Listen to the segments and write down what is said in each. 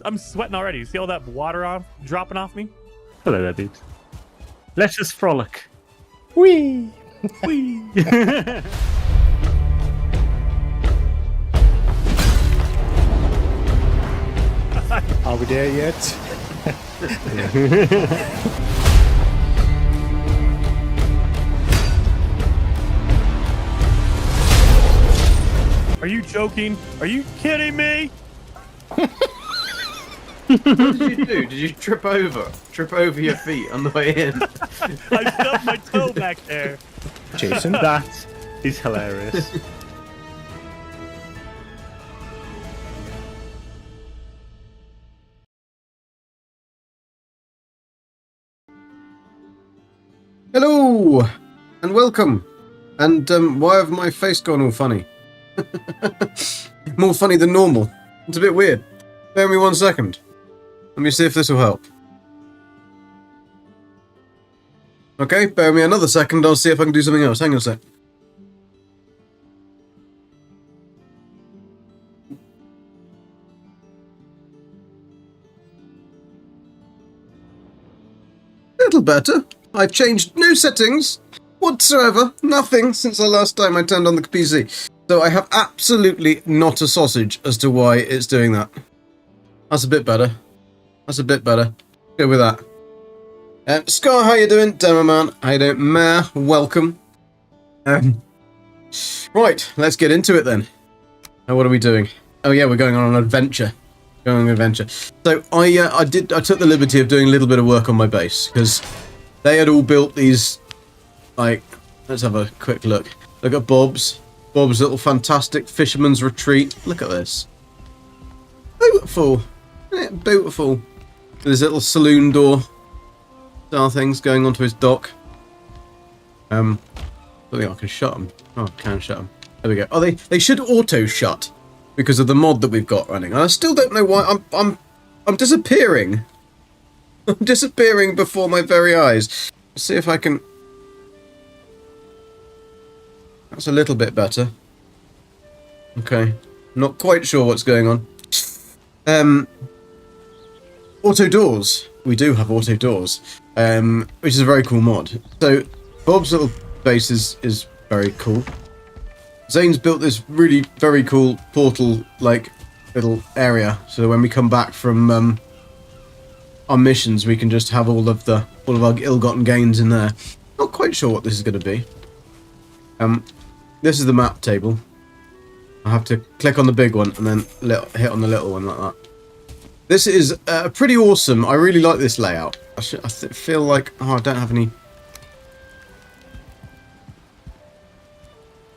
I'm sweating already. You see all that water dropping off me? Hello there, dude. Let's just frolic. Whee! Whee! Are we there yet? Are you joking? Are you kidding me? What did you do? Did you trip over your feet on the way in? I stubbed my toe back there. Jason? That is hilarious. Hello and welcome. And why have my face gone all funny? More funny than normal. It's a bit weird. Bear me 1 second. Let me see if this will help. Okay, bear me another second. I'll see if I can do something else. Hang on a sec. Little better. I've changed no settings whatsoever. Nothing since the last time I turned on the PC. So I have absolutely not a sausage as to why it's doing that. That's a bit better. That's a bit better. Go with that. Scar, how you doing? Demo man, how you doing? Mare, welcome. Right, let's get into it then. Now, what are we doing? Oh yeah, we're going on an adventure. Going on an adventure. So I took the liberty of doing a little bit of work on my base because they had all built these. Like, let's have a quick look. Look at Bob's little fantastic fisherman's retreat. Look at this. Beautiful. Isn't it beautiful? With his little saloon door style things going onto his dock. I don't think I can shut them. Oh, I can shut them. There we go. Oh, they should auto shut because of the mod that we've got running. And I still don't know why I'm disappearing. I'm disappearing before my very eyes. Let's see if I can. That's a little bit better. Okay. Not quite sure what's going on. Auto doors. We do have auto doors, which is a very cool mod. So Bob's little base is very cool. Zane's built this really very cool portal-like little area, so when we come back from our missions, we can just have all of our ill-gotten gains in there. Not quite sure what this is going to be. This is the map table. I have to click on the big one and then hit on the little one like that. This is pretty awesome. I really like this layout. I feel like... Oh, I don't have any...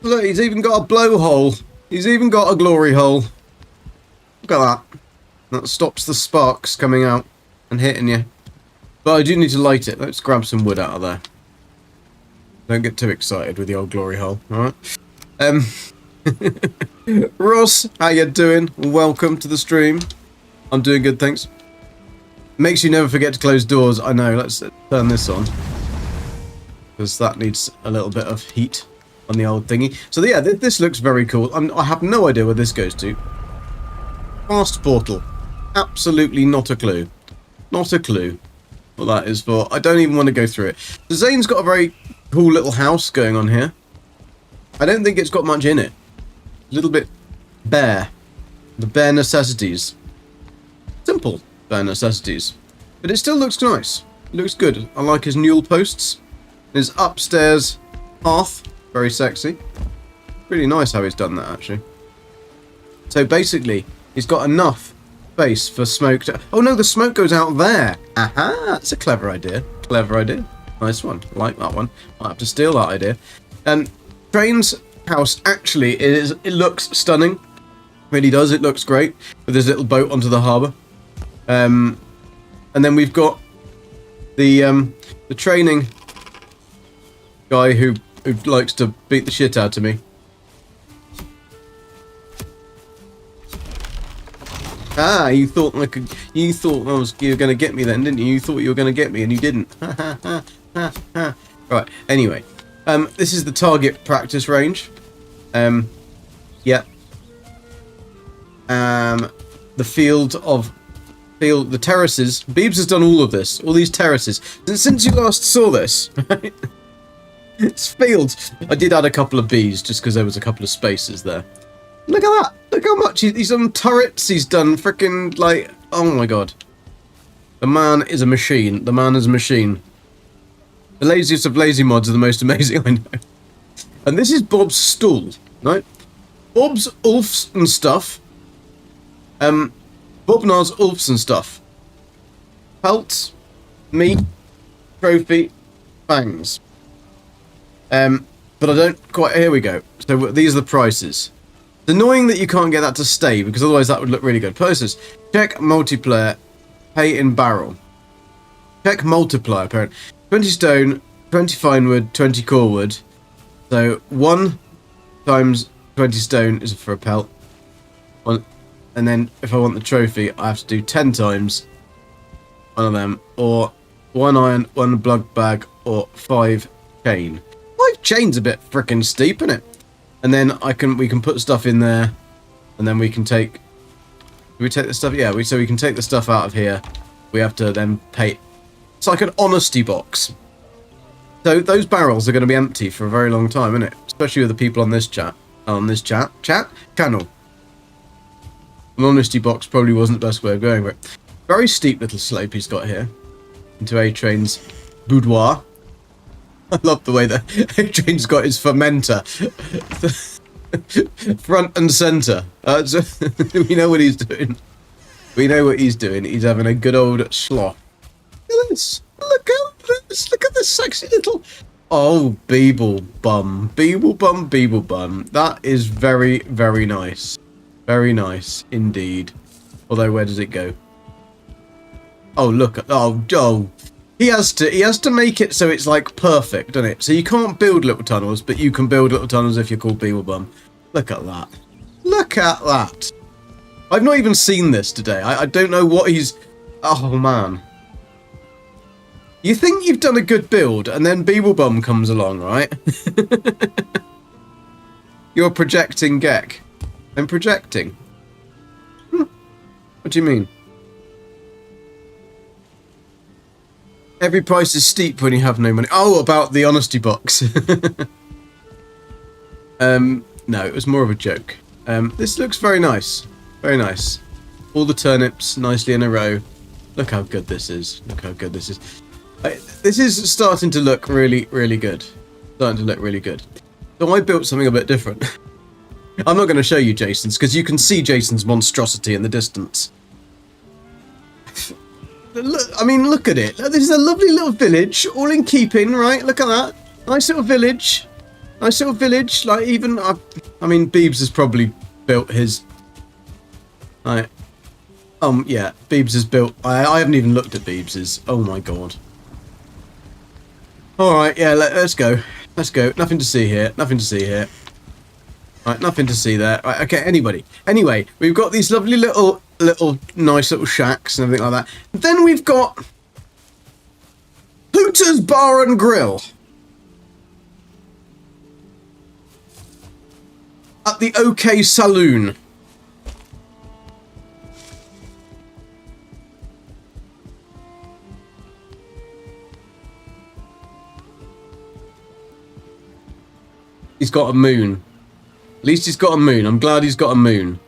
Look, he's even got a blowhole. He's even got a glory hole. Look at that. That stops the sparks coming out and hitting you. But I do need to light it. Let's grab some wood out of there. Don't get too excited with the old glory hole, alright? Ross, how you doing? Welcome to the stream. I'm doing good, thanks. Makes you never forget to close doors. I know, let's turn this on. Because that needs a little bit of heat on the old thingy. So yeah, this looks very cool. I have no idea where this goes to. Fast portal. Absolutely not a clue. Not a clue what that is for. I don't even want to go through it. So Zane's got a very cool little house going on here. I don't think it's got much in it. A little bit bare. The bare necessities. Simple bare necessities. But it still looks nice. It looks good. I like his newel posts. His upstairs hearth. Very sexy. Really nice how he's done that, actually. So basically, he's got enough space for smoke to... Oh no, the smoke goes out there. Aha! That's a clever idea. Clever idea. Nice one. I like that one. I'll have to steal that idea. Train's house actually it looks stunning. Really does. It looks great with his little boat onto the harbour. And then we've got the training guy who likes to beat the shit out of me. Ah, you thought you were going to get me then, didn't you? You thought you were going to get me and you didn't. Right. Anyway, this is the target practice range. Yeah. The field of field, the terraces. Beebs has done all of this, all these terraces. Since you last saw this, right? It's fields. I did add a couple of bees just because there was a couple of spaces there. Look at that. Look how much he's done turrets. He's done freaking like, oh my god. The man is a machine. The man is a machine. The laziest of lazy mods are the most amazing I know. And this is Bob's stall, right? Bob's Ulfs and stuff. Bob Nars Ulfs and stuff. Pelts, meat, trophy, fangs. But I don't quite... Here we go. So these are the prices. It's annoying that you can't get that to stay, because otherwise that would look really good. Prices. Check multiplayer. Pay in barrel. Check multiplier, apparently. 20 stone, 20 fine wood, 20 core wood. So 1 times 20 stone is for a pelt. And then if I want the trophy, I have to do 10 times one of them. Or 1 iron, 1 blood bag, or 5 chain. 5 chain's a bit frickin' steep, isn't it? And then we can put stuff in there, and then we can take... Do we take the stuff? Yeah, so we can take the stuff out of here. We have to then pay... It's like an honesty box. So those barrels are going to be empty for a very long time, isn't it? Especially with the people on this channel. An honesty box probably wasn't the best way of going, but very steep little slope he's got here into A-Train's boudoir. I love the way that A-Train's got his fermenter front and centre. We know what he's doing. We know what he's doing. He's having a good old sloth. Look at this. Look at this sexy little... Oh, Beeble bum. Beeble bum, Beeble bum. That is very, very nice. Very nice indeed. Although, where does it go? Oh, look at... Oh. He has to make it so it's like perfect, doesn't it? So you can't build little tunnels, but you can build little tunnels if you're called Beeblebum. Look at that. Look at that. I've not even seen this today. I don't know what he's... Oh, man. You think you've done a good build, and then Beeblebum comes along, right? You're projecting Gek. I'm projecting. What do you mean? Every price is steep when you have no money. Oh, about the honesty box. No, it was more of a joke. This looks very nice. Very nice. All the turnips nicely in a row. Look how good this is. Look how good this is. This is starting to look really, really good. Starting to look really good. So I built something a bit different. I'm not going to show you Jason's, because you can see Jason's monstrosity in the distance. Look, I mean, look at it. This is a lovely little village, all in keeping, right? Look at that. Nice little village. Nice little village. Like, even... I mean, Beebs has probably built his... Right. Yeah, Beebs has built... I haven't even looked at Beebs's. Oh, my God. Alright, yeah, let's go. Let's go. Nothing to see here. Nothing to see here. Right, nothing to see there. Right, okay, Anyway, we've got these lovely little nice little shacks and everything like that. Then we've got Hooter's Bar and Grill at the OK Saloon. He's got a moon. At least he's got a moon. I'm glad he's got a moon.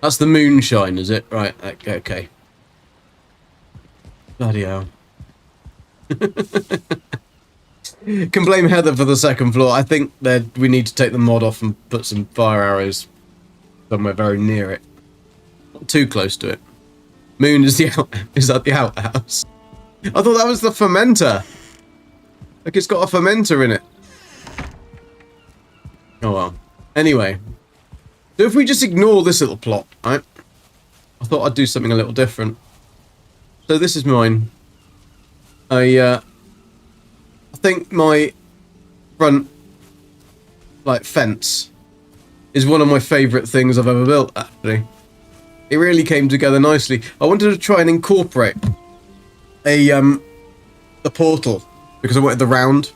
That's the moonshine, is it? Right, okay. Bloody hell. Can blame Heather for the second floor. I think that we need to take the mod off and put some fire arrows somewhere very near it. Not too close to it. Moon is is that the outhouse? I thought that was the fermenter. Like, it's got a fermenter in it. Oh well. Anyway. So if we just ignore this little plot, right? I thought I'd do something a little different. So this is mine. I think my front, like, fence is one of my favourite things I've ever built, actually. It really came together nicely. I wanted to try and incorporate a portal, because I wanted the round.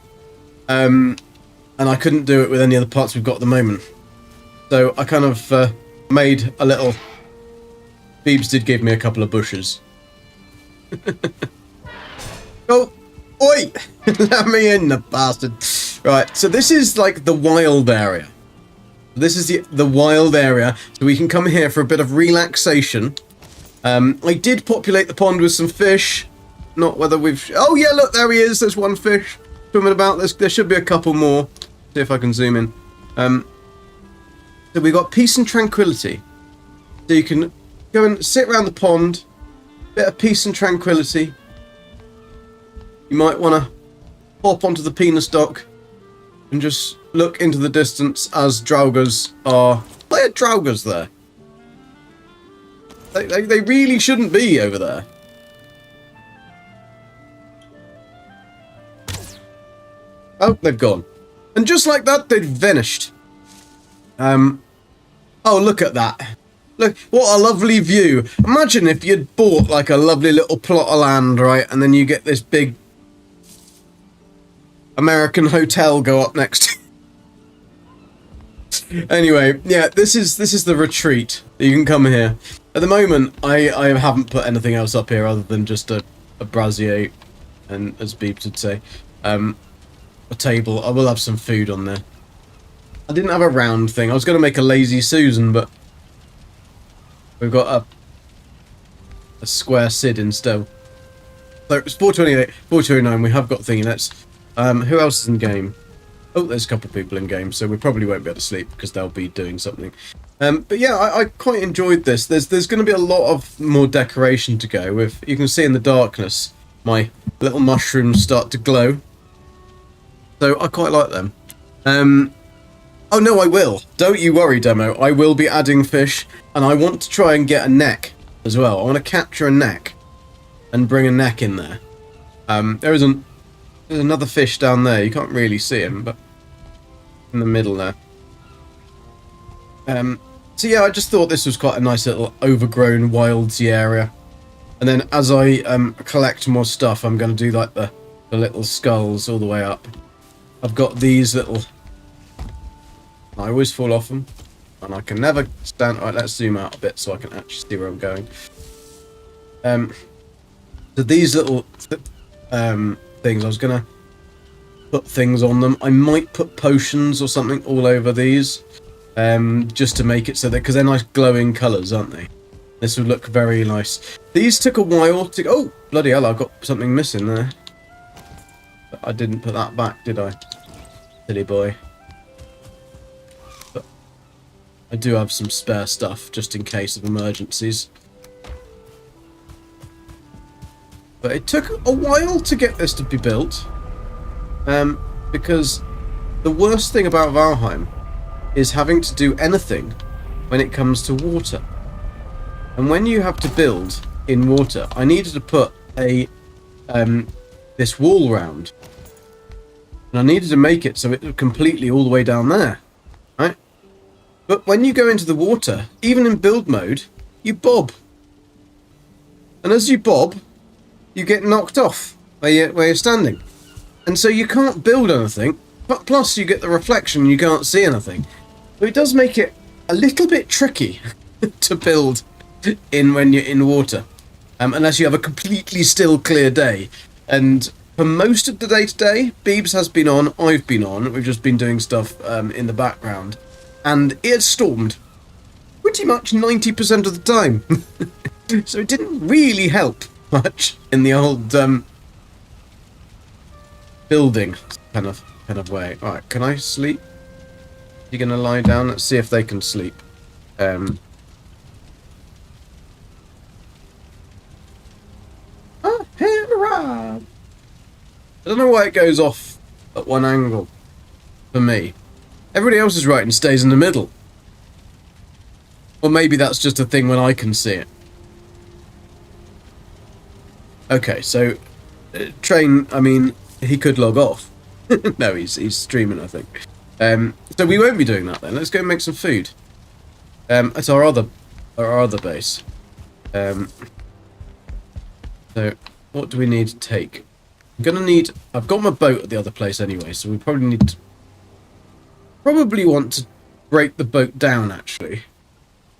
And I couldn't do it with any of the parts we've got at the moment. So I kind of made a little... Beebs did give me a couple of bushes. Oh, oi! Let me in, the bastard. Right, so this is like the wild area. This is the wild area, so we can come here for a bit of relaxation. I did populate the pond with some fish. Not whether we've... Oh yeah, look, there he is. There's one fish swimming about. There should be a couple more. See if I can zoom in. So we got peace and tranquility. So you can go and sit around the pond. Bit of peace and tranquility. You might want to hop onto the penis dock and just look into the distance as draugrs are... Why are draugrs there? They really shouldn't be over there. Oh, they've gone. And just like that, they'd vanished. Oh, look at that. Look, what a lovely view. Imagine if you'd bought like a lovely little plot of land, right? And then you get this big American hotel go up next. Anyway, yeah, this is the retreat. You can come here. At the moment, I haven't put anything else up here other than just a brazier, and as Beebs would say, a table. I will have some food on there. I didn't have a round thing. I was going to make a lazy Susan, but we've got a square Sid instead. So it's 428, 429. We have got thingy. Let's. Who else is in game? Oh, there's a couple of people in game, so we probably won't be able to sleep because they'll be doing something. But yeah, I quite enjoyed this. There's going to be a lot of more decoration to go with. You can see in the darkness my little mushrooms start to glow. So I quite like them. Oh no, I will. Don't you worry, Demo. I will be adding fish, and I want to try and get a neck as well. I want to capture a neck and bring a neck in there. There's another fish down there. You can't really see him, but in the middle there. So yeah, I just thought this was quite a nice little overgrown wildsy area. And then as I collect more stuff, I'm going to do like the little skulls all the way up. I've got these little... I always fall off them. And I can never stand... Alright, let's zoom out a bit so I can actually see where I'm going. So these little things, I was going to put things on them. I might put potions or something all over these. Just to make it so that... Because they're nice glowing colours, aren't they? This would look very nice. These took a while to... Oh, bloody hell, I've got something missing there. But I didn't put that back, did I? Silly boy. But I do have some spare stuff, just in case of emergencies. But it took a while to get this to be built. Because the worst thing about Valheim is having to do anything when it comes to water. And when you have to build in water, I needed to put this wall round. And I needed to make it so it was completely all the way down there. Right? But when you go into the water, even in build mode, you bob. And as you bob, you get knocked off where you're standing. And so you can't build anything, but plus you get the reflection, you can't see anything. So it does make it a little bit tricky to build when you're in water. Unless you have a completely still, clear day. And for most of the day today, Beebs has been on, I've been on, we've just been doing stuff in the background. And it had stormed pretty much 90% of the time. So it didn't really help much in the old building kind of way. Alright, can I sleep? You're gonna lie down? Let's see if they can sleep. Hurrah! I don't know why it goes off at one angle for me. Everybody else is right and stays in the middle. Or maybe that's just a thing when I can see it. Okay, so Train, I mean, he could log off. No, he's streaming, I think. So we won't be doing that then. Let's go make some food. At our other base. So what do we need to take? I'm gonna need... I've got my boat at the other place anyway, so we probably need to... Probably want to break the boat down, actually.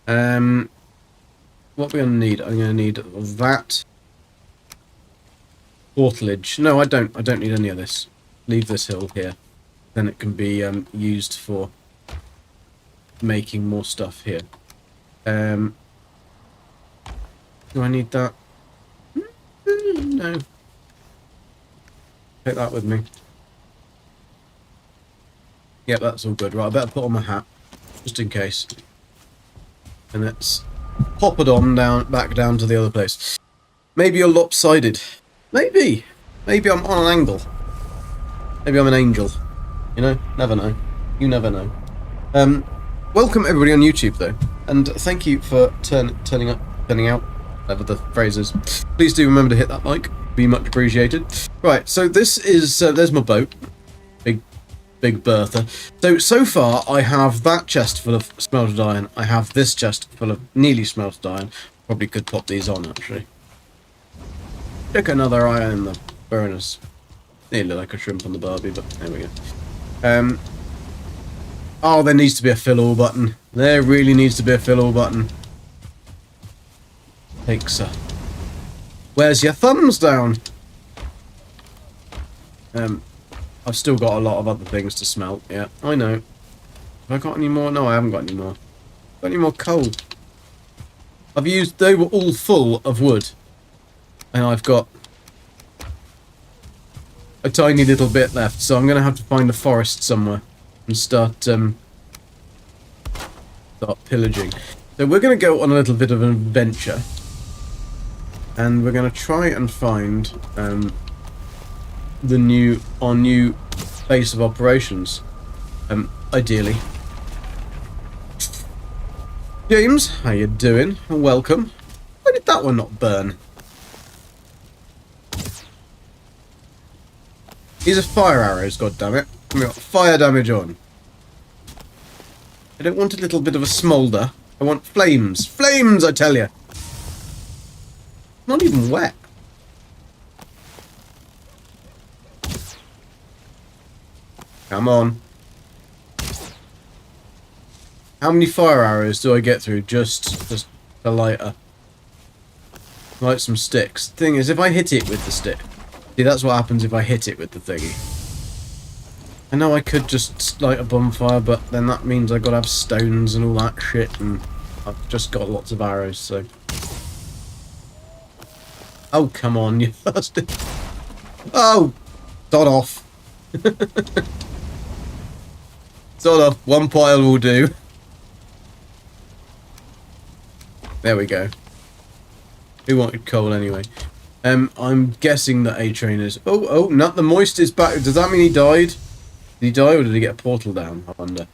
What we're gonna need? I'm gonna need that. portalage. No, I don't. I don't need any of this. Leave this hill here. Then it can be used for making more stuff here. Do I need that? No. Take that with me. Yep, that's all good. Right, I better put on my hat, just in case. And let's pop it on back down to the other place. Maybe you're lopsided. Maybe. Maybe I'm on an angle. Maybe I'm an angel. You know? Never know. You never know. Welcome everybody on YouTube though. And thank you for turning out, whatever the phrase is. Please do remember to hit that like. Be much appreciated. Right, so this is, there's my boat. Big Bertha. So far I have that chest full of smelted iron. I have this chest full of nearly smelted iron. Probably could pop these on actually. Stick another iron in the furnace. Nearly like a shrimp on the barbie, but there we go. Oh, there needs to be a fill all button. There really needs to be a fill all button. Takes a... Where's your thumbs down? I've still got a lot of other things to smelt. Yeah, I know. Have I got any more? No, I haven't got any more. Got any more coal? I've used... They were all full of wood. And I've got a tiny little bit left, so I'm going to have to find a forest somewhere and start pillaging. So we're going to go on a little bit of an adventure, and we're going to try and find our new base of operations, ideally. James, how you doing? Welcome. Why did that one not burn? These are fire arrows, goddammit. We got fire damage on. I don't want a little bit of a smoulder. I want flames. Flames, I tell you. Not even wet. Come on. How many fire arrows do I get through just a lighter? Light some sticks. Thing is, if I hit it with the stick... See, that's what happens if I hit it with the thingy. I know I could just light a bonfire, but then that means I've got to have stones and all that shit, and I've just got lots of arrows, so... Oh, come on, you bastard. Oh! Sod off. Sod off. One pile will do. There we go. Who wanted coal anyway? I'm guessing that A-Train is... Oh, not the Moist is back. Does that mean he died? Did he die or did he get a portal down? I wonder.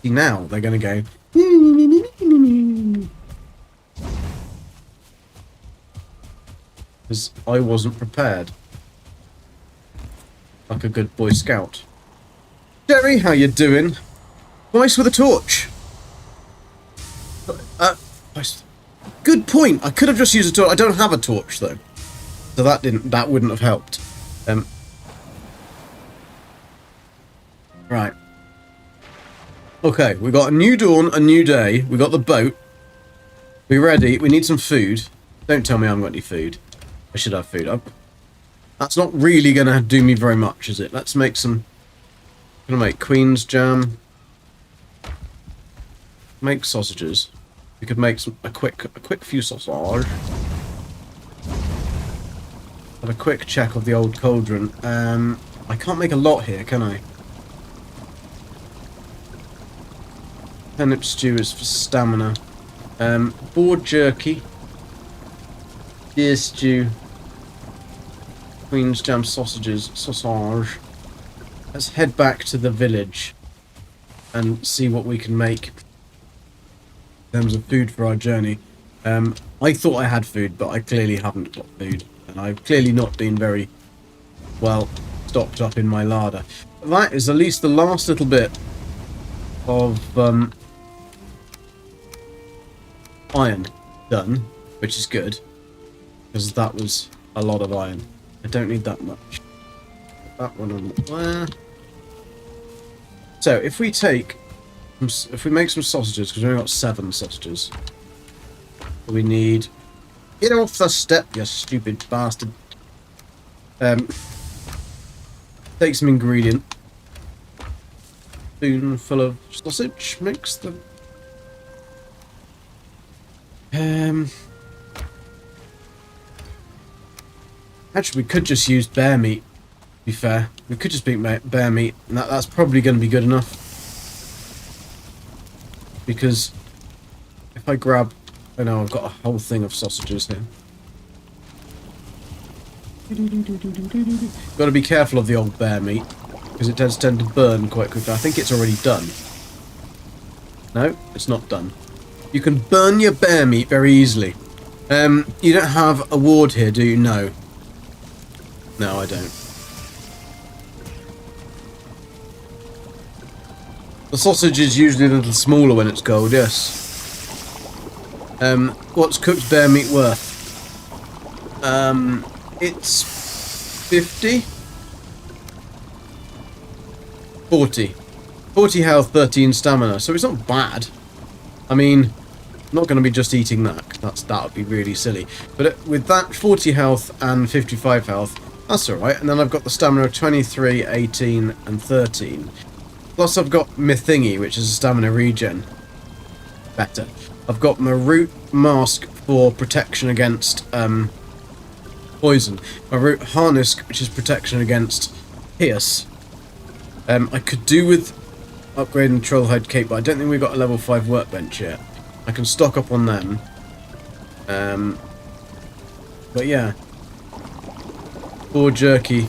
See, now they're going to go... Because I wasn't prepared. Like a good Boy Scout. Jerry, how you doing? Twice with a torch. Good point. I could have just used a torch. I don't have a torch though, so that wouldn't have helped. Right. Okay, we got a new dawn, a new day. We got the boat. We're ready. We need some food. Don't tell me I haven't got any food. I should have food. That's not really gonna do me very much, is it? Let's make some. I'm gonna make Queen's jam. Make sausages. We could make a quick few sausage. Have a quick check of the old cauldron. I can't make a lot here, can I? Turnip stew is for stamina. Boar jerky. Deer stew. Queen's jam sausages. Sausage. Let's head back to the village and see what we can make in terms of food for our journey. I thought I had food, but I clearly haven't got food. And I've clearly not been very well stocked up in my larder. That is at least the last little bit of iron done, which is good. Because that was a lot of iron. I don't need that much. Put that one on there. So, if we make some sausages, because we've only got 7 sausages, we need Get off the step, you stupid bastard. Take some ingredient. Spoonful of sausage. Mix them. Actually, we could just use bear meat. To be fair, we could just make bear meat, and that's probably going to be good enough. Because if I grab, I know I've got a whole thing of sausages here. Got to be careful of the old bear meat because it does tend to burn quite quickly. I think it's already done. No, it's not done. You can burn your bear meat very easily. You don't have a ward here, do you? No. No, I don't. The sausage is usually a little smaller when it's cold, yes. What's cooked bear meat worth? It's 50? 40. 40 health, 13 stamina, so it's not bad. I mean, I'm not going to be just eating that. That would be really silly. But with that 40 health and 55 health, that's alright. And then I've got the stamina of 23, 18, and 13. Plus I've got my thingy, which is a stamina regen. Better. I've got my root mask for protection against poison. My root harness, which is protection against pierce. I could do with upgrading Trollhide Cape, but I don't think we've got a level 5 workbench yet. I can stock up on them. But yeah. 4 jerky. I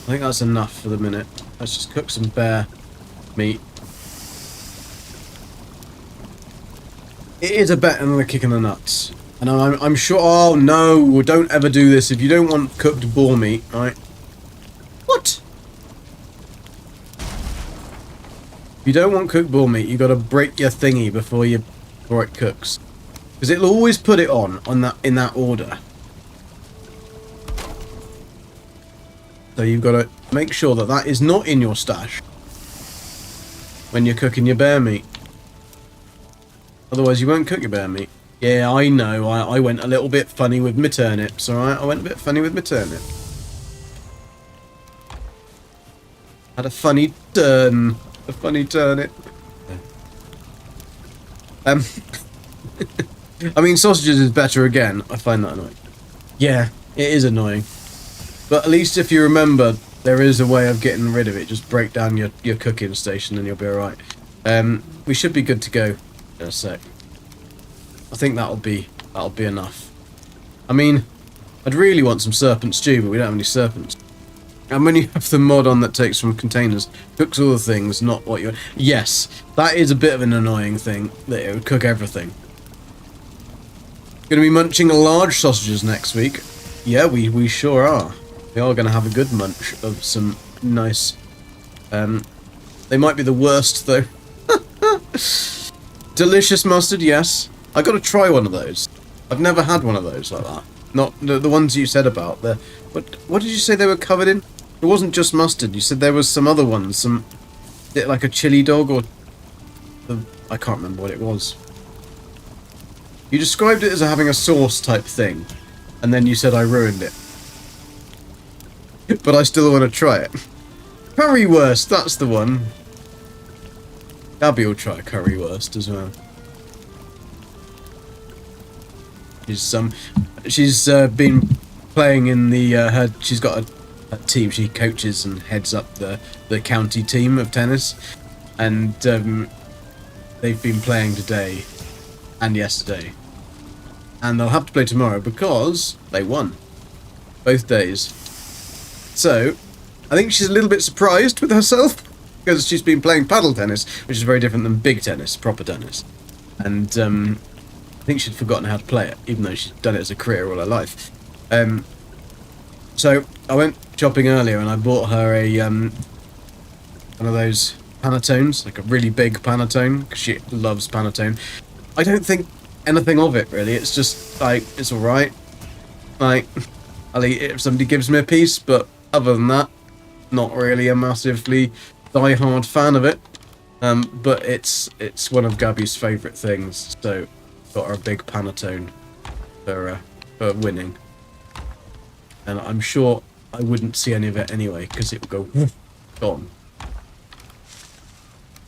think that's enough for the minute. Let's just cook some bear meat. It is a better than the kick in the nuts. And I'm sure... Oh, no. Don't ever do this. If you don't want cooked boar meat, right? What? If you don't want cooked boar meat, you got to break your thingy before it cooks. Because it'll always put it on that in that order. So you've got to make sure that that is not in your stash when you're cooking your bear meat. Otherwise you won't cook your bear meat. Yeah, I know. I went a little bit funny with my turnips, alright? I went a bit funny with my turnip. Had a funny turn. A funny turnip. I mean, sausages is better again. I find that annoying. Yeah, it is annoying. But at least if you remember, there is a way of getting rid of it. Just break down your cooking station and you'll be alright. We should be good to go in a sec. I think that'll be enough. I mean, I'd really want some serpent stew, but we don't have any serpents. And when you have the mod on that takes from containers, cooks all the things, not what you're... Yes, that is a bit of an annoying thing, that it would cook everything. Gonna be munching large sausages next week. Yeah, we sure are. We are gonna have a good munch of some nice... they might be the worst, though. Delicious mustard, yes. I gotta try one of those. I've never had one of those like that. Not the ones you said about. What did you say they were covered in? It wasn't just mustard. You said there was some other ones. Like a chili dog or... I can't remember what it was. You described it as having a sauce type thing. And then you said I ruined it. But I still want to try it. Currywurst, that's the one. Gabby will try currywurst as well. She's been playing in the she's got a team. She coaches and heads up the county team of tennis, and they've been playing today and yesterday, and they'll have to play tomorrow because they won both days. So I think she's a little bit surprised with herself because she's been playing paddle tennis, which is very different than big tennis, proper tennis, and I think she'd forgotten how to play it, even though she's done it as a career all her life. So I went shopping earlier and I bought her a one of those Panettones, like a really big Panettone, because she loves Panettone. I don't think anything of it really. It's just like it's all right. Like I'll eat it if somebody gives me a piece, but other than that, not really a massively die-hard fan of it. But it's one of Gabby's favourite things, so got her a big Panettone. for winning. And I'm sure I wouldn't see any of it anyway, because it would go gone. I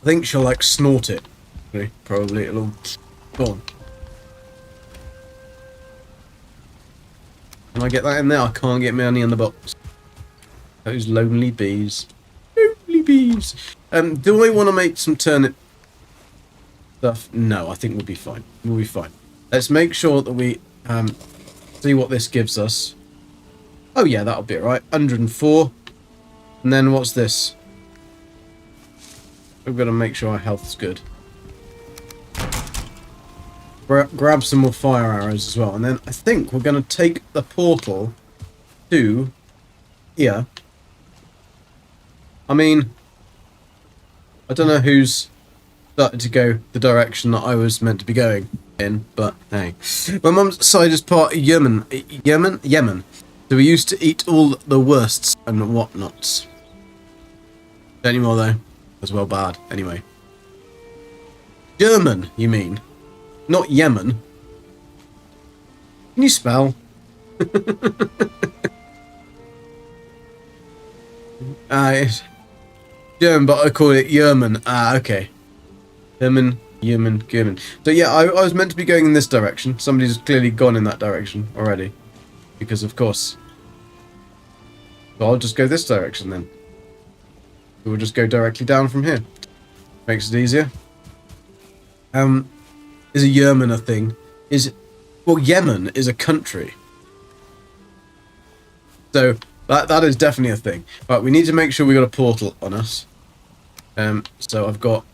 think she'll like snort it. Probably it'll gone. Can I get that in there? I can't get money in the box. Those lonely bees. Lonely bees. Do I want to make some turnip stuff? No, I think we'll be fine. We'll be fine. Let's make sure that we see what this gives us. Oh yeah, that'll be alright. 104. And then what's this? We've got to make sure our health's good. Grab some more fire arrows as well. And then I think we're going to take the portal to here. I mean, I don't know who's started to go the direction that I was meant to be going in, but hey. My mum's side is part of Yemen. Yemen. So we used to eat all the worsts and whatnots. Not anymore though. As well bad. Anyway. German, you mean? Not Yemen. Can you spell? It's German, but I call it Yerman. Okay. Yerman. So yeah, I was meant to be going in this direction. Somebody's clearly gone in that direction already. Because of course. So I'll just go this direction then. We'll just go directly down from here. Makes it easier. Is a Yemen a thing? Well, Yemen is a country. So that is definitely a thing. Right, we need to make sure we got a portal on us. So I've got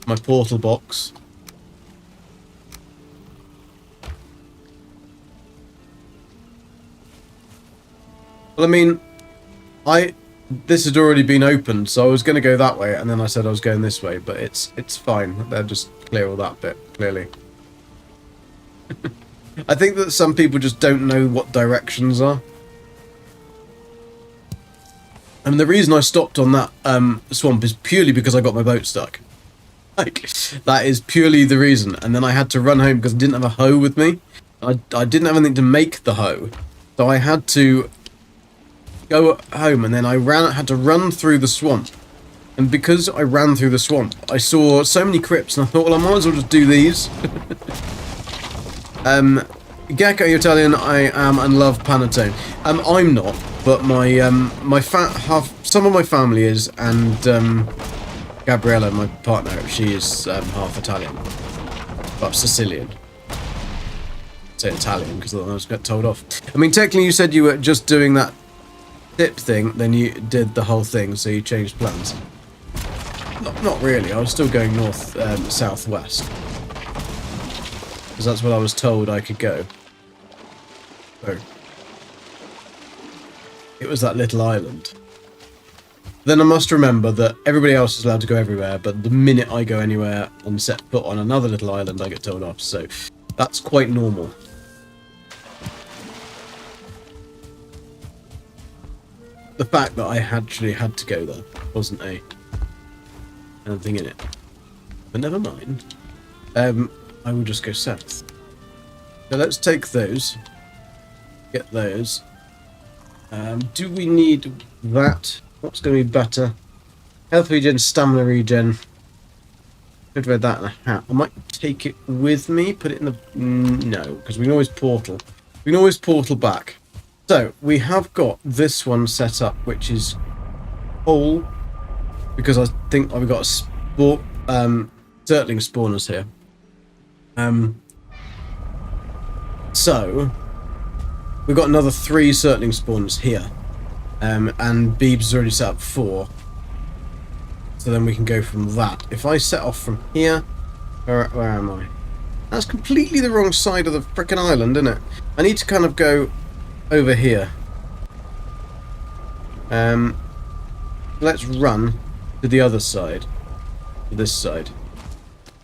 my portal box. Well, I mean, this had already been opened, so I was going to go that way, and then I said I was going this way, but it's fine. They'll just clear all that bit, clearly. I think that some people just don't know what directions are. And the reason I stopped on that swamp is purely because I got my boat stuck. Like, that is purely the reason. And then I had to run home because I didn't have a hoe with me. I didn't have anything to make the hoe. So I had to go home, and then I had to run through the swamp. And because I ran through the swamp, I saw so many crypts, and I thought, well, I might as well just do these. Gecko Italian, I am and love panettone. I'm not, but some of my family is, and Gabriella, my partner, she is half Italian, well, Sicilian. Say Italian because I was got told off. I mean, technically, you said you were just doing that tip thing, then you did the whole thing, so you changed plans. Not really. I was still going north, southwest, because that's what I was told I could go. So it was that little island. Then I must remember that everybody else is allowed to go everywhere, but the minute I go anywhere and set foot on another little island, I get told off. So that's quite normal. The fact that I actually had to go there wasn't anything in it. But never mind. I will just go south. So let's take those. Get those. Do we need that? What's going to be better? Health regen, stamina regen. Could wear that in a hat. I might take it with me. Put it in the... No, because we can always portal. We can always portal back. So, we have got this one set up, which is whole, because I think we've got Zertling spawners here. So, we've got another 3 Zertling spawners here, and Beeb's already set up 4, so then we can go from that. If I set off from here, where am I? That's completely the wrong side of the frickin' island, isn't it? I need to kind of go over here. Let's run to the other side, to this side,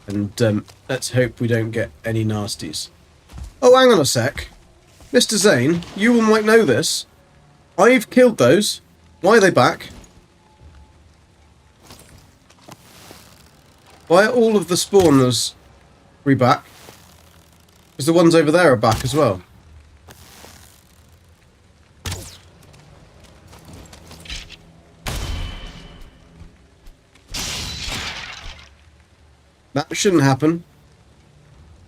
and let's hope we don't get any nasties. Oh, hang on a sec, Mr. Zane, you all might know this. I've killed those. Why are they back? Why are all of the spawners back? Because the ones over there are back as well. That shouldn't happen.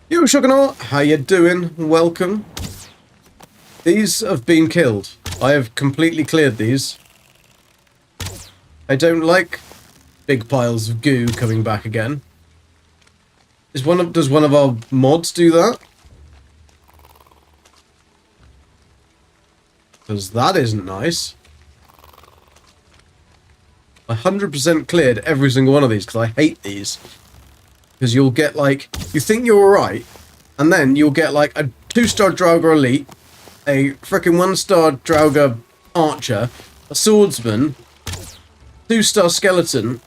Yo, Sugarnaut, how you doing? Welcome. These have been killed. I have completely cleared these. I don't like big piles of goo coming back again. Does one of our mods do that? Because that isn't nice. I 100% cleared every single one of these because I hate these. Because you'll get like, you think you're alright, and then you'll get like a 2-star Draugr Elite, a frickin' 1-star Draugr Archer, a Swordsman, 2-star Skeleton,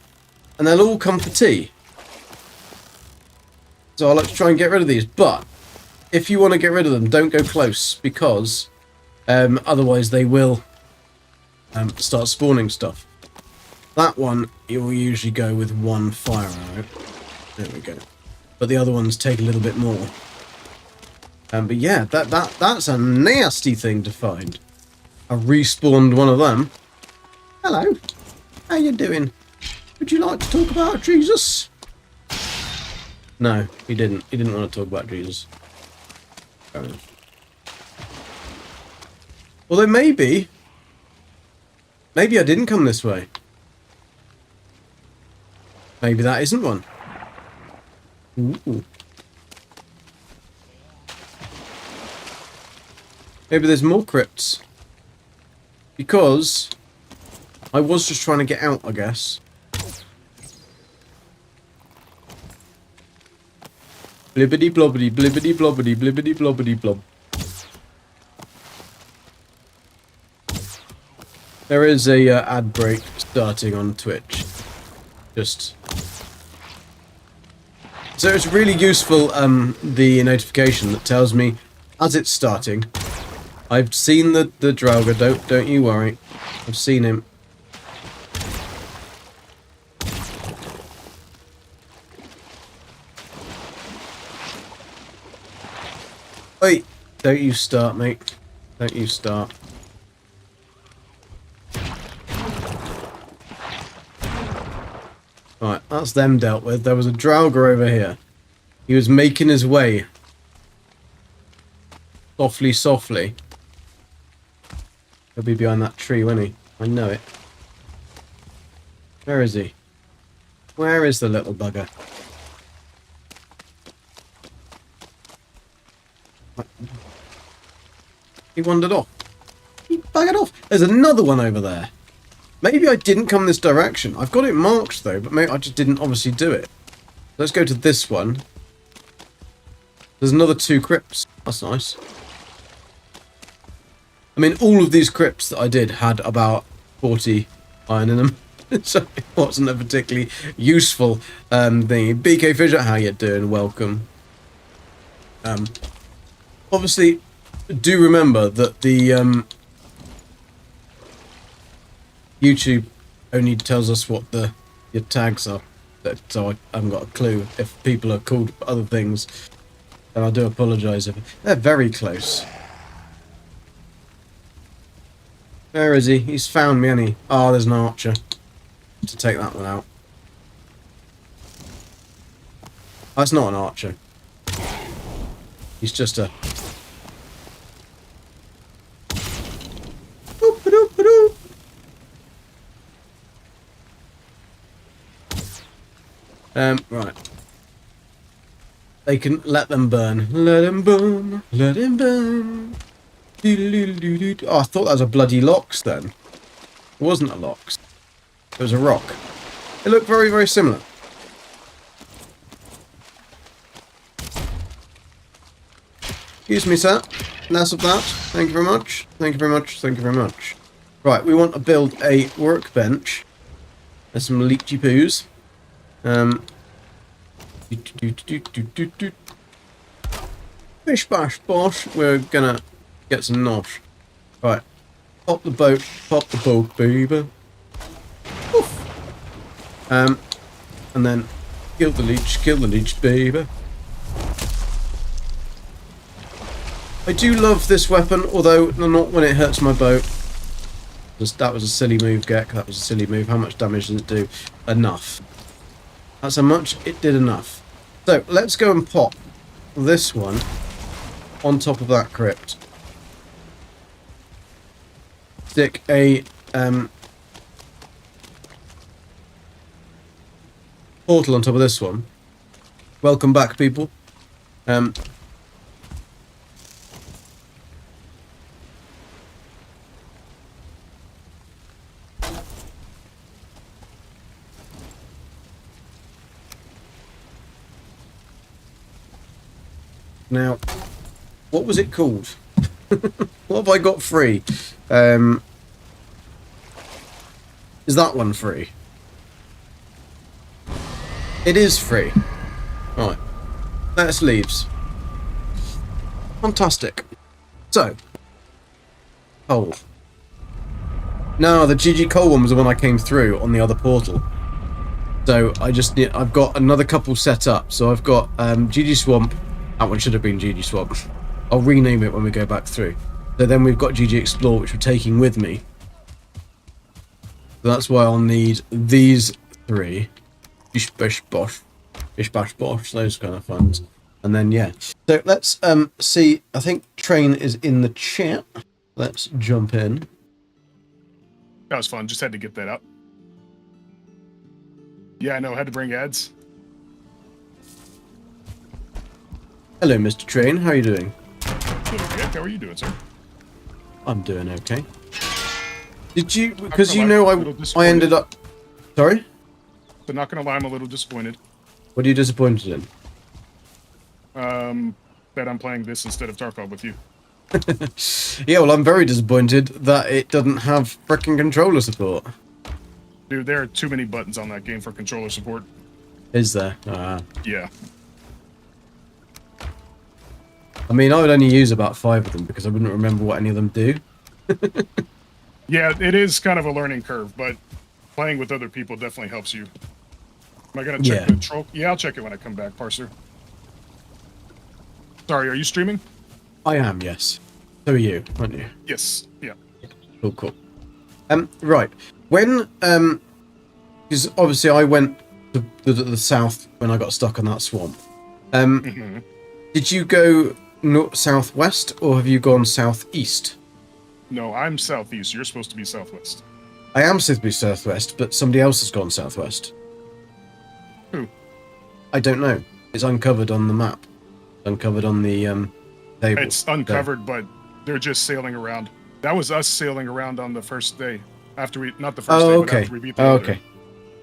and they'll all come for tea. So I like to try and get rid of these, but if you want to get rid of them, don't go close, because otherwise they will start spawning stuff. That one, you will usually go with 1 fire arrow. There we go. But the other ones take a little bit more. But yeah, that's a nasty thing to find. I respawned one of them. Hello. How you doing? Would you like to talk about Jesus? No, he didn't. He didn't want to talk about Jesus. Fair enough. Although maybe I didn't come this way. Maybe that isn't one. Ooh. Maybe there's more crypts. Because I was just trying to get out, I guess. Blibbity blobbity, blibbity blobbity, blibbity blobbity blob. There is a ad break starting on Twitch. Just... So it's really useful, the notification that tells me as it's starting. I've seen the Draugr, don't you worry. I've seen him. Wait, don't you start, mate. Don't you start. Right, that's them dealt with. There was a Draugr over here. He was making his way. Softly, softly. He'll be behind that tree, won't he? I know it. Where is he? Where is the little bugger? He wandered off. He buggered off. There's another one over there. Maybe I didn't come this direction. I've got it marked though, but maybe I just didn't obviously do it. Let's go to this one. There's another 2 crypts. That's nice. I mean, all of these crypts that I did had about 40 iron in them. So it wasn't a particularly useful thing. BK Fisher, how you doing? Welcome. Obviously, do remember that the YouTube only tells us what your tags are, so I haven't got a clue if people are called other things, and I do apologise if they're very close. Where is he? He's found me, hasn't he? Oh, there's an archer. To take that one out. That's not an archer. He's just a... Right. They can let them burn. Let him burn. Let him burn. Oh, I thought that was a bloody lox then. It wasn't a lox. It was a rock. It looked very, very similar. Excuse me, sir. Less of that. Thank you very much. Thank you very much. Thank you very much. Right, we want to build a workbench. There's some leechy poos. Bish bash bosh. We're gonna get some nosh. Right. Pop the boat, baby. Oof. And then Kill the leech, baby. I do love this weapon, although not when it hurts my boat. That was a silly move, Gek. That was a silly move. How much damage does it do? Enough. That's how much it did enough. So, let's go and pop this one on top of that crypt. Stick a portal on top of this one. Welcome back, people. Now, what was it called? What have I got free? Is that one free? It is free. Right. That's leaves. Fantastic. So. Coal. No, the GG coal one was the one I came through on the other portal. So I've got another couple set up. So I've got GG Swamp. That one should have been GG Swamp. I'll rename it when we go back through. So then we've got GG Explore, which we're taking with me. So that's why I'll need these three. Bish bash bosh. Bish bash bosh, those kind of funds. And then yeah. So let's see. I think train is in the chat. Let's jump in. That was fun. Just had to get that up. Yeah, I know. Had to bring ads. Hello, Mr. Train. How are you doing? Doing good. How are you doing, sir? I'm doing okay. Did you? Because you know I ended up. Sorry. But not gonna lie, I'm a little disappointed. What are you disappointed in? That I'm playing this instead of Tarkov with you. Yeah, well, I'm very disappointed that it doesn't have frickin' controller support. Dude, there are too many buttons on that game for controller support. Is there? Yeah. I mean, I would only use about 5 of them because I wouldn't remember what any of them do. Yeah, it is kind of a learning curve, but playing with other people definitely helps you. Am I gonna check the control? Yeah, I'll check it when I come back, Parser. Sorry, are you streaming? I am, yes. So are you, aren't you? Yes. Yeah. Cool, cool. Right. When, because obviously I went to the south when I got stuck on that swamp. Did you go southwest or have you gone southeast? No, I'm southeast. You're supposed to be southwest. I am supposed to be southwest, but somebody else has gone southwest. Who? I don't know. It's uncovered on the map. Uncovered on the table. It's uncovered, but they're just sailing around. That was us sailing around on the first day. After we, not the first day, but after we beat the other. Okay.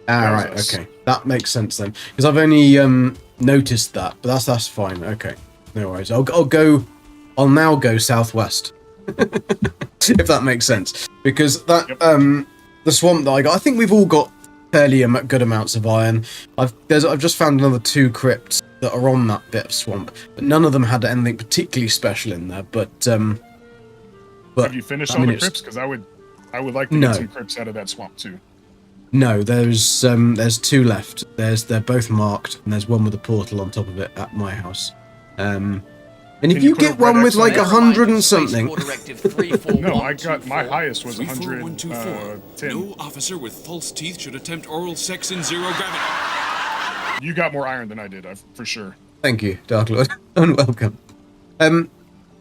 Right, okay. That makes sense then. Because I've only noticed that, but that's fine. Okay. No worries. I'll now go southwest. If that makes sense. Because that the swamp that I got, I think we've all got fairly good amounts of iron. I've just found another 2 crypts that are on that bit of swamp, but none of them had anything particularly special in there. But have you finished all the crypts? Because I would like to get some crypts out of that swamp too. No, there's 2 left. They're both marked, and there's one with a portal on top of it at my house. And if you get one with like 100 and something. No, I got my highest was 110. No officer with false teeth should attempt oral sex in 0 gravity. You got more iron than I did, for sure. Thank you, Dark Lord. Unwelcome.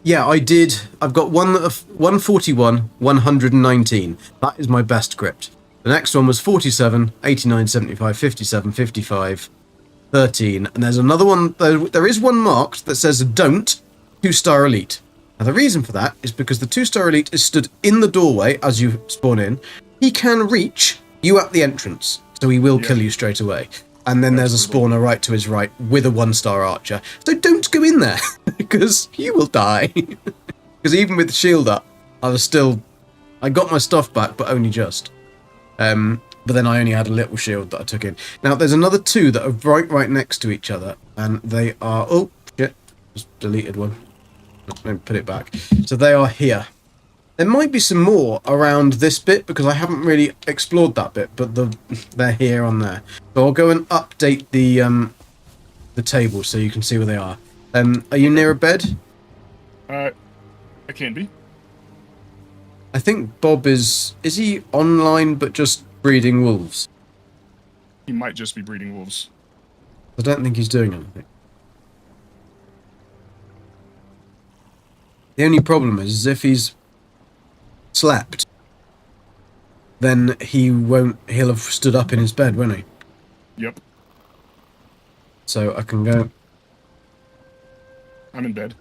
Yeah, I did. I've got 141, 119. That is my best crypt. The next one was 47, 89, 75, 57, 55, 13. And there's another one. There is one marked that says don't 2-star elite. Now the reason for that is because the 2-star elite is stood in the doorway as you spawn in. He can reach you at the entrance, so he will kill you straight away. And then there's a spawner right to his right with a 1-star archer. So don't go in there, because you will die. Because even with the shield up, I got my stuff back, but only just. But then I only had a little shield that I took in. Now there's another 2 that are right next to each other, and they are, oh shit, just deleted one. Let me put it back. So they are here. There might be some more around this bit because I haven't really explored that bit, but they're here on there. So I'll go and update the table so you can see where they are. Are you near a bed? I can be. I think Bob is he online but just breeding wolves? He might just be breeding wolves. I don't think he's doing anything. The only problem is if he's slept, then he'll have stood up in his bed, won't he? Yep. So I can go. I'm in bed.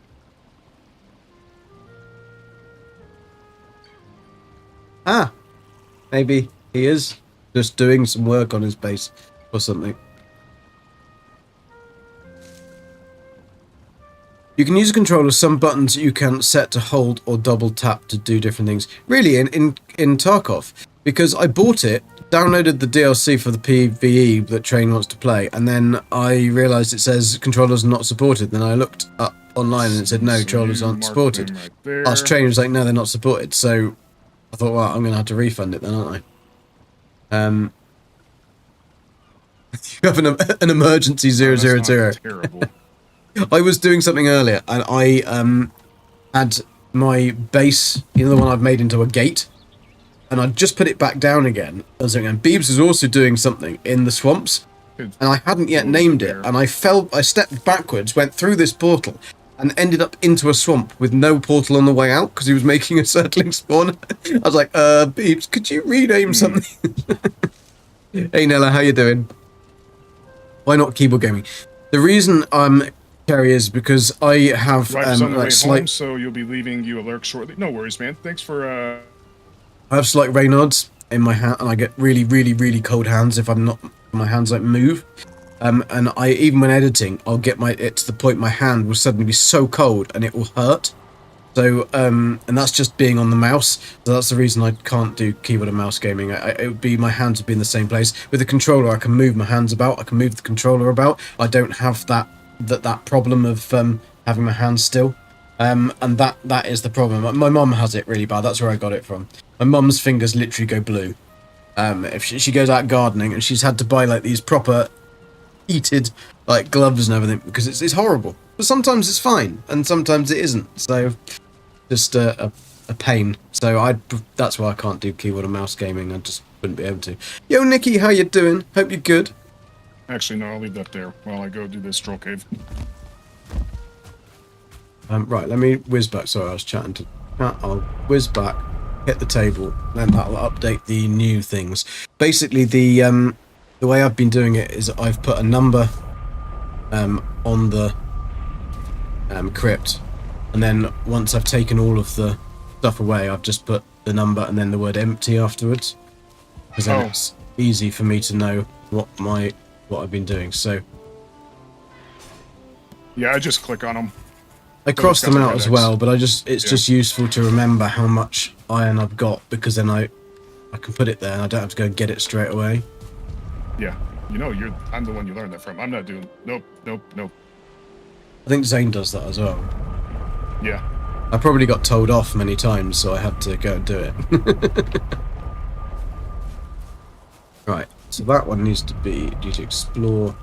Ah, maybe he is just doing some work on his base or something. You can use a controller. Some buttons you can set to hold or double tap to do different things. Really, in Tarkov, because I bought it, downloaded the DLC for the PvE that Train wants to play, and then I realised it says controllers not supported. Then I looked up online and it said no, controllers aren't supported. Right Asked Train, was like, no, they're not supported. So I thought, well, I'm going to have to refund it then, aren't I? You have an emergency 000. Terrible. I was doing something earlier, and I had my base, the one I've made into a gate, and I just put it back down again. And Beebs was also doing something in the swamps, and I hadn't yet named it, and I stepped backwards, went through this portal, and ended up into a swamp with no portal on the way out, because he was making a settling spawn. I was like, Beebs, could you rename something? Hey Nella, how you doing? Why not keyboard gaming? The reason I'm Carry is because I have on the way slight. home, so you'll be leaving you a lurk shortly. No worries, man. Thanks for. I have slight Raynaud's in my hand, and I get really, really, really cold hands if I'm not. My hands like move, and I even when editing, I'll get it to the point my hand will suddenly be so cold and it will hurt. So and that's just being on the mouse. So that's the reason I can't do keyboard and mouse gaming. It would be my hands would be in the same place. With the controller, I can move my hands about. I can move the controller about. I don't have that problem of having my hands still, and that is the problem. My mum has it really bad. That's where I got it from. My mum's fingers literally go blue if she goes out gardening, and she's had to buy like these proper heated like gloves and everything because it's horrible. But sometimes it's fine and sometimes it isn't, so just a pain. So that's why I can't do keyboard and mouse gaming. I just wouldn't be able to. Yo Nikki, how you doing? Hope you're good. Actually, no, I'll leave that there while I go do this troll cave. Right, let me whiz back. Sorry, I was chatting to chat. I'll whiz back, hit the table, then that'll update the new things. Basically, the way I've been doing it is I've put a number on the crypt, and then once I've taken all of the stuff away, I've just put the number and then the word empty afterwards, because then it's easy for me to know what I've been doing. So yeah, I just click on them. I cross them out as well, but it's just useful to remember how much iron I've got, because then I can put it there and I don't have to go and get it straight away. Yeah, I'm the one you learned that from. I'm not doing. Nope. I think Zane does that as well. Yeah. I probably got told off many times, so I had to go and do it. Right, so that one needs to be due to explore.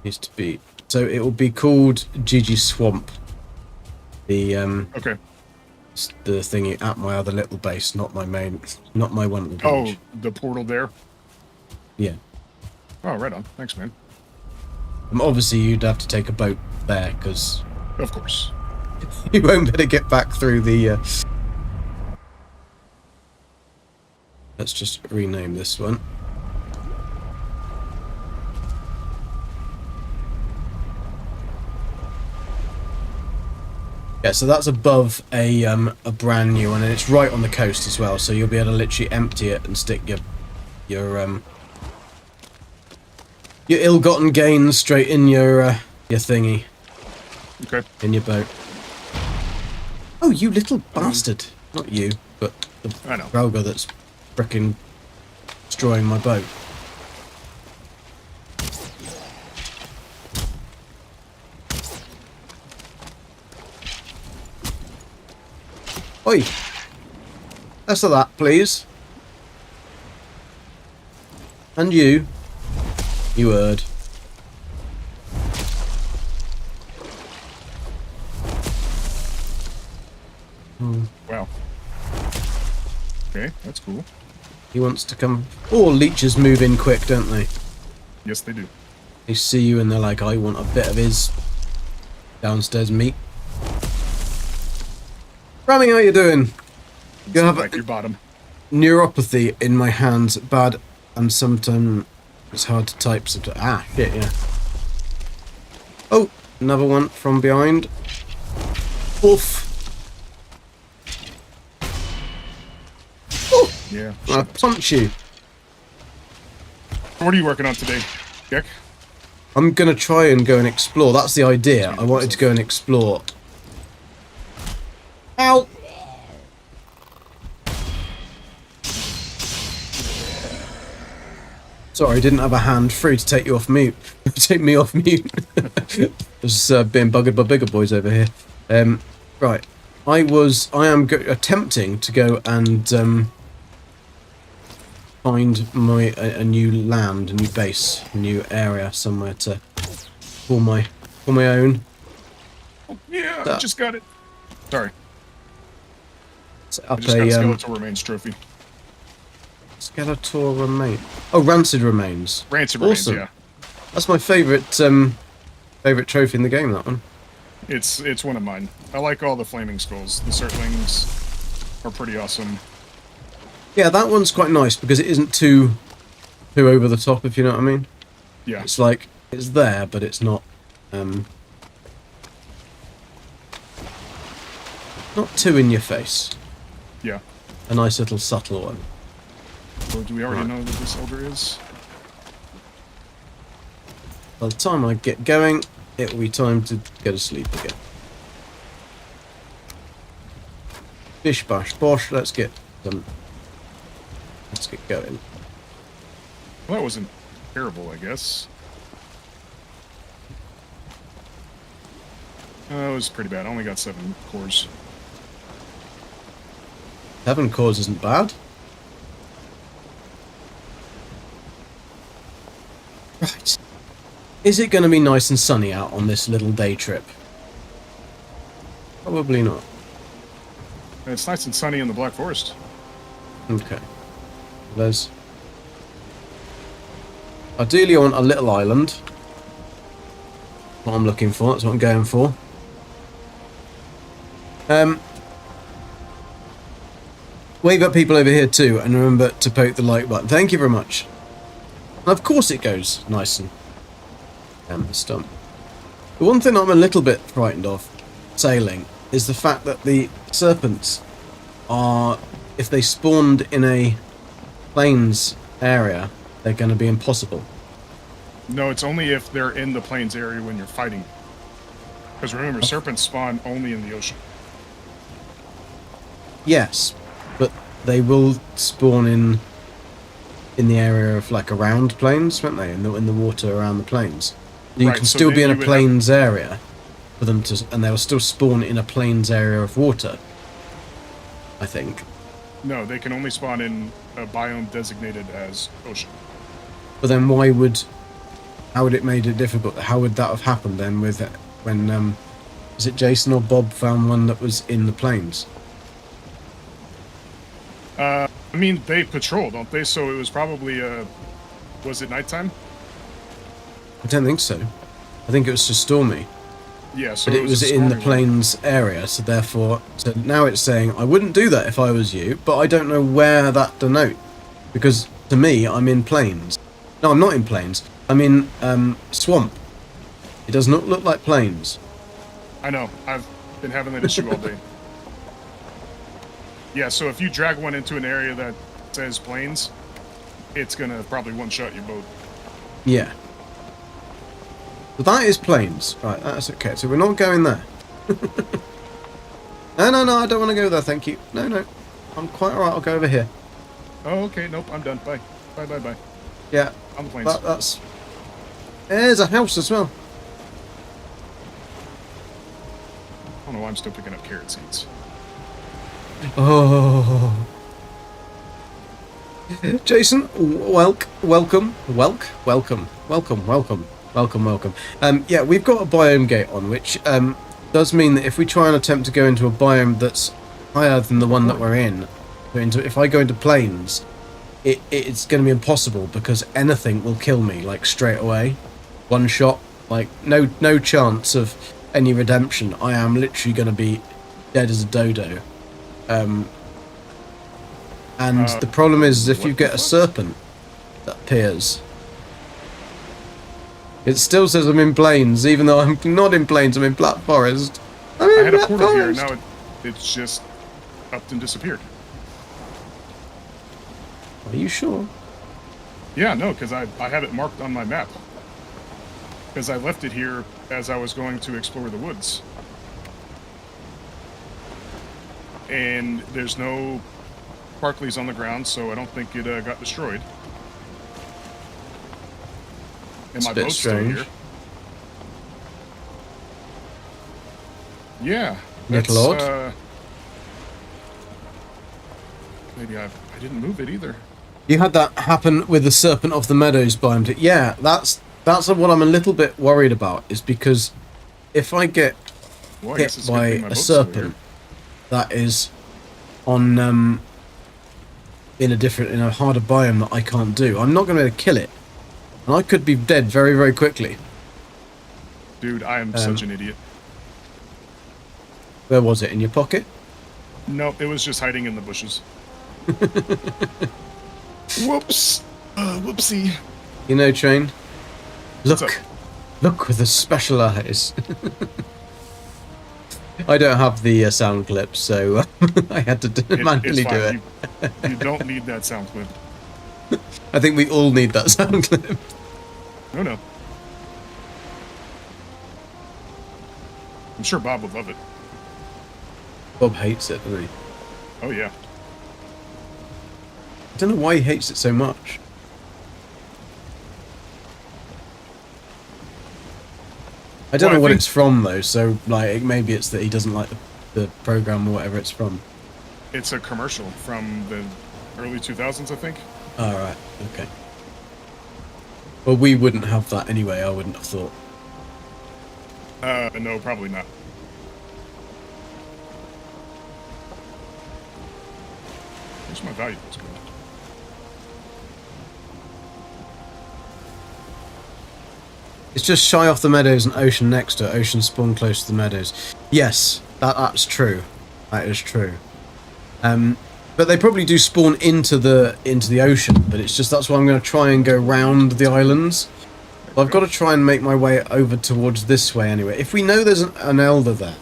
Needs to be so it will be called GG Swamp. The okay. The thingy at my other little base, not my main, not my one. Village. Oh, the portal there. Yeah. Oh, right on. Thanks, man. Obviously, you'd have to take a boat there because, of course, you won't be able to get back through the. Let's just rename this one. Yeah, so that's above a brand new one, and it's right on the coast as well. So you'll be able to literally empty it and stick your ill-gotten gains straight in your thingy. Okay. In your boat. Oh, you little bastard! Not you, but the Rauga that's frickin' destroying my boat. Oi! Less of that, please. And you. You heard. Wow. Okay, that's cool. He wants to come. Oh, leeches move in quick, don't they? Yes, they do. They see you and they're like, I want a bit of his downstairs meat. Rami, how you doing? You have Like your bottom. neuropathy in my hands, bad, and sometimes it's hard to type. Ah, shit, yeah. Oh, another one from behind. Oof. Oh, Yeah. I punch you. What are you working on today, Gek? I'm gonna try and go and explore. That's the idea. I wanted to go and explore. Ow! Sorry, I didn't have a hand free to take you off mute. Take me off mute. Just being buggered by bigger boys over here. Right. I am attempting to go and find a new land, a new base, a new area somewhere to call my own. Yeah, I just got it. Sorry. Set I up just got a Skeletal Remains trophy. Skeletor remain. Oh, rancid remains. Rancid Remains, Awesome. yeah. That's my favorite trophy in the game. That one. It's one of mine. I like all the flaming skulls. The Circlings are pretty awesome. Yeah, that one's quite nice because it isn't too over the top, if you know what I mean. Yeah. It's like it's there, but it's not not too in your face. Yeah. A nice little subtle one. So do we already know what this elder is? By the time I get going, it will be time to go to sleep again. Bish bash bosh. Let's get going. Well, that wasn't terrible, I guess. It was pretty bad. I only got 7 cores. 7 cores isn't bad. Right. Is it going to be nice and sunny out on this little day trip? Probably not. It's nice and sunny in the Black Forest. Okay. There's... Ideally I want a little island. What I'm looking for, that's what I'm going for. Wave at people over here too, and remember to poke the like button. Thank you very much. And of course it goes nice and stump. The one thing I'm a little bit frightened of sailing is the fact that the serpents are, if they spawned in a plains area, they're going to be impossible. No, it's only if they're in the plains area when you're fighting. Because remember, serpents spawn only in the ocean. Yes, but they will spawn in the area of like around plains, won't they? In the water around the plains. You Right, can so still then be in a you would plains area for them to, and they will still spawn in a plains area of water. I think. No, they can only spawn in a biome designated as ocean. But then how would it made it difficult? How would that have happened then with when is it Jason or Bob found one that was in the plains? I mean, they patrol, don't they? So it was probably, was it nighttime? I don't think so. I think it was just stormy. Yeah, so But it was a in the stormy one. plains area, so therefore, so now it's saying, I wouldn't do that if I was you, but I don't know where that denote. Because to me, I'm in plains. No, I'm not in plains. I'm in swamp. It does not look like plains. I know. I've been having that issue all day. Yeah, so if you drag one into an area that says plains, it's gonna probably one-shot your boat. Yeah. But that is plains. Right, that's okay. So we're not going there. No, I don't want to go there, thank you. No. I'm quite alright, I'll go over here. Oh, okay, nope, I'm done. Bye. Bye. Yeah. On the plains. That's... There's a house as well. I don't know why I'm still picking up carrot seeds. Oh, Jason, welcome. Yeah, we've got a biome gate on, which does mean that if we try and attempt to go into a biome that's higher than the one that we're in, if I go into plains, it's going to be impossible because anything will kill me like straight away, one shot, like no chance of any redemption. I am literally going to be dead as a dodo. And the problem is if you get a serpent that appears, it still says I'm in plains, even though I'm not in plains. I'm in Black Forest. I had a portal here. Now it's just up and disappeared. Are you sure? Yeah, no, because I have it marked on my map. Because I left it here as I was going to explore the woods. And there's no sparklies on the ground, so I don't think it got destroyed. And my boat's still here. Yeah. Little odd. Maybe I didn't move it either. You had that happen with the Serpent of the Meadows biome. Yeah, that's what I'm a little bit worried about, is because if I get hit by a serpent that is on in a harder biome that I can't do, I'm not going to kill it, and I could be dead very, very quickly. Dude, I am such an idiot. Where was it? In your pocket? No, it was just hiding in the bushes. Whoops. Whoopsie. You know, Train, look with the special eyes. I don't have the sound clip, so I had to manually do it. You don't need that sound clip. I think we all need that sound clip. No. I'm sure Bob would love it. Bob hates it, doesn't he? Oh, yeah. I don't know why he hates it so much. I don't know what it's from, though, so like maybe it's that he doesn't like the program or whatever it's from. It's a commercial from the early 2000s, I think. Alright, okay. Well, we wouldn't have that anyway, I wouldn't have thought. No, probably not. Where's my valuables going? It's just shy off the meadows and ocean next to it. Ocean spawn close to the meadows. Yes, that's true. That is true. But they probably do spawn into the ocean. But it's just that's why I'm going to try and go round the islands. But I've got to try and make my way over towards this way anyway. If we know there's an elder there,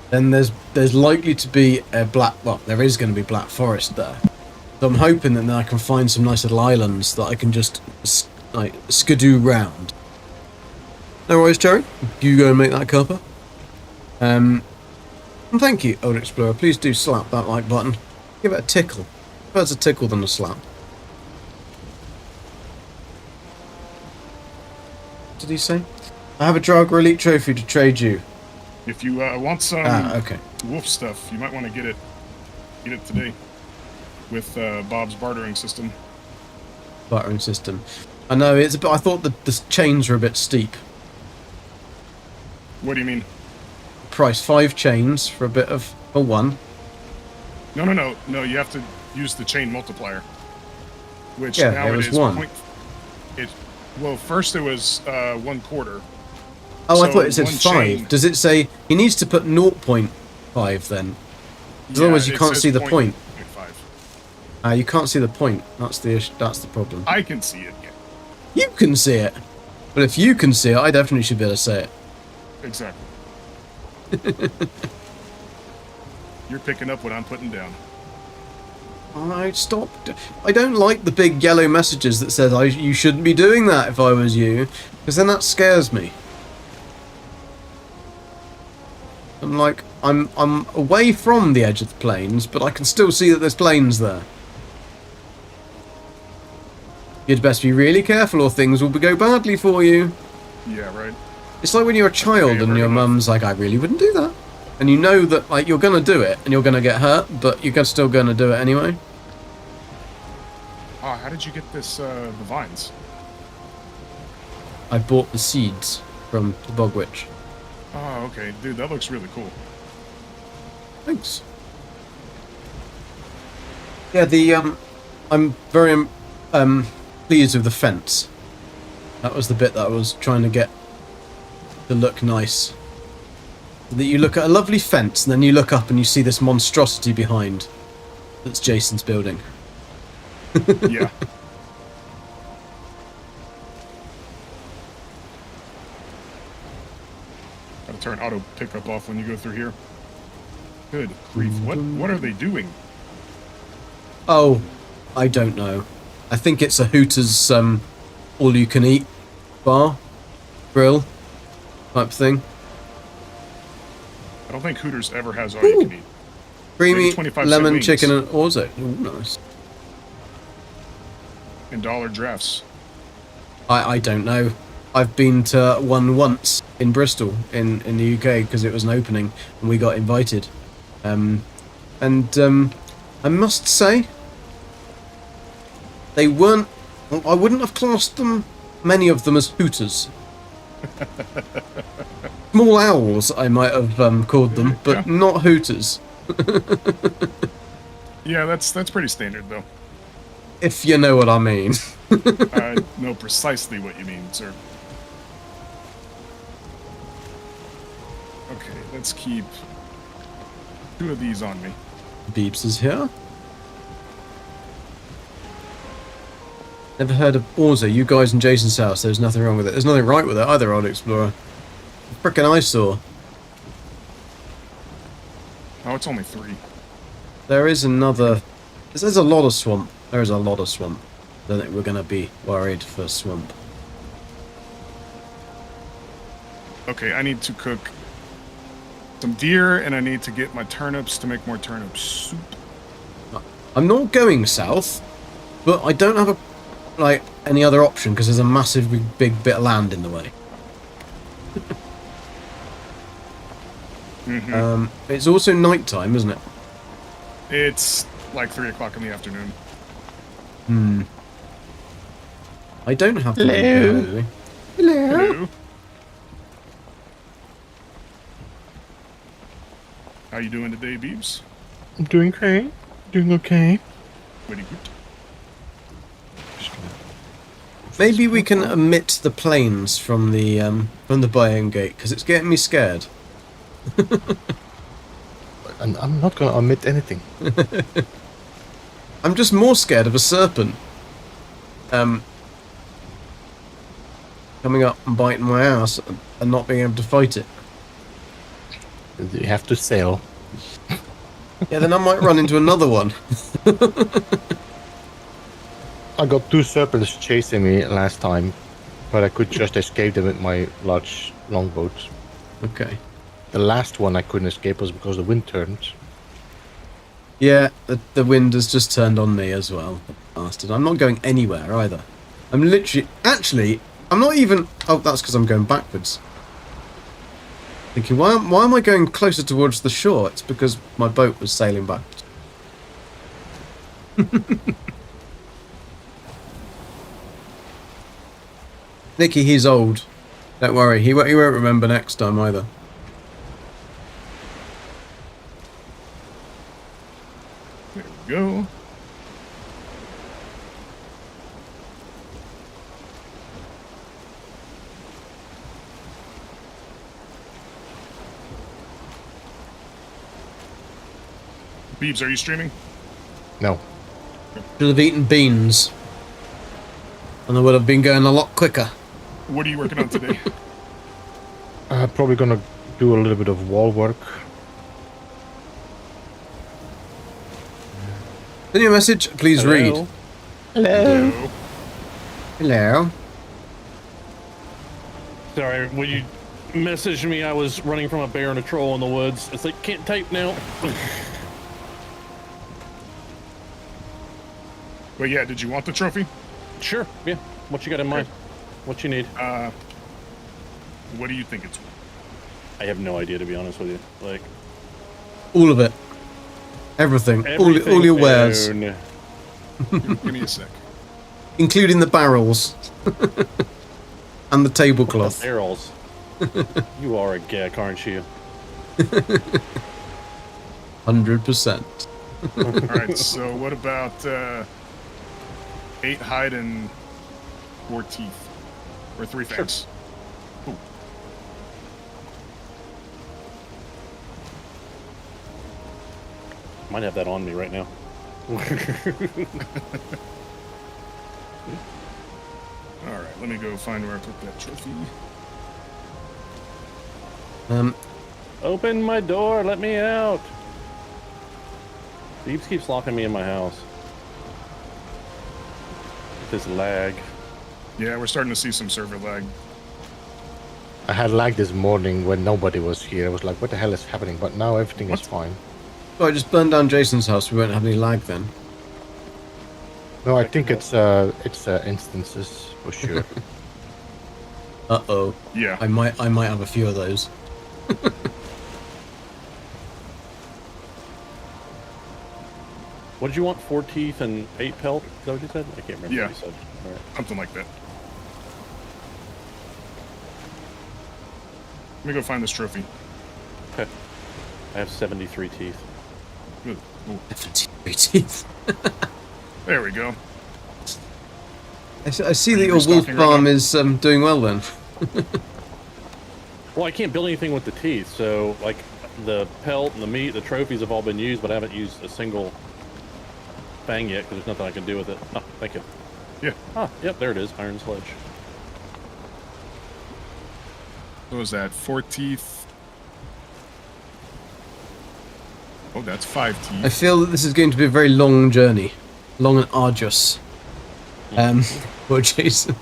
then there's likely to be a there is going to be Black Forest there. So I'm hoping that then I can find some nice little islands that I can just like skidoo round. No worries, Cherry. You go and make that copper. And thank you, Old Explorer. Please do slap that like button. Give it a tickle. Prefer a tickle than a slap. What did he say? I have a Draga Elite trophy to trade you. If you want some okay. wolf stuff, you might want to get it today with Bob's bartering system. Bartering system. I know it's a bit. I thought the chains were a bit steep. What do you mean? Price 5 chains for one. No. You have to use the chain multiplier, which yeah, now it was 1. Well, first it was 1/4. Oh, so I thought it said 5. Chain, Does it say he needs to put 0.5 then? Otherwise, you can't see the point. 0.5. You can't see the point. That's the problem. I can see it. Yeah. You can see it, but if you can see it, I definitely should be able to say it. Exactly. You're picking up what I'm putting down. I stopped. I don't like the big yellow messages that says you shouldn't be doing that if I was you, because then that scares me. I'm like, I'm away from the edge of the plains, but I can still see that there's plains there. You'd best be really careful or things will go badly for you. Yeah, right. It's like when you're a child and your mum's like, I really wouldn't do that. And you know that like you're going to do it and you're going to get hurt, but you're still going to do it anyway. I how did you get this, the vines? I bought the seeds from the Bog Witch. Oh, okay. Dude, that looks really cool. Thanks. Yeah, I'm very pleased with the fence. That was the bit that I was trying to get to look nice. That you look at a lovely fence and then you look up and you see this monstrosity behind. That's Jason's building. Yeah. Gotta turn auto pickup off when you go through here. Good grief. What are they doing? Oh, I don't know. I think it's a Hooters all-you-can-eat bar, grill type thing. I don't think Hooters ever has all you can eat. Creamy Maybe 25 lemon wings. chicken and orzo. Ooh, nice. And dollar drafts. I don't know. I've been to one once in Bristol in the UK because it was an opening and we got invited. I must say they weren't. I wouldn't have classed them, many of them, as Hooters. Small owls, I might have called them, but Yeah. not Hooters. Yeah, that's pretty standard though. If you know what I mean. I know precisely what you mean, sir. Okay, let's keep 2 of these on me. Beeps is here. Never heard of Orza. You guys in Jason's house. There's nothing wrong with it. There's nothing right with it either, Odd Explorer. Frickin' eyesore. Oh, it's only 3. There is another. There's a lot of swamp. There is a lot of swamp. Don't think we're gonna be worried for swamp. Okay, I need to cook some deer, and I need to get my turnips to make more turnip soup. I'm not going south, but I don't have any other option because there's a massive big bit of land in the way. It's also night time, isn't it? It's like 3 o'clock in the afternoon. I don't have to. Hello. Hello. How you doing today, Beebs? I'm doing great. Doing okay. Pretty good. Maybe we can omit the planes from the biome gate because it's getting me scared. I'm not gonna omit anything. I'm just more scared of a serpent. Coming up and biting my ass and not being able to fight it. You have to sail. Yeah, then I might run into another one. I got 2 serpents chasing me last time, but I could just escape them with my large longboat. Okay. The last one I couldn't escape was because the wind turned. Yeah, the wind has just turned on me as well. Bastard. I'm not going anywhere either. I'm literally... Actually, I'm not even... Oh, that's because I'm going backwards. Thinking, why am I going closer towards the shore? It's because my boat was sailing backwards. Nicky, he's old. Don't worry, he won't remember next time either. There we go. Beebs, are you streaming? No. Should have eaten beans. And I would have been going a lot quicker. What are you working on today? Probably gonna do a little bit of wall work. Send you a message, please read. Hello. Hello. Sorry, when you messaged me, I was running from a bear and a troll in the woods. It's like, can't type now. But yeah, did you want the trophy? Sure, yeah. What you got in mind? What you need? What do you think it's worth? I have no idea, to be honest with you. Like, All of it. Everything. All your wares. own. Give me a sec. including the barrels and the tablecloth. Barrels. You are a geck, aren't you? 100%. All right, so what about 8 hide and 4 teeth? Or 3 fangs? Ooh. Might have that on me right now. All right, let me go find where I put that trophy. Open my door, let me out. Thebes keeps locking me in my house. With this lag. Yeah, we're starting to see some server lag. I had lag this morning when nobody was here. I was like, what the hell is happening? But now everything is fine. So I just burned down Jason's house. We won't have any lag then. No, I think it's instances for sure. Uh-oh. Yeah. I might have a few of those. What did you want? 4 teeth and 8 pelt? Is that what you said? I can't remember Yeah. what you said. All right. Something like that. Let me go find this trophy. Okay. I have 73 teeth. Good. Ooh, 73 teeth. there we go. I see Are that you your wolf restocking right farm now? is doing well then. Well, I can't build anything with the teeth, so like the pelt and the meat, the trophies have all been used, but I haven't used a single fang yet because there's nothing I can do with it. Oh, thank you. Yeah. Ah, yep, there it is. Iron sledge. What was that? 4 teeth. Oh, that's 5 I teeth. feel that this is going to be a very long journey. Long and arduous. For Jason.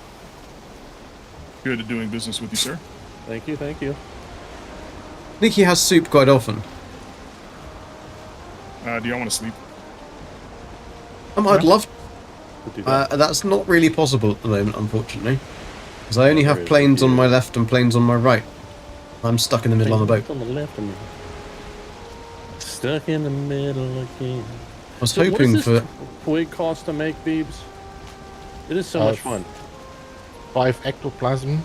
Good at doing business with you, sir. Thank you, thank you. I think he has soup quite often. Do y'all want to sleep? I'd love. We'll do that. That's not really possible at the moment, unfortunately, because I only There have is planes on you. my left and planes on my right. I'm stuck in the middle on the boat. On the left of me. Stuck in the middle again. I was So hoping what does for. this twig cost to make, Beebs? It is so much fun. 5 ectoplasm.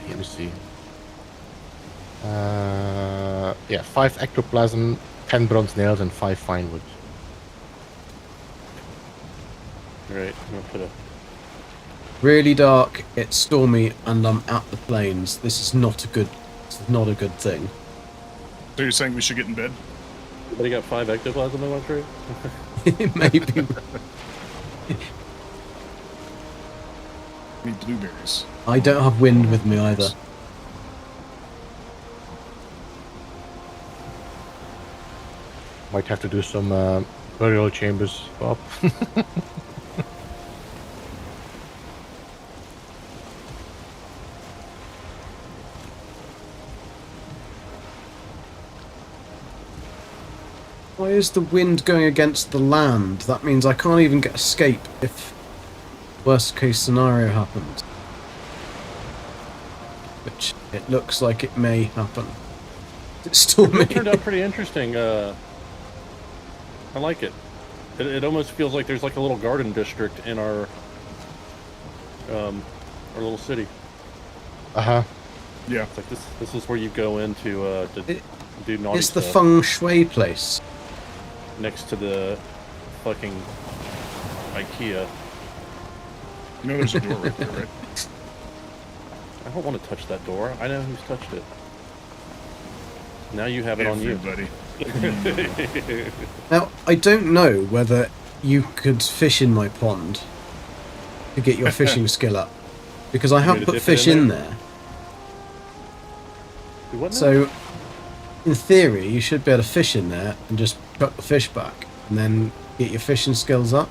Let me see. Yeah, 5 ectoplasm, 10 bronze nails, and 5 fine wood. Right, I'm gonna put a... Really dark, it's stormy, and I'm at the plains. This is not a good. This is not a good thing. So you're saying we should get in bed? But you got 5 ectoplasm they want to trade? Maybe. Need blueberries. I don't have wind with me either. Might have to do some burial chambers, Bob. Why is the wind going against the land? That means I can't even get escape if worst case scenario happens. Which it looks like it may happen. It's stormy. It turned out pretty interesting. I like it. It almost feels like there's like a little garden district in our little city. Uh-huh. Yeah. It's like this is where you go in to do naughty It's the stuff. feng shui place. Next to the fucking IKEA. You know there's a door right there, right? I don't want to touch that door. I know who's touched it. Now you have it on you. Everybody. Now, I don't know whether you could fish in my pond to get your fishing skill up. Because I me have to put dip it fish in in there? there. Do what now? So, in theory, you should be able to fish in there and just chuck the fish back. And then get your fishing skills up.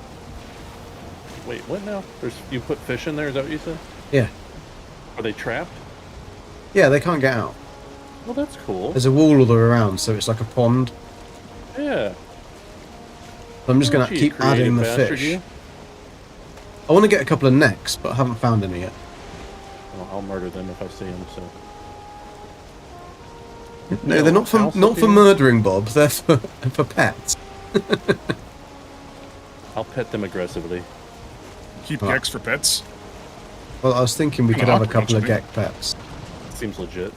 Wait, what now? You put fish in there, is that what you said? Yeah. Are they trapped? Yeah, they can't get out. Well, that's cool. There's a wall all the way around, so it's like a pond. Yeah. So I'm just going to You keep adding the creative bastard, fish. you. I want to get a couple of necks, but I haven't found any yet. Well, I'll murder them if I see them, so... No, Yeah, they're not for house not up for here. murdering, Bob. They're for pets. I'll pet them aggressively. Keep Right. Gex for pets. Well, I was thinking we could have a Aqua, couple of don't you Gek pets. Seems legit.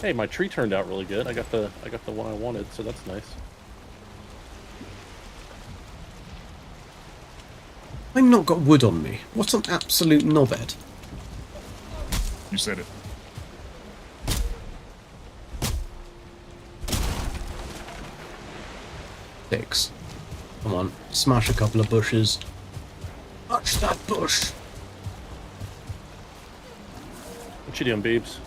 Hey, my tree turned out really good. I got the one I wanted, so that's nice. I've not got wood on me. What an absolute knobhead. You said it. Six. Come on, smash a couple of bushes. Smash that bush. What you doing, Beebs?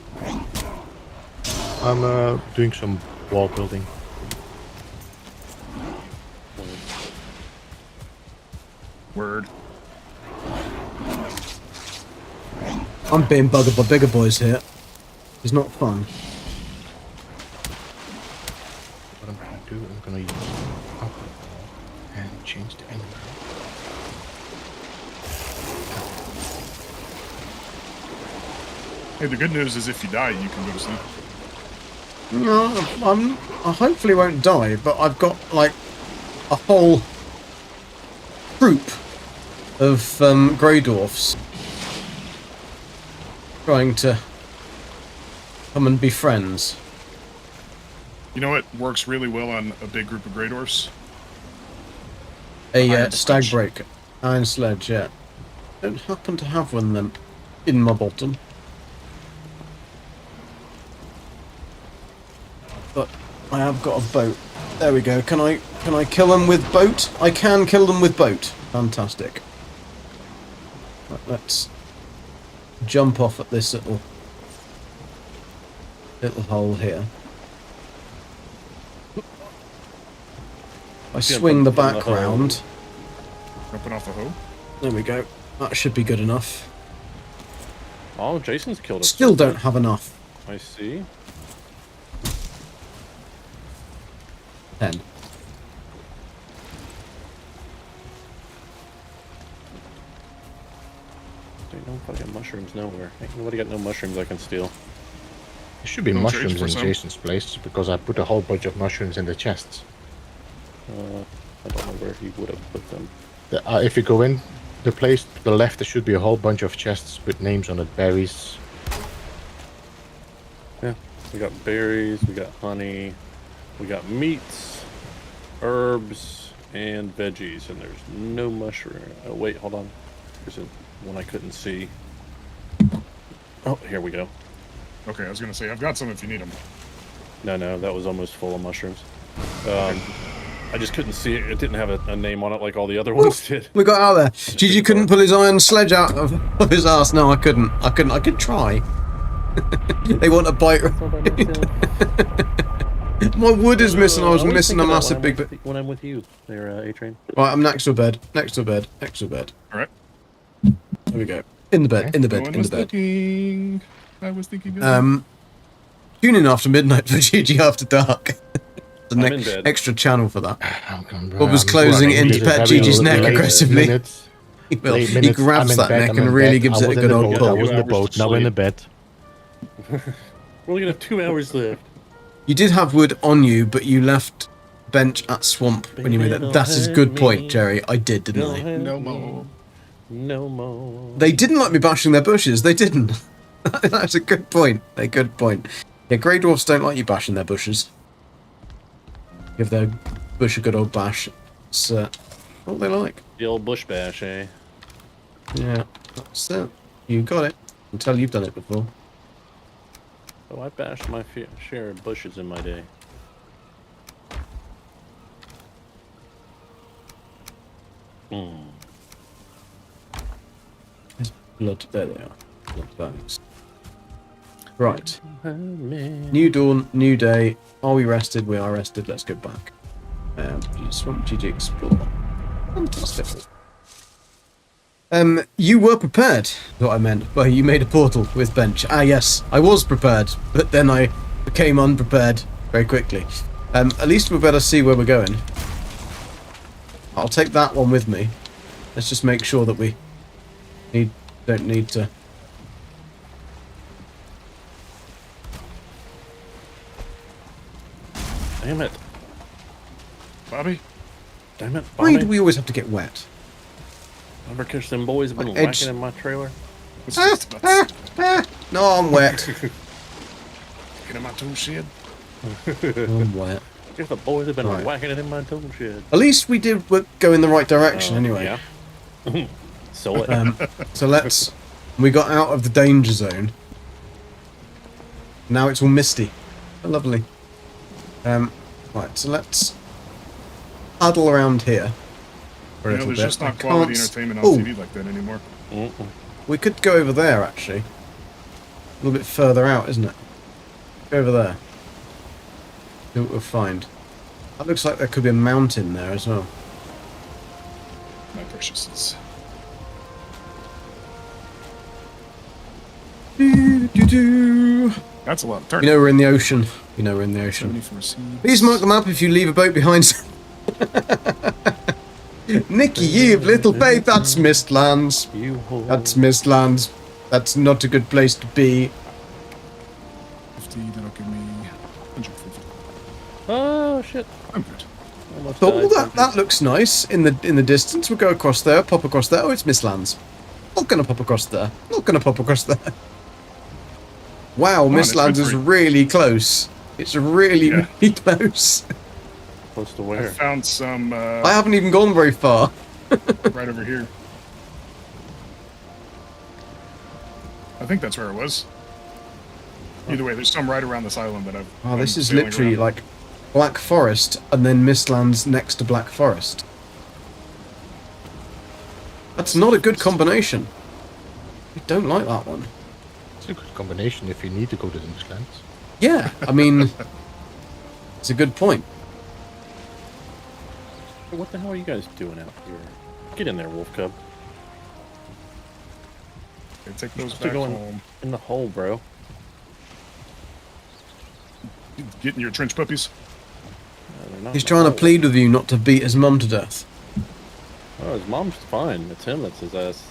I'm doing some wall building. Word. I'm being buggered by bigger boys here. It's not fun. What I'm gonna do, I'm gonna use alcohol and change the angle. Hey, the good news is if you die, you can go to sleep. No, I hopefully won't die, but I've got like a whole troop of grey dwarfs trying to come and be friends. You know what works really well on a big group of Grey Dwarfs? A Iron stag sledge. break, iron sledge. Yeah, don't happen to have one of them in my bottom, but I have got a boat. There we go. Can I kill them with boat? I can kill them with boat. Fantastic. Right, let's jump off at this little hole here. I swing the back round. Jumping off a hoe? There we go. That should be good enough. Oh, Jason's killed us. Still don't have enough. I see. 10. Ain't no fucking mushrooms nowhere. Ain't nobody got no mushrooms I can steal. There should be Don't mushrooms trade for in some. Jason's place because I put a whole bunch of mushrooms in the chests. I don't know where he would have put them. If you go in the place to the left, there should be a whole bunch of chests with names on it, berries. Yeah, we got berries, we got honey, we got meats, herbs, and veggies, and there's no mushroom. Oh wait, hold on. There's one I couldn't see. Oh, here we go. Okay, I was gonna say, I've got some if you need them. No, that was almost full of mushrooms. I just couldn't see it. It didn't have a name on it like all the other ones did. We got out there. Gigi couldn't pull his iron sledge out of his ass. No, I couldn't. I could try. They want a bite. My wood is missing. I was always missing think a of that massive big bit. when I'm with you there, A-Train. Right, I'm next to a bed. Next to a bed. Next to a bed. Alright. There we go. In the bed. In the No bed. one In was the bed. thinking. I was thinking of Tune in after midnight for Gigi After Dark. The I'm in bed. extra channel for that. Bob was closing in to pat Gigi's neck aggressively. He will. Late He minutes, grabs I'm in that bed, neck I'm and in really bed. gives I it a was in good the old boat, I pull. was in the Hours boat, to now in the sleep. bed. We're only gonna have 2 hours left. You did have wood on you, but you left bench at swamp when you made that. That is a good point, Jerry. I did, didn't I? No more. No more. They didn't like me bashing their bushes. They didn't. That's a good point. A good point. Yeah, grey dwarfs don't like you bashing their bushes. Give their bush a good old bash. It's what they like. The old bush bash, eh? Yeah, that's it. You got it. I can tell you've done it before. Oh, I bashed my share of bushes in my day. Blood. There they are. Blood bags. Right. New dawn, new day. Are we rested? We are rested. Let's go back. Swamp GG Explore. Fantastic. You were prepared, is what I meant. Well, you made a portal with bench. Ah, yes, I was prepared, but then I became unprepared very quickly. At least we better see where we're going. I'll take that one with me. Let's just make sure that we don't need to. Damn it. Bobby? Damn it, Why Bobby. do we always have to get wet? Ever catch them boys have been My edge. whacking in my trailer? It's just about No, I'm wet. get in my tool shed. I'm wet. If the boys have been Right. whacking it in my tool shed. At least we did go in the right direction anyway. Yeah. So it. So we got out of the danger zone. Now it's all misty. Oh, lovely. Right, so let's huddle around here for a You know, little there's bit. just not I quality can't entertainment on Ooh, TV like that anymore. Mm-mm. we could go over there, actually. A little bit further out, isn't it? Go over there. See what we'll find. That looks like there could be a mountain there as well. My precious. Do-do-do. That's a lot of You turkey. know we're in the ocean. You know we're in the ocean. 74 seeds. Please mark the map if you leave a boat behind. Nicky, you little babe, that's Mistlands. You hold. That's Mistlands. That's not a good place to be. 50, that'll give me 150. Oh shit! I'm good. Almost Oh, died. that looks nice in the distance. We'll go across there, pop across there. Oh, it's Mistlands. Not gonna pop across there. Not gonna pop across there. Wow, on, it's Mistlands good is for you. really close. It's really, Yeah. really close. Close to I where? found some I haven't even gone very far. right over here. I think that's where it was. Either way, there's some right around this island that I've. Oh, this I'm is sailing literally around. like Black Forest and then Mistlands next to Black Forest. That's not a good combination. I don't like that one. It's a good combination if you need to go to the Mistlands. Yeah, I mean, it's a good point. What the hell are you guys doing out here? Get in there, Wolf Cub. Okay, take those Still back going home. in the hole, bro. Getting your trench puppies. They're not He's in the trying to hole. plead with you not to beat his mum to death. Oh, his mom's fine. It's him that's his ass.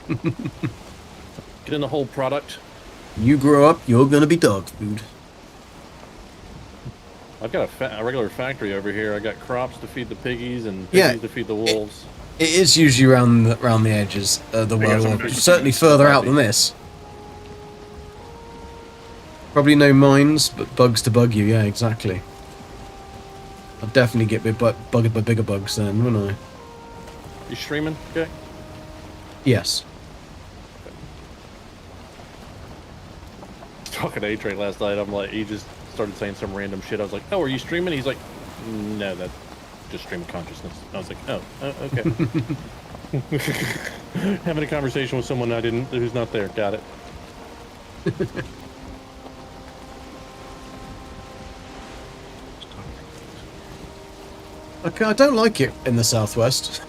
Get in the hole, product. You grow up, you're gonna be dog food. I've got a regular factory over here. I got crops to feed the piggies and Yeah, piggies to feed the wolves. It is usually around the edges of the You guys world, have a- certainly further out than this. Probably no mines, but bugs to bug you. Yeah, exactly. I'd definitely get bugged by bigger bugs then, wouldn't I? You streaming? Okay. Yes. Talking to A-Train last night, I'm like, he just started saying some random shit. I was like, oh, are you streaming? He's like, no, that's just stream of consciousness. I was like, oh, okay. Having a conversation with someone who's not there. Got it. Okay, I don't like it in the southwest.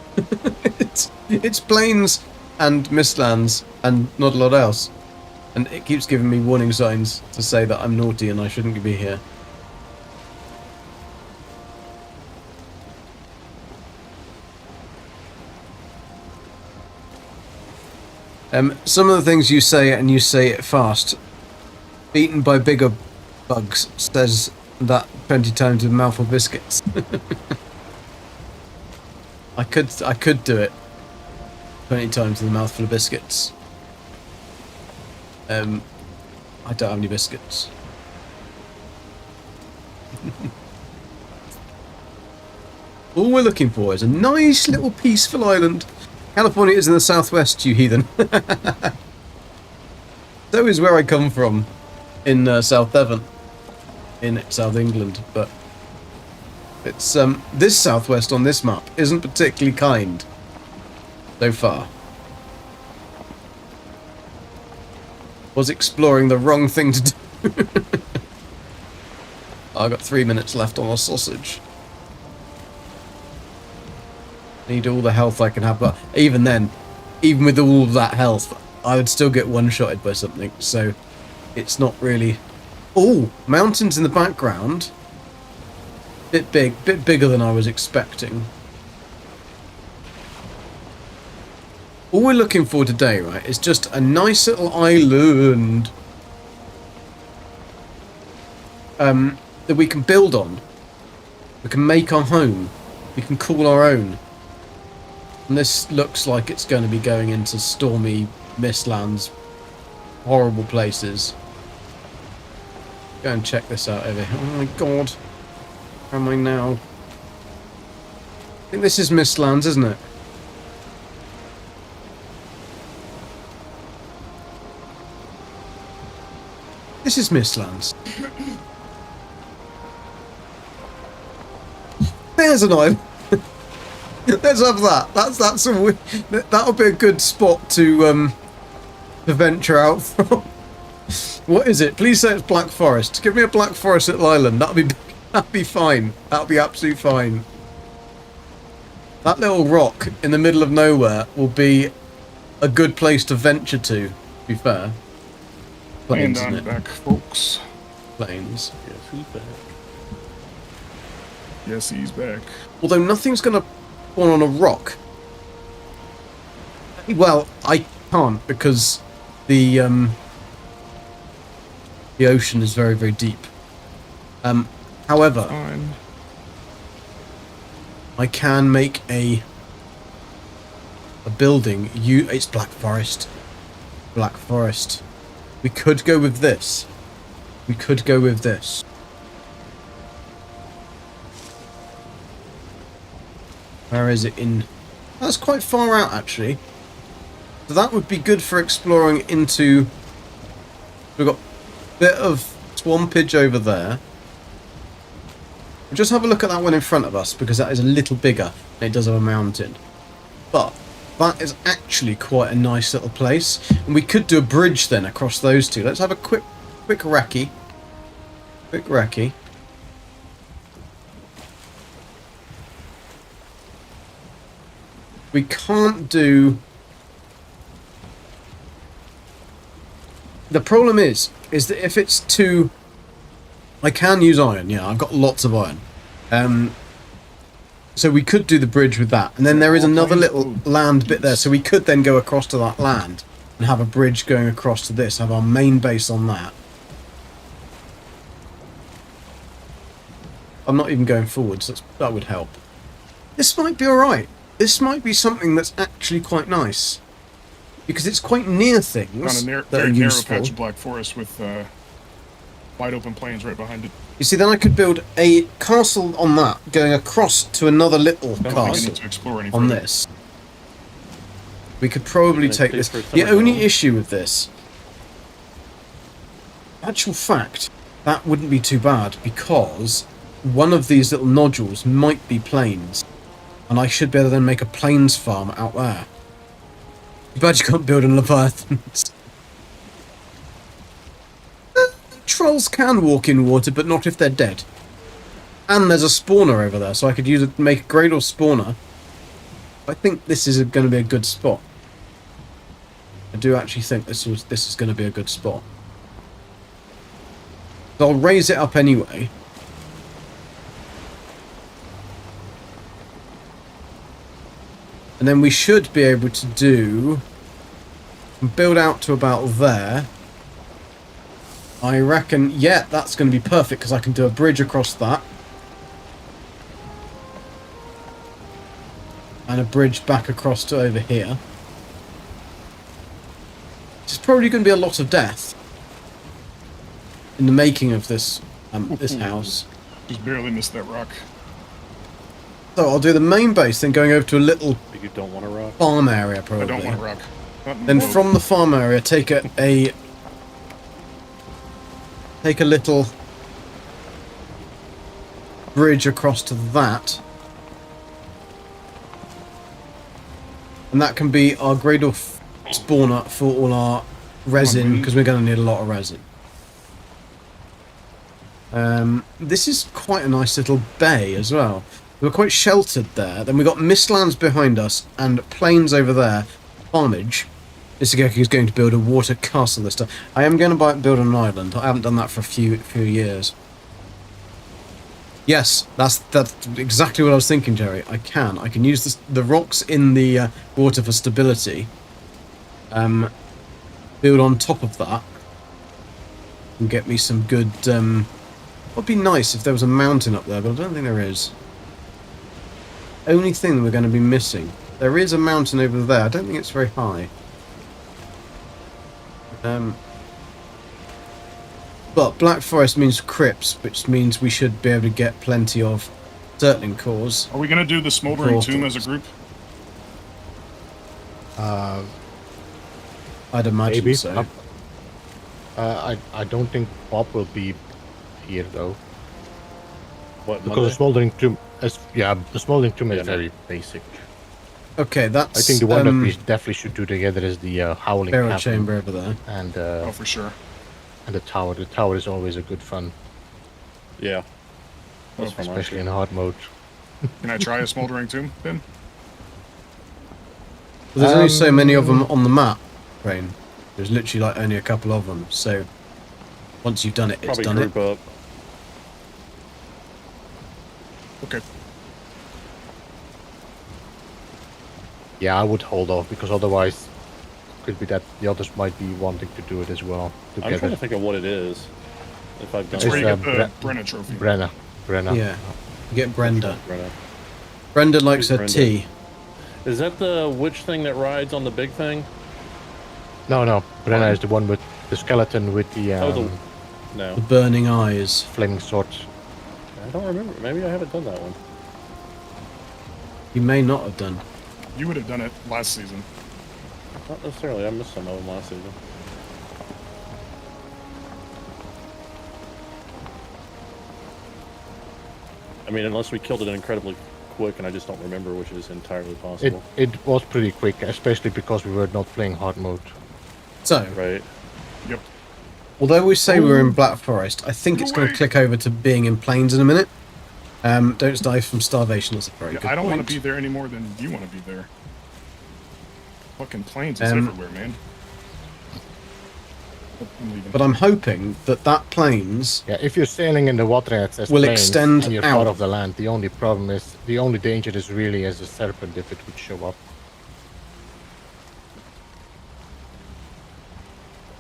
it's plains and mistlands and not a lot else. And it keeps giving me warning signs to say that I'm naughty and I shouldn't be here. Some of the things you say, and you say it fast. Beaten by bigger bugs says that 20 times with mouthful biscuits. I could do it 20 times with a mouthful of biscuits. I don't have any biscuits. All we're looking for is a nice little peaceful island. California is in the southwest, you heathen. So is where I come from, in South Devon, in South England. But it's this southwest on this map isn't particularly kind so far. Was exploring the wrong thing to do. I've got 3 minutes left on a sausage. Need all the health I can have, but even then, even with all of that health, I would still get one-shotted by something, so it's not really... Oh, mountains in the background. Bit bigger than I was expecting. All we're looking for today, right, is just a nice little island that we can build on. We can make our home. We can call our own. And this looks like it's going to be going into stormy mistlands, horrible places. Go and check this out over here. Oh my god. Where am I now? I think this is mistlands, isn't it? This is mistlands. There's an island. Let's have that. That'll be a good spot to venture out from. What is it? Please say it's Black Forest. Give me a Black Forest little island. That'll be fine. That'll be absolutely fine. That little rock in the middle of nowhere will be a good place to venture to be fair. Plains, And isn't I'm it? back, folks. Plains. Yes, who's back? Yes, he's back. Although nothing's going to spawn on a rock. Well, I can't because the ocean is very, very deep. However, Fine. I can make a building. It's Black Forest. Black Forest. We could go with this. We could go with this. Where is it in? That's quite far out, actually. So that would be good for exploring into... We've got a bit of swampage over there. Just have a look at that one in front of us, because that is a little bigger, and it does have a mountain. But that is actually quite a nice little place. And we could do a bridge then across those two. Let's have a quick recce. Quick recce. We can't do... The problem is that if it's too... I can use iron, yeah, I've got lots of iron. So we could do the bridge with that. And then there is another little land bit there, so we could then go across to that land and have a bridge going across to this, have our main base on that. I'm not even going forwards, that would help. This might be alright. This might be something that's actually quite nice. Because it's quite near things On a that are very narrow useful. patch of Black Forest with wide open plains right behind it. You see, then I could build a castle on that, going across to another little I don't think I need castle to explore any on further. this. We could probably Can I take pay this. for The summer only home? issue with this, actual fact, that wouldn't be too bad because one of these little nodules might be plains, and I should be able to then make a plains farm out there. Too bad you can't build in Leviathans. Trolls can walk in water, but not if they're dead. And there's a spawner over there, so I could use it to make a Greydor spawner. I think this is going to be a good spot. I do actually think this is going to be a good spot. So I'll raise it up anyway. And then we should be able to build out to about there. I reckon, yeah, that's going to be perfect because I can do a bridge across that. And a bridge back across to over here. It's probably going to be a lot of death in the making of this this house. Just barely missed that rock. So I'll do the main base, then going over to a little But you don't want to rock? farm area, I probably. don't want a rock. Not in Then the boat. from the farm area, take a little bridge across to that. And that can be our Greydor spawner for all our resin, because we're going to need a lot of resin. This is quite a nice little bay as well. We're quite sheltered there. Then we've got mistlands behind us and plains over there. Farmage. Isageki is going to build a water castle this time. I am going to build an island. I haven't done that for a few years. Yes, that's exactly what I was thinking, Jerry. I can use the rocks in the water for stability. Build on top of that and get me some good. It would be nice if there was a mountain up there, but I don't think there is. Only thing we're going to be missing There is a mountain over there. I don't think it's very high. But Black Forest means crypts, which means we should be able to get plenty of Zertling cores. Are we gonna do the smoldering tomb as a group? I'd imagine Maybe. so. I don't think Bob will be here though, What, because Monday? the smoldering tomb. The smoldering tomb is Yeah, no. very basic. Okay, that's I think the one that we definitely should do together is the Howling barrel Cavern chamber over there. and Oh, for sure. and the tower. The tower is always a good fun, Yeah. That's Oh, from especially in Archer. hard mode. Can I try a smoldering tomb then? But there's only so many of them on the map, Rain. There's literally like only a couple of them. So once you've done it, it's Probably done it. group up. Okay. Yeah, I would hold off because otherwise, it could be that the others might be wanting to do it as well I'm trying together. to think of what it is. If I've done It's where you It's, get the Bre- Brenna trophy. Brenna. Yeah. You get Brenda. Brenna. Brenda likes her Brenda? tea. Is that the witch thing that rides on the big thing? No, Brenna is the one with the skeleton with the, No. The burning eyes. flaming sword. I don't remember. Maybe I haven't done that one. You may not have done. You would have done it last season. Not necessarily. I missed some of them last season. I mean, unless we killed it incredibly quick and I just don't remember, which is entirely possible. It was pretty quick, especially because we were not playing hard mode. So, Right. Yep. although we say we're in Black Forest, I think it's going to click over to being in Plains in a minute. Don't die from starvation. That's a very Yeah, good I don't want point. to be there any more than you want to be there. Fucking planes is Um, everywhere, man. I'm leaving. But I'm hoping that that Plains Yeah, if you're sailing in the water and it says will plains extend and you're out. part of the land, the only problem is, the only danger is really as a serpent if it would show up.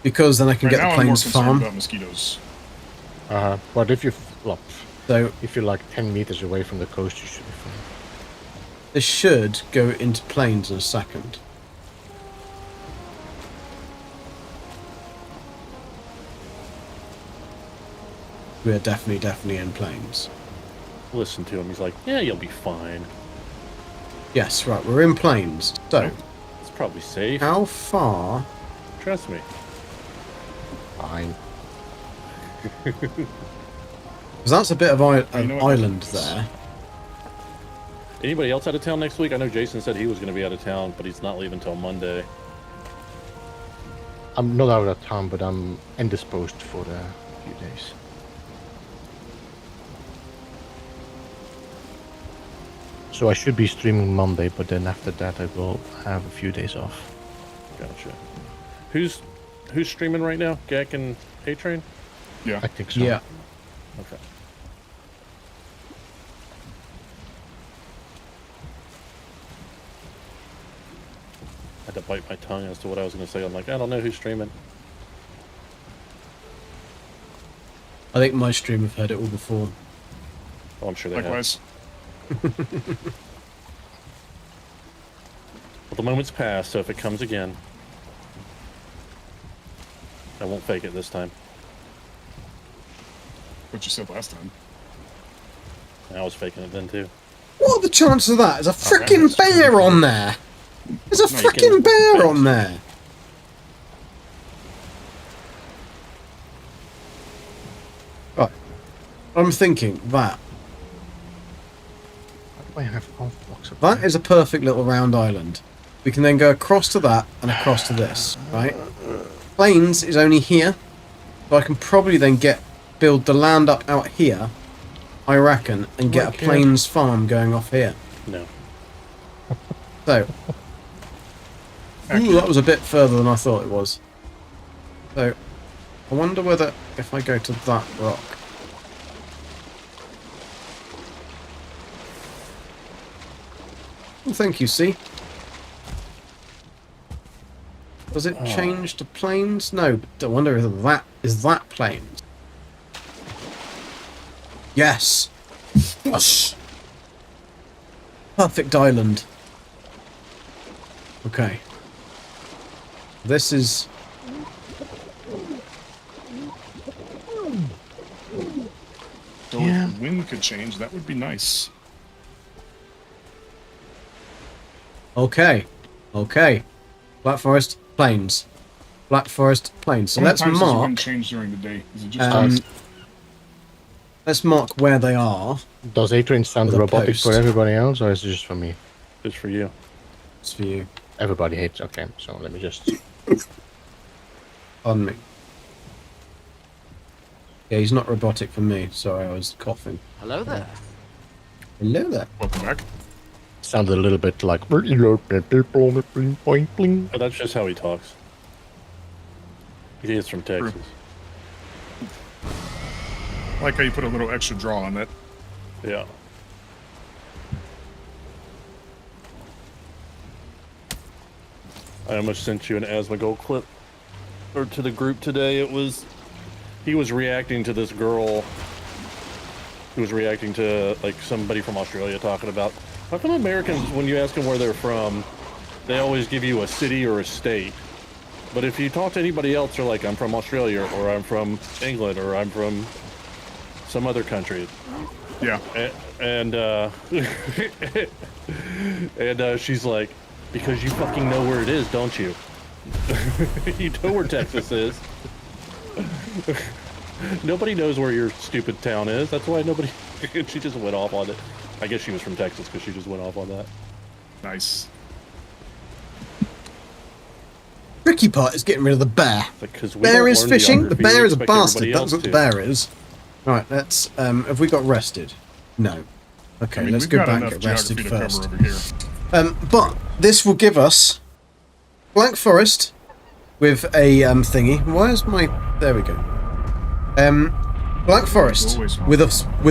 because then I can Right get now, the I'm more Plains concerned farm. about mosquitoes. But if you, well, So if you're like 10 meters away from the coast, you should be fine. this should go into Plains in a second. We are definitely in Plains. Listen to him. He's like, yeah, you'll be fine. Yes, right, we're in Plains. So, It's probably safe. how far? Trust me. Fine. Because that's a bit of an know what? island there. Anybody else out of town next week? I know Jason said he was going to be out of town, but he's not leaving till Monday. I'm not out of town, but I'm indisposed for a few days. So I should be streaming Monday, but then after that I will have a few days off. Gotcha. Who's streaming right now? Gak and A-Train? Yeah. I think so. Yeah. Okay. I had to bite my tongue as to what I was going to say. I'm like, I don't know who's streaming. I think my stream have heard it all before. Oh, I'm sure they have. Likewise. Well, the moment's passed, so if it comes again, I won't fake it this time. What you said last time. I was faking it then too. What are the chances of that? There's a freaking that's bear on there! There's a No, you freaking can- bear on there! Right. I'm thinking that. Why do I have half blocks of That is a perfect little round island. We can then go across to that and across to this, right? Plains is only here, so I can probably then build the land up out here, I reckon, and get a Okay. plains farm going off here. No. So, ooh, that was a bit further than I thought it was. So, I wonder whether if I go to that rock. Oh, thank you, see? Does it change to plains? No, but I wonder if that is that plains. Yes. Yes. Perfect island. Okay. This is... So if the wind could change, that would be nice. Okay. Okay. Black Forest, plains. Black Forest, plains. So How many let's times does the wind mark... change during the day? Is it just let's mark where they are. Does Adrian sound With a robotic for post. everybody else, or is it just for me? Just for you. It's for you. Everybody hates. Okay, so let me just. Pardon me. Yeah, he's not robotic for me. Sorry, I was coughing. Hello there. Hello there. welcome back. Sounded a little bit like. But that's just how he talks. He is from Texas. I like how you put a little extra draw on that. Yeah. I almost sent you an Asmongold clip or to the group today. It was he was reacting to this girl who was reacting to like somebody from Australia talking about how come Americans, when you ask them where they're from, they always give you a city or a state. But if you talk to anybody else, they're like, I'm from Australia, or I'm from England, or I'm from some other country. Yeah. And she's like, because you fucking know where it is, don't you? You know where Texas is. Nobody knows where your stupid town is. That's why nobody... She just went off on it. I guess she was from Texas because she just went off on that. Nice. Tricky part is getting rid of the bear. Like, 'cause we Bear don't is learn fishing. The geography, bear we is a expect bastard. everybody That's else what the to. bear is. Right, let's... have we got rested? No. Okay, I mean, let's we've go got back enough and get rested geography to first. cover over here. But this will give us Black Forest with a thingy. Why is my... There we go. Black Forest Always with a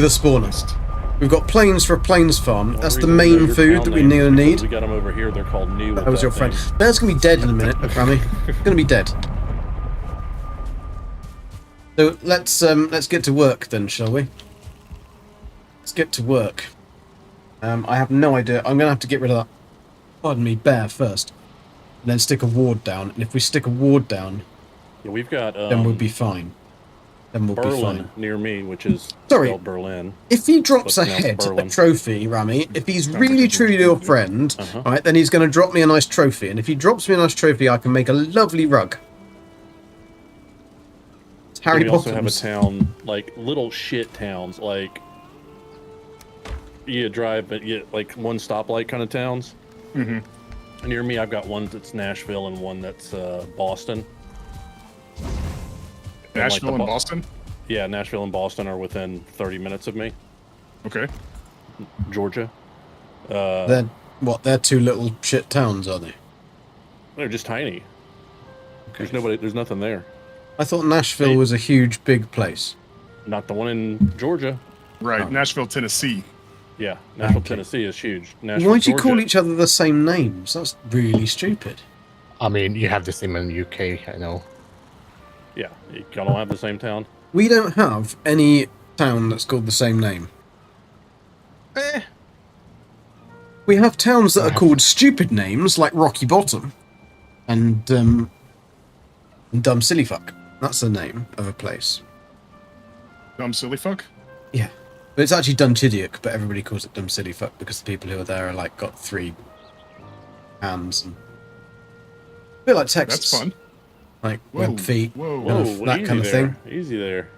spawner. We've got plains for a plains farm. The That's the only reason main those are food town that we names is because need. We got them over here. They're called new. That was your friend. Bear's gonna be dead in a minute, Rami. Gonna be dead. So let's get to work then, shall we? Let's get to work. I have no idea. I'm gonna have to get rid of that. Pardon me, bear first, and then stick a ward down. And if we stick a ward down, Yeah, we've got then we'll be fine. Then we'll be Berlin fine. near me, which is Sorry. spelled Berlin. If he drops a What's pronounced head, a Berlin? trophy, Rami, if he's Sounds really like a truly good your idea. friend, Uh-huh. right, then he's going to drop me a nice trophy. And if he drops me a nice trophy, I can make a lovely rug. It's Harry we also have a Potter's. town, like little shit towns, like you drive, but you like one stoplight kind of towns. Mm-hmm. Near me, I've got one that's Nashville and one that's Boston. And, like, Nashville the and Bo- Boston? Yeah, Nashville and Boston are within 30 minutes of me. Okay. Georgia. They're two little shit towns, are they? They're just tiny. Okay. There's nothing there. I thought Nashville was a huge, big place. Not the one in Georgia. Right. Oh. Nashville, Tennessee. Yeah, Nashville, Okay. Tennessee is huge. Nashville, Why'd you call Georgia- each other the same names? That's really stupid. I mean, you have the same in the UK, I know. Yeah, y'all don't have the same town. We don't have any town that's called the same name. We have towns that are called stupid names, like Rocky Bottom, and Dumb Silly Fuck. That's the name of a place. Dumb silly fuck? Yeah. But it's actually Dunchidiac, but everybody calls it Dumb Silly Fuck because the people who are there are like got 3 hands and a bit like Texas. That's fun. Like Whoa. web feet, Whoa. Whoa, and that easy kind of there. thing. Easy there.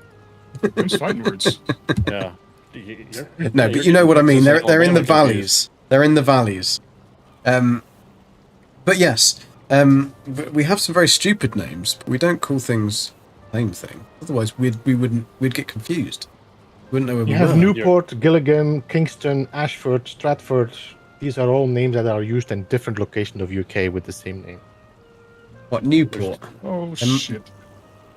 Those fighting words. Yeah. No, but you know what I mean. They're in the valleys. They're in the valleys. But yes, we have some very stupid names, but we don't call things the same thing. Otherwise, we'd get confused. We wouldn't know where You we have were. Newport, Gillingham, Kingston, Ashford, Stratford. These are all names that are used in different locations of UK with the same name. What, Newport? Oh, shit.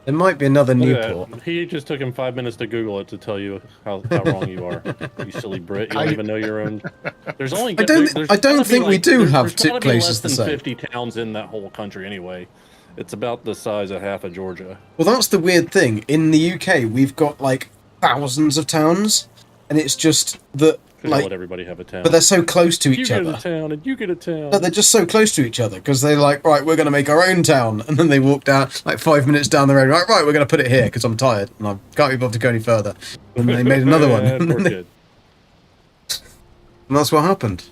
There might be another Look at Newport. that. He just took him 5 minutes to Google it to tell you how wrong you are. You silly Brit. You don't even know your own. There's only. I don't gotta be think we do have there's gotta be places less the than same. 50 towns in that whole country anyway. It's about the size of half of Georgia. Well, that's the weird thing. In the UK, we've got like thousands of towns, and it's just that Because like, let everybody have a town. but they're so close to you each get other. a town, and you get a town. No, they're just so close to each other because they're like, right, we're going to make our own town, and then they walk down like 5 minutes down the road. Right, we're going to put it here because I'm tired and I can't be bothered to go any further. And they made another one, And we're and good. that's what happened.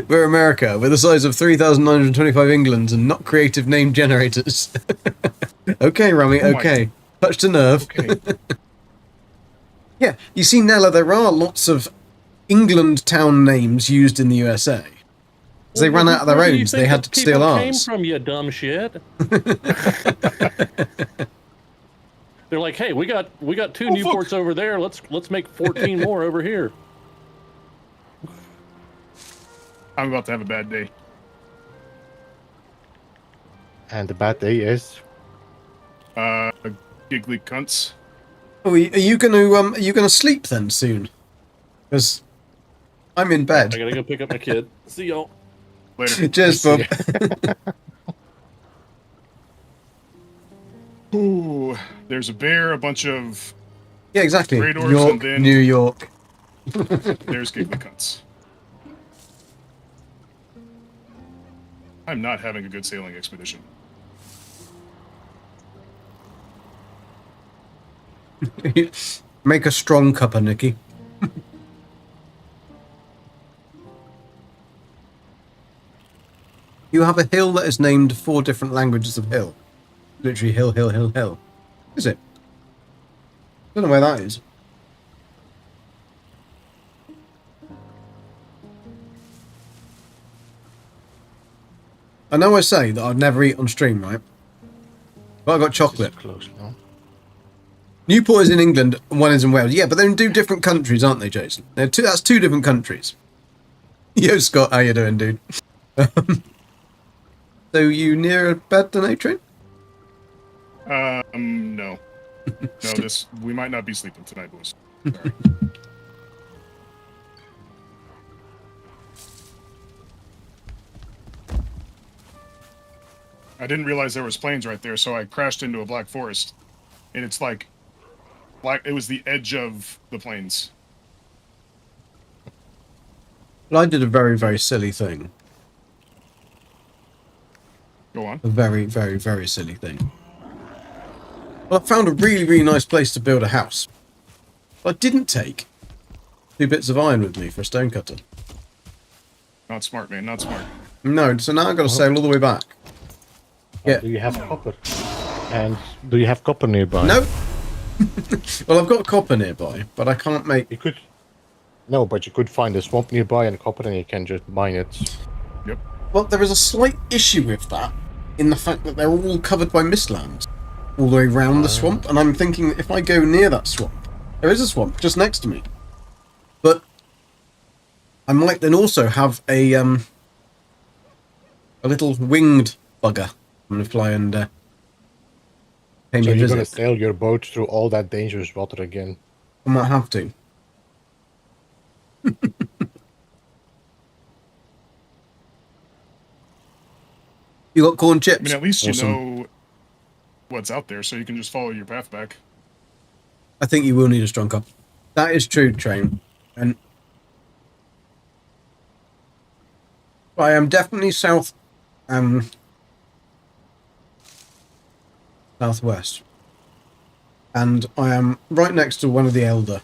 We're America. We're the size of 3,925 Englands and not creative name generators. Okay, Rummy. Oh my- Okay, touched a nerve. Okay. Yeah, you see, Nella, there are lots of England town names used in the USA. As they ran out of their Where do you own, so they think had the to steal people came ours. from, you dumb shit. They're like, hey, we got two Newports over there. Let's make 14 more over here. I'm about to have a bad day. And the bad day is Giggly cunts. Oh, are you gonna sleep then soon? Because I'm in I bed. gotta go pick up my kid. See y'all. Later. Cheers, Bob. Ooh, there's a bear, a bunch of... Yeah, exactly. Raiders York, and then- New York. There's giggly cunts. I'm not having a good sailing expedition. Make a strong cuppa, Nicky. You have a hill that is named 4 different languages of hill. Literally hill, hill, hill, hill. Is it? Don't know where that is. I know I say that I'd never eat on stream, right? But I got chocolate. close now. Newport is in England and one is in Wales. Yeah, but they're in 2 different countries, aren't they, Jason? That's 2 different countries. Yo, Scott, how you doing, dude? So you near a bed than A-Train? No. No, we might not be sleeping tonight, boys. Sorry. I didn't realize there was planes right there, so I crashed into a black forest. And it's like it was the edge of the plains. Well, I did a very, very silly thing. Go on. A very, very, very silly thing. Well, I found a really, really nice place to build a house. But I didn't take 2 bits of iron with me for a stone cutter. Not smart, man. Not smart. No, so now I've got to sail all the way back. Yeah. Do you have copper? And do you have copper nearby? No. Well, I've got copper nearby, but I can't make... You could. No, but you could find a swamp nearby and copper, and you can just mine it. Yep. Well, there is a slight issue with that, in the fact that they're all covered by mistlands, all the way around the swamp, and I'm thinking that if I go near that swamp, there is a swamp just next to me, but I might then also have a little winged bugger. I'm going to fly and pay So me a you're gonna visit. sail your boat through all that dangerous water again. I might have to. You got corn chips? I mean, at least Awesome. you know what's out there, so you can just follow your path back. I think you will need a strong cup. That is true, Train. And I am definitely southwest. And I am right next to one of the elder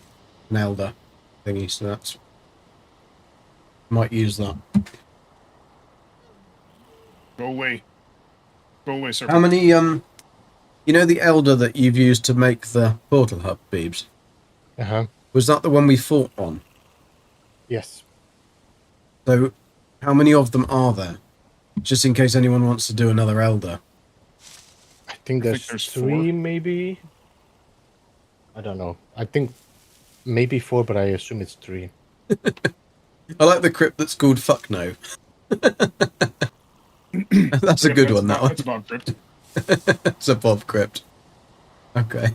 thingy, so that's might use that. Go away. Go away, sir. How many you know the elder that you've used to make the portal hub, Beebs? Uh-huh. Was that the one we fought on? Yes. So how many of them are there? Just in case anyone wants to do another elder. I think there's, there's 3, 4. maybe. I don't know. I think maybe 4, but I assume it's 3. I like the crypt that's called Fuck No. That's a Yep, good that's one, that Bob- one. That's Bob Crypt. It's a Bob crypt. Okay.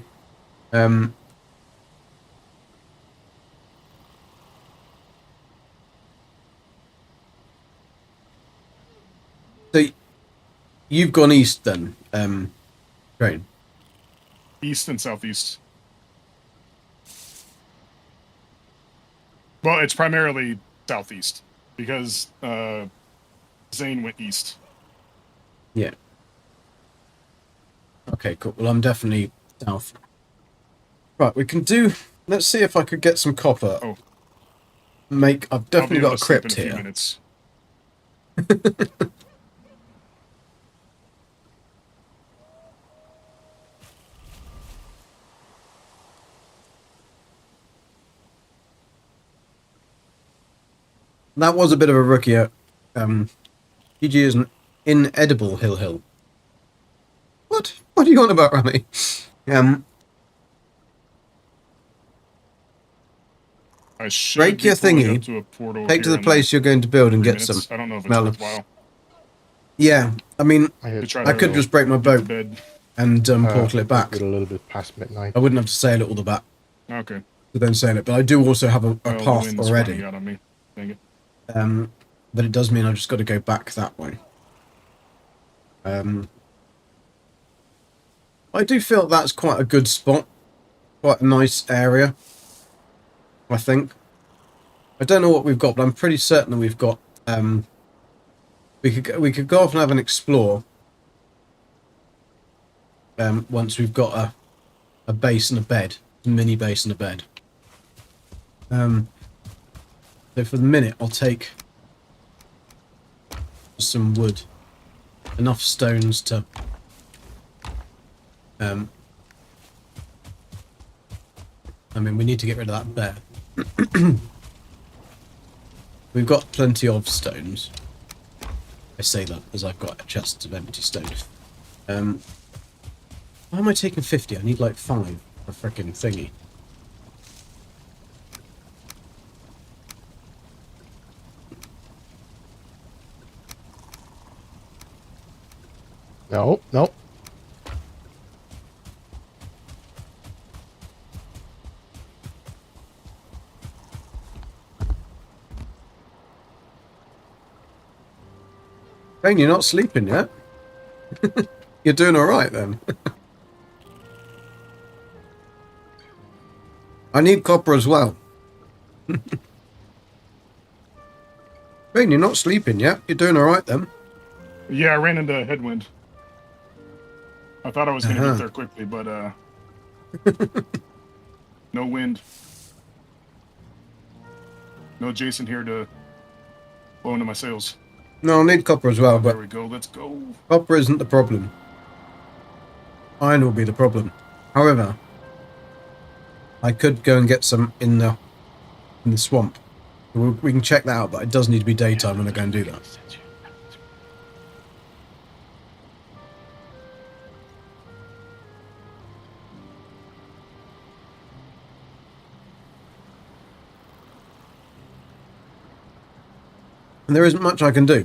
So you've gone east then, Train. East and southeast. Well, it's primarily southeast because Zane went east. Yeah. Okay, cool. Well, I'm definitely south. Right, we can do... Let's see if I could get some copper. Oh. I've definitely got a crypt in a few here. minutes. That was a bit of a rookie. GG is an inedible hill. What? What are you on about, Rami? I should Break your pulling up thingy, to a portal take to here the in place you're going to build and 3 get minutes. some. I don't know if it's melon. worthwhile. Yeah, I mean, I could just break my Get to boat bed. and portal it back. A little bit past midnight. I wouldn't have to sail it all the back Okay. to then sail it, but I do also have a Well, the path wind's already. running out on me. Dang it. But it does mean I've just got to go back that way. I do feel that's quite a good spot. Quite a nice area, I think. I don't know what we've got, but I'm pretty certain that we've got... we could go off and have an explore. Once we've got a base and a bed. A mini base and a bed. So for the minute, I'll take some wood. Enough stones to... I mean, we need to get rid of that bear. We've got plenty of stones. I say that as I've got a chest of empty stone. Why am I taking 50? I need like 5 for a frickin' thingy. No. Bane, you're not sleeping yet? You're doing alright then. I need copper as well. Bane, you're not sleeping yet? You're doing alright then? Yeah, I ran into a headwind. I thought I was going to get there quickly, but no wind. No Jason here to blow into my sails. No, I need copper as well, but There we go. Let's go. copper isn't the problem. Iron will be the problem. However, I could go and get some in the swamp. We can check that out, but it does need to be daytime when I go and do that. And there isn't much I can do.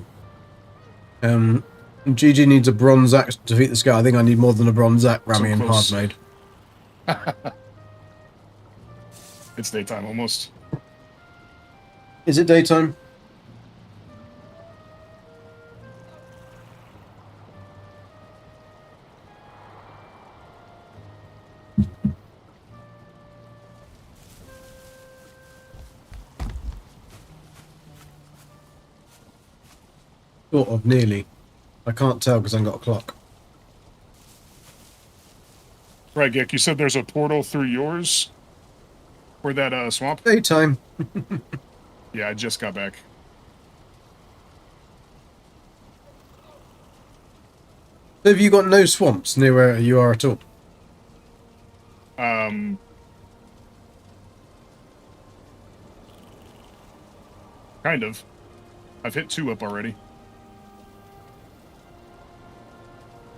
GG needs a bronze axe to defeat this guy. I think I need more than a bronze axe, Rami, and close. hard made. It's daytime almost. Is it daytime? Sort of, nearly. I can't tell because I haven't got a clock. Right, Gek, you said there's a portal through yours? For that swamp? Daytime. Yeah, I just got back. So have you got no swamps near where you are at all? Kind of. I've hit 2 up already.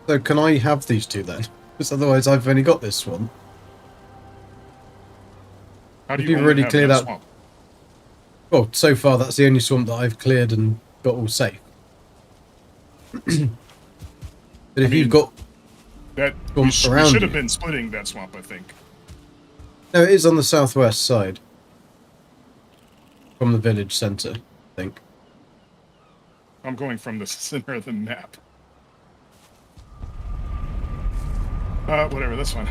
So can I have these 2 then? Because otherwise I've only got this one. How do If you you've only already have cleared that out- swamp? Well, so far that's the only swamp that I've cleared and got all safe. But if you've got... That Swamp we around should have you. been splitting that swamp, I think. No, it is on the southwest side. From the village centre, I think. I'm going from the center of the map. Whatever, that's fine.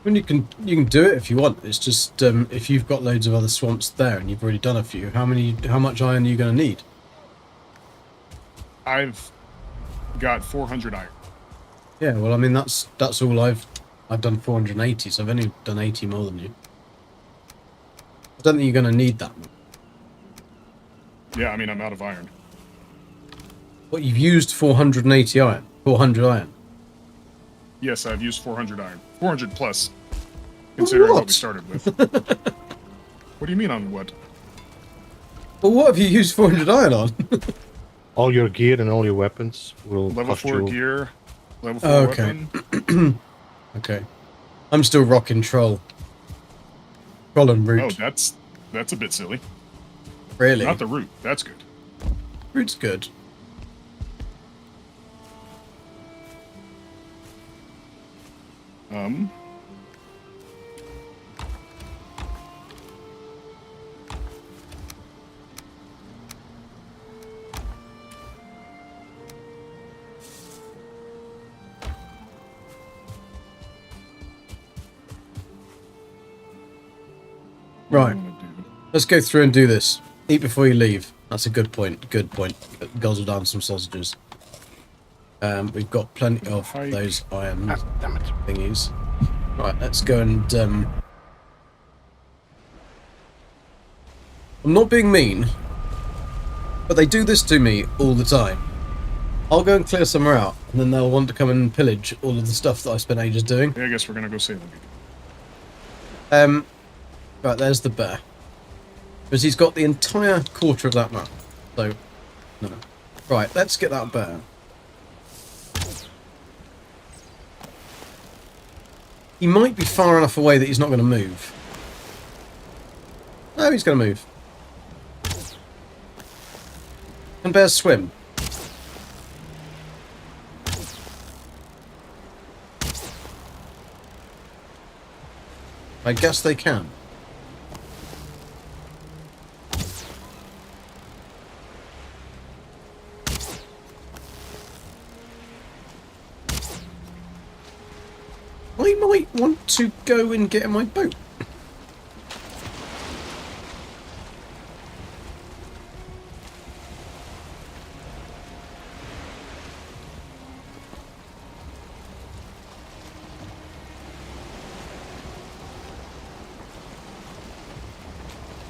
I mean, you can do it if you want. It's just if you've got loads of other swamps there and you've already done a few, how much iron are you going to need? I've got 400 iron. Yeah, well, I mean that's all I've done 480, so I've only done 80 more than you. I don't think you're going to need that much. Yeah, I mean, I'm out of iron. What, you've used 480 iron? 400 iron? Yes, I've used 400 iron. 400 plus, considering what we started with. What do you mean on what? Well, what have you used 400 iron on? All your gear and all your weapons will Level cost 4 you. gear, level 4 Okay. weapon. Okay. I'm still rocking troll. Troll and root. Oh, that's a bit silly. Really? Not the root. That's good. Root's good. Right. Let's go through and do this. Eat before you leave. That's a good point. Good point. Guzzle down some sausages. We've got plenty of those iron Damn it. thingies. Right, let's go and... I'm not being mean, but they do this to me all the time. I'll go and clear somewhere out, and then they'll want to come and pillage all of the stuff that I spent ages doing. Yeah, I guess we're gonna go sailing again. Right, there's the bear. Because he's got the entire quarter of that map. So, no. Right, let's get that bear. He might be far enough away that he's not going to move. No, he's going to move. Can bears swim? I guess they can. I might want to go and get in my boat.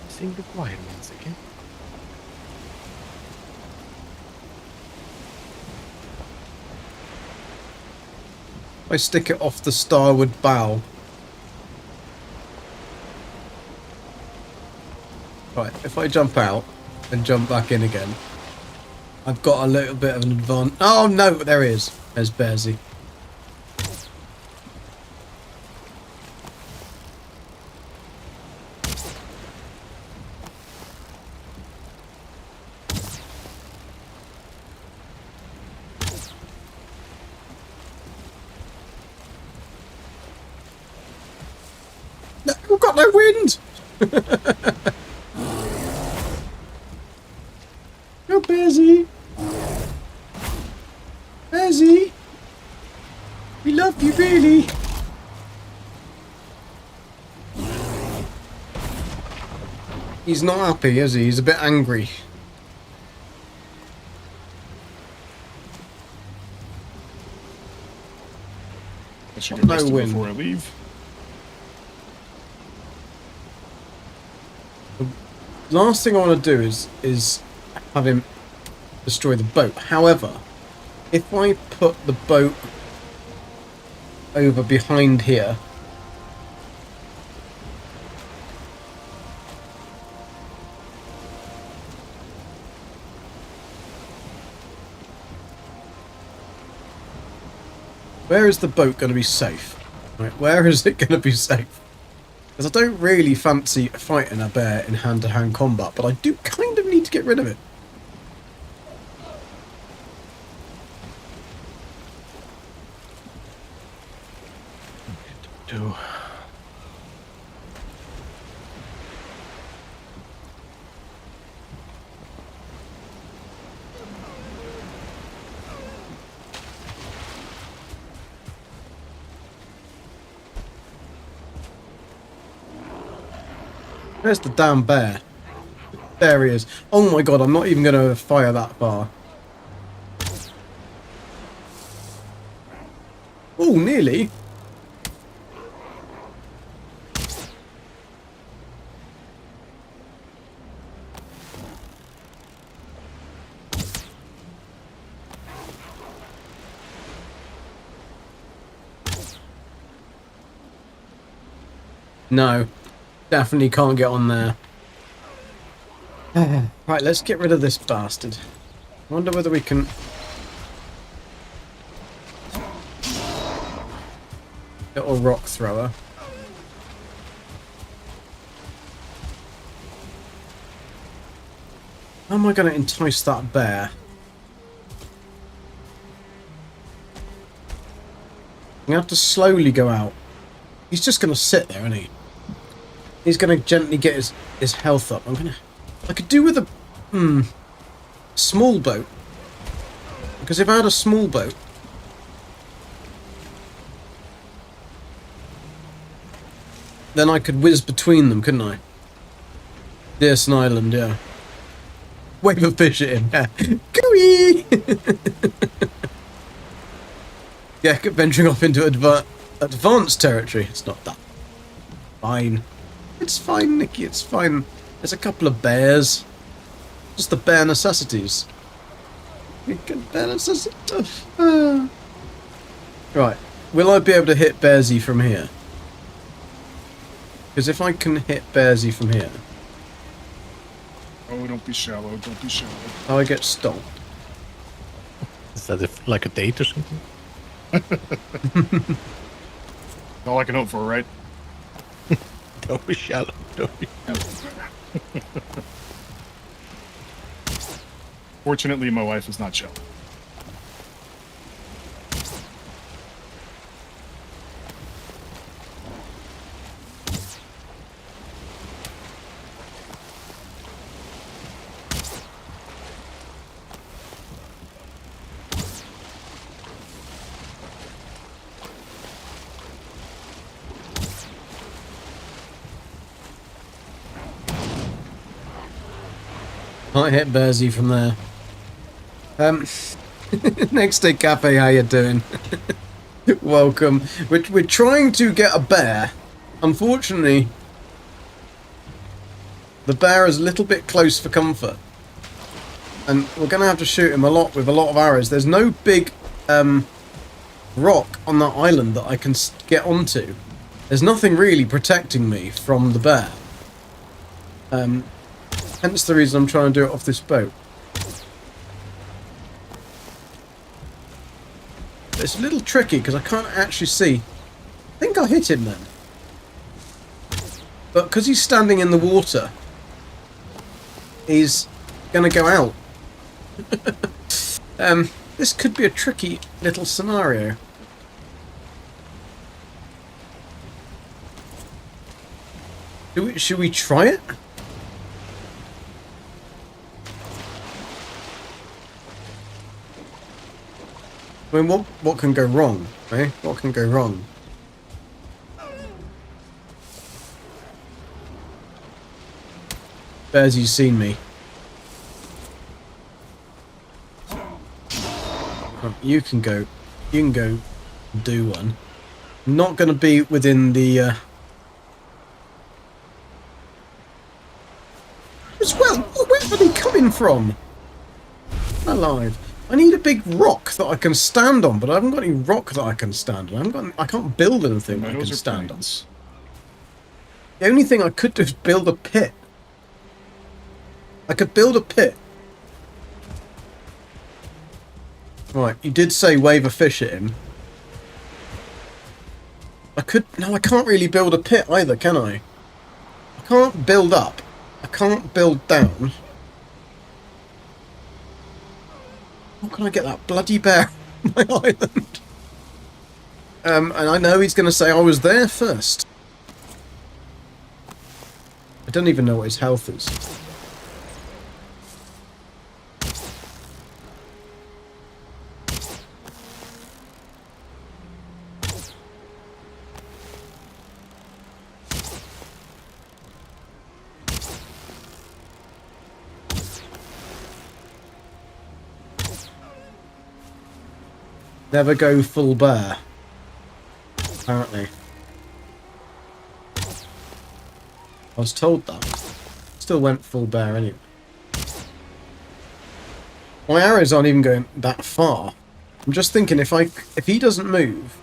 Sing requirements again. I stick it off the starboard bow. Right, if I jump out and jump back in again, I've got a little bit of an advantage. Oh no, there he is. There's Bearsy. No, we've got no wind! No, Bearsy! Bearsy! We love you, really! He's not happy, is he? He's a bit angry. I should get No rested wind. before I leave. Last thing I want to do is have him destroy the boat. However, if I put the boat over behind here, where is the boat going to be safe? Right, where is it going to be safe? Because I don't really fancy fighting a bear in hand-to-hand combat, but I do kind of need to get rid of it. Do. Where's the damn bear? There he is. Oh my god, I'm not even going to fire that far. Oh, nearly. No, definitely can't get on there. Right, let's get rid of this bastard. I wonder whether we can... Little rock thrower. How am I going to entice that bear? I'm going to have to slowly go out. He's just going to sit there, isn't he? He's going to gently get his health up. I could do with a small boat. Because if I had a small boat, then I could whiz between them, couldn't I? Dearson Island, yeah. Wave a fish at him, yeah. Gooey! Yeah, venturing off into advanced territory. It's not that. Fine. It's fine, Nicky, it's fine. There's a couple of bears. Just the bare necessities. Bare necessities. Right. Will I be able to hit Bearsy from here? Because if I can hit Bearsy from here... Oh, don't be shallow, don't be shallow. I get stopped. Is that like a date or something? All I can hope for, right? Don't be shallow. Don't be shallow. Fortunately, my wife is not shallow. Can't hit Bearsy from there. Next day cafe, how you doing? Welcome. We're trying to get a bear. Unfortunately, the bear is a little bit close for comfort, and we're going to have to shoot him with a lot of arrows. There's no big rock on that island that I can get onto. There's nothing really protecting me from the bear. Hence the reason I'm trying to do it off this boat. It's a little tricky because I can't actually see. I think I hit him then. But because he's standing in the water, he's going to go out. This could be a tricky little scenario. Should we try it? I mean, what can go wrong, eh? What can go wrong? Bearsy's seen me. Oh, you can go do one. Not going to be within the... As well, where are they coming from? Alive. I need a big rock that I can stand on, but I haven't got any rock that I can stand on. I can't build anything I can stand on. The only thing I could do is build a pit. I could build a pit. Right, you did say wave a fish at him. No, I can't really build a pit either, can I? I can't build up. I can't build down. How can I get that bloody bear on my island? And I know he's going to say I was there first. I don't even know what his health is. Never go full bear. Apparently. I was told that. Still went full bear anyway. My arrows aren't even going that far. I'm just thinking if he doesn't move.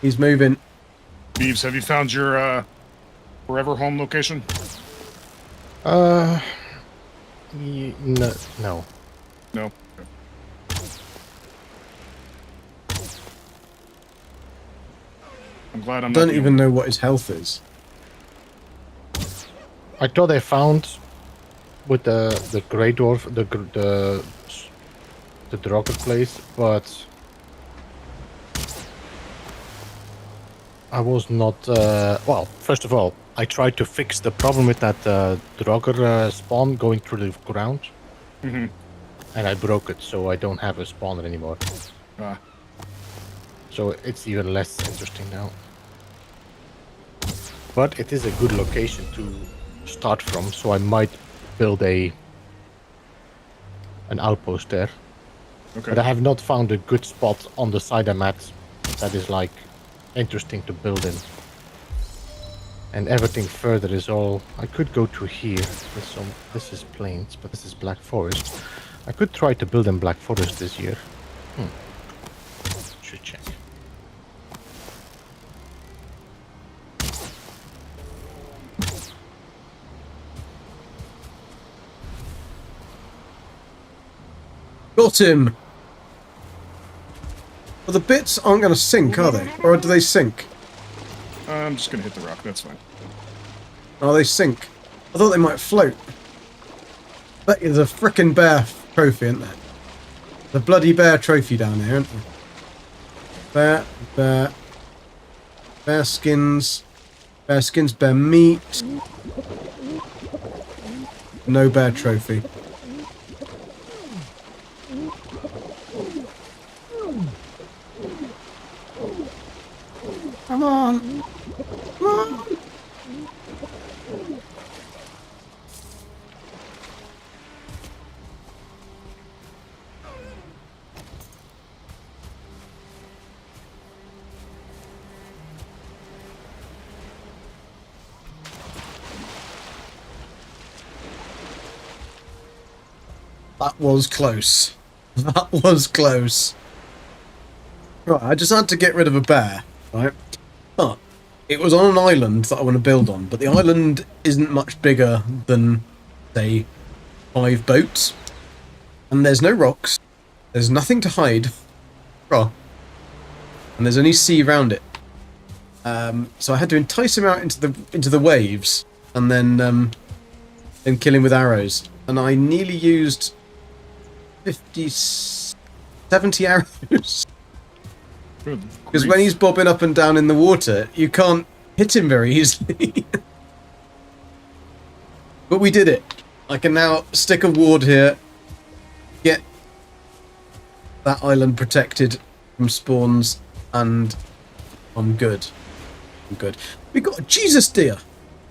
He's moving. Beeves, have you found your forever home location? No. No. No. I'm glad I'm I not don't the even only- know what his health is. I thought I found with the Grey Dwarf the Draugr place, but I was not. Well, first of all, I tried to fix the problem with that Draugr spawn going through the ground, Mhm. and I broke it, so I don't have a spawner anymore. Ah. So it's even less interesting now. But it is a good location to start from, so I might build an outpost there. Okay. But I have not found a good spot on the side I'm at that is like interesting to build in. And everything further is all. I could go to here with some. This is plains, but this is Black Forest. I could try to build in Black Forest this year. Should check. Got him! Well, the bits aren't going to sink, are they? Or do they sink? I'm just gonna hit the rock. That's fine. Oh, they sink. I thought they might float. But there's a frickin' bear trophy, isn't there? The bloody bear trophy down there, isn't there? Bear skins, bear meat. No bear trophy. Come on. Come on. That was close. That was close. Right, I just had to get rid of a bear, right? But it was on an island that I want to build on, but the island isn't much bigger than, say, 5 boats. And there's no rocks. There's nothing to hide. Oh. And there's only sea around it. So I had to entice him out into the waves, and then kill him with arrows. And I nearly used 70 arrows. Good Because grief. when he's bobbing up and down in the water, you can't hit him very easily. But we did it. I can now stick a ward here, get that island protected from spawns, and I'm good. I'm good. We got a Jesus deer.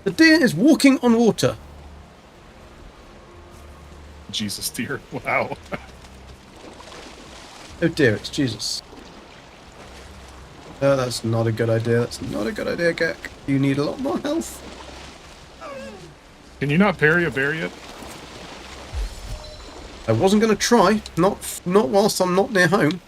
The deer is walking on water. Jesus dear. Wow. Oh dear, it's Jesus. No, that's not a good idea. That's not a good idea, Gek. You need a lot more health. Can you not parry a bear yet? I wasn't going to try. Not whilst I'm not near home.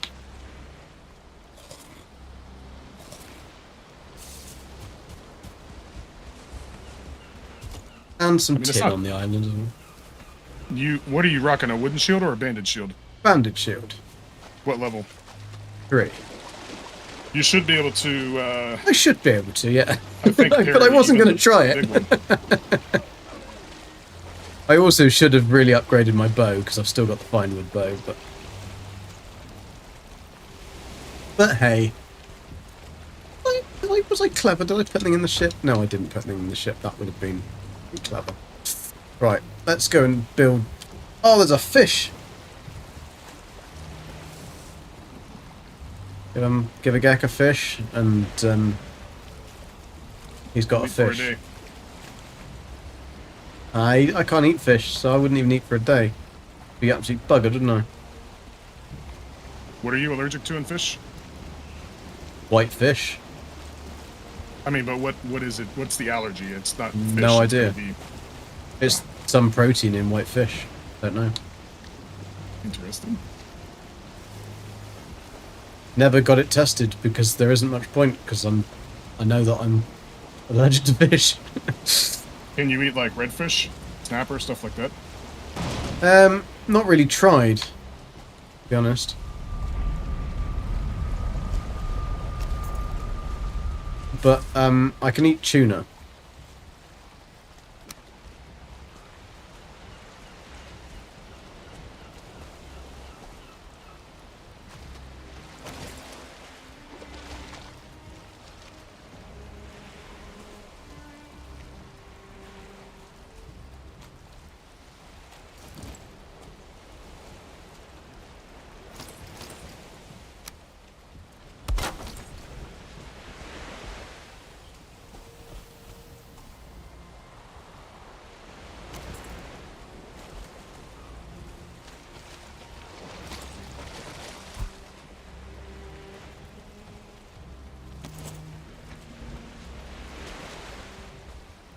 And some I mean, it's tin not- on the island as well. What are you rocking? A wooden shield or a banded shield? Bandit shield. What level? 3. You should be able to. I should be able to, yeah. I think But I parry wasn't even going to try the it. big one. I also should have really upgraded my bow, because I've still got the fine wood bow, But hey. Was I clever? Did I put anything in the ship? No, I didn't put anything in the ship. That would have been clever. Right, let's go and build... Oh, there's a fish! Give a Gek a fish, and he's got a Wait for fish. day. I can't eat fish, so I wouldn't even eat for a day. Be absolutely buggered, wouldn't I? What are you allergic to in fish? White fish. I mean, but what is it? What's the allergy? It's not fish. No it's idea. gonna be It's some protein in white fish. Don't know. interesting. Never got it tested because there isn't much point because I know that I'm allergic to fish. Can you eat like redfish, snapper, stuff like that? Not really tried, to be honest. But I can eat tuna.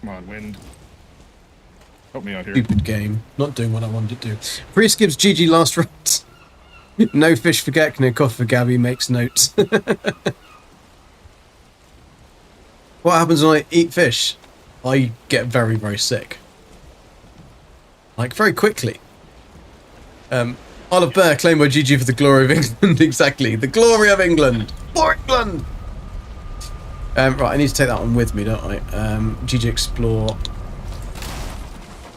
Come on, wind. Help me out here. Stupid game. Not doing what I wanted to do. Priest gives GG last right. No fish for Gek, no cough for Gabby, makes notes. What happens when I eat fish? I get very, very sick. Like, very quickly. Isle of Bear, claimed by GG for the glory of England. Exactly. The glory of England. For England! Right, I need to take that one with me, don't I? GG Explore.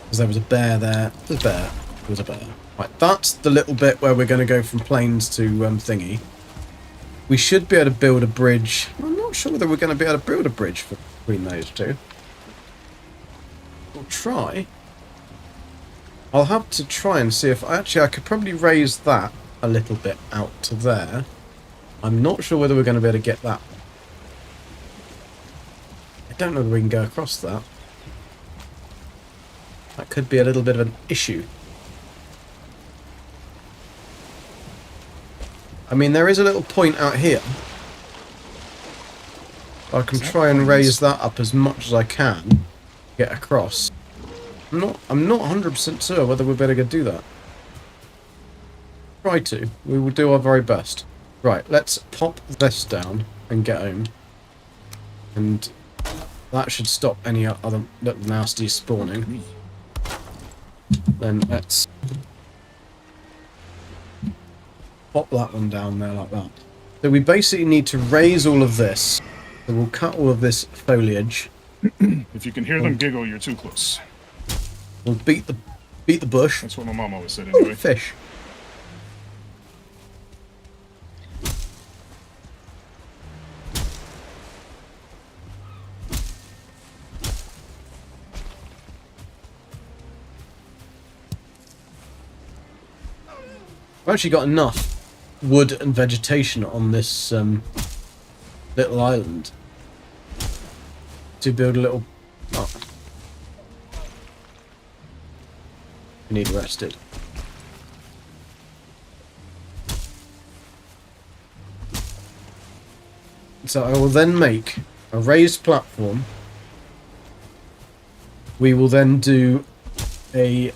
Because there was a bear there. There's a bear. There was a bear. Right, that's the little bit where we're going to go from plains to thingy. We should be able to build a bridge. I'm not sure whether we're going to be able to build a bridge between those two. We'll try. I'll have to try and see if... Actually, I could probably raise that a little bit out to there. I'm not sure whether we're going to be able to get that. I don't know whether we can go across that. That could be a little bit of an issue. I mean, there is a little point out here. I can try and raise that up as much as I can. Get across. I'm not 100% sure whether we're better to do that. Try to. We will do our very best. Right, let's pop this down and get home. And that should stop any other little nasty spawning. Then let's pop that one down there like that. So we basically need to raise all of this. So we'll cut all of this foliage. If you can hear them giggle, you're too close. We'll beat the bush. That's what my mom always said Ooh, anyway. fish. I've actually got enough wood and vegetation on this little island to build a little... Oh. I need rested. So I will then make a raised platform. We will then do to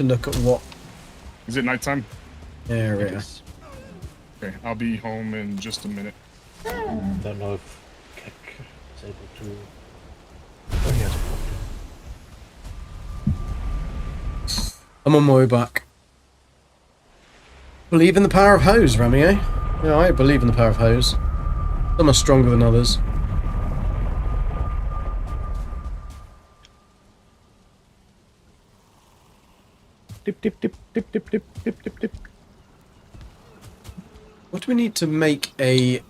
look at what Is it nighttime? area. Okay, I'll be home in just a minute. Don't know if Kek is able to. Oh, he has a problem. I'm on my way back. Believe in the power of hose, Remy, eh? Yeah, I believe in the power of hose. Some are stronger than others. Dip, dip, dip, dip, dip, dip, dip, dip, dip. What do we need to make a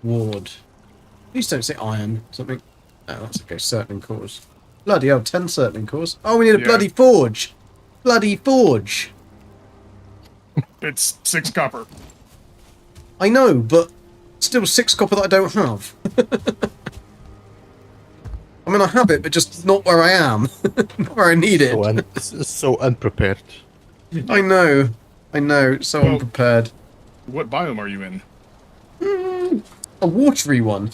ward? Please don't say iron. Something. Oh, that's okay. Certain cores. Bloody hell, 10 certain cores. Oh, we need a Yeah. bloody forge. Bloody forge. It's 6 copper. I know, but still 6 copper that I don't have. I mean, I have it, but just not where I am. Not where I need it. So, so unprepared. I know. I know, so Well- unprepared. What biome are you in? A watery one.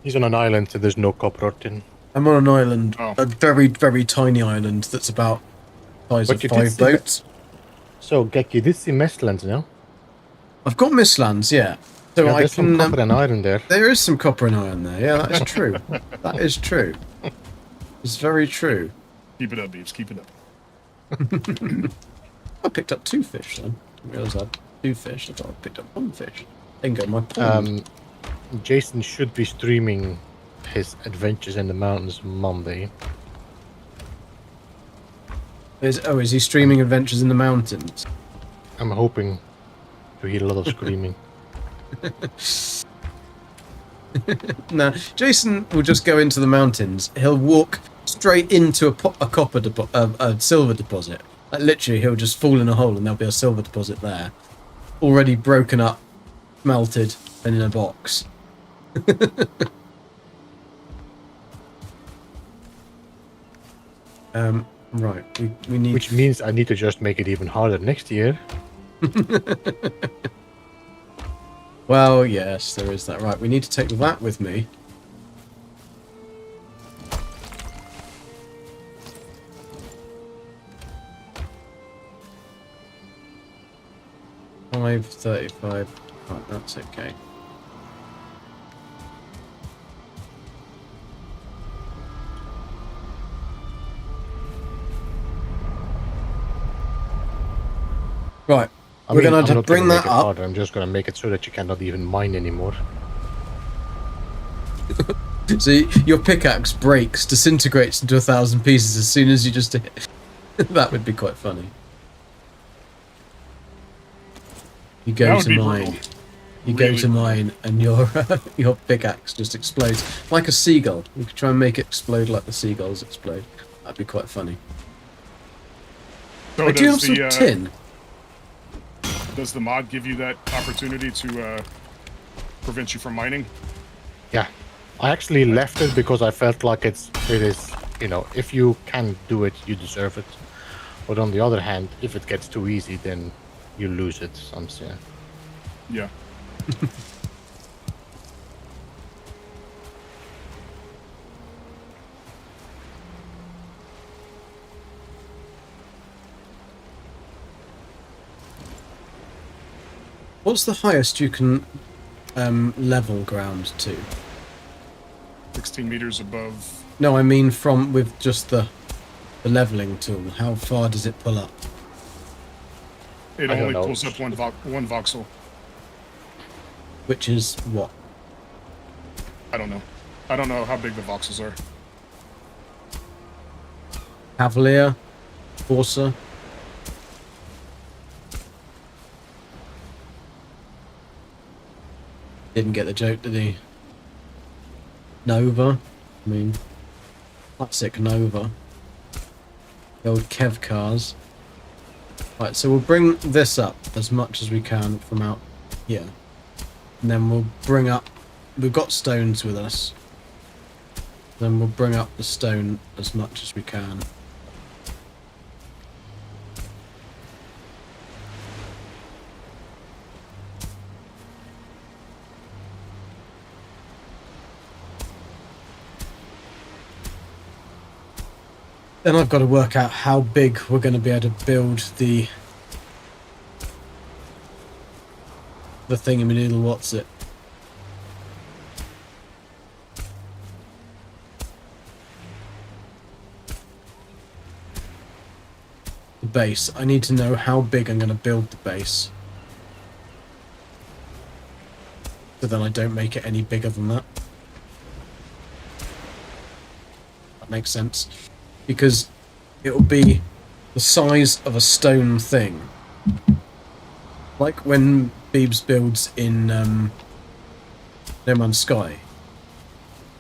He's on an island, so there's no copper in. I'm on an island, Oh. a very, very tiny island that's about the size But of you did 5 see that- boats. So, Gek, you did see Mestlands, no? I've got Mistlands, yeah. So Yeah, I there's some can. copper and iron there. There is some copper and iron there. Yeah, that is true. That is true. It's very true. Keep it up, Beeps. Keep it up. I picked up 2 fish then. Didn't realise I had 2 fish. I thought I picked up 1 fish. Bingo, my pond. Jason should be streaming his adventures in the mountains Monday. Is he streaming Adventures in the Mountains? I'm hoping to hear a lot of screaming. No, Jason will just go into the mountains. He'll walk straight into a silver deposit. Like literally, he'll just fall in a hole and there'll be a silver deposit there, already broken up, melted, and in a box. Right, we need. Which means I need to just make it even harder next year. Well, yes, there is that. Right, we need to take that with me. $5.35. Right, that's okay. Right, we're I'm going to not bring gonna that make it up. harder, I'm just gonna make it so that you cannot even mine anymore. So your pickaxe breaks, disintegrates into 1,000 pieces as soon as you just hit. That would be quite funny. You That go would to be mine. brutal. You go Really to mine, and your your pickaxe just explodes like a seagull. You could try and make it explode like the seagulls explode. That'd be quite funny. So I do have does some the tin. does the mod give you that opportunity to prevent you from mining? Yeah. I actually left it because I felt like it is, you know, if you can do it, you deserve it. But on the other hand, if it gets too easy, then you lose it. I'm saying. Yeah. What's the highest you can level ground to? 16 meters above. No, I mean from with just the leveling tool. How far does it pull up? It I don't only know. pulls up one voxel. Which is what? I don't know. I don't know how big the voxels are. Cavalier? Corsa? Didn't get the joke, did he? Nova? I mean, classic Nova. The old Kev cars. Right, so we'll bring this up as much as we can from out here. And then we'll bring up... We've got stones with us. Then we'll bring up the stone as much as we can. Then I've got to work out how big we're going to be able to build the thingamadoodle, what's it? The base. I need to know how big I'm going to build the base. So then I don't make it any bigger than that. That makes sense. Because it will be the size of a stone thing. Like when Beebs builds in No Man's Sky.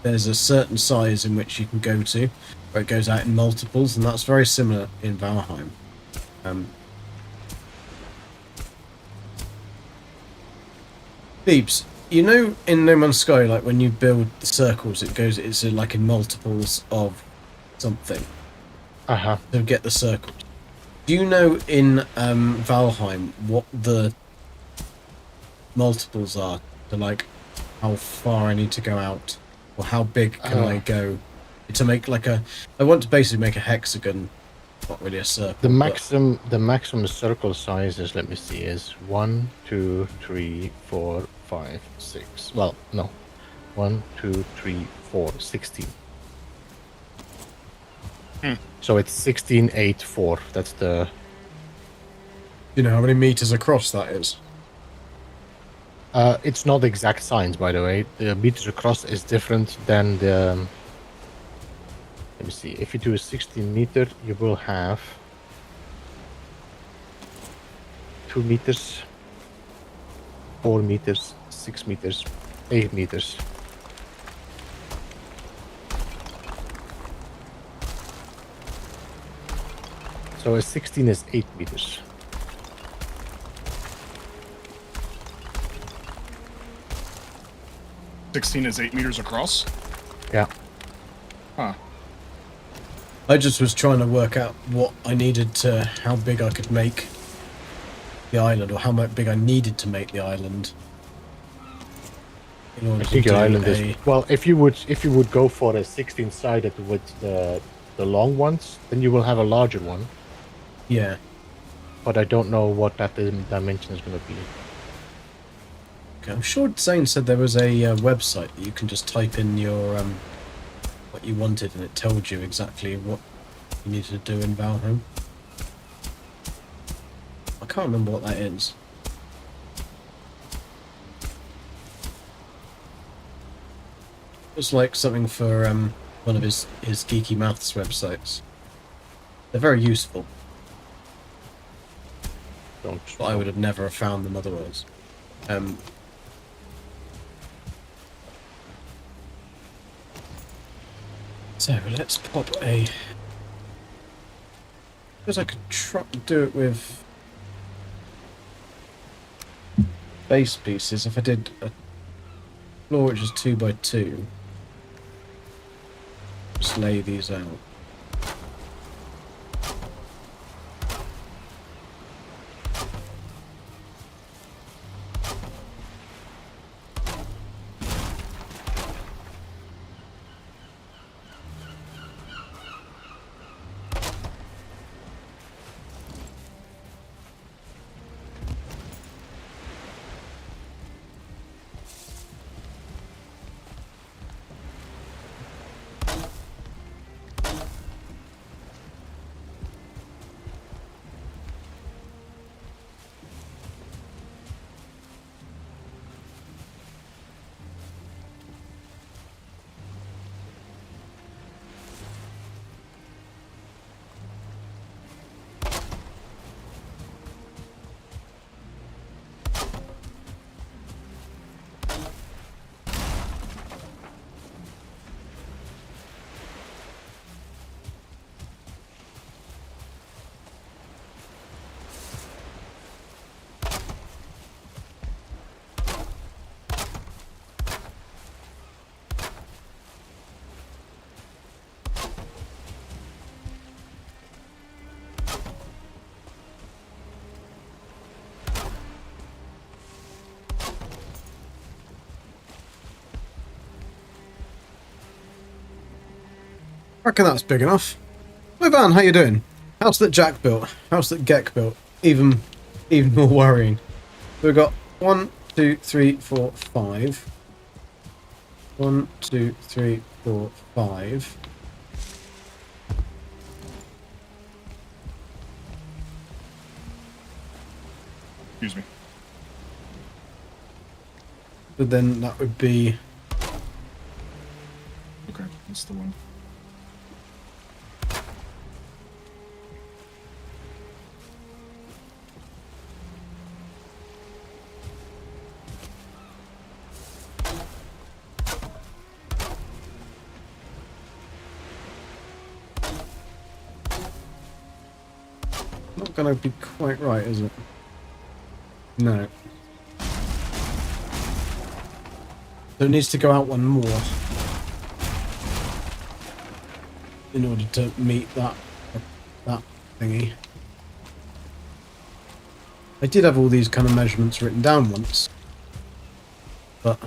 There's a certain size in which you can go to, where it goes out in multiples, and that's very similar in Valheim. Beebs, you know in No Man's Sky, like when you build the circles, it's like in multiples of something. Uh-huh. To get the circles. Do you know in Valheim what the multiples are to like how far I need to go out, or how big can I go to make like a? I want to basically make a hexagon, not really a circle. The maximum circle size is, let me see, is 1, 2, 3, 4, 5, 6. Well, no, 1, 2, 3, 4, 16. So it's 16, 8, 4. That's the. You know how many meters across that is? It's not the exact science, by the way. The meters across is different than the. Let me see. If you do a 16 meter, you will have 2 meters, 4 meters, 6 meters, 8 meters. So a 16 is 8 meters. $16 is 8 meters across? Yeah. Huh. I just was trying to work out what I needed to, how big I could make the island, or how much big I needed to make the island. In order I think to your do island is, well, if you would go for a 16-sided with the long ones, then you will have a larger one. Yeah. But I don't know what that dimension is going to be. Okay, I'm sure Zane said there was a website that you can just type in your what you wanted, and it told you exactly what you needed to do in Valheim. I can't remember what that is. It's like something for one of his geeky maths websites. They're very useful, but I would have never have found them otherwise. So let's pop a. Because I could do it with base pieces. If I did a floor which is 2 by 2, just lay these out. I reckon that's big enough. Hi Van, how you doing? House that Jack built, house that Gek built. Even more worrying. So we've got 1, 2, 3, 4, 5. 1, 2, 3, 4, 5. Excuse me. But then that would be. Okay, that's the one. Not gonna be quite right, is it? No. So it needs to go out one more in order to meet that thingy. I did have all these kind of measurements written down once, but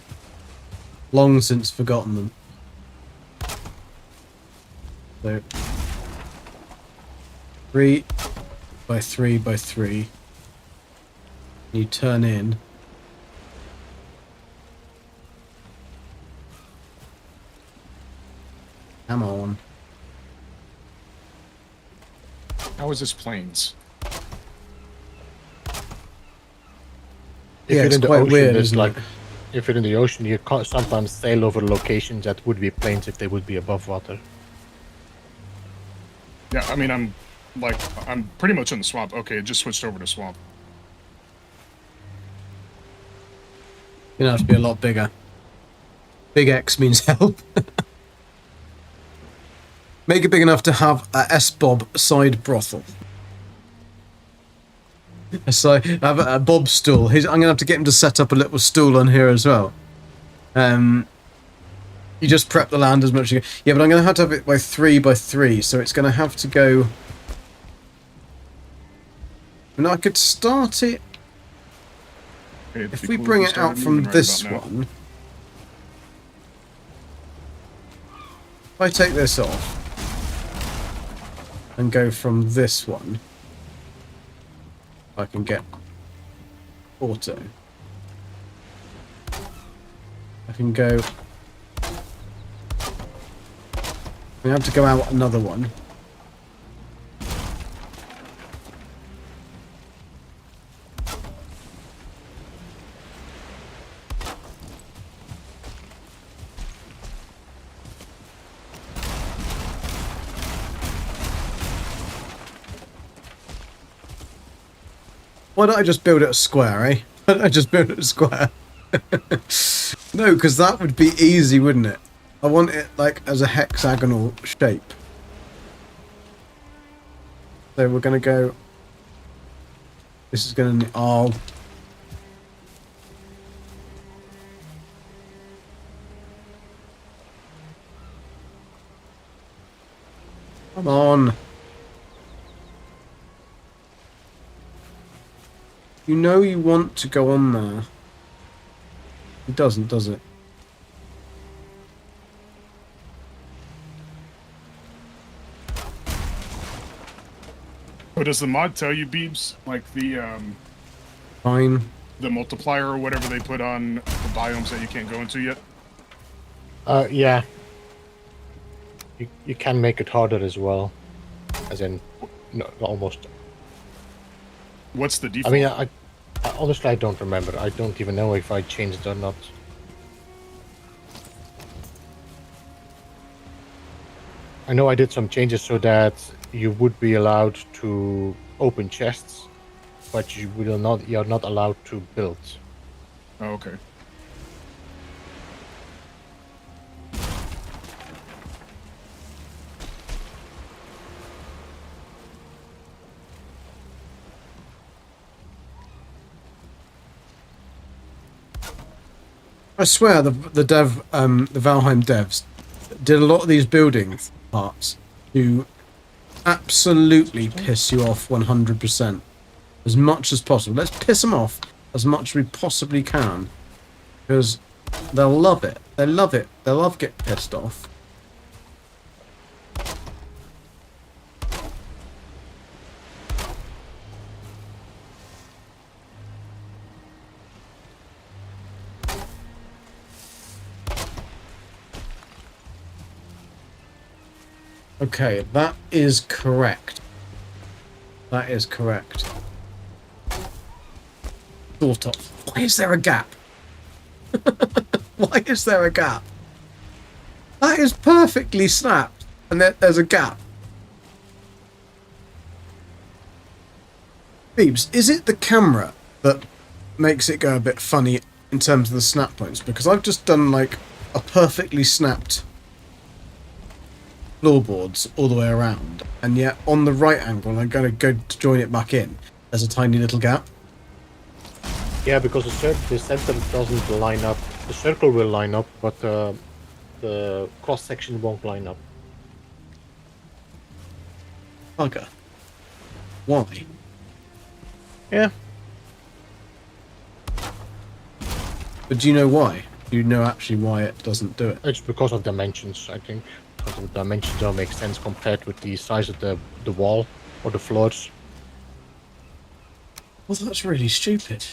long since forgotten them. So 3 by 3 by 3. You turn in. Come on. How is this planes? If Yeah, you're it's in the quite ocean, weird, there's isn't like, it? if you're in the ocean, you can't sometimes sail over locations that would be planes if they would be above water. Yeah, I mean, I'm pretty much in the swamp. Okay, it just switched over to swamp. You're gonna have to be a lot bigger. Big X means help. Make it big enough to have a S-Bob side brothel. So have a Bob stool. I'm gonna have to get him to set up a little stool on here as well. You just prep the land as much as you can. Yeah, but I'm gonna have to have it by 3 by 3, so it's gonna have to go. And I could start it Okay, it'd if be we cool bring we it out started from moving right this about now. one. If I take this off and go from this one, I can get auto. I can go. I have to go out another one. Why don't I just build it a square, eh? Why don't I just build it a square? No, because that would be easy, wouldn't it? I want it, like, as a hexagonal shape. So we're going to go... This is going to... Oh. Come on. You know you want to go on there. It doesn't, does it? Oh, does the mod tell you, Beebs, like Fine. the multiplier or whatever they put on the biomes that you can't go into yet? Yeah. You can make it harder as well. As in, no, almost. What's the I default? mean, I honestly, I don't remember. I don't even know if I changed it or not. I know I did some changes so that you would be allowed to open chests, but you're not allowed to build. Oh, okay. I swear the Valheim devs did a lot of these building parts to absolutely piss you off 100%. As much as possible. Let's piss them off as much as we possibly can. Because they'll love it. They love it. They love getting pissed off. Okay, that is correct. That is correct. Sort of. Why is there a gap? Why is there a gap? That is perfectly snapped, and there's a gap. Beebs, is it the camera that makes it go a bit funny in terms of the snap points? Because I've just done like a perfectly snapped floorboards all the way around, and yet on the right angle I'm going to go to join it back in. There's a tiny little gap. Yeah, because the center doesn't line up. The circle will line up, but the cross section won't line up. Bugger. Why? Yeah, But do you know why? Do you know actually why it doesn't do it? It's because of dimensions, I think. Because the dimensions don't make sense compared with the size of the wall or the floors. Well, that's really stupid.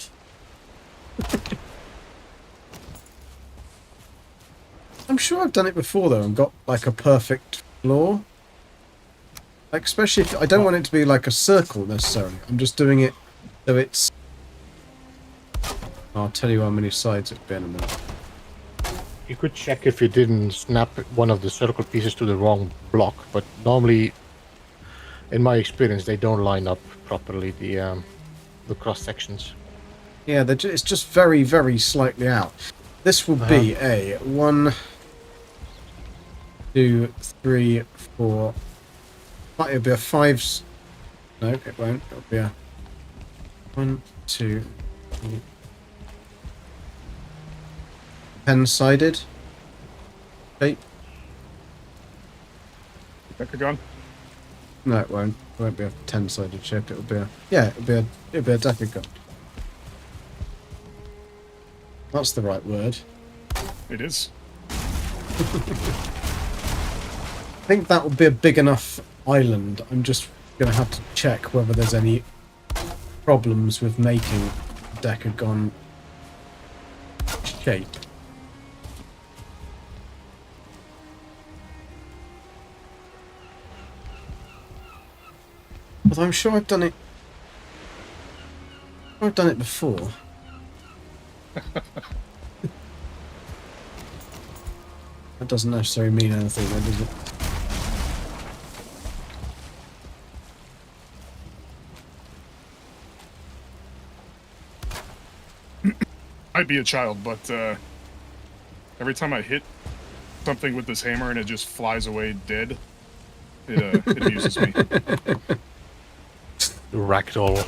I'm sure I've done it before though and got like a perfect floor. Like especially if I don't want it to be like a circle necessarily. I'm just doing it so it's. I'll tell you how many sides it'd be in a minute. You could check if you didn't snap one of the circle pieces to the wrong block, but normally, in my experience, they don't line up properly, the cross sections. Yeah, it's just very, very slightly out. This will be a 1, 2, 3, 4. It'll be a 5. No, it won't. It'll be a 1, 2, 3. 10-sided shape. Decagon? No, it won't. It won't be a 10-sided shape. It'll be a it'll be a decagon. That's the right word. It is. I think that would be a big enough island. I'm just gonna have to check whether there's any problems with making decagon shape. But I'm sure I've done it. I've done it before. That doesn't necessarily mean anything, though, does it? I'd be a child, but every time I hit something with this hammer and it just flies away dead, it amuses me. Ragdoll.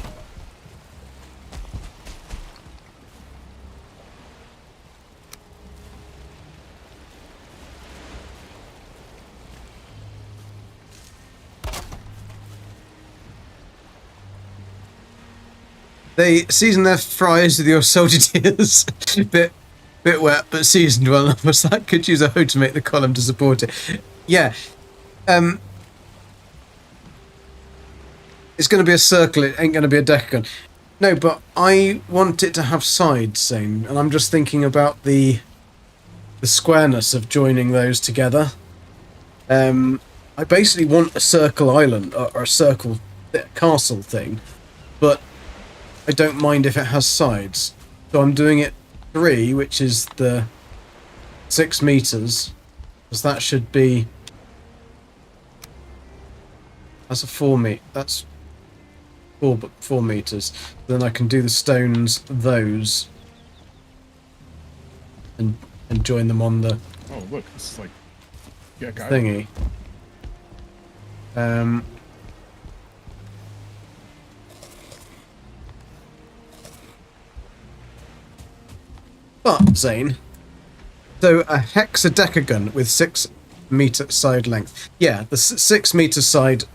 They season their fries with your salty tears. bit wet, but seasoned well enough. So that could use a hoe to make the column to support it. Yeah. It's going to be a circle. It ain't going to be a decagon. No, but I want it to have sides, Zane, and I'm just thinking about the squareness of joining those together. I basically want a circle island or a circle castle thing, but I don't mind if it has sides. So I'm doing it 3, which is the 6 meters, because that should be. That's a 4 meter. That's 4 meters. Then I can do the stones, those, and join them on the Oh, look, it's like guy. thingy. But, Zane, so a hexadecagon with 6 meter side length. Yeah, the 6 meter sides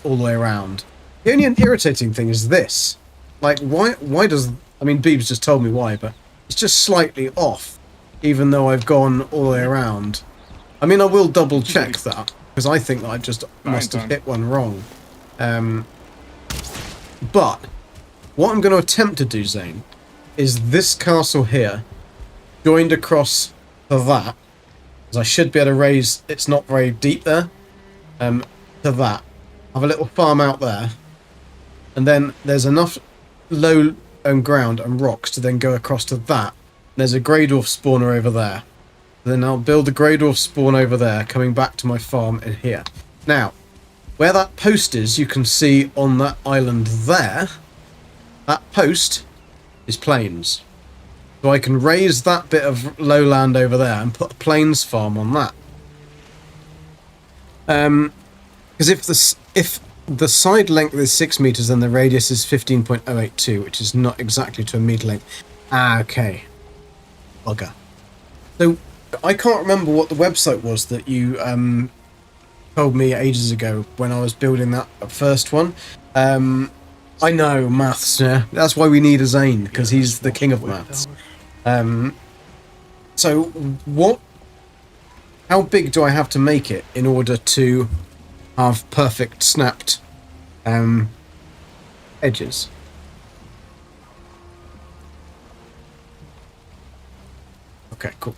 all the way around. The only irritating thing is this. Like, why does... I mean, Beebs just told me why, but it's just slightly off, even though I've gone all the way around. I mean, I will double check that, because I think that I just must have hit one wrong. But, what I'm going to attempt to do, Zane, is this castle here, joined across to that, because I should be able to raise, it's not very deep there, to that. Have a little farm out there, and then there's enough low ground and rocks to then go across to that. There's a grey dwarf spawner over there. Then I'll build a grey dwarf spawn over there, coming back to my farm in here. Now, where that post is, you can see on that island there, that post is plains. So I can raise that bit of lowland over there and put a plains farm on that. Because if the side length is 6 meters, then the radius is 15.082, which is not exactly to a meter length. Ah, okay. Bugger. So I can't remember what the website was that you told me ages ago when I was building that first one. I know maths. Yeah, that's why we need a Zane, because he's the king of maths. So what? How big do I have to make it in order to have perfect snapped edges? Okay, cool.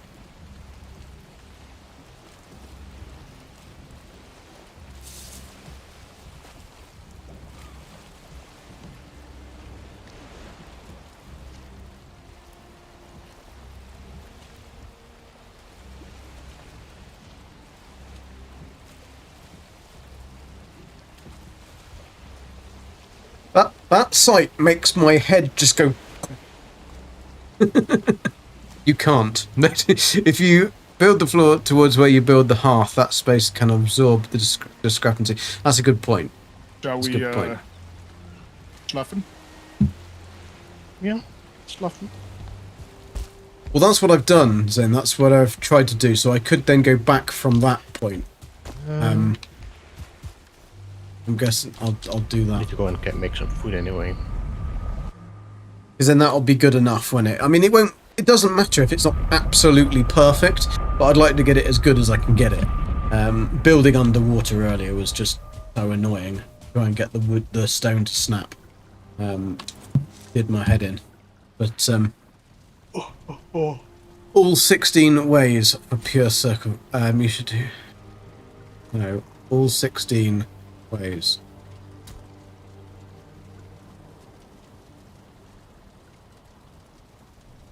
That sight makes my head just go. You can't. If you build the floor towards where you build the hearth, that space can absorb the discrepancy. That's a good point. Shall That's a we, good point. Schluffen? Yeah, it's lovely. Well, that's what I've done, Zane. That's what I've tried to do. So I could then go back from that point. I'm guessing I'll do I that. need to go and make some food anyway. Because then that'll be good enough, won't it? I mean, it won't. It doesn't matter if it's not absolutely perfect, but I'd like to get it as good as I can get it. Building underwater earlier was just so annoying. Try and get the stone to snap. Did my head in, but all 16 ways for pure circle. You should do. No, all 16 ways.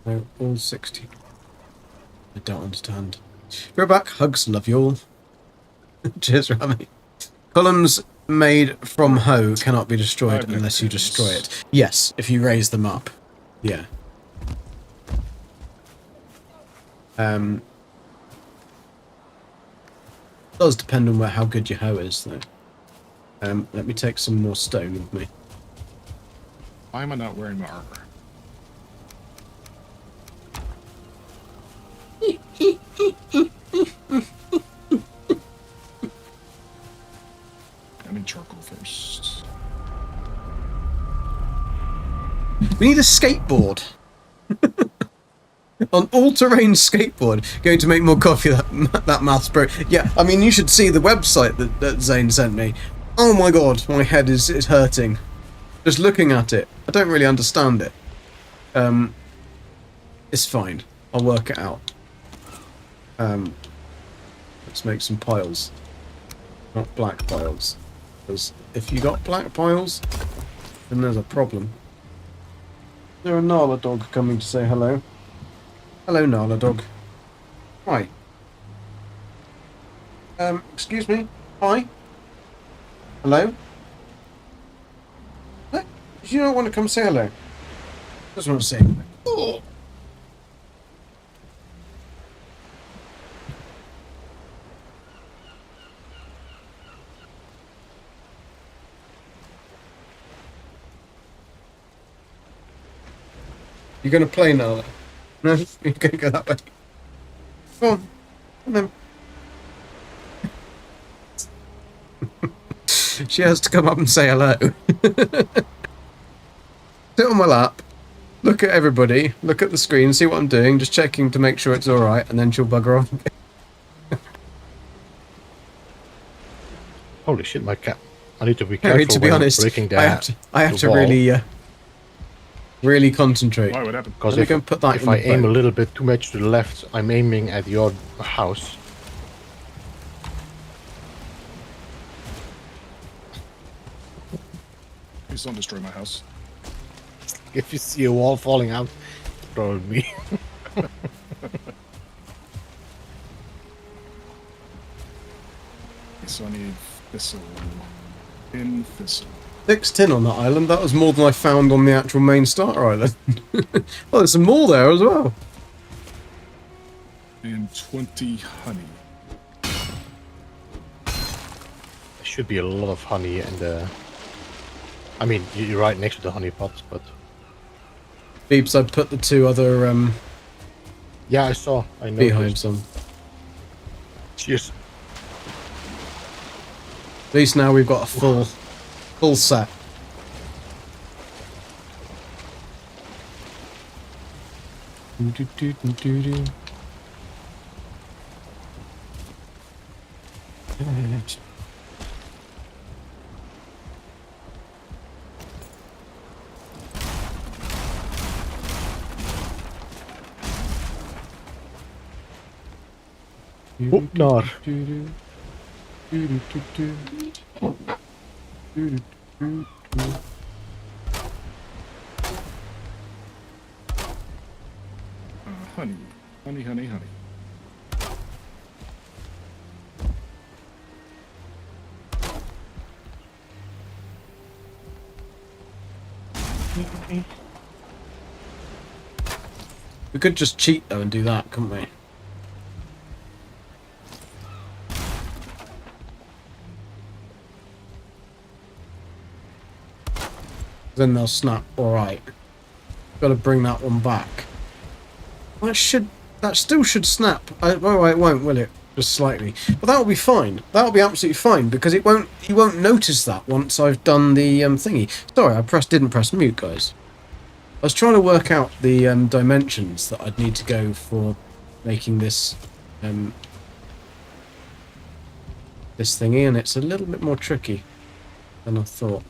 No, all 16. I don't understand. We're back. Hugs. Love you all. Cheers, Rami. Columns made from hoe cannot be destroyed unless you destroy it. Yes, if you raise them up. Yeah. Does depend on how good your hoe is, though. Let me take some more stone with me. Why am I not wearing my armor? I need charcoal first. We need a skateboard. An all-terrain skateboard. Going to make more coffee. That mouth's broke. Yeah, I mean, you should see the website that Zane sent me. Oh my god, my head is hurting. Just looking at it. I don't really understand it. It's fine. I'll work it out. Let's make some piles. Not black piles. Because if you got black piles, then there's a problem. Is there a Nala dog coming to say hello? Hello, Nala dog. Hi. Excuse me? Hi? Hello? What? Do you not want to come say hello? Just want to say hello. Oh. You're going to play Nala? No, you're going to go that way. Go on. Come on. She has to come up and say hello. Sit on my lap, look at everybody, look at the screen, see what I'm doing, just checking to make sure it's alright, and then she'll bugger off. Holy shit, my cat. I need to be Harry, careful to be when honest, breaking I have the to wall. really concentrate. Why? What happened? Because Let me go and put that if in I the aim a boat. little bit too much to the left, I'm aiming at your house. Please don't destroy my house. If you see a wall falling out, it's probably me. So I need thistle. In thistle. 6 tin on that island, that was more than I found on the actual main starter island. Oh, there's some more there as well. And 20 honey. There should be a lot of honey in the... I mean, you're right next to the honey pots, but... Beeps, I put the 2 other Yeah, I saw. I know. beehives on. Cheers. At least now we've got a full set. Do-do-do-do-do-do. Op naar. Honey, honey, honey, honey. We could just cheat though and do that, couldn't we? Then they'll snap. Alright. Gotta bring that one back. That still should snap. Oh, it won't, will it? Just slightly. But that'll be fine. That'll be absolutely fine because he won't notice that once I've done the thingy. Sorry, I didn't press mute, guys. I was trying to work out the dimensions that I'd need to go for making this this thingy, and it's a little bit more tricky than I thought.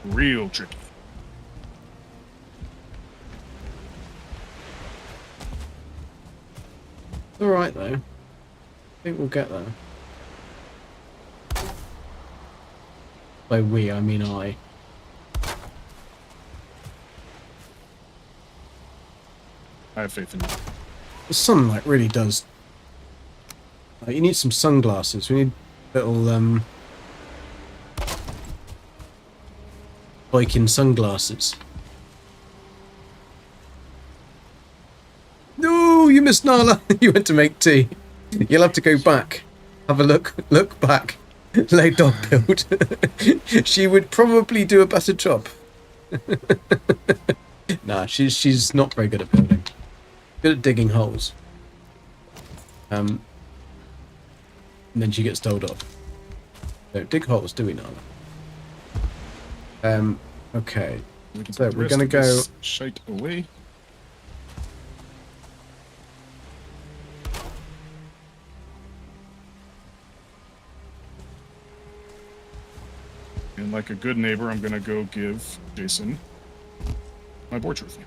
Real tricky. Alright though. I think we'll get there. By we, I mean I. I have faith in you. The sunlight really does. You need some sunglasses. We need little biking sunglasses. No, you missed Nala. You went to make tea. You'll have to go back. Have a look back. Lay dog build. She would probably do a better job. Nah, she's not very good at building. Good at digging holes. And then she gets told off. Don't dig holes, do we, Nala? Okay. So we're gonna go shite away. And like a good neighbor, I'm gonna go give Jason my board trophy.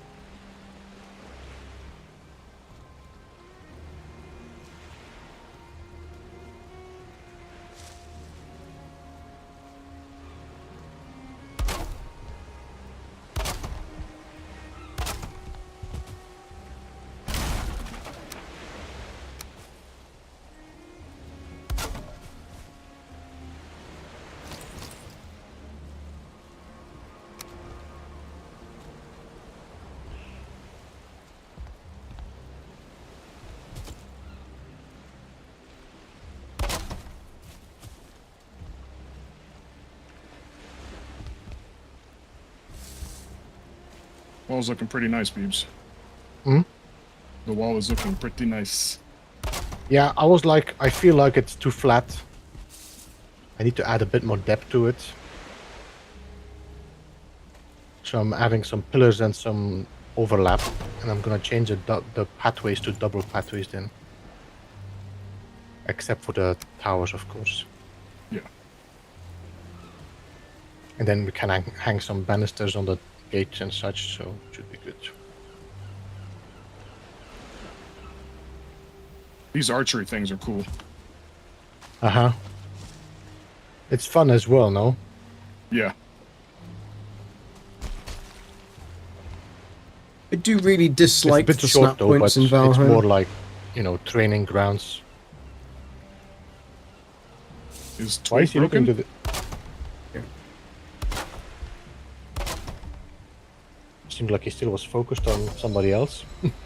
Wall's looking pretty nice, Beebs. Hmm? The wall is looking pretty nice. Yeah, I was like, I feel like it's too flat. I need to add a bit more depth to it. So I'm adding some pillars and some overlap, and I'm gonna change the pathways to double pathways then. Except for the towers, of course. Yeah. And then we can hang some banisters on the gates and such, so it should be good. These archery things are cool. Uh-huh. It's fun as well, no? Yeah. I do really It's a dislike bit the short snap though, points but in it's Valheim. more like, you know, training grounds. Is Why is Twig he looking broken? to the... Seemed like he still was focused on somebody else.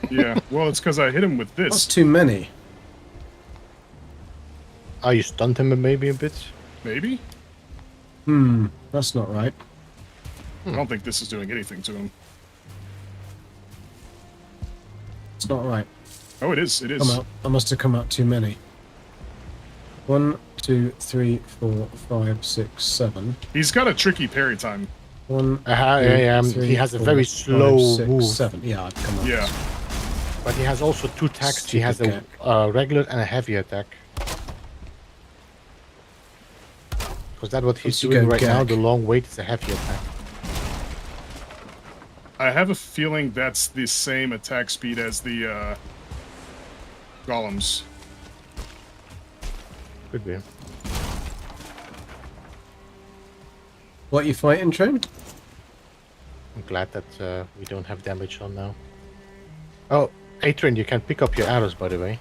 Yeah, well, it's because I hit him with That's this. too many. Oh, you stunned him maybe a bit? Maybe? That's not right. I don't think this is doing anything to him. It's not right. Oh, it is. It is. Come out. I must have come out too many. 1, 2, 3, 4, 5, 6, 7. He's got a tricky parry time. 1, He has a very slow move. 7. Yeah, I've come up. Yeah. But he has also 2 attacks. He has Stupid a regular and a heavy attack. Because that's what he's Once you doing go right now. gag. The long wait is a heavy attack. I have a feeling that's the same attack speed as the golems. Could be. What you fighting, Train? I'm glad that we don't have damage on now. Oh, Atron, you can pick up your arrows, by the way.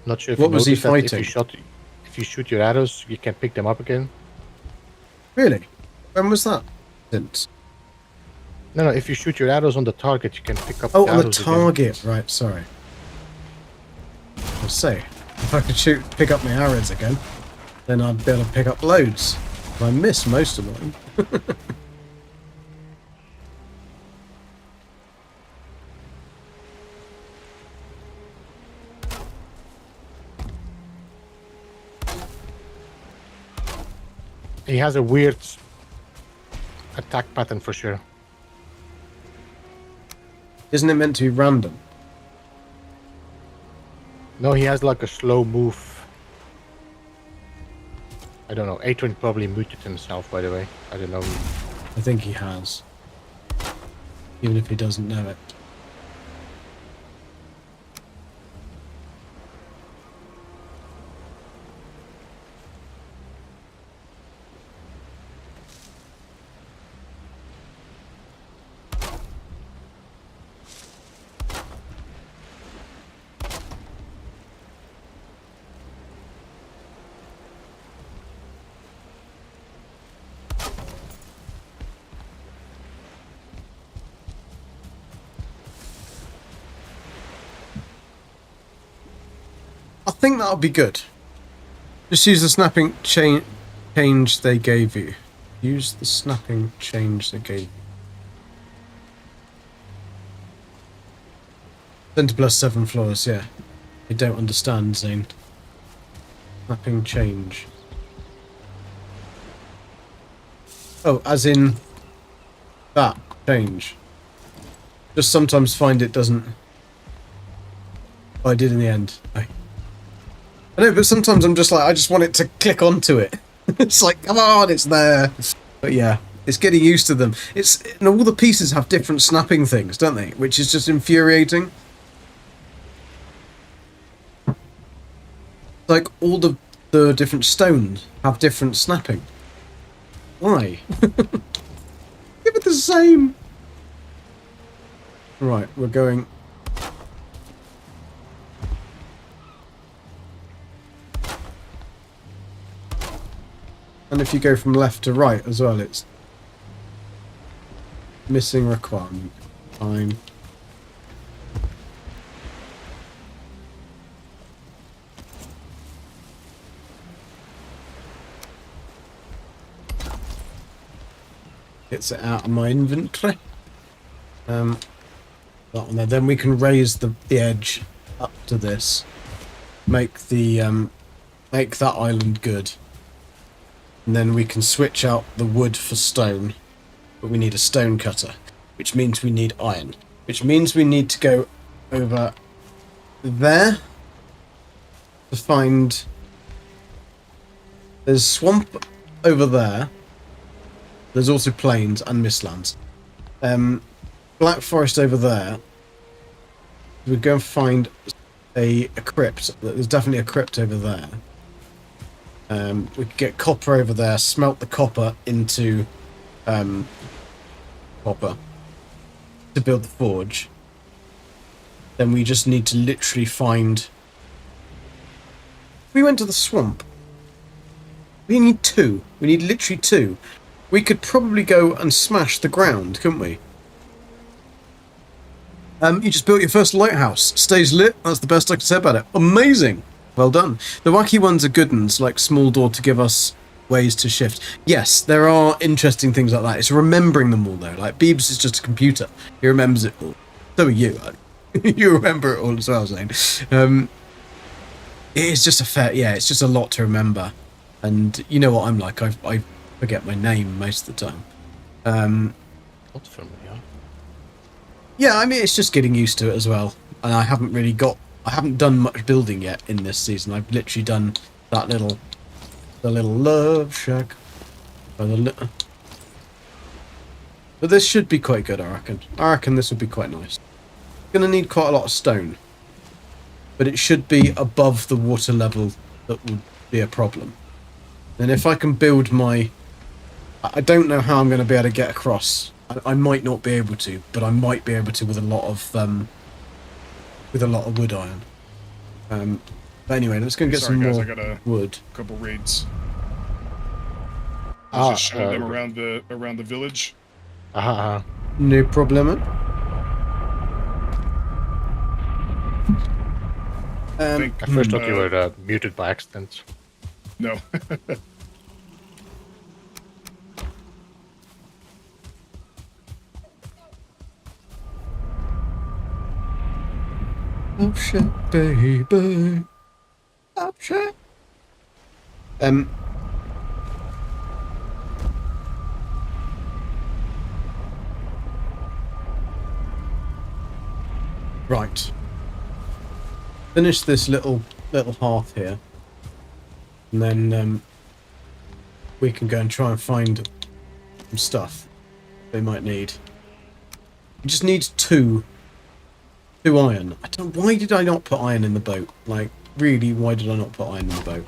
Not sure if What you was he noticed that fighting? If you shoot your arrows, you can pick them up again. Really? When was that? Since. No, if you shoot your arrows on the target, you can pick up Oh, the on the arrows again. target. Right, sorry. I'll say, if I could pick up my arrows again, then I'd be able to pick up loads. I miss most of them. He has a weird attack pattern for sure. Isn't it meant to be random? No, he has like a slow move. I don't know. Atron probably muted himself, by the way. I don't know. I think he has. Even if he doesn't know it. I think that'll be good. Just use the snapping change they gave you. Use the snapping change they gave you. Center plus 7 floors, yeah. I don't understand, Zane. Snapping change. Oh, as in that change. Just sometimes find it doesn't. Oh, I did in the end. I know, but sometimes I'm just like, I just want it to click onto it. It's like, come on, it's there. But yeah, it's getting used to them. And all the pieces have different snapping things, don't they? Which is just infuriating. Like all the different stones have different snapping. Why? Give it the same. Right, we're going. And if you go from left to right as well, it's missing requirement. Fine. Gets it out of my inventory. That one there. Then we can raise the edge up to this. Make the make that island good. And then we can switch out the wood for stone. But we need a stone cutter. Which means we need iron. Which means we need to go over there to find. There's swamp over there. There's also plains and mistlands. Black forest over there. We go and find a crypt. There's definitely a crypt over there. We could get copper over there, smelt the copper into copper to build the forge. Then we just need to literally find. We went to the swamp. We need 2. We need literally 2. We could probably go and smash the ground, couldn't we? You just built your first lighthouse. Stays lit. That's the best I can say about it. Amazing. Well done. The wacky ones are good ones, like small door to give us ways to shift. Yes, there are interesting things like that. It's remembering them all, though. Like, Beebs is just a computer. He remembers it all. So are you. You remember it all as well, Zane. It is just a fair, yeah, it's just a lot to remember. And you know what I'm like, I forget my name most of the time. Not familiar. Yeah, I mean, it's just getting used to it as well. And I haven't done much building yet in this season. I've literally done that the little love shack. But this should be quite good, I reckon. I reckon this would be quite nice. Gonna need quite a lot of stone. But it should be above the water level that would be a problem. And if I can build my... I don't know how I'm going to be able to get across. I might not be able to, but I might be able to with a lot of wood iron. But anyway, let's go and get some guys, more I got a wood. couple raids. I was just showing them around the village. No problem. I think, I first thought you were muted by accident. no. Oh shit, baby. Oh shit. Right. Finish this little hearth here, and then we can go and try and find some stuff they might need. We just need two iron. Why did I not put iron in the boat? Like, really, why did I not put iron in the boat?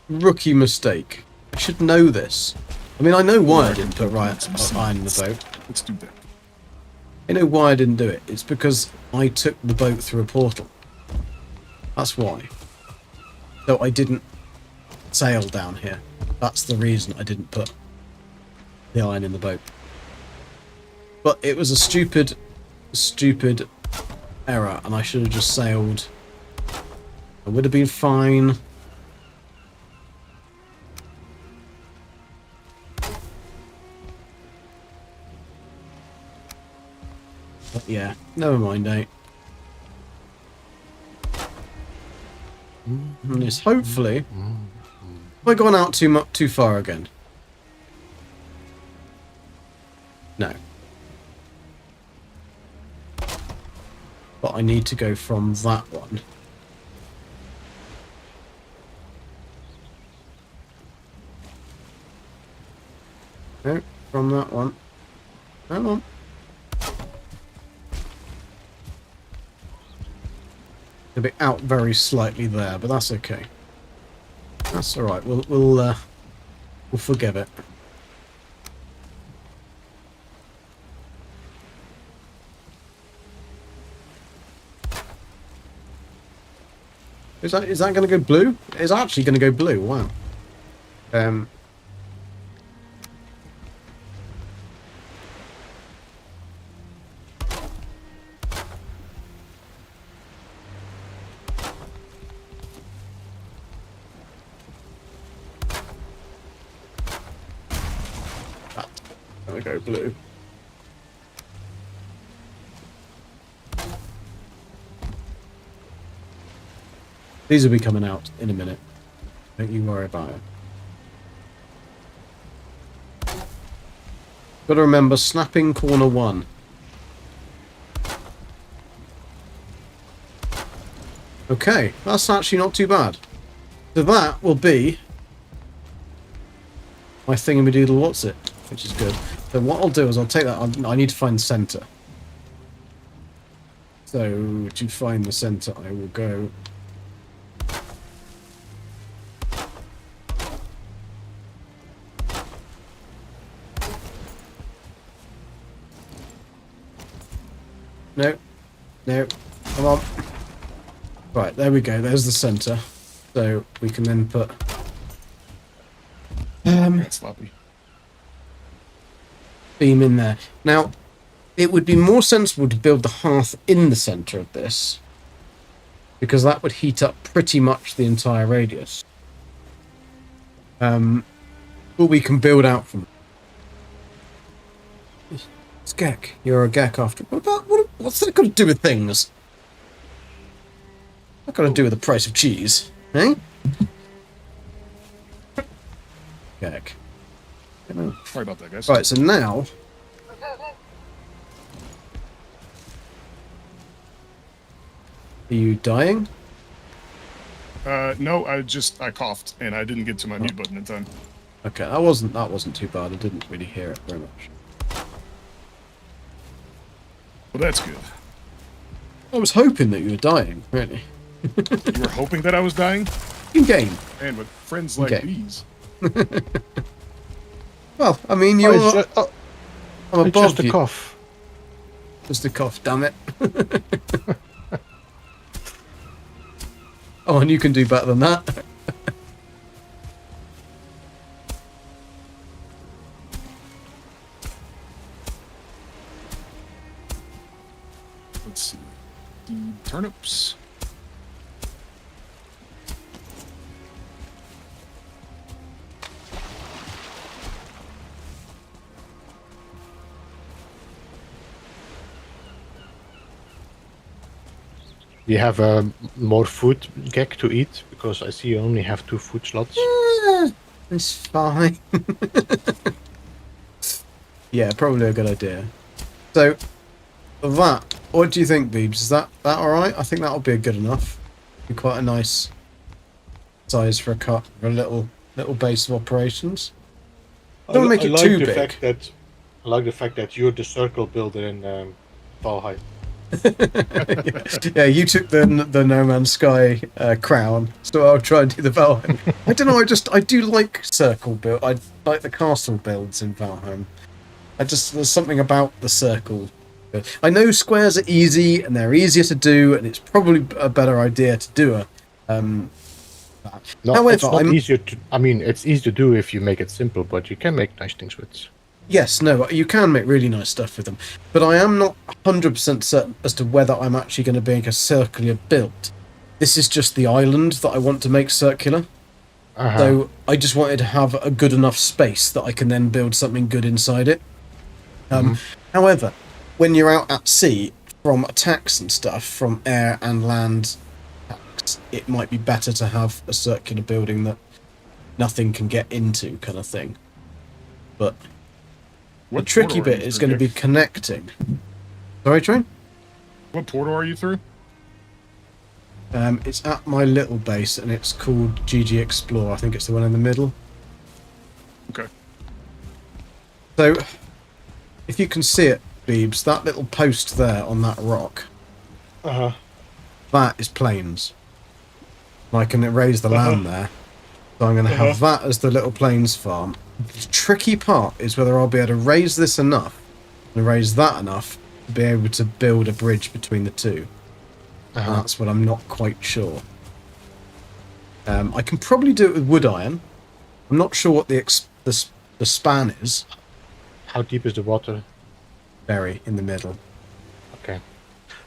Rookie mistake. I should know this. I mean, I know why I didn't put iron in the boat. Let's do that. You know why I didn't do it? It's because I took the boat through a portal. That's why. So I didn't sail down here. That's the reason I didn't put the iron in the boat. But it was a stupid error, and I should have just sailed. I would have been fine. But yeah, never mind, eh? And it's hopefully... Have I gone out too far again? No. But I need to go from that one. No, from that one. Come on. It'll be out very slightly there, but that's okay. That's all right. We'll forgive it. Is that going to go blue? It's actually going to go blue. Wow. That's going to go blue. These will be coming out in a minute. Don't you worry about it. Got to remember, snapping corner 1. Okay, that's actually not too bad. So that will be my thingamadoodle what's it, which is good. So what I'll do is I'll take that. I need to find the centre. So to find the centre, I will go. No, no, come on. Right, there we go. There's the centre. So we can then put. That's sloppy. Beam in there. Now, it would be more sensible to build the hearth in the centre of this, because that would heat up pretty much the entire radius. But we can build out from. It's Gek. You're a Gek after. What's that got to do with things? What got to do with the price of cheese, eh? Heck. Sorry about that, guys. Right, so now... Are you dying? No, I coughed and I didn't get to my mute button in time. Okay, that wasn't too bad. I didn't really hear it very much. Well, that's good. I was hoping that you were dying, really. You were hoping that I was dying? In game. And with friends like Okay. these. Well, I mean, Oh, you're... it's just, I'm it's above just a you. cough. Just a cough, damn it. Oh, and you can do better than that. Let's see. The turnips. Do you have more food, Gek, to eat? Because I see you only have 2 food slots. It's fine. Yeah, probably a good idea. So, that, what do you think, Beebs? Is that alright? I think that'll be good enough. Be quite a nice size for a little base of operations. Don't make it too big. I like the fact that you're the circle builder in Valheim. Yeah, you took the No Man's Sky crown, so I'll try and do the Valheim. I don't know, I do like circle build. I like the castle builds in Valheim. There's something about the circle. I know squares are easy and they're easier to do, and it's probably a better idea to do a. No, However, it's not easier to. I mean, it's easy to do if you make it simple, but you can make nice things with it. Yes, no, you can make really nice stuff with them, but I am not 100% certain as to whether I'm actually going to make a circular build. This is just the island that I want to make circular. So I just wanted to have a good enough space that I can then build something good inside it. However, when you're out at sea, from attacks and stuff, from air and land attacks, it might be better to have a circular building that nothing can get into, kind of thing. But the tricky portal are bit you is through, going to be Dick? connecting. Sorry, Train? What portal are you through? It's at my little base, and it's called GG Explore. I think it's the one in the middle. Okay. So, if you can see it, Beebs, that little post there on that rock, that is plains. I can erase the land there. So I'm going to have that as the little plains farm. The tricky part is whether I'll be able to raise this enough and raise that enough to be able to build a bridge between the two. And that's what I'm not quite sure. I can probably do it with wood iron. I'm not sure what the span is. How deep is the water? Very in the middle. Okay.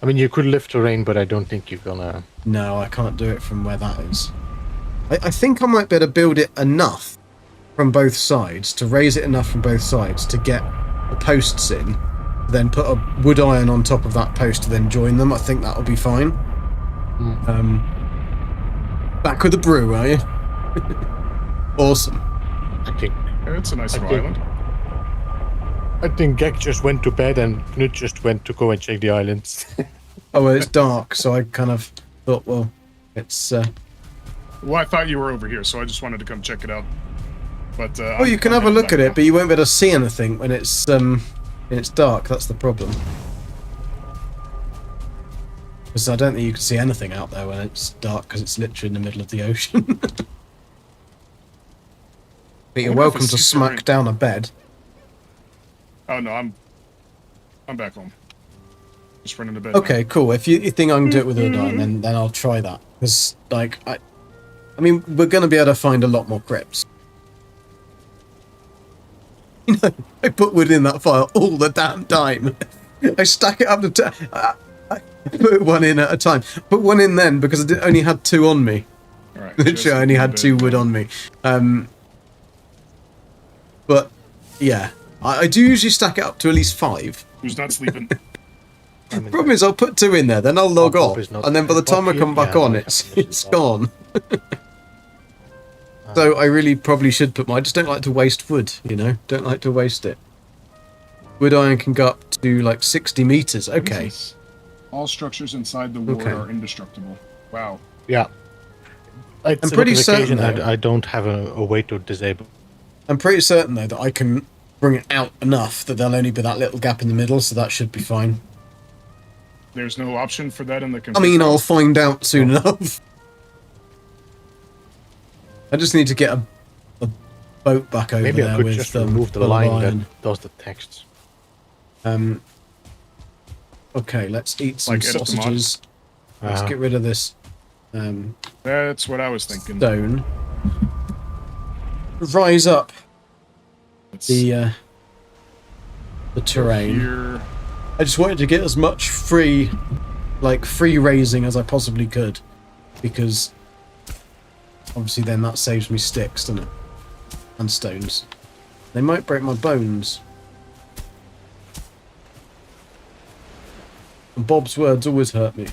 I mean, you could lift terrain, but I don't think you're gonna. No, I can't do it from where that is. I think I might be able to build it enough from both sides, to raise it enough from both sides to get the posts in, then put a wood iron on top of that post to then join them. I think that'll be fine. Back with the brew, are you? Awesome. I think. Yeah, it's a nice little think- island. I think Gek just went to bed and Knut just went to go and check the islands. Oh, well, it's dark, so I kind of thought, well, it's... Well, I thought you were over here, so I just wanted to come check it out. But Well, you can have a look at it, but you won't be able to see anything when it's dark. That's the problem. Because I don't think you can see anything out there when it's dark, because it's literally in the middle of the ocean. But you're wonder if welcome it's to super smack rain. down a bed. Oh no, I'm back home. Just running to bed. Okay, cool. If you think I can do it with wood iron, then I'll try that. Because, like, I mean, we're going to be able to find a lot more crypts. You know, I put wood in that file all the damn time. I stack it up to... I put one in at a time. Put one in then because I only had 2 on me. All right, Literally, I only had 2 wood on me. But, yeah. I do usually stack it up to at least 5. Who's not sleeping? I'm in Problem there. is, I'll put 2 in there, then I'll log Bob off, is not and then by the Bob time I here? come back Yeah, on, I it's have to it's Bob. gone. So I really probably should put I just don't like to waste wood, you know? Don't like to waste it. Wood iron can go up to like 60 meters. What is Okay. this? All structures inside the ward Okay. are indestructible. Wow. Yeah. It's I'm a pretty certain, notification though. I don't have a way to disable. I'm pretty certain though that I can bring it out enough that there'll only be that little gap in the middle, so that should be fine. There's no option for that in the I config mean, file? I'll find out soon enough. I just need to get a boat back over Maybe there I could with just remove the full of line iron. that does the texts. Okay, let's eat some Like edit the mod? sausages. Let's get rid of this That's what I was thinking. stone. Rise up Let's the terrain. here. I just wanted to get as much free raising as I possibly could, because obviously then that saves me sticks, doesn't it? And stones. They might break my bones. And Bob's words always hurt me.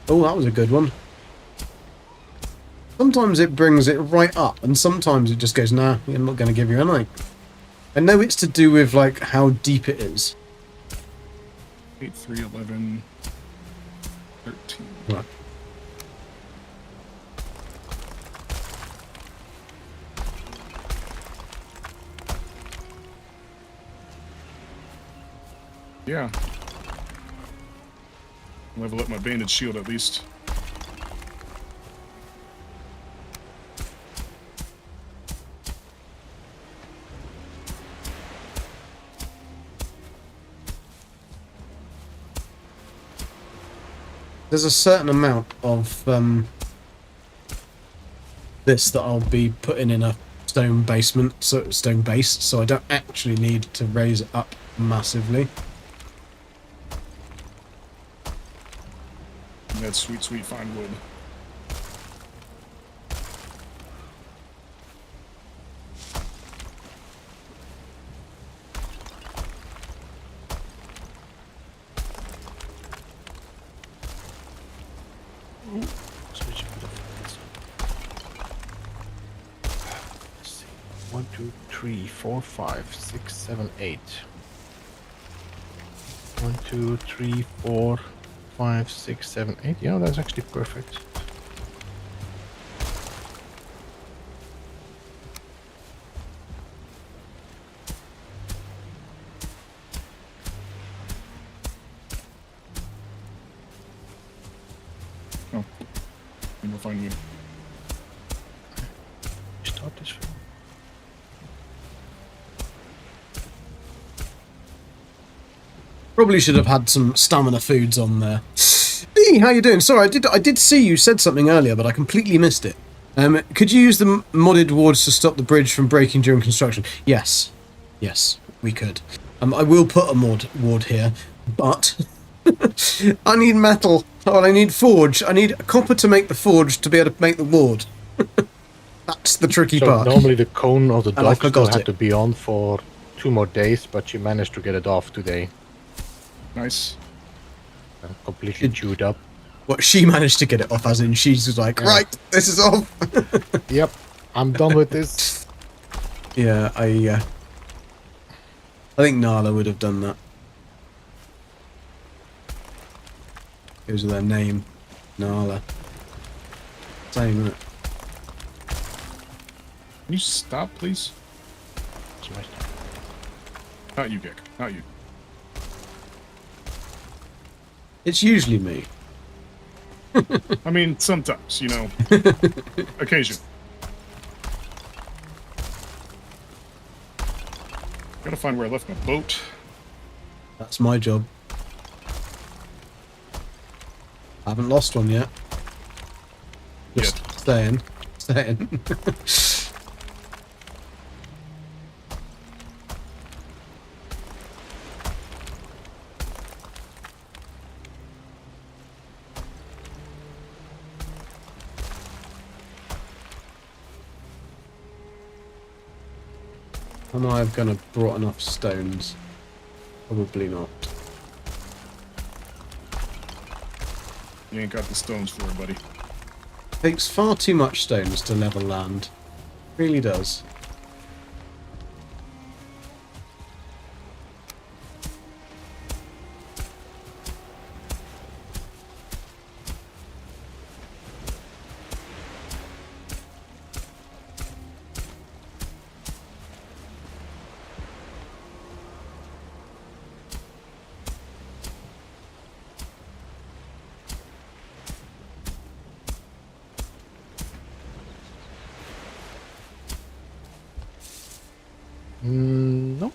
Oh, that was a good one. Sometimes it brings it right up, and sometimes it just goes, nah, I'm not going to give you anything. I know it's to do with, like, how deep it is. 8, 3, 11, 13. Right. Yeah. Level up my banded shield at least. There's a certain amount of this that I'll be putting in a stone basement, so stone base, so I don't actually need to raise it up massively. And that's sweet, sweet fine wood. Switch a bit of this. Let's see. 1, 2, 3, 4, 5, 6, 7, 8. 1, 2, 3, 4, 5, 6, 7, 8. Yeah, that's actually perfect. Oh. And we'll find wood. Start this film. Probably should have had some stamina foods on there. Hey, how you doing? Sorry, I did see you said something earlier, but I completely missed it. Could you use the modded wards to stop the bridge from breaking during construction? Yes. Yes, we could. I will put a mod ward here, but I need metal. Oh, I need forge. I need copper to make the forge to be able to make the ward. That's the tricky So part. normally the cone of the And I dog still forgot had it. to be on for 2 more days, but she managed to get it off today. Nice. Completely chewed up. What she managed to get it off, as in she's just like, right, this is off. Yep, I'm done with this. Yeah, I think Nala would have done that. Goes with their name, Nala. Same, isn't it? Can you stop, please? It's my stuff. Not you, Gek. Not you. It's usually me. I mean, sometimes, you know. Occasion. Gotta find where I left my boat. That's my job. I haven't lost one yet. Just staying. Staying. Am I going to brought enough stones? Probably not. You ain't got the stones for it, buddy. Takes far too much stones to level land. Really does. No.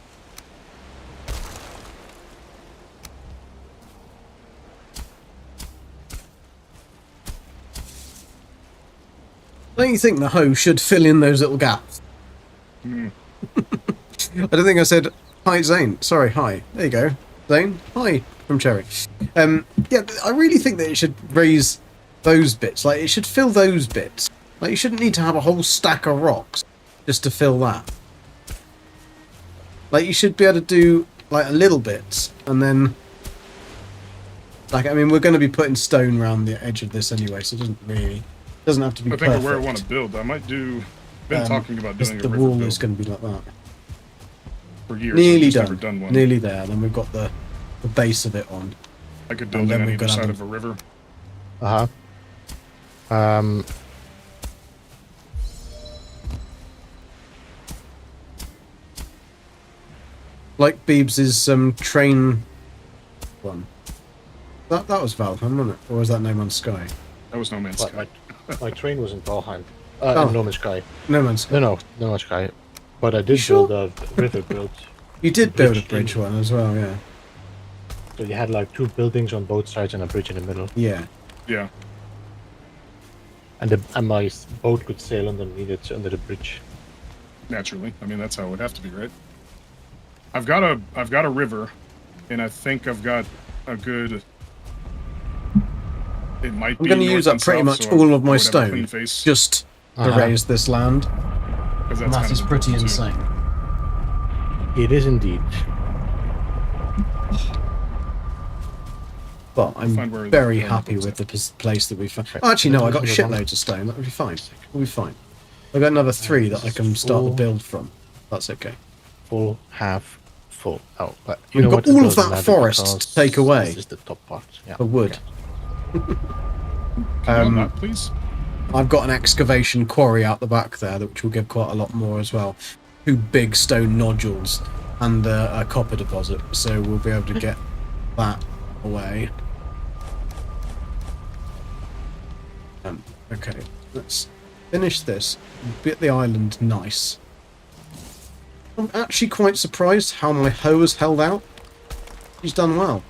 Don't you think the hoe should fill in those little gaps? Mm. I don't think I said hi, Zane. Sorry, hi. There you go, Zane. Hi from Cherry. Yeah, I really think that it should raise those bits. Like, it should fill those bits. Like, you shouldn't need to have a whole stack of rocks just to fill that. Like, you should be able to do, like, a little bit, and then... Like, I mean, we're going to be putting stone around the edge of this anyway, so it doesn't have to be I perfect. think of where I want to build. I might do... Been talking about doing a the river wall build is going to be like that. for years. Nearly I've just done. never done one. Nearly there. Then we've got the base of it on. I could and build it then on we've either got side other- of a river. Like Beebs' train one. That was Valheim, wasn't it? Or was that No Man's Sky? That was No Man's But Sky. my train was in Valheim. Oh. In No Man's Sky. No Man's Sky. No Man's Sky. But I did sure? build a river build. You did build a Bridge bridge in- one as well, yeah. So you had like 2 buildings on both sides and a bridge in the middle. Yeah. Yeah. And my boat could sail underneath it, under the bridge. Naturally. I mean, that's how it would have to be, right? I've got a river, and I think I've got a good... It might I'm be going to north use up and pretty south, much so all of I my would have a stone clean face, just to Uh-huh. raise this land. 'cause that's And kind that of is pretty important, too. insane. It is indeed. But I'm find where very the happy boat's with the place that we found. Okay. Oh, actually, no, I got Let's move on. shitloads of stone. That'll be fine. We'll be fine. I've got another 3 that I can start the build from. That's okay. Full, half, full. Oh, but We've know got what? It all of doesn't that matter forest because to take away. This is the top part. Yeah. For wood. okay. Can you not, please? I've got an excavation quarry out the back there, which will give quite a lot more as well. 2 big stone nodules and a copper deposit, so we'll be able to get that away. Okay, let's finish this. Get the island nice. I'm actually quite surprised how my hoe has held out. She's done well.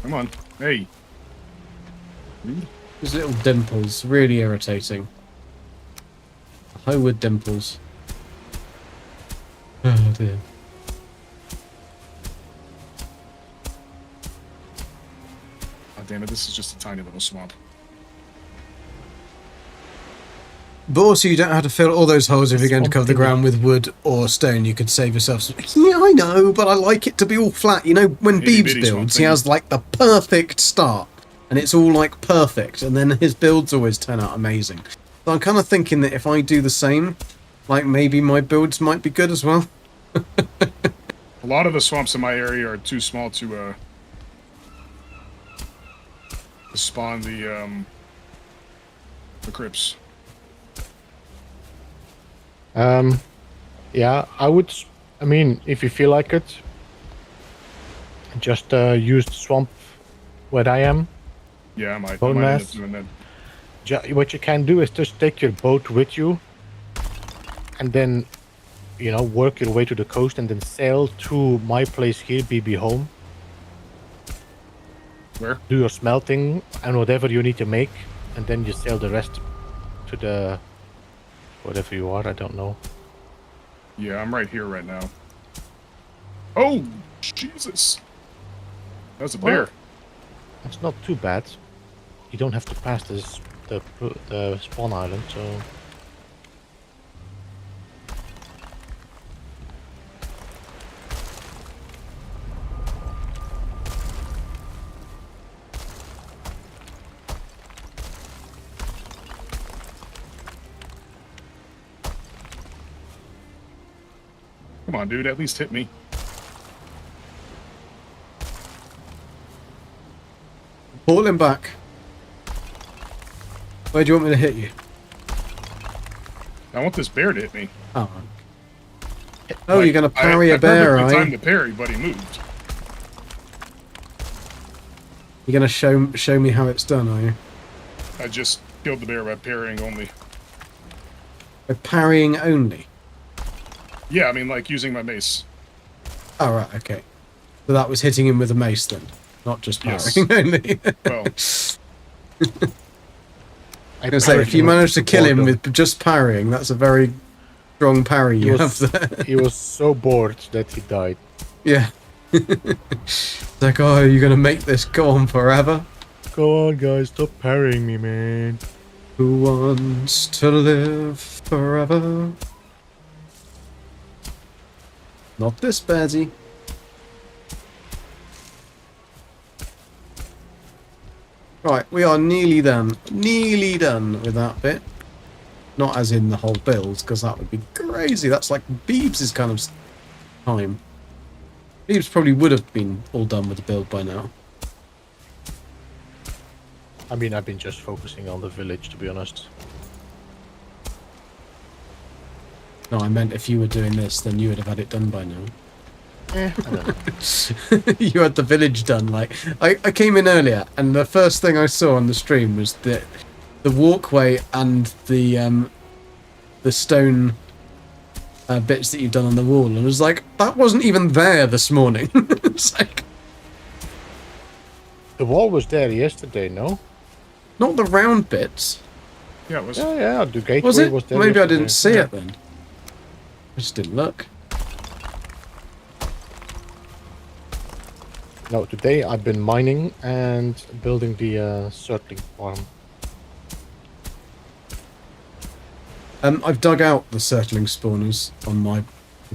Come on. Hey. These little dimples, really irritating. Hoe with dimples. Oh dear. Oh, damn it, this is just a tiny little swamp. But also, you don't have to fill all those holes if you're going to cover the ground with wood or stone. You could save yourself some... Yeah, I know, but I like it to be all flat. You know, when Itty Beebs bitty swamp builds, he thing. has, like, the perfect start. And it's all, like, perfect. And then his builds always turn out amazing. So I'm kind of thinking that if I do the same, like, maybe my builds might be good as well. A lot of the swamps in my area are too small to spawn the crypts. Yeah, I mean, if you feel like it, just use the swamp where I am. Yeah, I might Bone end up mass? doing that. What you can do is just take your boat with you, and then, you know, work your way to the coast, and then sail to my place here, BB Home, Where? Do your smelting and whatever you need to make, and then you sell the rest to the whatever you are. I don't know. Yeah, I'm right here right now. Oh, Jesus. That's a bear. Well, it's not too bad. You don't have to pass the spawn island, so. Come on, dude. At least hit me. Pull him back. Where do you want me to hit you? I want this bear to hit me. Oh. Oh, you're gonna parry a bear, I are timed you? the parry, but he moved. You're gonna show me how it's done, are you? I just killed the bear by parrying only. By parrying only. Yeah, I mean, like using my mace. Oh, right, okay. So that was hitting him with a mace then, not just Yes. parrying only. Well, I was say, if you manage to kill him with just parrying, that's a very strong parry you have there. He was so bored that he died. Yeah. It's like, oh, you're gonna make this go on forever? Go on, guys, stop parrying me, man. Who wants to live forever? Not this baddie. Right, we are nearly done. Nearly done with that bit. Not as in the whole build, because that would be crazy. That's like Beebs' kind of time. Beebs probably would have been all done with the build by now. I mean, I've been just focusing on the village, to be honest. No, I meant if you were doing this, then you would have had it done by now. I don't know. You had the village done. Like I came in earlier, and the first thing I saw on the stream was the walkway and the stone bits that you've done on the wall, and I was like, that wasn't even there this morning. It's like, The wall was there yesterday, no? not the round bits. yeah, it was. Yeah, the gateway Was it? was there Maybe I yesterday. didn't see it then. I just didn't look. No, today I've been mining and building the circling farm. I've dug out the circling spawners on my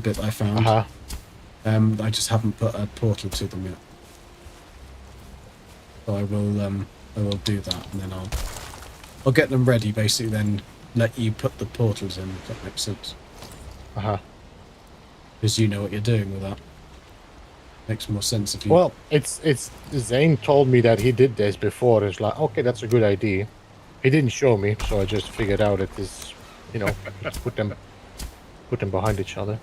bit I found. I just haven't put a portal to them yet. So I will do that, and then I'll get them ready. Basically, then let you put the portals in. If that makes sense, because you know what you're doing with that. Makes more sense if you. Well, it's Zane told me that he did this before. It's like, okay, that's a good idea. He didn't show me, so I just figured out it is, just put them behind each other.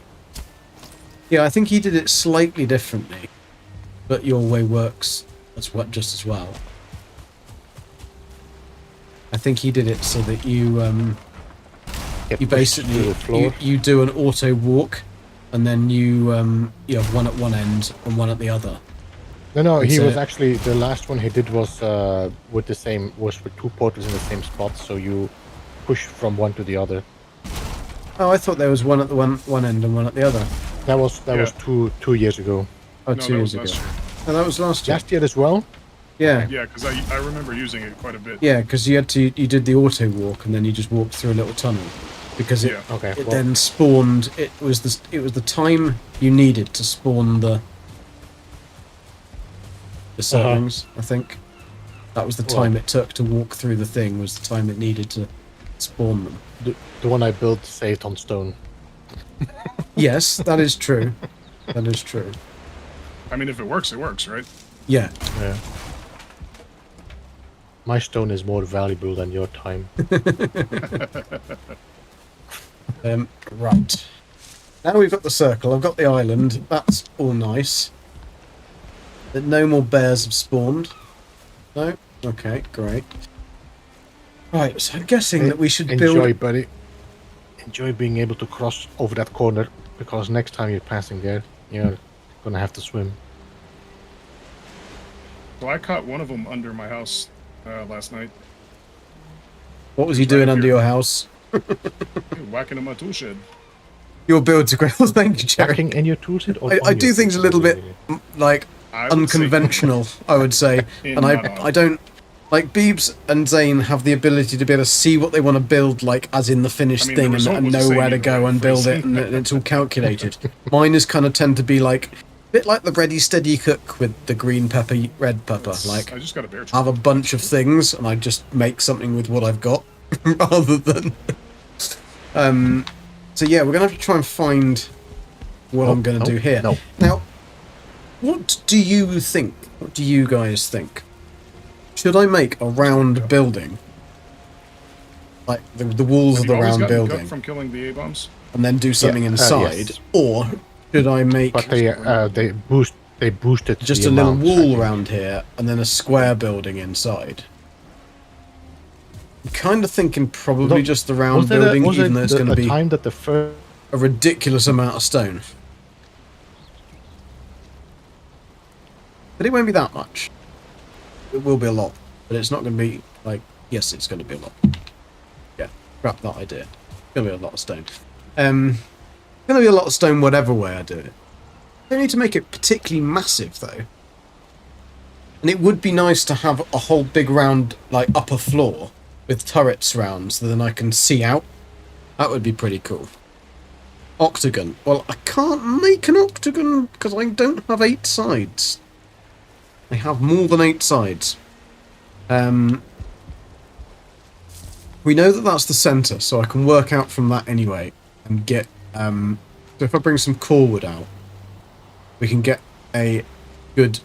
Yeah, I think he did it slightly differently, but your way works just as well. I think he did it so that you Get you pushed to the basically floor. you do an auto walk, and then you have one at one end and one at the other. No, he So- was actually the last one he did was with two portals in the same spot, so you push from one to the other. Oh, I thought there was one at the one end and one at the other. That was Yeah. 2 years ago. Oh, No, 2 that years was ago. last year. Oh, that was last year. Last year as well. Yeah. Yeah, because I remember using it quite a bit. Yeah, because you did the auto walk, and then you just walked through a little tunnel, because it Yeah. Okay. it well, then spawned. It was the time you needed to spawn the servings. I think that was the Well- time it took to walk through the thing. Was the time it needed to spawn them. the one I built saved on stone. Yes, that is true. That is true. I mean, if it works, right? Yeah. Yeah. My stone is more valuable than your time. Right. Now we've got the circle. I've got the island. That's all nice. That no more bears have spawned. No. Okay. Great. Right. So I'm guessing that we should Enjoy, build. buddy. Enjoy being able to cross over that corner, because next time you're passing there, you're gonna have to swim. So I caught one of them under my house last night. What was he doing under your house? Whacking in my tool shed. Your build's great. Thank you, Jerry. Packing in your toolset? Or I on do your things a toolset, little bit really? like I would say unconventional, I would say, in, and not on. I don't like Beebs and Zane have the ability to be able to see what they want to build, like as in the finished I mean, the thing, result and was the know same where to either go way, and build it, freezing. and it's all calculated. Mine is kind of tend to be like a bit like the Ready Steady Cook with the green pepper, red pepper. Like I just got a bear I trap. have a bunch of things, and I just make something with what I've got, rather than. So yeah, we're gonna have to try and find what I'm gonna do here. No. Now, what do you think? What do you guys think? Should I make a round building, like the walls Have of you the always round gotten gut building, from killing the A-bombs? and then do something inside, yes. or should I make But they boosted just the a little amount, wall I think. around here and then a square building inside? I'm kind of thinking probably No, just the round building, even though it's going to be time that the first. a ridiculous amount of stone. But it won't be that much. It will be a lot, but it's not going to be like, yes, it's going to be a lot. Yeah, scrap that idea. It's going to be a lot of stone. Going to be a lot of stone whatever way I do it. I don't need to make it particularly massive though. And it would be nice to have a whole big round, like upper floor with turrets round, so then I can see out. That would be pretty cool. Octagon. Well, I can't make an octagon because I don't have 8 sides. I have more than 8 sides. We know that that's the centre, so I can work out from that anyway and get. So if I bring some core wood out, we can get a good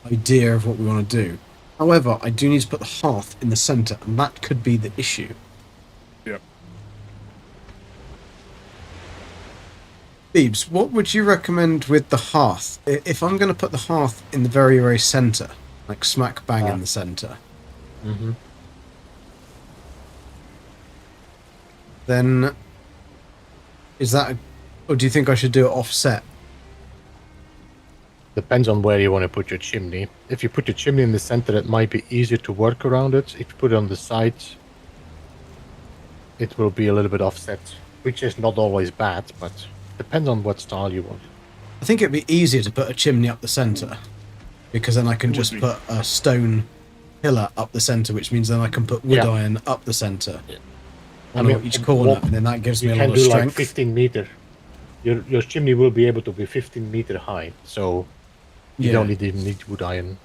idea of what we want to do. However, I do need to put the hearth in the centre, and that could be the issue. Yep. Beebs, what would you recommend with the hearth? If I'm going to put the hearth in the very, very centre, like smack bang in the centre, then is that, or do you think I should do it offset? Depends on where you want to put your chimney. If you put your chimney in the center, it might be easier to work around it. If you put it on the sides, it will be a little bit offset, which is not always bad, but depends on what style you want. I think it'd be easier to put a chimney up the centre, because then I can It would just be. put a stone pillar up the centre, which means then I can put wood Yeah. iron up the centre. I And mean, on each corner, what- and then that gives me You a can lot of do like strength. 15 meter. Your chimney will be able to be 15 meter high, so you Yeah. don't even need wood iron.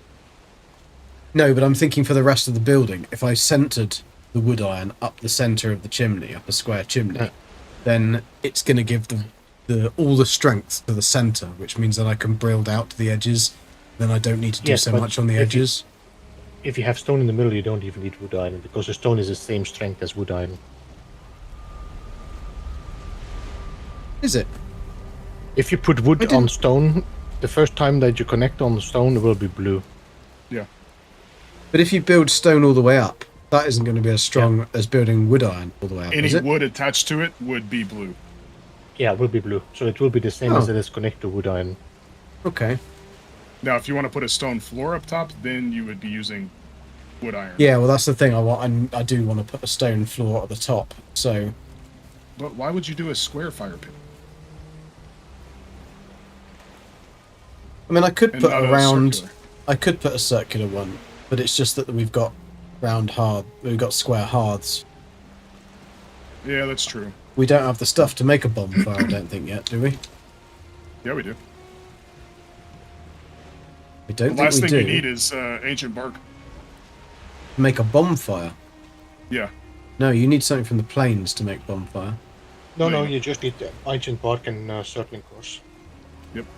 No, but I'm thinking for the rest of the building, if I centred the wood iron up the centre of the chimney, up a square chimney, Yeah. then it's going to give the all the strength to the centre, which means that I can build out to the edges. Then I don't need to do Yes, so but much on the if you- edges. If you have stone in the middle, you don't even need wood iron, because the stone is the same strength as wood iron. Is it? If you put I wood didn't- on stone, the first time that you connect on the stone, it will be blue. Yeah. But if you build stone all the way up, that isn't going to be as strong as building wood iron all the way up, Any is it? wood attached to it would be blue. Yeah, it will be blue. So it will be the same Oh. as it is connected to wood iron. Okay. Now, if you want to put a stone floor up top, then you would be using wood iron. Yeah, well, that's the thing. I do want to put a stone floor at the top. So But why would you do a square fire pit? I mean, I could And put not a a round. circular? I could put a circular one, but it's just that we've got we've got square hearths. Yeah, that's true. We don't have the stuff to make a bonfire, I don't think yet, do we? Yeah, we do. We don't The think last we thing do. you need is ancient bark. Make a bonfire. Yeah. No, you need something from the plains to make bonfire. No, Wait. you just need ancient bark and circling course.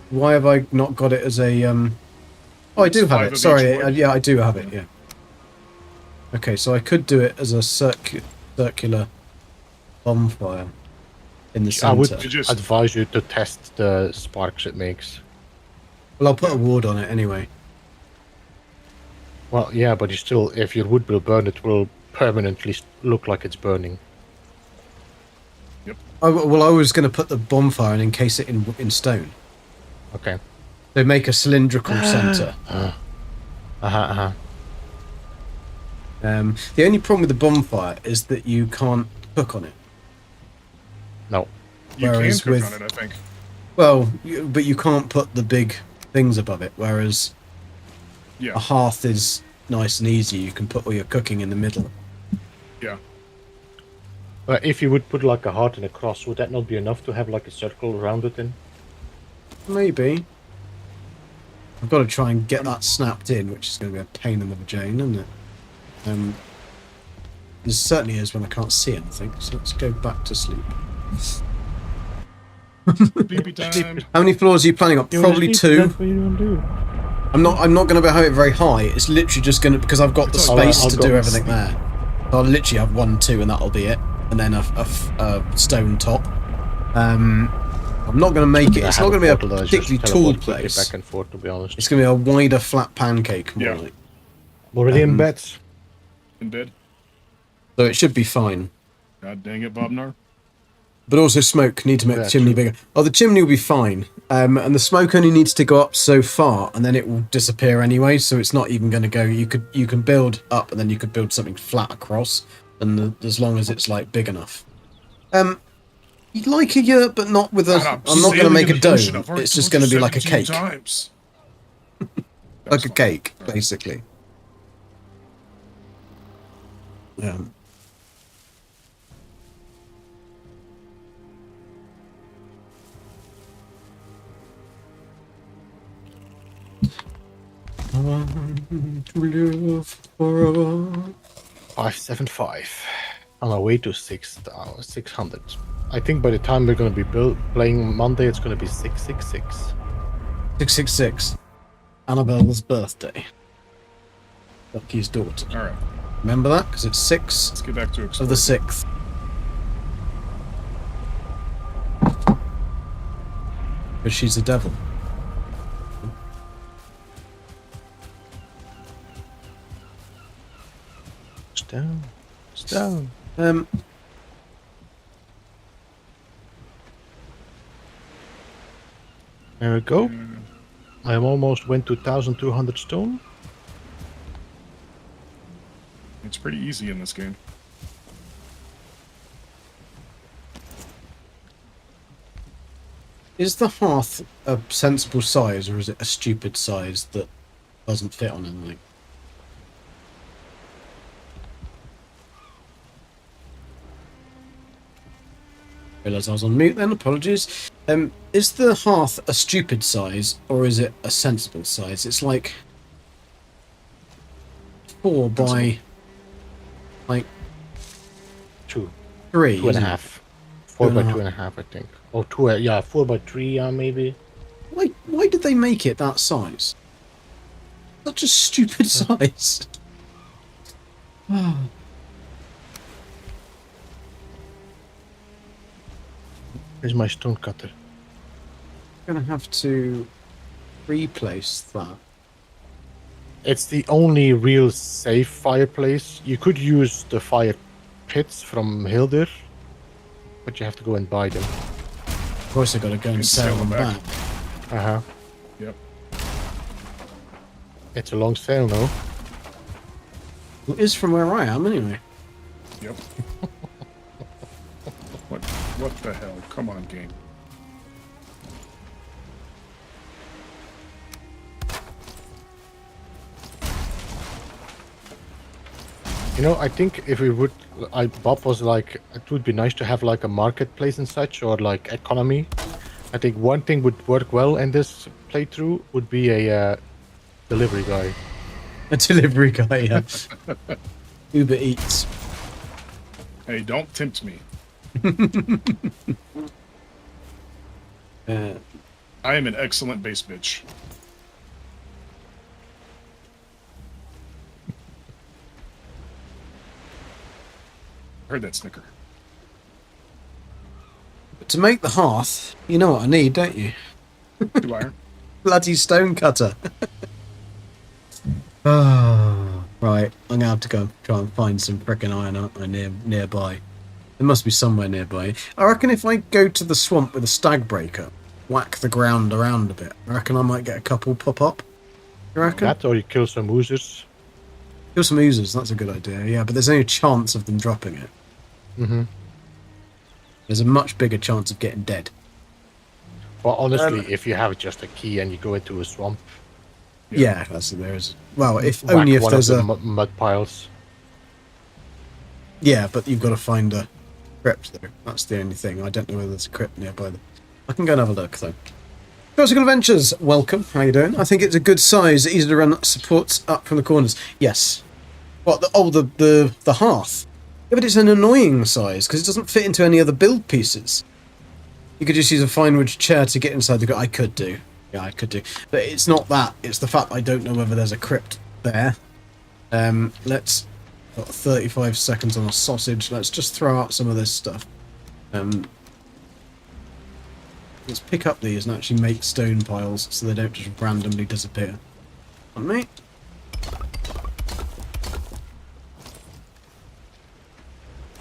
Why have I not got it as a Oh, I do It's have 5 it. of Sorry, each wood. yeah, I do have it. Yeah. Okay, so I could do it as a circular bonfire in the I would center. You just- advise you to test the sparks it makes. Well, I'll put a ward on it anyway. Well, yeah, but you still, if your wood will burn, it will permanently look like it's burning. Well, I was going to put the bonfire and encase it in stone. Okay. They make a cylindrical center. Uh-huh. The only problem with the bonfire is that you can't cook on it. No. You Whereas can cook with- on it, I think. Well, but you can't put the big things above it, whereas Yeah. a hearth is nice and easy. You can put all your cooking in the middle. Yeah. But if you would put like a heart and a cross, would that not be enough to have like a circle around it then? Maybe. I've got to try and get that snapped in, which is going to be a pain in the vagina, isn't it? It certainly is when I can't see anything, so let's go back to sleep. Sleepy time. How many floors are you planning on? Probably 2. That's what you want to do. I'm not going to have it very high. It's literally just going to, because I've got the space I'll to go do and everything there. I'll literally have 1, 2, and that'll be it. And then a stone top. I'm not going to make it. It's not going to be a particularly tall place. Back and forth, to be honest. It's going to be a wider, flat pancake. More Yeah. like. Already in bed. In bed. So it should be fine. God dang it, Bobnar. But also smoke, need to make the Yeah, chimney true. bigger. Oh, the chimney will be fine. And the smoke only needs to go up so far, and then it will disappear anyway, so it's not even going to go... You can build up, and then you could build something flat across, and as long as it's, like, big enough. You'd like a yurt, but not with a... I'm not going to make a dome. It's just going to be like a cake. Times. Like a cake, basically. To live forever. 575. On our way to 600. I think by the time we're going to be playing Monday, it's going to be 666. 666. Annabelle's birthday. Lucky's daughter. Alright, Remember that? Because it's 6 let's get back to of exploring. the 6th. Because she's the devil. Stone. Stone. There we go. I am almost went to 1,200 stone. It's pretty easy in this game. Is the hearth a sensible size, or is it a stupid size that doesn't fit on anything? Realised I was on mute then, apologies. Is the hearth a stupid size, or is it a sensible size? It's like 4 by like 2. 3. 2.5. 4 by 2.5. 2.5, I think. Or 2, yeah, 4 by 3, maybe. Why did they make it that size? Such a stupid size. Here's my stone cutter. I'm gonna have to replace that. It's the only real safe fireplace. You could use the fire pits from Hildir, but you have to go and buy them. Of course, I gotta go and sail sail them them back. back. Uh-huh. Yep. It's a long sail, no? It is from where I am, anyway. Yep. What the hell? Come on, game. You know, I think if we would, Bob was like, it would be nice to have like a marketplace and such, or like economy. I think one thing would work well in this playthrough would be a delivery guy. A delivery guy, yeah. Uber Eats. Hey, don't tempt me. I am an excellent base bitch. Heard that snicker. But to make the hearth, you know what I need, don't you? 2 iron. Bloody stone cutter. Oh, right, I'm gonna have to go try and find some frickin' iron, aren't I, nearby. There must be somewhere nearby. I reckon if I go to the swamp with a stag breaker, whack the ground around a bit, I reckon I might get a couple pop up. You reckon? That or you kill some oozers. Kill some oozers, that's a good idea, yeah, but there's only a chance of them dropping it. Mm-hmm. There's a much bigger chance of getting dead. Well, honestly, if you have just a key and you go into a swamp, Yeah, that's there is. Well, if whack only if one there's of a... the mud piles. Yeah, but you've got to find a crypt, though. That's the only thing. I don't know whether there's a crypt nearby. I can go and have a look, though. Classical Adventures, welcome. How you doing? I think it's a good size, easy to run, supports up from the corners. Yes. What? The hearth. Yeah, but it's an annoying size because it doesn't fit into any other build pieces. You could just use a fine wood chair to get inside the... I could do. Yeah, I could do. But it's not that. It's the fact I don't know whether there's a crypt there. Let's... Got 35 seconds on a sausage. Let's just throw out some of this stuff. Let's pick up these and actually make stone piles so they don't just randomly disappear. On me.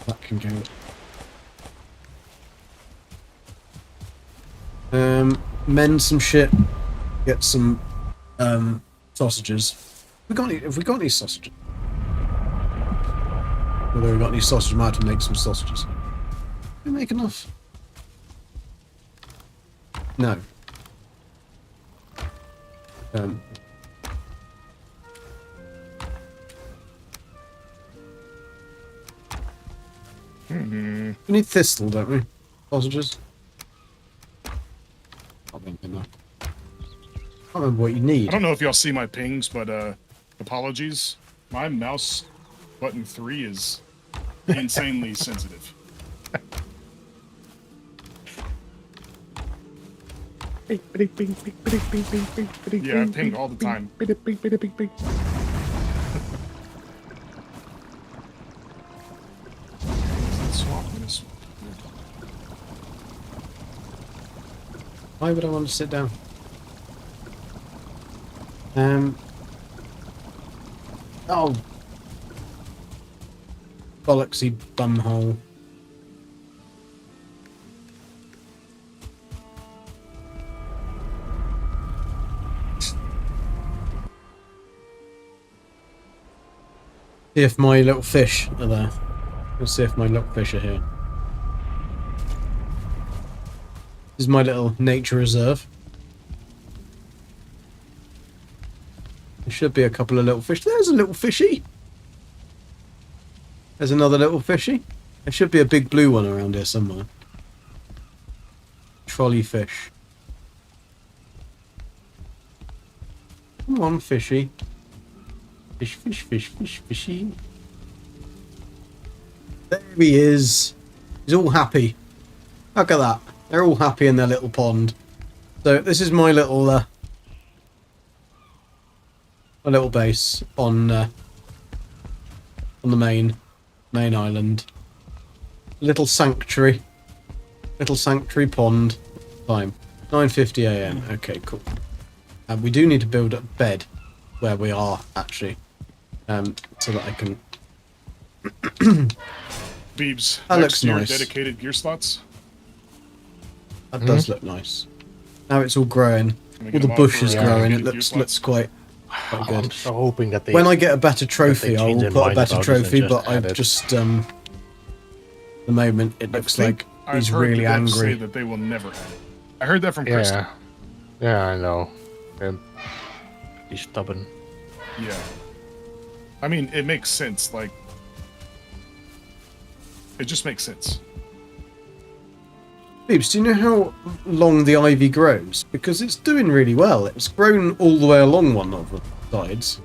That can go. Mend some shit. Get some sausages. Have we got any sausages? Whether we got any sausage, I might have to make some sausages. Did we make enough? No. We need thistle, don't we? Sausages. I don't know. I can't remember what you need. I don't know if y'all see my pings, but apologies. My mouse button 3 is insanely sensitive. Yeah, I ping all the time. Why would I want to sit down? Oh. Bollocksy bumhole. See if my little fish are there. Let's see if my little fish are here. This is my little nature reserve. There should be a couple of little fish. There's a little fishy. There's another little fishy. There should be a big blue one around here somewhere. Trolley fish. Come on, fishy. Fish, fish, fish, fish, fishy. There he is. He's all happy. Look at that. They're all happy in their little pond. So this is my little base on the main island. Little sanctuary pond. Time 9:50 a.m. Okay, cool. We do need to build a bed where we are actually, so that I can. Beebs, That next looks to your nice. dedicated gear slots. That does look nice. Now it's all growing. Can we All get the them bush for, is growing. It gear looks slots? quite I'm good. so hoping that they. When I get a better trophy, I change will their put a mind better about us and trophy. just But add I've it. just the moment it looks like I've he's heard really the devs say angry. that they will never have it. I heard that from Chris. Yeah, I know. He's stubborn. Yeah. I mean, it makes sense. Like, it just makes sense. Beeps, do you know how long the ivy grows? Because it's doing really well. It's grown all the way along one of the sides.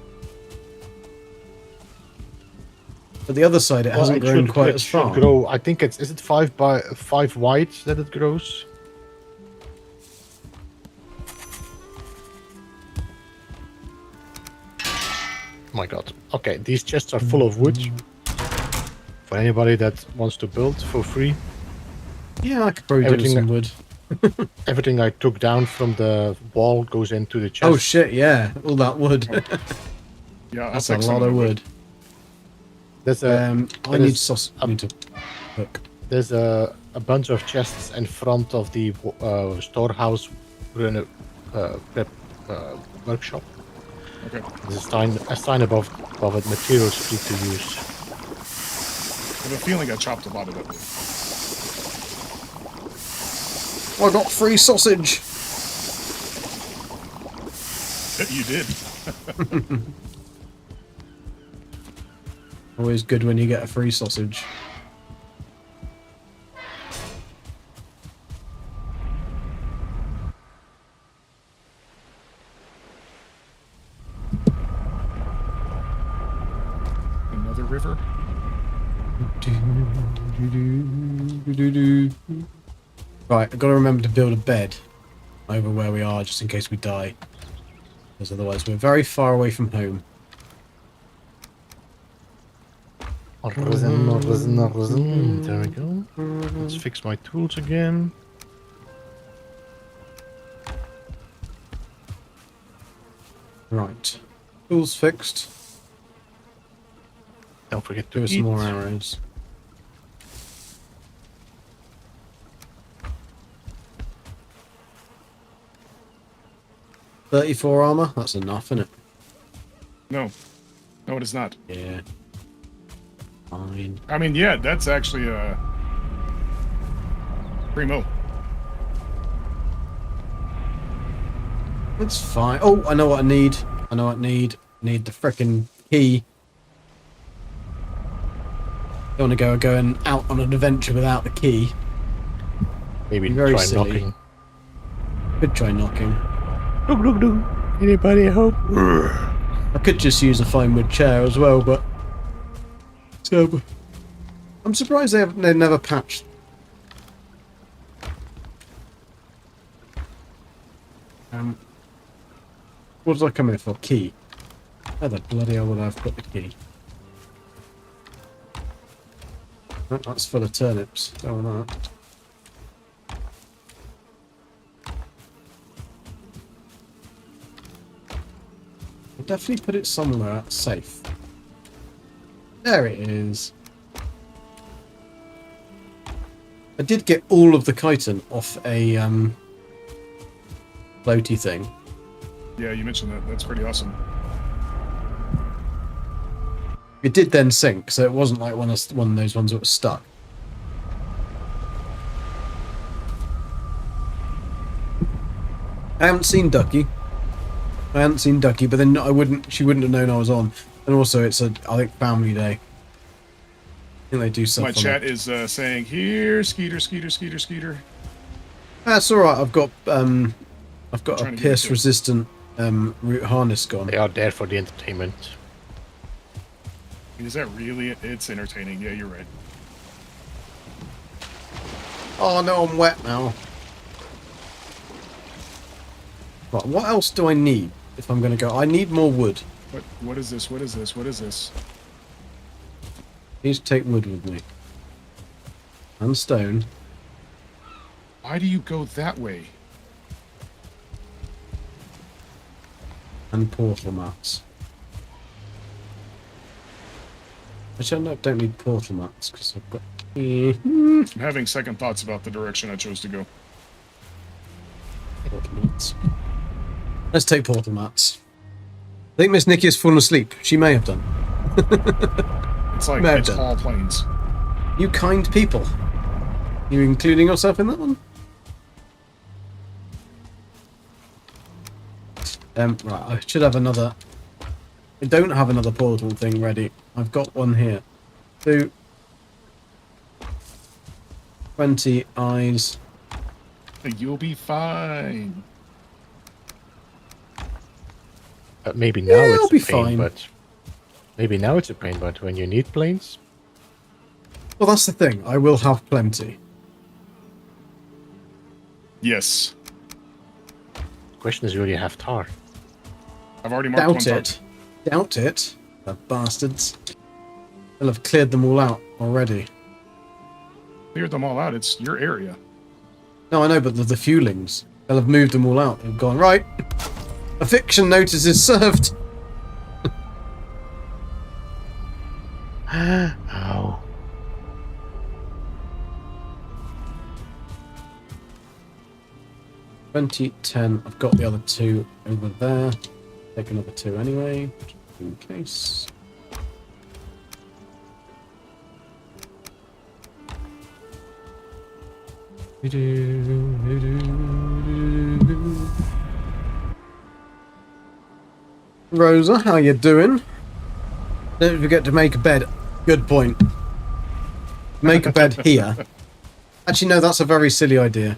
But the other side, it hasn't grown quite as far. Grow. I think is it 5 by 5 wide that it grows? Oh my god. Okay, these chests are full of wood. For anybody that wants to build for free. Yeah, I could probably do with some wood. Everything I took down from the wall goes into the chest. Oh shit, yeah. All that wood. Yeah, That's I'll a take some lot of wood. There's a I need sausage. I need to cook. there's a bunch of chests in front of the storehouse prep workshop. Okay. There's a sign above it. Materials free to use. I have a feeling I chopped a lot of that wood. I got free sausage. You did. Always good when you get a free sausage. Another river. Right, I've got to remember to build a bed over where we are, just in case we die. Because otherwise we're very far away from home. There we go. Let's fix my tools again. Right. Tools fixed. Don't forget to Give us eat. some more arrows. "34 armor? That's enough, isn't it?" No. No, it is not. Yeah. Fine. I mean, yeah, that's actually primo. It's fine. Oh, I know what I need. I know what I need. I need the frickin' key. Don't want to go going out on an adventure without the key. Maybe Very try silly. knocking. Could try knocking. Look, look, look. Anybody home? I could just use a fine wood chair as well, but so I'm surprised they never patched. What did I come here for? Key. How the bloody hell would I have put the key? Oh, that's full of turnips. Don't want that. I'll definitely put it somewhere that's safe. There it is. I did get all of the chitin off a floaty thing. Yeah, you mentioned that. That's pretty awesome. It did then sink, so it wasn't like one of those ones that was stuck. I haven't seen Ducky. But then she wouldn't have known I was on. And also, it's I think Family Day. I think they do stuff. My on chat it. is saying, "Here, Skeeter, Skeeter, Skeeter, Skeeter." That's all right. I've got a trying to get pierce into it. resistant root harness gone. They are there for the entertainment. Is that really? It's entertaining. Yeah, you're right. Oh no, I'm wet now. Right, what else do I need if I'm going to go? I need more wood. What is this? What is this? What is this? I need to take wood with me. And stone. Why do you go that way? And portal mats. Actually, I don't need portal mats because I've got. I'm having second thoughts about the direction I chose to go. Portal mats. Let's take portal mats. I think Miss Nikki has fallen asleep. She may have done. It's like Mad it's done. all planes. You kind people. You including yourself in that one? Right, I should have another. I don't have another portal thing ready. I've got one here. 20 eyes. You'll be fine. Maybe now Yeah, I'll it's be a pain, fine. but maybe now it's a pain. But when you need planes, Well, that's the thing. I will have plenty. Yes. the question is, will you have tar? I've already marked one Doubt target. it. Doubt it. The bastards. They'll have cleared them all out already. Cleared them all out. It's your area. No, I know, but the fuelings. They'll have moved them all out and gone, right. Eviction notice is served. Ow. $20, $10. I've got the other two over there. Take another 2 anyway, in case. Rosa, how you doing? Don't forget to make a bed. Good point. Make a bed here. Actually, no, that's a very silly idea.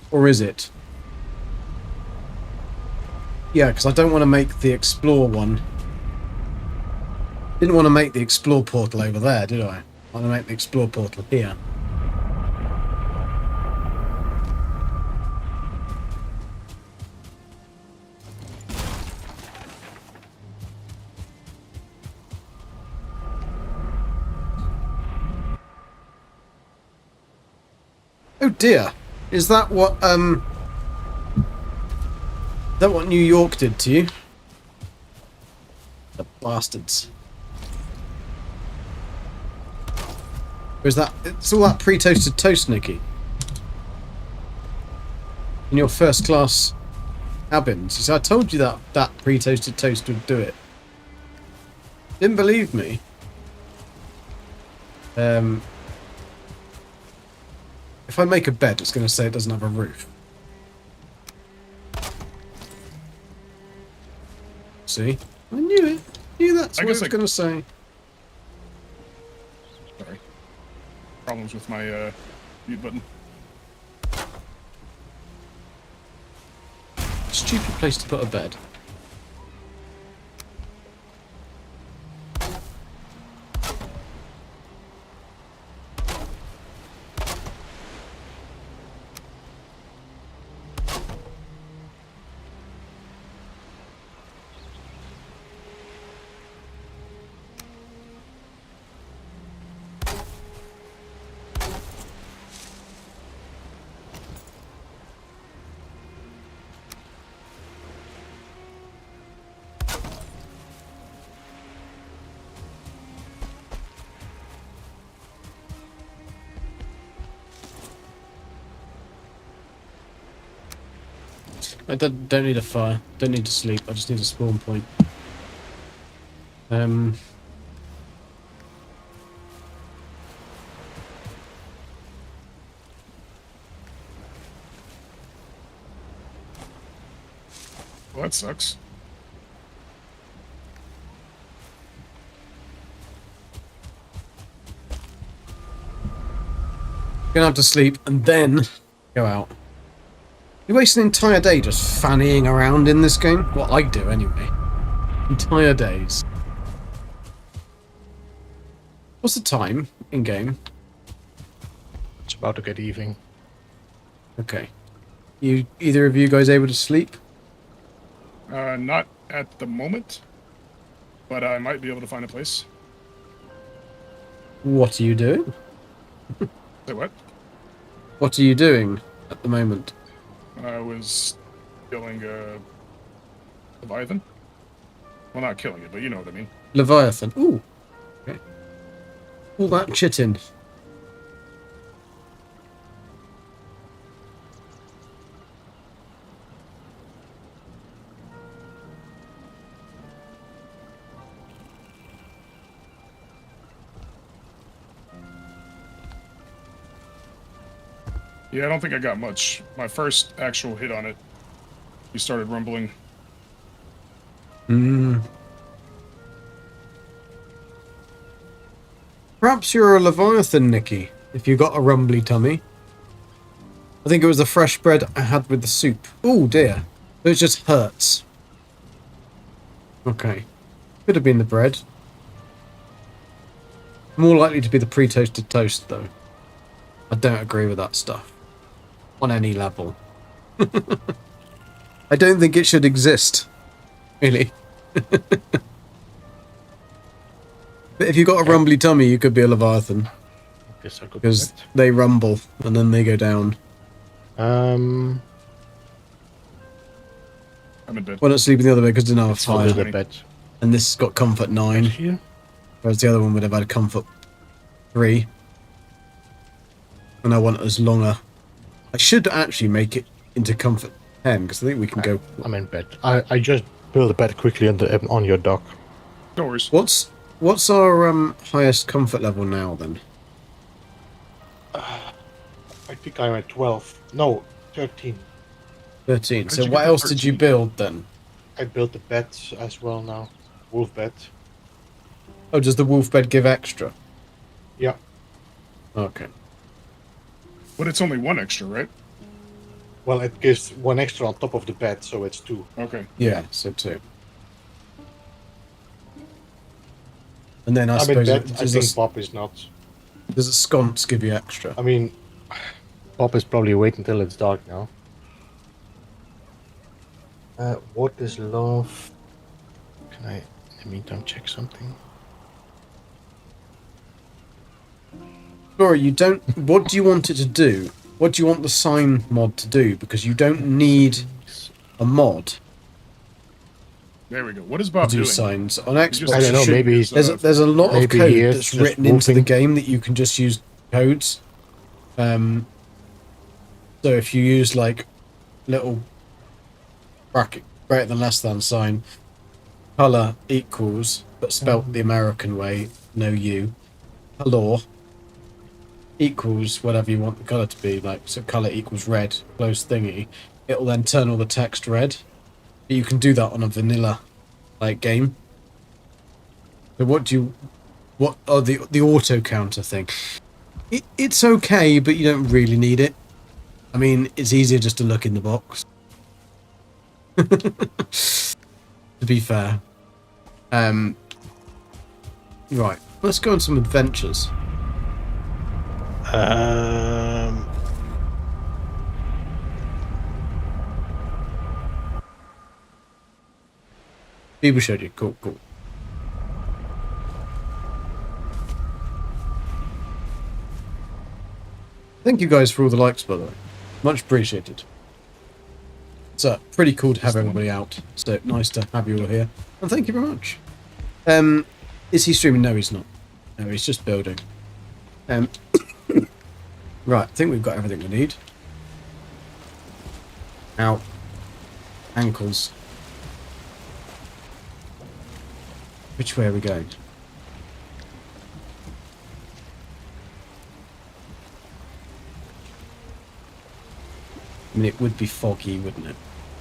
Or is it? Yeah, because I don't want to make the explore one. Didn't want to make the explore portal over there, did I? I want to make the explore portal here. Oh dear. Is that what New York did to you? The bastards. Or is that it's all that pre-toasted toast, Nikki? In your first class cabins. You see, I told you that pre-toasted toast would do it. Didn't believe me. If I make a bed, it's going to say it doesn't have a roof. See? I knew it. I knew that's what it's going to say. Sorry. Problems with my mute button. Stupid place to put a bed. I don't need a fire. Don't need to sleep. I just need a spawn point. Well, that sucks. Gonna have to sleep and then go out. You waste an entire day just fannying around in this game? What I do, anyway. Entire days. What's the time in-game? It's about to get evening. Okay. Either of you guys able to sleep? Not at the moment, but I might be able to find a place. What are you doing? Say what? What are you doing at the moment? I was killing a Leviathan. Well, not killing it, but you know what I mean. Leviathan. Ooh. Okay. All that chitin. Yeah, I don't think I got much. My first actual hit on it, he started rumbling. Perhaps you're a Leviathan, Nikki, if you got a rumbly tummy. I think it was the fresh bread I had with the soup. Oh dear. It just hurts. Okay. Could have been the bread. More likely to be the pre-toasted toast, though. I don't agree with that stuff. On any level. I don't think it should exist. Really. But if you've got a rumbly tummy, you could be a Leviathan. Guess I could Because do they rumble, and then they go down. that. I'm in bed. Why not sleep in the other bed because it didn't have a I'll do fire. the bed And this has got comfort 9. here. Whereas the other one would have had comfort 3. And I want it as longer. I should actually make it into comfort 10? Because I think we can go. I'm in bed. I just built a bed quickly on your dock. No worries. What's our highest comfort level now then? I think I'm at 12. No, 13. 13. So you what get to else did you 13? build then? I built the bed as well now. Wolf bed. Oh, does the wolf bed give extra? Yeah. Okay. But it's only one extra, right? Well, it gives one extra on top of the bed, so it's 2. Okay. Yeah, so 2. And then I I'm in suppose bed. I does think Bob is not. a sconce give you extra? I mean, Bob is probably waiting until it's dark now. What is love? Can I, in the meantime, check something? Sorry, you don't. What do you want it to do? What do you want the sign mod to do? Because you don't need a mod There we go. What is to Bob do doing? signs on just- Xbox. I don't you know, should- maybe he's- there's a lot of maybe code he is that's just written into the moving. game that you can just use codes. So if you use like little bracket greater than less than sign, color equals, but spelt the American way, no U, color equals whatever you want the color to be, like so color equals red, close thingy, it'll then turn all the text red. But you can do that on a vanilla like game. So the auto counter thing? It's okay, but you don't really need it. I mean, it's easier just to look in the box. To be fair. Right, let's go on some adventures. People showed you. Cool. Thank you guys for all the likes, by the way. Much appreciated. It's pretty cool to have everybody out. So nice to have you all here. And thank you very much. Is he streaming? No, he's not. No, he's just building. Right, I think we've got everything we need. Ow. Ankles. Which way are we going? I mean, it would be foggy, wouldn't it?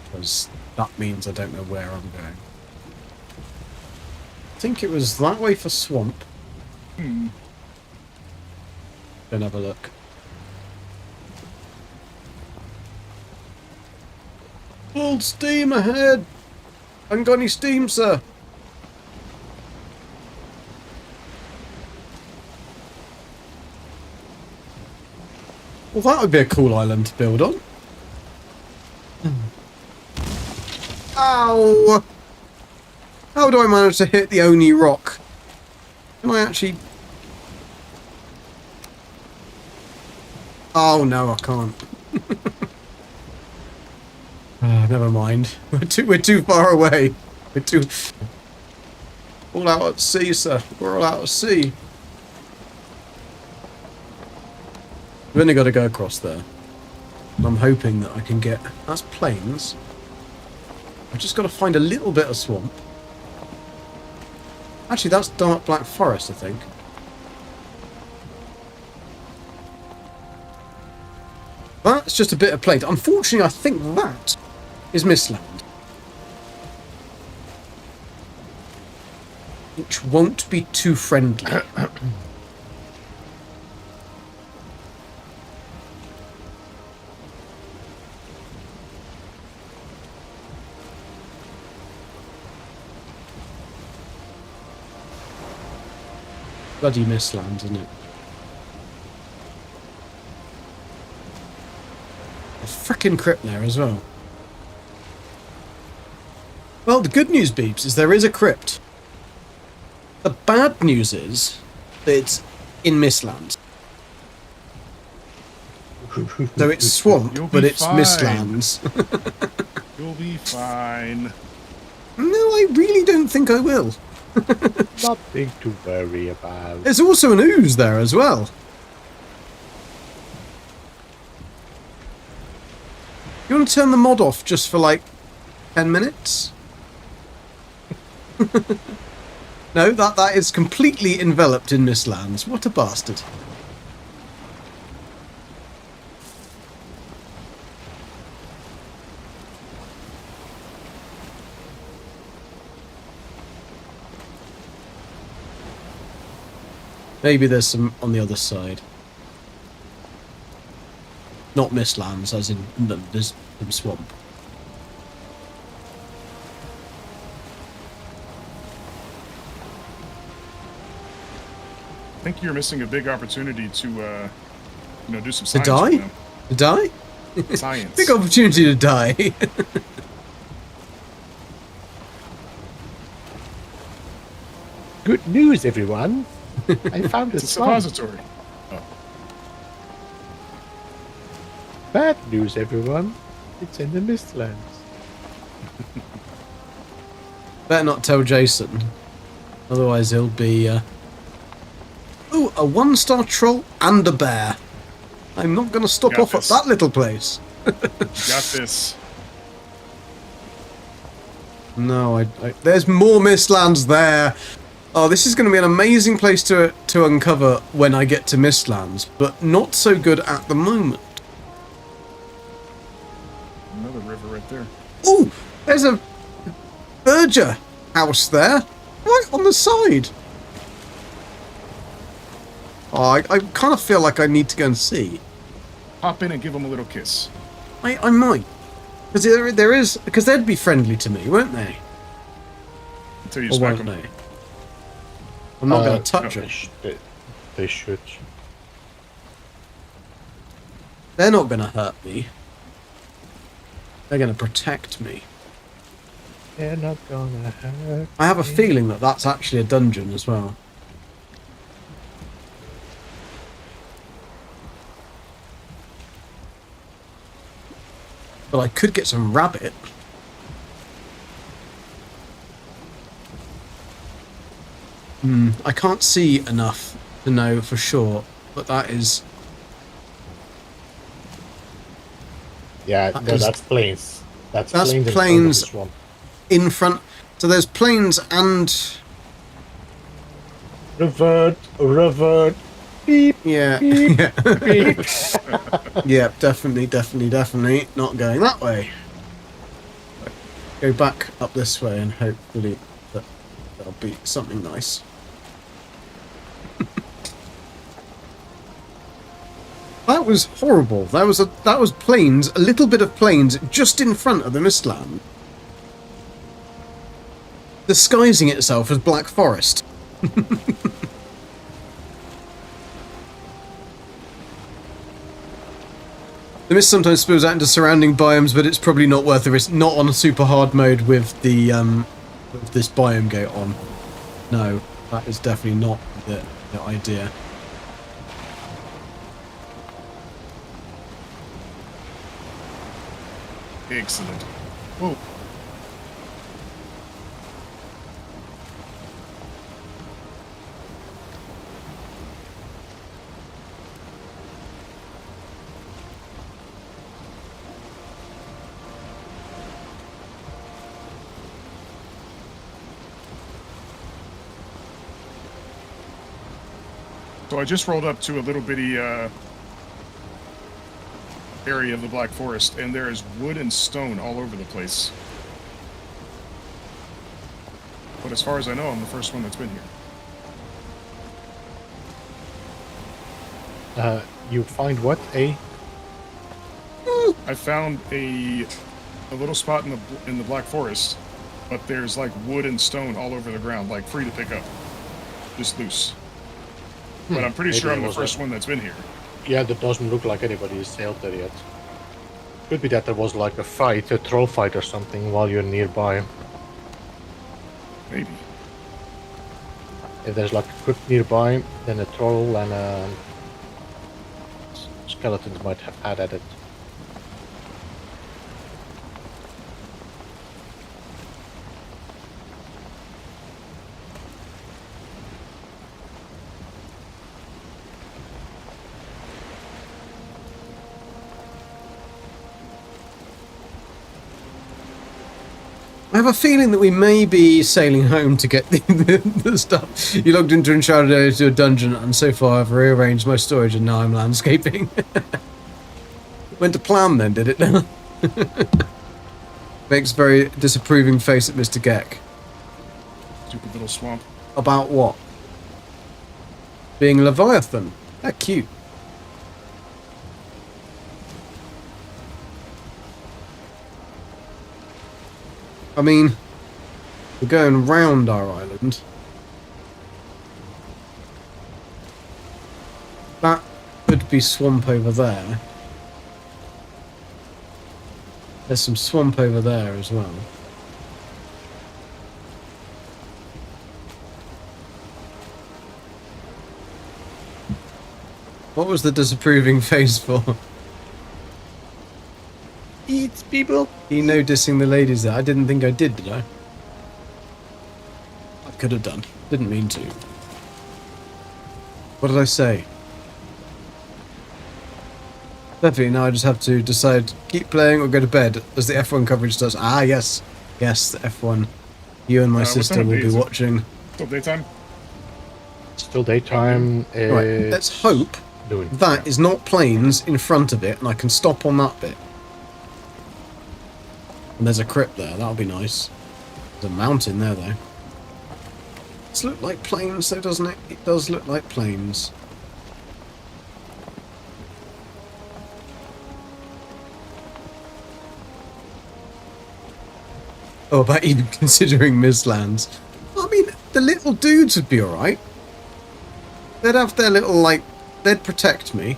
Because that means I don't know where I'm going. I think it was that way for swamp. Don't have a look. Full steam ahead! I haven't got any steam, sir. Well, that would be a cool island to build on. Ow! How do I manage to hit the only rock? Can I actually... Oh no, I can't. Never mind. We're too far away. We're too... All out at sea, sir. We're all out at sea. We've only got to go across there. And I'm hoping that I can get... That's plains. I've just got to find a little bit of swamp. Actually, that's dark black forest, I think. That's just a bit of plains. Unfortunately, I think that is Mistland. Which won't be too friendly. Bloody Mistland, isn't it? A frickin' crypt there as well. Well, the good news, Beeps, is there is a crypt. The bad news is that it's in Mistland. So it's swamp, You'll but be it's fine. Mistlands. You'll be fine. No, I really don't think I will. Nothing to worry about. There's also an ooze there as well. You want to turn the mod off just for like 10 minutes? No, that is completely enveloped in Mistlands. What a bastard. Maybe there's some on the other side. Not Mistlands, as in there's some swamp. I think you're missing a big opportunity to, do some To science. die? Right To die? now. Science. Big opportunity to die. Good news, everyone. I found a It's a slum. suppository. Bad news, everyone. It's in the Mistlands. Better not tell Jason. Otherwise he'll be, Ooh, a 1-star troll and a bear. I'm not going to stop Got off this. at that little place. You got this. No, there's more Mistlands there. Oh, this is going to be an amazing place to uncover when I get to Mistlands, but not so good at the moment. Another river right there. Ooh, there's a Berger house there, right on the side. Oh, I kind of feel like I need to go and see. Pop in and give him a little kiss. I might. Because there is... Because they'd be friendly to me, won't they? Until you Or smack won't him. they? I'm not going to touch no. them. They should. They're not going to hurt me. They're going to protect me. They're not gonna hurt. I have a feeling that that's actually a dungeon as well. But I could get some rabbit. I can't see enough to know for sure, but that is... Yeah, That no, is- that's plains. That's that's plains. in front of plains. the swamp. in front... So there's plains and... Revert. Beep. Yeah. Beep. Beep. Yeah, definitely not going that way. Go back up this way and hopefully that'll be something nice. That was horrible. That was plains, a little bit of plains just in front of the Mistland. Disguising itself as Black Forest. The mist sometimes spills out into surrounding biomes, but it's probably not worth the risk. Not on a super hard mode with the with this biome gate on. No, that is definitely not the idea. Excellent. Whoa. So I just rolled up to a little bitty area of the Black Forest, and there is wood and stone all over the place. But as far as I know, I'm the first one that's been here. You find what? A? I found a little spot in the Black Forest, but there's like wood and stone all over the ground, like free to pick up, just loose. But I'm pretty Maybe sure I'm it the was first one that's been here. Yeah, that doesn't look like anybody has sailed there yet. Could be that there was like a fight, a troll fight or something while you're nearby. Maybe. If there's like a crypt nearby, then a troll and skeletons might have had at it. I have a feeling that we may be sailing home to get the stuff. You logged into Uncharted area to a dungeon, and so far I've rearranged my storage and now I'm landscaping. Went to plan then, did it? Makes very disapproving face at Mr. Geck. Stupid little swamp. About what? Being Leviathan. That cute. I mean, we're going round our island. That could be swamp over there. There's some swamp over there as well. What was the disapproving face for? Eats people. You know dissing the ladies there. I didn't think I did I? I could have done. Didn't mean to. What did I say? Definitely, now I just have to decide, keep playing or go to bed, as the F1 coverage does. Ah, yes. Yes, the F1. You and my What sister time of will day be is it? watching. Still daytime? Still daytime. Right, let's hope doing that is not planes in front of it, and I can stop on that bit. And there's a crypt there, that'll be nice. There's a mountain there, though. It's look like planes, though, doesn't it? It does look like planes. Oh, about even considering Mistlands. I mean, the little dudes would be alright. They'd have their little, like, they'd protect me.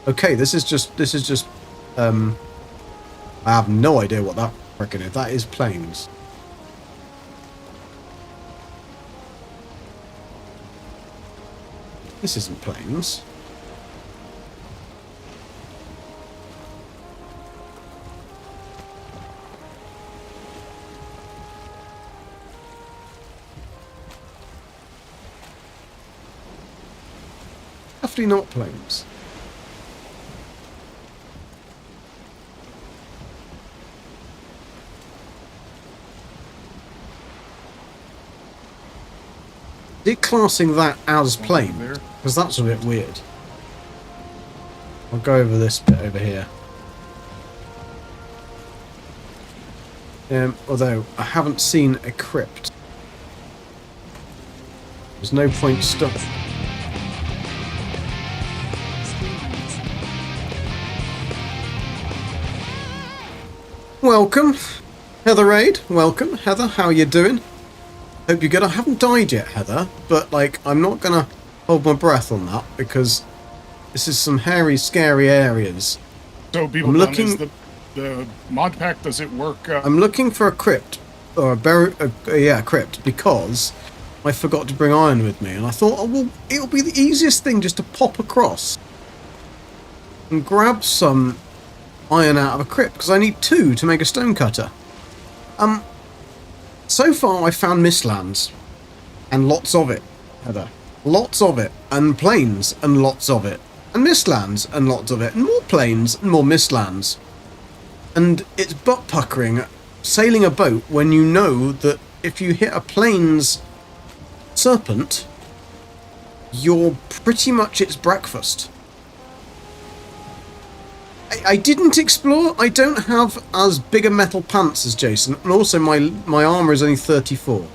Okay, this is just, I have no idea what that frickin' is. That is planes. This isn't planes. Definitely not planes. Is it classing that as plane? There. Because that's a bit weird. I'll go over this bit over here. Although I haven't seen a crypt. There's no point stopping. Welcome, Heather Raid. Welcome, Heather. How you doing? Hope you're good. I haven't died yet, Heather, but like I'm not gonna hold my breath on that because this is some hairy, scary areas. So, people, I'm looking... looking- the mod pack, does it work? I'm looking for a crypt or a crypt because I forgot to bring iron with me, and I thought, oh well, it'll be the easiest thing just to pop across and grab some iron out of a crypt because I need 2 to make a stone cutter. So far I found Mistlands and lots of it, Heather. Lots of it, and plains and lots of it, and Mistlands and lots of it, and more plains and more Mistlands. And it's butt puckering sailing a boat when you know that if you hit a plains serpent, you're pretty much its breakfast. I didn't explore. I don't have as big a metal pants as Jason, and also my armor is only 34.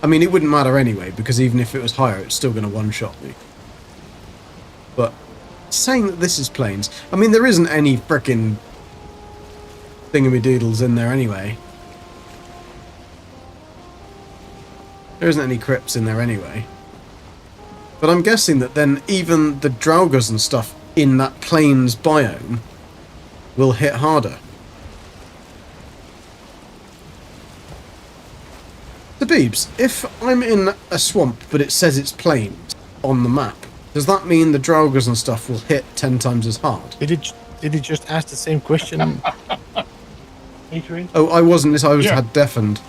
I mean, it wouldn't matter anyway, because even if it was higher, it's still going to one-shot me. But saying that this is plains, I mean, there isn't any frickin' thingamadoodles in there anyway. There isn't any crypts in there anyway. But I'm guessing that then even the Draugrs and stuff in that plains biome will hit harder. The Beebs, if I'm in a swamp but it says it's plains on the map, does that mean the Draugrs and stuff will hit 10 times as hard? Did he just ask the same question, Adrian? Oh, I wasn't. I was Yeah. had deafened.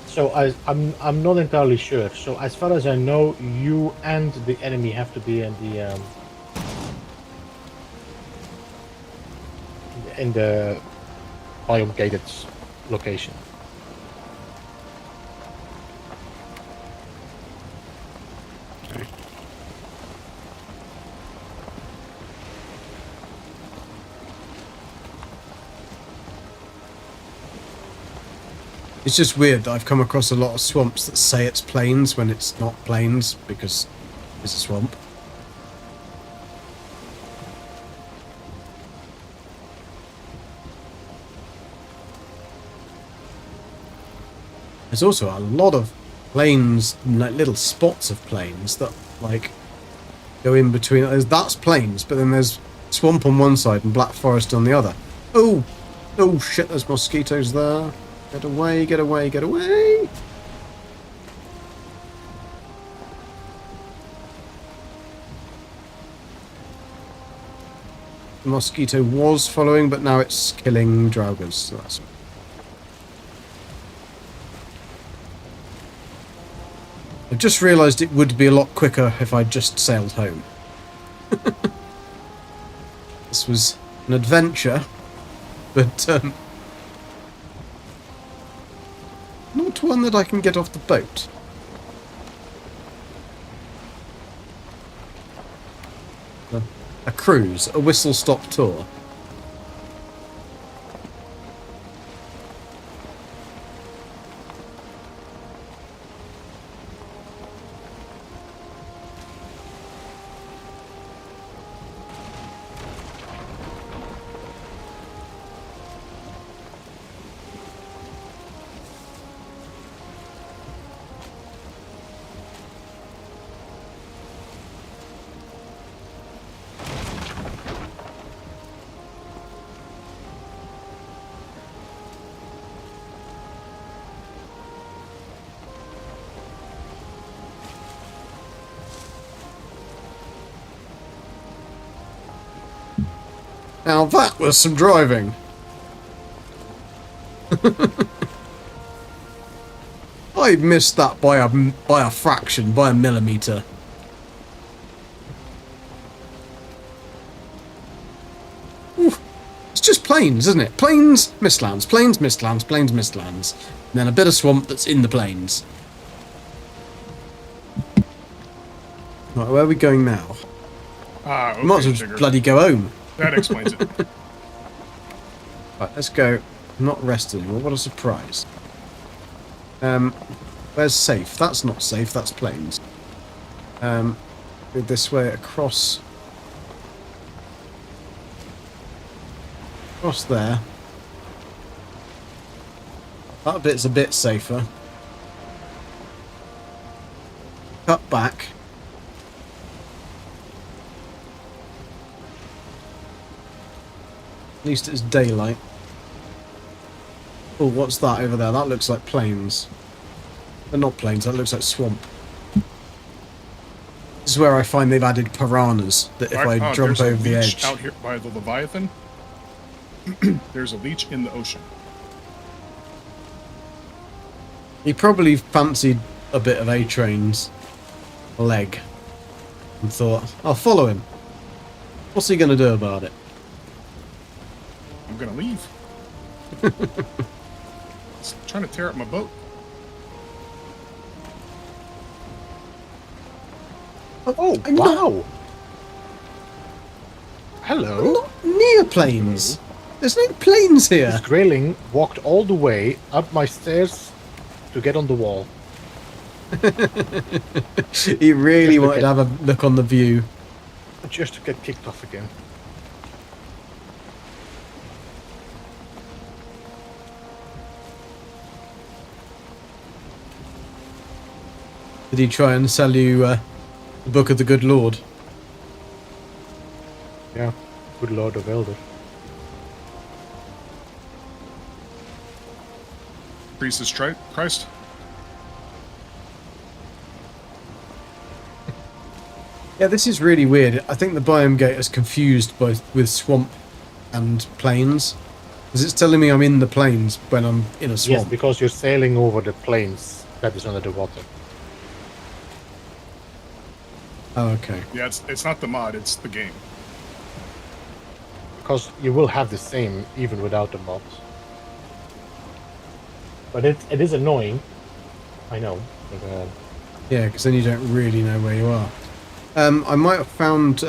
So I'm not entirely sure. So as far as I know, you and the enemy have to be in the biome gated location. It's just weird that I've come across a lot of swamps that say it's plains when it's not plains because it's a swamp. There's also a lot of plains, like little spots of plains that like go in between. That's plains, but then there's swamp on one side and black forest on the other. Oh, oh shit! There's mosquitoes there. Get away! Get away! Get away! The mosquito was following, but now it's killing draugrs. So that's. I've just realised it would be a lot quicker if I just sailed home. This was an adventure, but not one that I can get off the boat. A cruise, a whistle-stop tour. Now that was some driving. I missed that by a fraction, by a millimetre. Oof. It's just plains, isn't it? Plains, mistlands, plains, mistlands, plains, mistlands. And then a bit of swamp that's in the plains. Right, where are we going now? Okay, We might as well sugar. just bloody go home. That explains it. Right, let's go. I'm not rested anymore. What a surprise. Where's safe? That's not safe. That's plains. Go this way across. Across there. That bit's a bit safer. Cut back. At least it's daylight. Oh, what's that over there? That looks like plains. But not plains, that looks like swamp. This is where I find they've added piranhas, that if I jump there's a over the leech edge... out here by the Leviathan. There's a leech in the ocean. He probably fancied a bit of A-Train's leg. And thought, I'll follow him. What's he going to do about it? I'm gonna leave. It's trying to tear up my boat. Oh, I'm wow! Hello? Not near plains. There's no plains here. This Grayling walked all the way up my stairs to get on the wall. He really wanted to have a look on the view. Just to get kicked off again. Did he try and sell you the Book of the Good Lord? Yeah, good Lord of Elder. Jesus Christ. Yeah, this is really weird. I think the biome gate is confused both with swamp and plains. Because it's telling me I'm in the plains when I'm in a Yes, swamp. because you're sailing over the plains that is under the water. Oh, okay. Yeah, it's not the mod, it's the game. Because you will have the same even without the mods. But it is annoying. I know. But, Yeah, because then you don't really know where you are. I might have found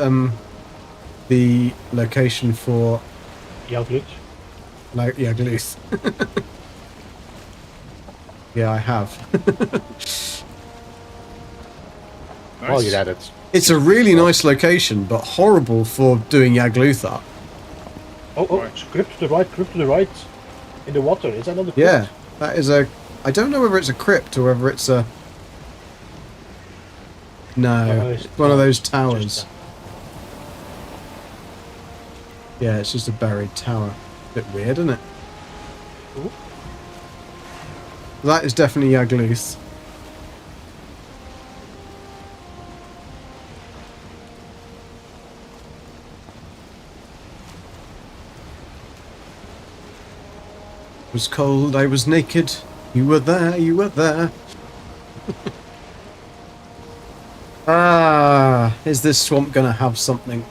the location for yeah, glitch. yeah, Gluth. Yeah, I have. Nice. While you're at it. It's a really nice location, but horrible for doing Yaglutha. Oh, Right. crypt to the right. In the water. Is that not the crypt? Yeah, that is a... I don't know whether it's a crypt or whether it's a... No, it's it's one of those just towers. Yeah, it's just a buried tower. Bit weird, isn't it? Ooh. That is definitely Yagluth. It was cold, I was naked. You were there, you were there. Ah, is this swamp gonna have something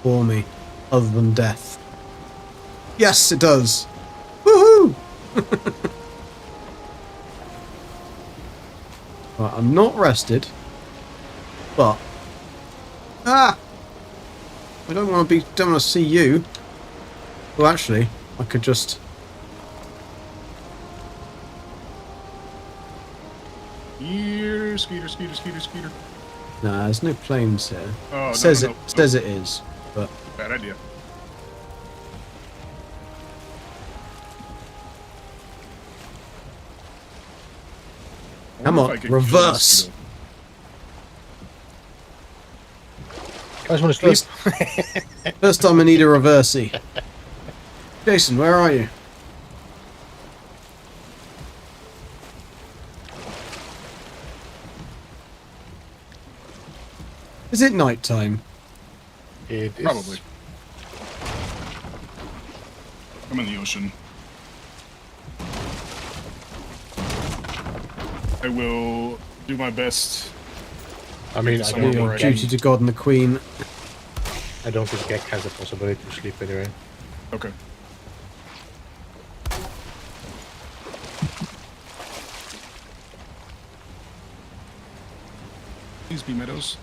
for me other than death? Yes, it does. Woohoo! Right, I'm not rested, but I don't want to be. Don't want to see you. Well, actually, I could just. Skeeter, skeeter, skeeter, skeeter, skeeter. Nah, there's no planes here. Oh, no, says no, it no. says it is, but Bad idea. I Come wonder on, if I could kill reverse. mosquito. Guys want to sleep? First time I need a reversey. Jason, where are you? Is it night time? It is. Probably. I'm in the ocean. I will do my best. I mean, I Somewhere don't, where I think, Duty to God and the Queen. I don't think Gek has the possibility to sleep anyway. Okay. Please be meadows.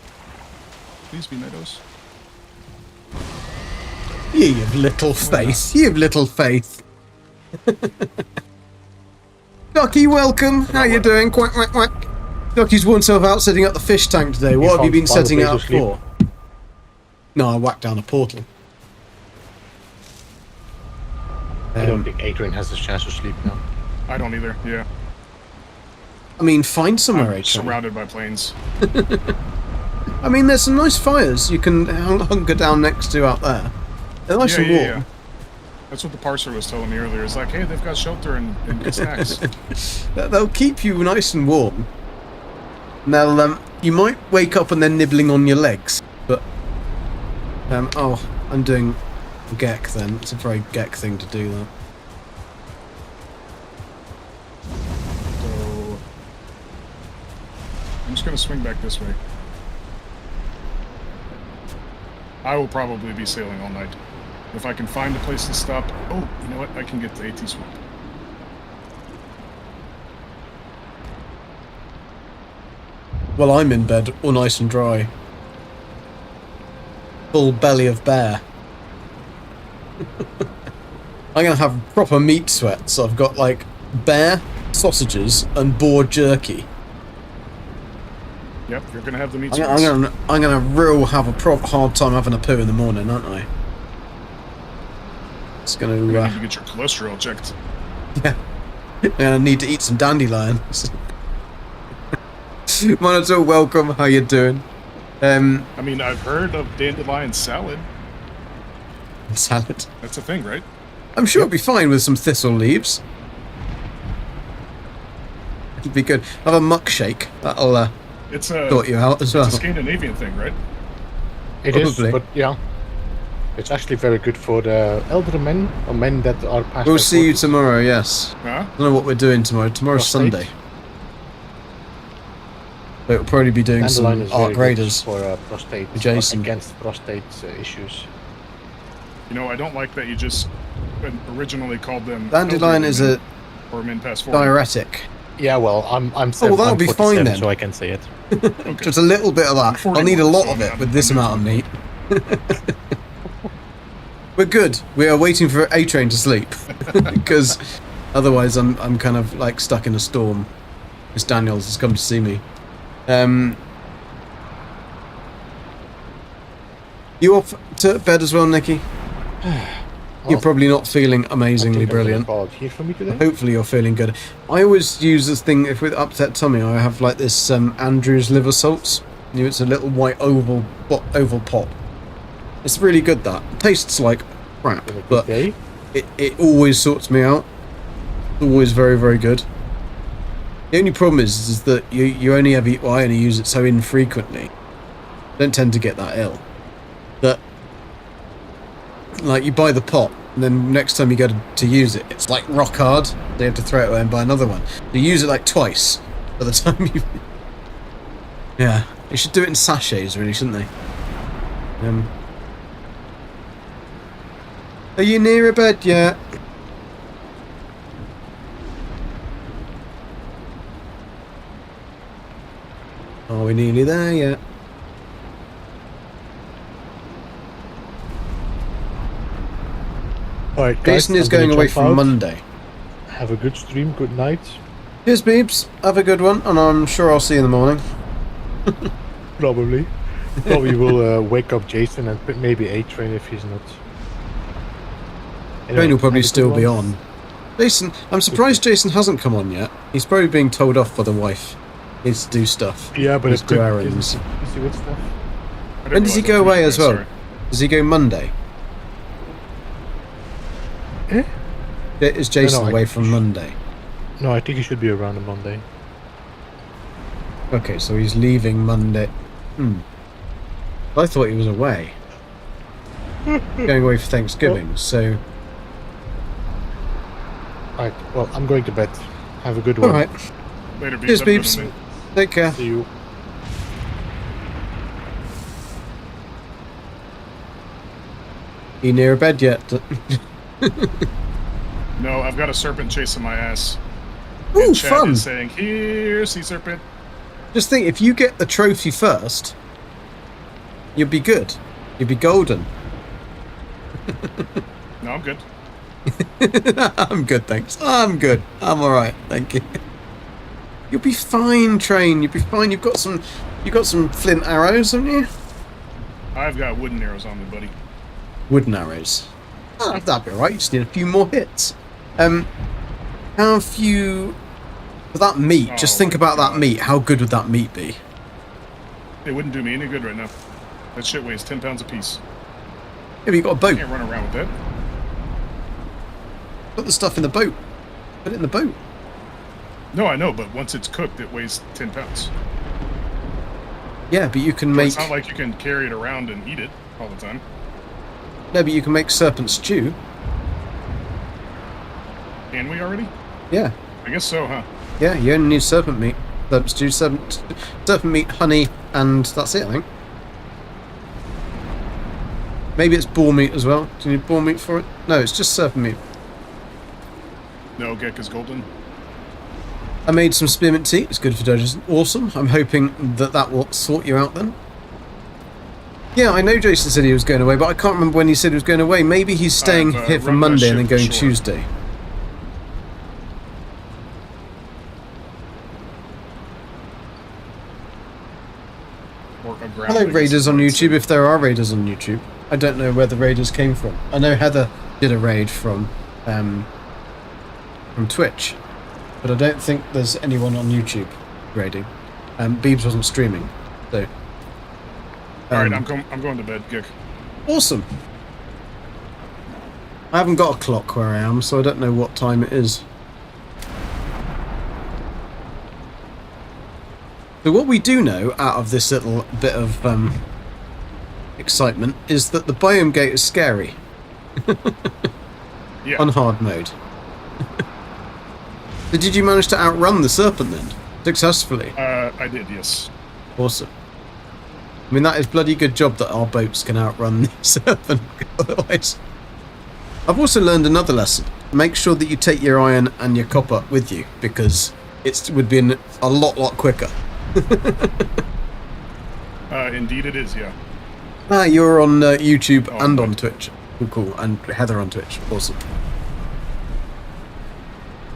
Please be meadows. You have little faith. You have little faith. Ducky, welcome. How you doing? Quack, quack, quack. Ducky's worn himself out setting up the fish tank today. What have you been found a setting it place up to sleep? for? No, I whacked down a portal. I don't think Adrian has the chance to sleep now. I don't either. Yeah. I mean, find somewhere, I'm Adrian. surrounded by planes. I mean, there's some nice fires you can hunker down next to out there. They're nice and warm. That's what the parser was telling me earlier. It's like, hey, they've got shelter and good snacks. They'll keep you nice and warm. Now, you might wake up and they're nibbling on your legs, but oh, I'm doing Gek then. It's a very Gek thing to do, that. So I'm just gonna swing back this way. I will probably be sailing all night. If I can find a place to stop. Oh, you know what? I can get to AT Swamp. Well, I'm in bed, all nice and dry. Full belly of bear. I'm gonna have proper meat sweats. So I've got like bear, sausages, and boar jerky. Yep, you're gonna have the meat I'm sweats. gonna real have a hard time having a poo in the morning, aren't I? It's gonna. You're gonna need to get your cholesterol checked. Yeah. I'm gonna need to eat some dandelions. Monitor, welcome. How you doing? I mean, I've heard of dandelion salad. Salad. That's a thing, right? I'm sure it'll be fine with some thistle leaves. It'd be good. Have a muck shake. That'll It's a, sort you out as well. it's a Scandinavian thing, right? It is, Probably. but yeah. It's actually very good for the elder men, or men that are past We'll their see you 40s. tomorrow, yes. Huh? I don't know what we're doing tomorrow. Tomorrow's Prostate. Sunday. So we'll probably be doing Dandelion some is very arc good raiders. for prostate, Jason. against prostate issues. You know, I don't like that you just originally called them. Dandelion is elderly Or min past 40? Diuretic. Yeah, well, I'm Oh, well, that'll I'm be fine 47, then. so I can say it. Okay. Just a little bit of that. 41, I'll need a lot so of it I'm- with this I'm amount of using meat. We're good. We are waiting for A-Train to sleep. Because otherwise I'm kind of like stuck in a storm. Miss Daniels has come to see me. You off to bed as well, Nikki? You're probably not feeling amazingly brilliant. Here for me today. Hopefully you're feeling good. I always use this thing, if with upset tummy, I have like this Andrew's liver salts. You know, it's a little white oval pot. It's really good, that. It tastes like crap, Have a good but day. it always sorts me out. Always very, very good. The only problem is that you only ever, well, I only use it so infrequently. Don't tend to get that ill. That, like, you buy the pot, and then next time you go to use it, it's like rock hard. So you have to throw it away and buy another one. You use it like twice by the time you. Yeah, they should do it in sachets, really, shouldn't they? Are you near a bed yet? Are we nearly there yet? Alright, guys, Jason is I'm gonna going away jump from out. Monday. Have a good stream. Good night. Cheers, Beebs. Have a good one, and I'm sure I'll see you in the morning. Probably. Probably will wake up Jason and maybe A-Train if he's not. Anyway, Train will probably have a good still be one. on. Jason, I'm surprised Jason hasn't come on yet. He's probably being told off by the wife. He needs to do stuff. Yeah, but Needs it's to do good. errands. Busy with stuff. I didn't When does he realize go that was away you as guys, well? sorry. Does he go Monday? Eh? Is Jason No, I away think from he should- Monday? No, I think he should be around on Monday. Okay, so he's leaving Monday. I thought he was away. Going away for Thanksgiving, so... Alright, well, I'm going to bed. Have a good one. Alright, Later, Beebs. cheers, Have a good Beebs. one, man. Take care. See you. You near a bed yet? No, I've got a serpent chasing my ass. Ooh, And chat fun! is saying, "Here, sea serpent." Just think, if you get the trophy first, you'll be good. You'll be golden. No, I'm good. I'm good, thanks. I'm good. I'm alright, thank you. You'll be fine, Train. You'll be fine. You've got some flint arrows, haven't you? I've got wooden arrows on me, buddy. Wooden arrows. Oh, that'd be alright. You just need a few more hits. Have you... For that meat, just Oh think my about that God. meat. How good would that meat be? It wouldn't do me any good right now. That shit weighs 10 pounds apiece. Yeah, but you got a boat. Can't run around with that. Put the stuff in the boat. Put it in the boat. No, I know, but once it's cooked, it weighs 10 pounds. Yeah, but you can So make... it's not like you can carry it around and eat it all the time. No, but you can make serpent stew. Can we already? Yeah. I guess so, huh? Yeah, you only need serpent meat. Serpent stew, serpent meat, honey, and that's it, I think. Maybe it's boar meat as well. Do you need boar meat for it? No, it's just serpent meat. No, Gek is golden. I made some spearmint tea. It's good for digestion. Awesome. I'm hoping that will sort you out then. Yeah, I know Jason said he was going away, but I can't remember when he said he was going away. Maybe he's staying I've, here for run my Monday and then ship going ashore. Tuesday. Or a ground, Hello, I guess Raiders is on what I'd say. YouTube, if there are Raiders on YouTube. I don't know where the Raiders came from. I know Heather did a raid from Twitch, but I don't think there's anyone on YouTube raiding. Beebs wasn't streaming, so... Alright, I'm going to bed, Gek. Awesome! I haven't got a clock where I am, so I don't know what time it is. So what we do know out of this little bit of excitement is that the biome gate is scary Yeah. on hard mode. So did you manage to outrun the serpent then? Successfully? I did, yes. Awesome. I mean, that is bloody good job that our boats can outrun the serpent. Otherwise... I've also learned another lesson. make sure that you take your iron and your copper with you, because it would be a lot quicker. Indeed it is, yeah. Ah, you're on YouTube Oh, and right. on Twitch. Cool, and Heather on Twitch. Awesome.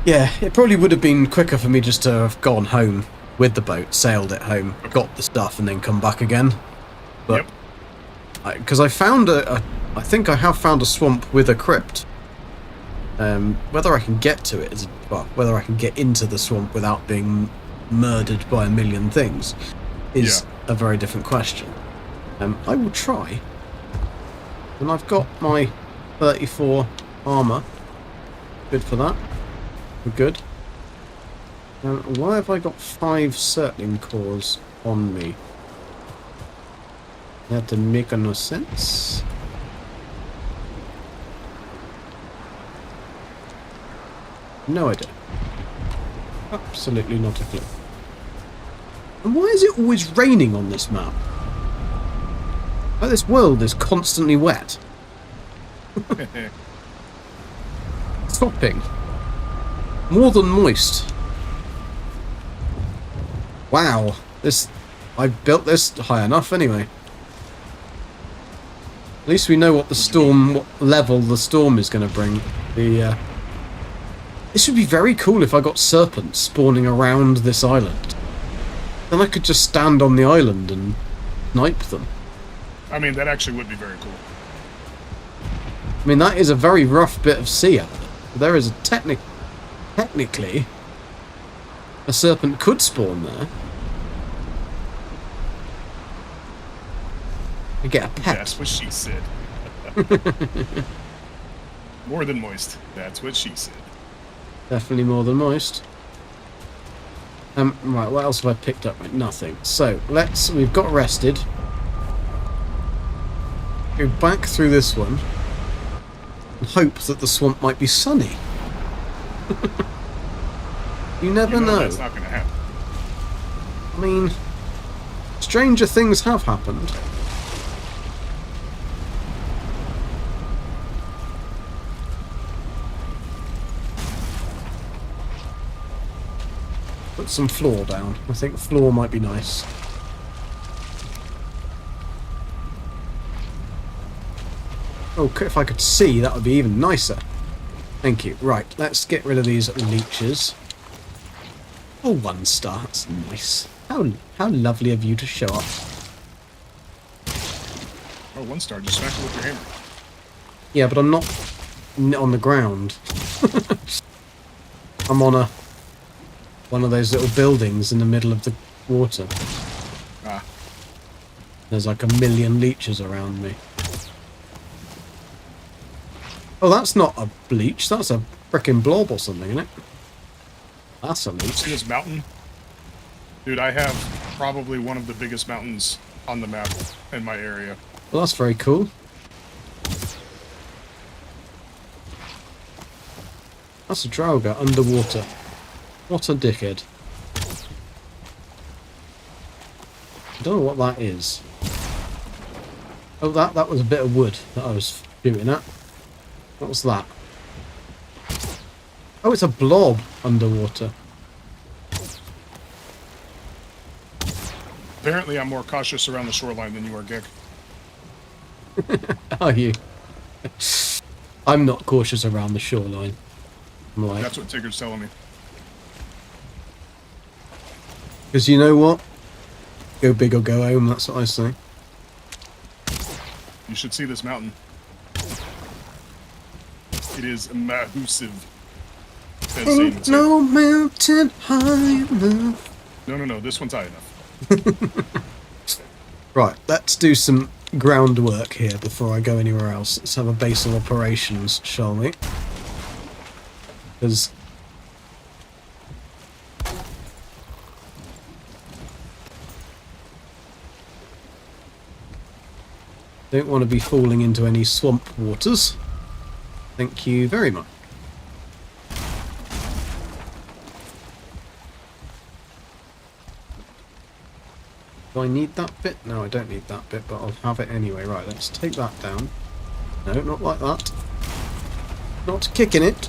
Yeah, it probably would have been quicker for me just to have gone home with the boat, sailed it home, got the stuff, and then come back again. But Yep. because I found I think I have found a swamp with a crypt. Whether I can get to it is, well, whether I can get into the swamp without being murdered by a million things is a very different question. I will try. And I've got my 34 armour. Good for that. We're good. Why have I got 5 circling cores on me? That didn't make no sense. No idea. Absolutely not a clue. And why is it always raining on this map? Like, this world is constantly wet. Stopping. More than moist. Wow. I built this high enough anyway. At least we know what level the storm is going to bring. This would be very cool if I got serpents spawning around this island. Then I could just stand on the island and snipe them. I mean, that actually would be very cool. I mean, that is a very rough bit of sea out there. There is technically a serpent could spawn there. I get a pet. That's what she said. More than moist. That's what she said. Definitely more than moist. Right, what else have I picked up? Nothing. So, we've got rested. Go back through this one. And hope that the swamp might be sunny. You never know. That's not going to happen. I mean, stranger things have happened. Put some floor down. I think floor might be nice. Oh, if I could see, that would be even nicer. Thank you. Right, let's get rid of these leeches. Oh, 1 star. That's nice. How lovely of you to show up. Oh, 1 star. Just smack it with your hammer. Yeah, but I'm not on the ground. I'm on one of those little buildings in the middle of the water. Ah. There's like a million leeches around me. Oh, that's not a bleach. That's a frickin' blob or something, isn't it? That's a See leech. this mountain? Dude, I have probably one of the biggest mountains on the map in my area. Well, that's very cool. That's a Draugr underwater. What a dickhead. I don't know what that is. Oh, that was a bit of wood that I was shooting at. What was that? Oh, it's a blob underwater. Apparently, I'm more cautious around the shoreline than you are, Gek. Are you? I'm not cautious around the shoreline. I'm like, That's what Tigger's telling me. because you know what? Go big or go home, that's what I say. You should see this mountain. It is massive. As Zane would say. No mountain high enough. No. This one's high enough. Right, let's do some groundwork here before I go anywhere else. Let's have a base of operations, shall we? Because don't want to be falling into any swamp waters. Thank you very much. Do I need that bit? No, I don't need that bit, but I'll have it anyway. Right, let's take that down. No, not like that. Not kicking it.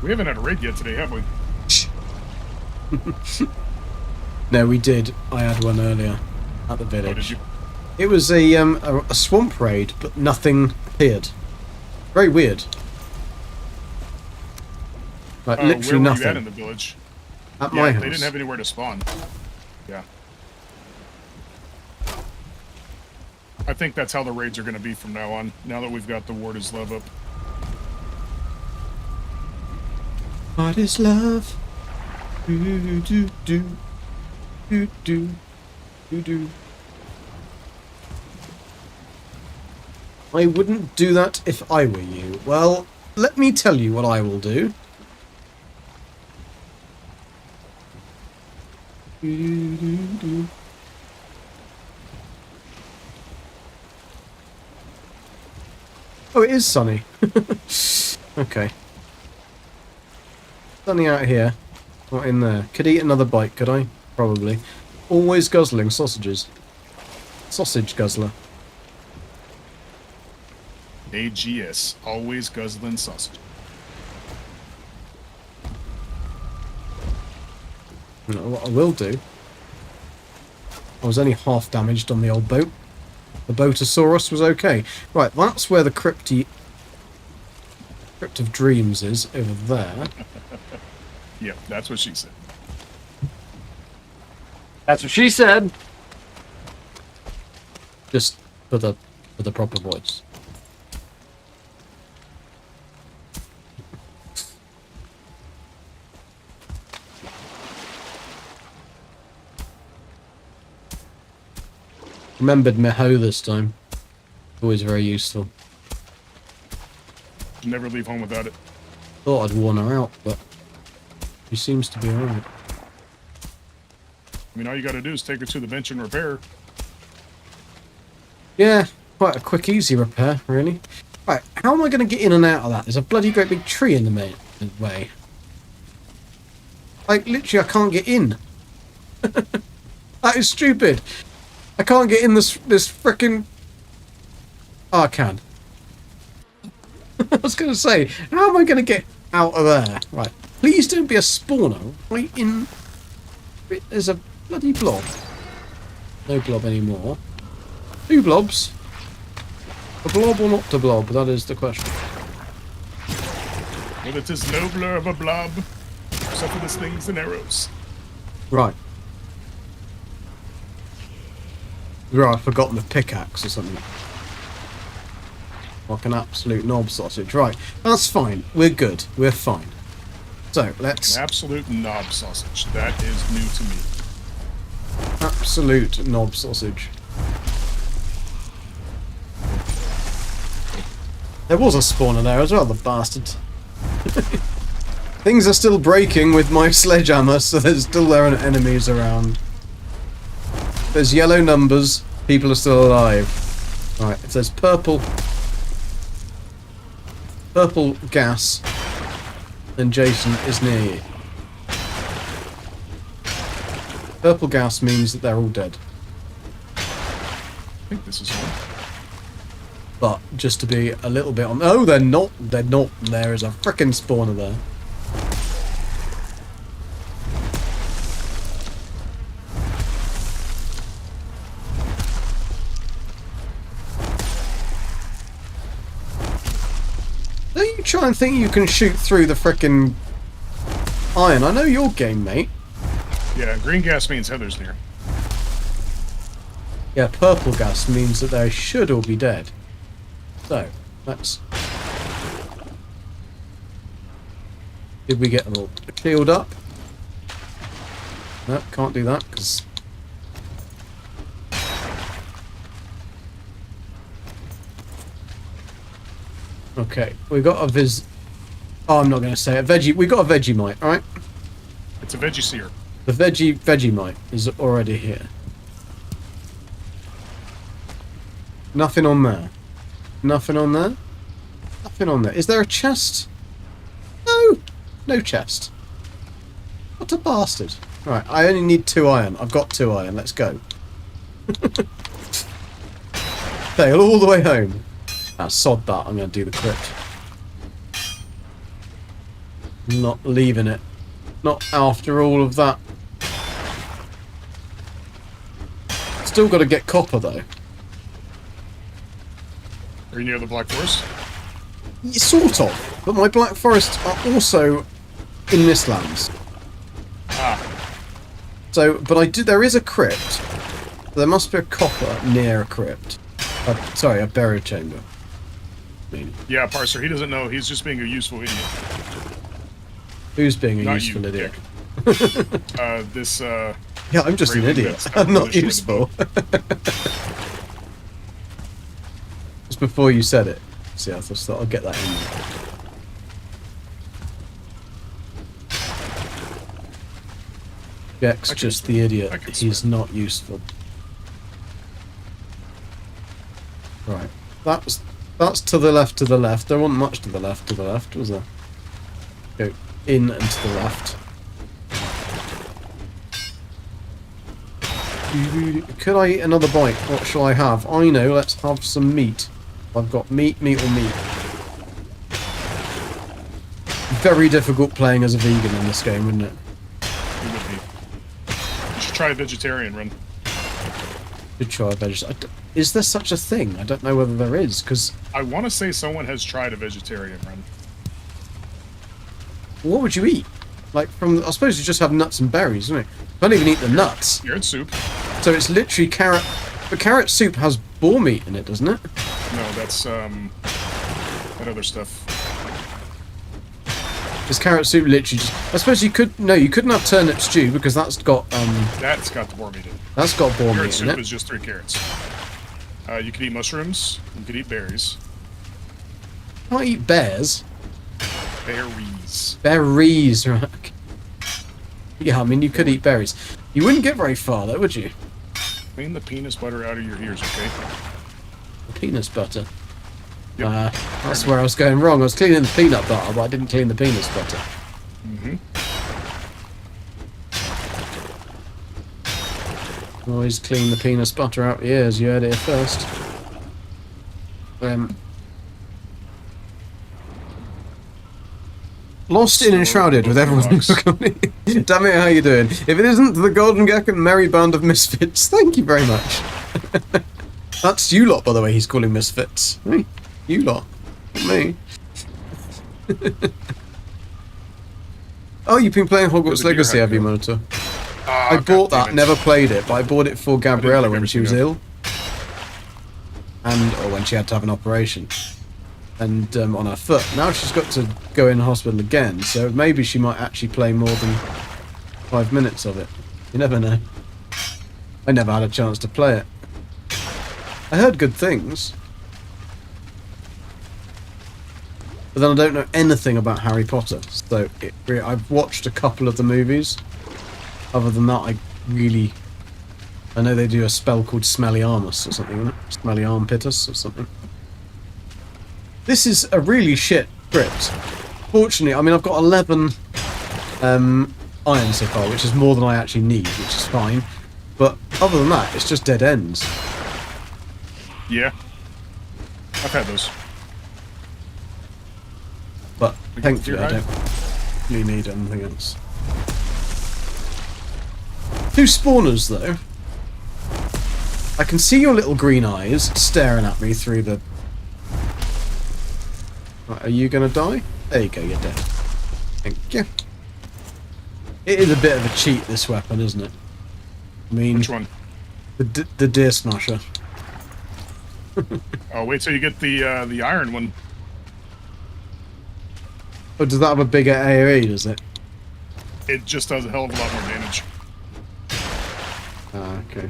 We haven't had a raid yet today, have we? No, we did. I had one earlier at the Oh, did village. you? It was a swamp raid, but nothing appeared. Very weird. Like Where literally were nothing. you at in the village? At Yeah, my they house. didn't have anywhere to spawn. Yeah. I think that's how the raids are going to be from now on, now that we've got the Ward is Love up. What is love? Do do do do do do do. I wouldn't do that if I were you. Well, let me tell you what I will do. Do, do, do. Oh, it is sunny. Okay. Sunny out here. Not in there. Could eat another bite, could I? Probably. Always guzzling sausages. Sausage guzzler. AGS, always guzzling sausage. You know what I will do? I was only half damaged on the old boat. The Botosaurus was okay. Right, that's where the Crypt of Dreams is, over there. Yep, that's what she said. That's what she said. Just for the proper voice. Remembered Meho this time. Always very useful. Never leave home without it. Thought I'd worn her out, but she seems to be alright. I mean, all you got to do is take her to the bench and repair. Yeah, quite a quick, easy repair, really. Right, how am I going to get in and out of that? There's a bloody great big tree in the way. Like, literally, I can't get in. That is stupid. I can't get in this frickin'... Oh, I can. I was going to say, how am I going to get out of there? Right, please don't be a spawner right in... There's a bloody blob. No blob anymore. 2 blobs. A blob or not to blob? That is the question. Well, it is nobler of a blob. Suffer the slings and arrows. Right. Right, I've forgotten the pickaxe or something. Like an absolute knob sausage. Right, that's fine. We're good. We're fine. So, let's... An absolute knob sausage. That is new to me. Absolute knob sausage. There was a spawner there as well, the bastard. Things are still breaking with my sledgehammer, so there's still there are enemies around. There's yellow numbers, people are still alive. Right, if there's purple gas, then Jason is near you. Purple gas means that they're all dead. I think this is one. But just to be a little bit on... Oh, they're not. They're not. There is a frickin' spawner there. Don't you try and think you can shoot through the frickin' iron. I know your game, mate. Yeah, green gas means Heather's near. Yeah, purple gas means that they should all be dead. So, let's... Did we get them all healed up? No, can't do that, because... Okay, we got a Oh, I'm not going to say it. We got a Vegemite, alright? It's a veggie seer. The Vegemite is already here. Nothing on there. Nothing on there. Nothing on there. Is there a chest? No! No chest. What a bastard. Right, I only need 2 iron. I've got 2 iron. Let's go. Sail all the way home. Ah, sod that. I'm going to do the crypt. I'm not leaving it. Not after all of that. Still got to get copper though. Are you near the Black Forest? Sort of, but my Black Forests are also in Mistlands. Ah, So, but there is a crypt. There must be a copper near a crypt. Sorry, a burial chamber. yeah, Parser. He doesn't know. He's just being a useful idiot. Who's being a Not useful you, idiot? This. Yeah, I'm just an Raylan idiot. that's got I'm not position in the useful. Just before you said it. See, I just thought I'll get that in there. Jack's I can- just the idiot. I can He's swim. not useful. Right. That's to the left, to the left. There wasn't much to the left, was there? Go in and to the left. Could I eat another bite? What shall I have? I know, let's have some meat. I've got meat or meat. Very difficult playing as a vegan in this game, isn't it? It would be. You should try a vegetarian run. Good try vegetarian. Is there such a thing? I don't know whether there is, because I want to say someone has tried a vegetarian run. what would you eat? Like I suppose you just have nuts and berries, don't you? Don't even eat the nuts. Carrot soup. So it's literally carrot. But carrot soup has boar meat in it, doesn't it? No, that's that other stuff. Is carrot soup literally just... I suppose you could... No, you couldn't have turnip stew because that's got That's got the boar meat in it. that's got boar Carrot meat in soup it. is just 3 carrots. You could eat mushrooms. You could eat berries. Can't eat bears. Berries. Berries, right? Yeah, I mean you could eat berries. You wouldn't get very far though, would you? Clean the penis butter out of your ears, okay? Penis butter. Yep. That's where I was going wrong. I was cleaning the peanut butter, but I didn't clean the penis butter. Mm-hmm. Always clean the penis butter out your ears. You heard it here first. Lost in Enshrouded with everyone. Damn it, how you doing? If it isn't the Golden Gek and Merry Band of Misfits, thank you very much. That's you lot, by the way, he's calling Misfits. Me. You lot. Not me. Oh, you've been playing Hogwarts Where did Legacy, your have you, hat go? Monitor? Ah, I bought God that, damn it. never played it, but I bought it for Gabriella pick when she was everything ill. Or when she had to have an operation. And on her foot. Now she's got to go in hospital again, so maybe she might actually play more than 5 minutes of it. You never know. I never had a chance to play it. I heard good things. But then I don't know anything about Harry Potter, so I've watched a couple of the movies. Other than that, I know they do a spell called Smelly Armus or something, isn't it? Smelly Armpitus or something. This is a really shit script. Fortunately, I mean, I've got 11 iron so far, which is more than I actually need, which is fine. But other than that, it's just dead ends. Yeah. I've had those. But We got thankfully, the I deer don't really need anything else. 2 spawners, though. I can see your little green eyes staring at me through the... Right, are you going to die? There you go, you're dead. Thank you. It is a bit of a cheat, this weapon, isn't it? I mean... Which one? The Deer Smasher. Oh, wait till you get the iron one. Oh, does that have a bigger AoE, does it? It just does a hell of a lot more damage. Ah, okay.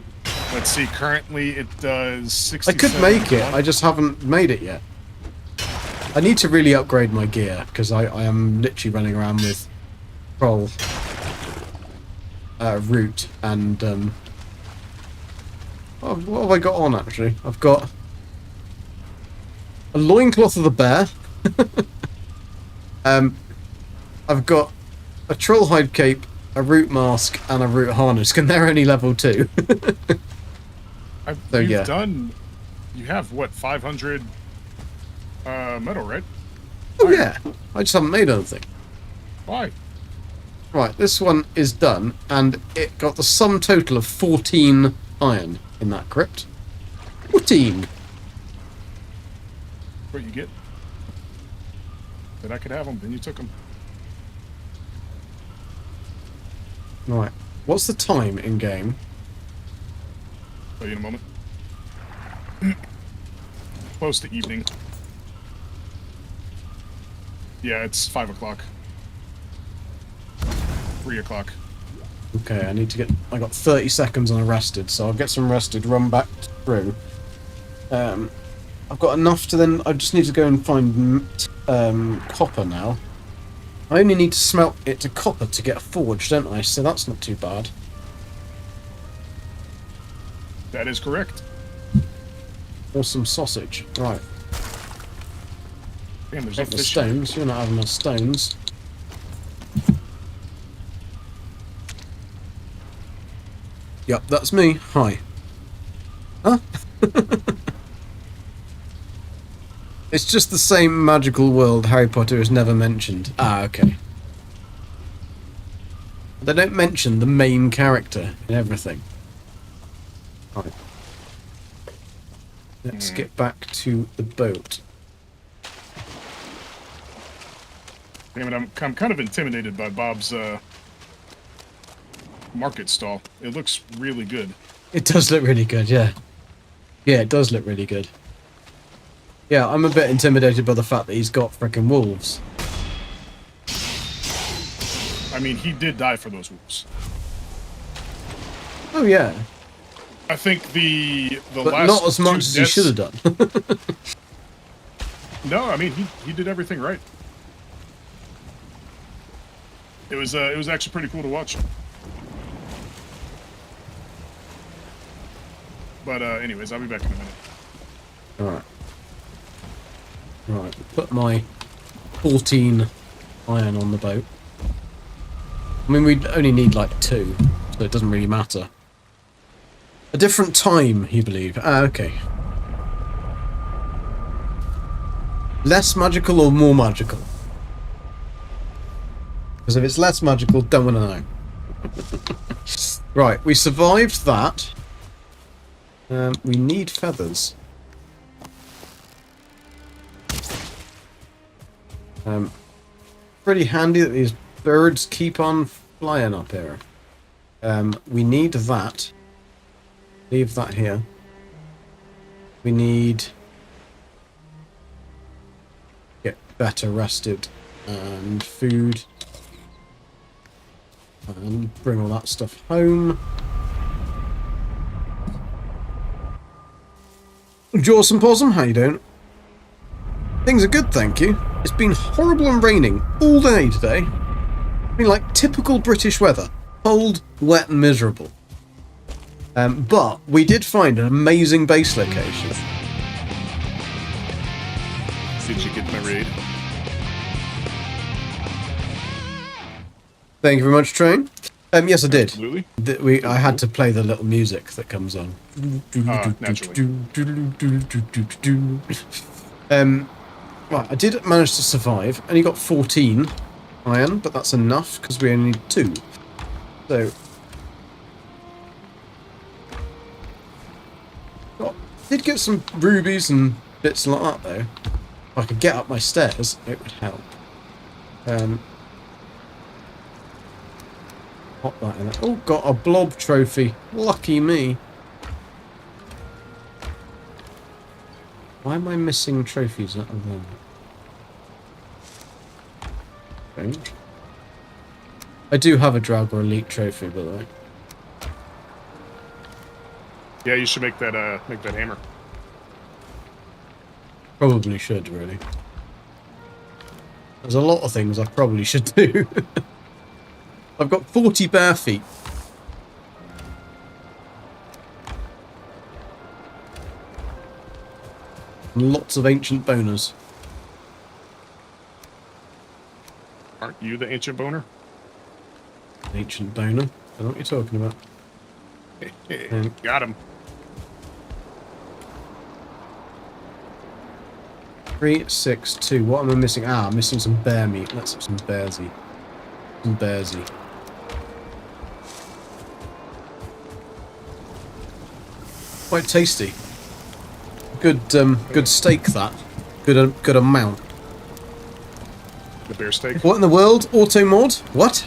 Let's see, currently it does 60. I could make it, I just haven't made it yet. I need to really upgrade my gear, because I am literally running around with Troll, Root, and, what have I got on, actually? I've got a loincloth of the bear. I've got a troll hide cape, a root mask, and a root harness, and they're only level 2. So, You've yeah. done. You have what, 500 metal, right? Oh yeah, I just haven't made anything. Why? Right, this one is done, and it got the sum total of 14 iron in that crypt. 14! What you get? That I could have them, then you took them. Right, what's the time in game? Tell you in a moment. Close to evening. Yeah, it's 5 o'clock. 3 o'clock. Okay, I need to get... I got 30 seconds on a rested, so I'll get some rested, run back through. I've got enough to then... I just need to go and find copper now. I only need to smelt it to copper to get a forge, don't I? So that's not too bad. That is correct. Awesome sausage. Right. Damn, there's no Take the fish. stones. You're not having the stones. Yep, that's me. Hi. Huh? It's just the same magical world Harry Potter has never mentioned. Ah, okay. They don't mention the main character in everything. Right. Let's get back to the boat. Damn it, I'm kind of intimidated by Bob's market stall. It looks really good. It does look really good, yeah. Yeah, it does look really good. Yeah, I'm a bit intimidated by the fact that he's got frickin' wolves. I mean, he did die for those wolves. Oh yeah, I think the but last not as much two as he deaths- should have done. No, I mean he did everything right. It was actually pretty cool to watch. But anyways, I'll be back in a minute. Alright. Right, put my 14 iron on the boat. I mean, we only need like 2, so it doesn't really matter. A different time, you believe? Ah, okay. Less magical or more magical? Because if it's less magical, don't want to know. Right, we survived that. We need feathers. Pretty handy that these birds keep on flying up here. We need that. Leave that here. We need... get better rested. And food. And bring all that stuff home. Jawsome Possum, how you doing? Things are good, thank you. It's been horrible and raining all day today. I mean, like typical British weather. Cold, wet and miserable. But we did find an amazing base location. Did you get my raid? Thank you very much, Train. Yes, I did. Absolutely. I had to play the little music that comes on. Naturally. Right, I did manage to survive. Only got 14 iron, but that's enough because we only need 2. So, did get some rubies and bits like that though. If I could get up my stairs, it would help. Pop that in there. Oh, got a blob trophy. Lucky me. Why am I missing trophies out of them? Strange. I do have a Draugr Elite trophy, by the way. Yeah, you should make that hammer. Probably should, really. There's a lot of things I probably should do. I've got 40 bare feet. And lots of ancient boners. Aren't you the ancient boner? Ancient boner? I don't know what you're talking about. Got him. 3, 6, 2. What am I missing? Ah, I'm missing some bear meat. Let's have some bearsy. Some bearsy. Quite tasty. Good steak that. Good amount. The bear steak. What in the world? Auto mod? What?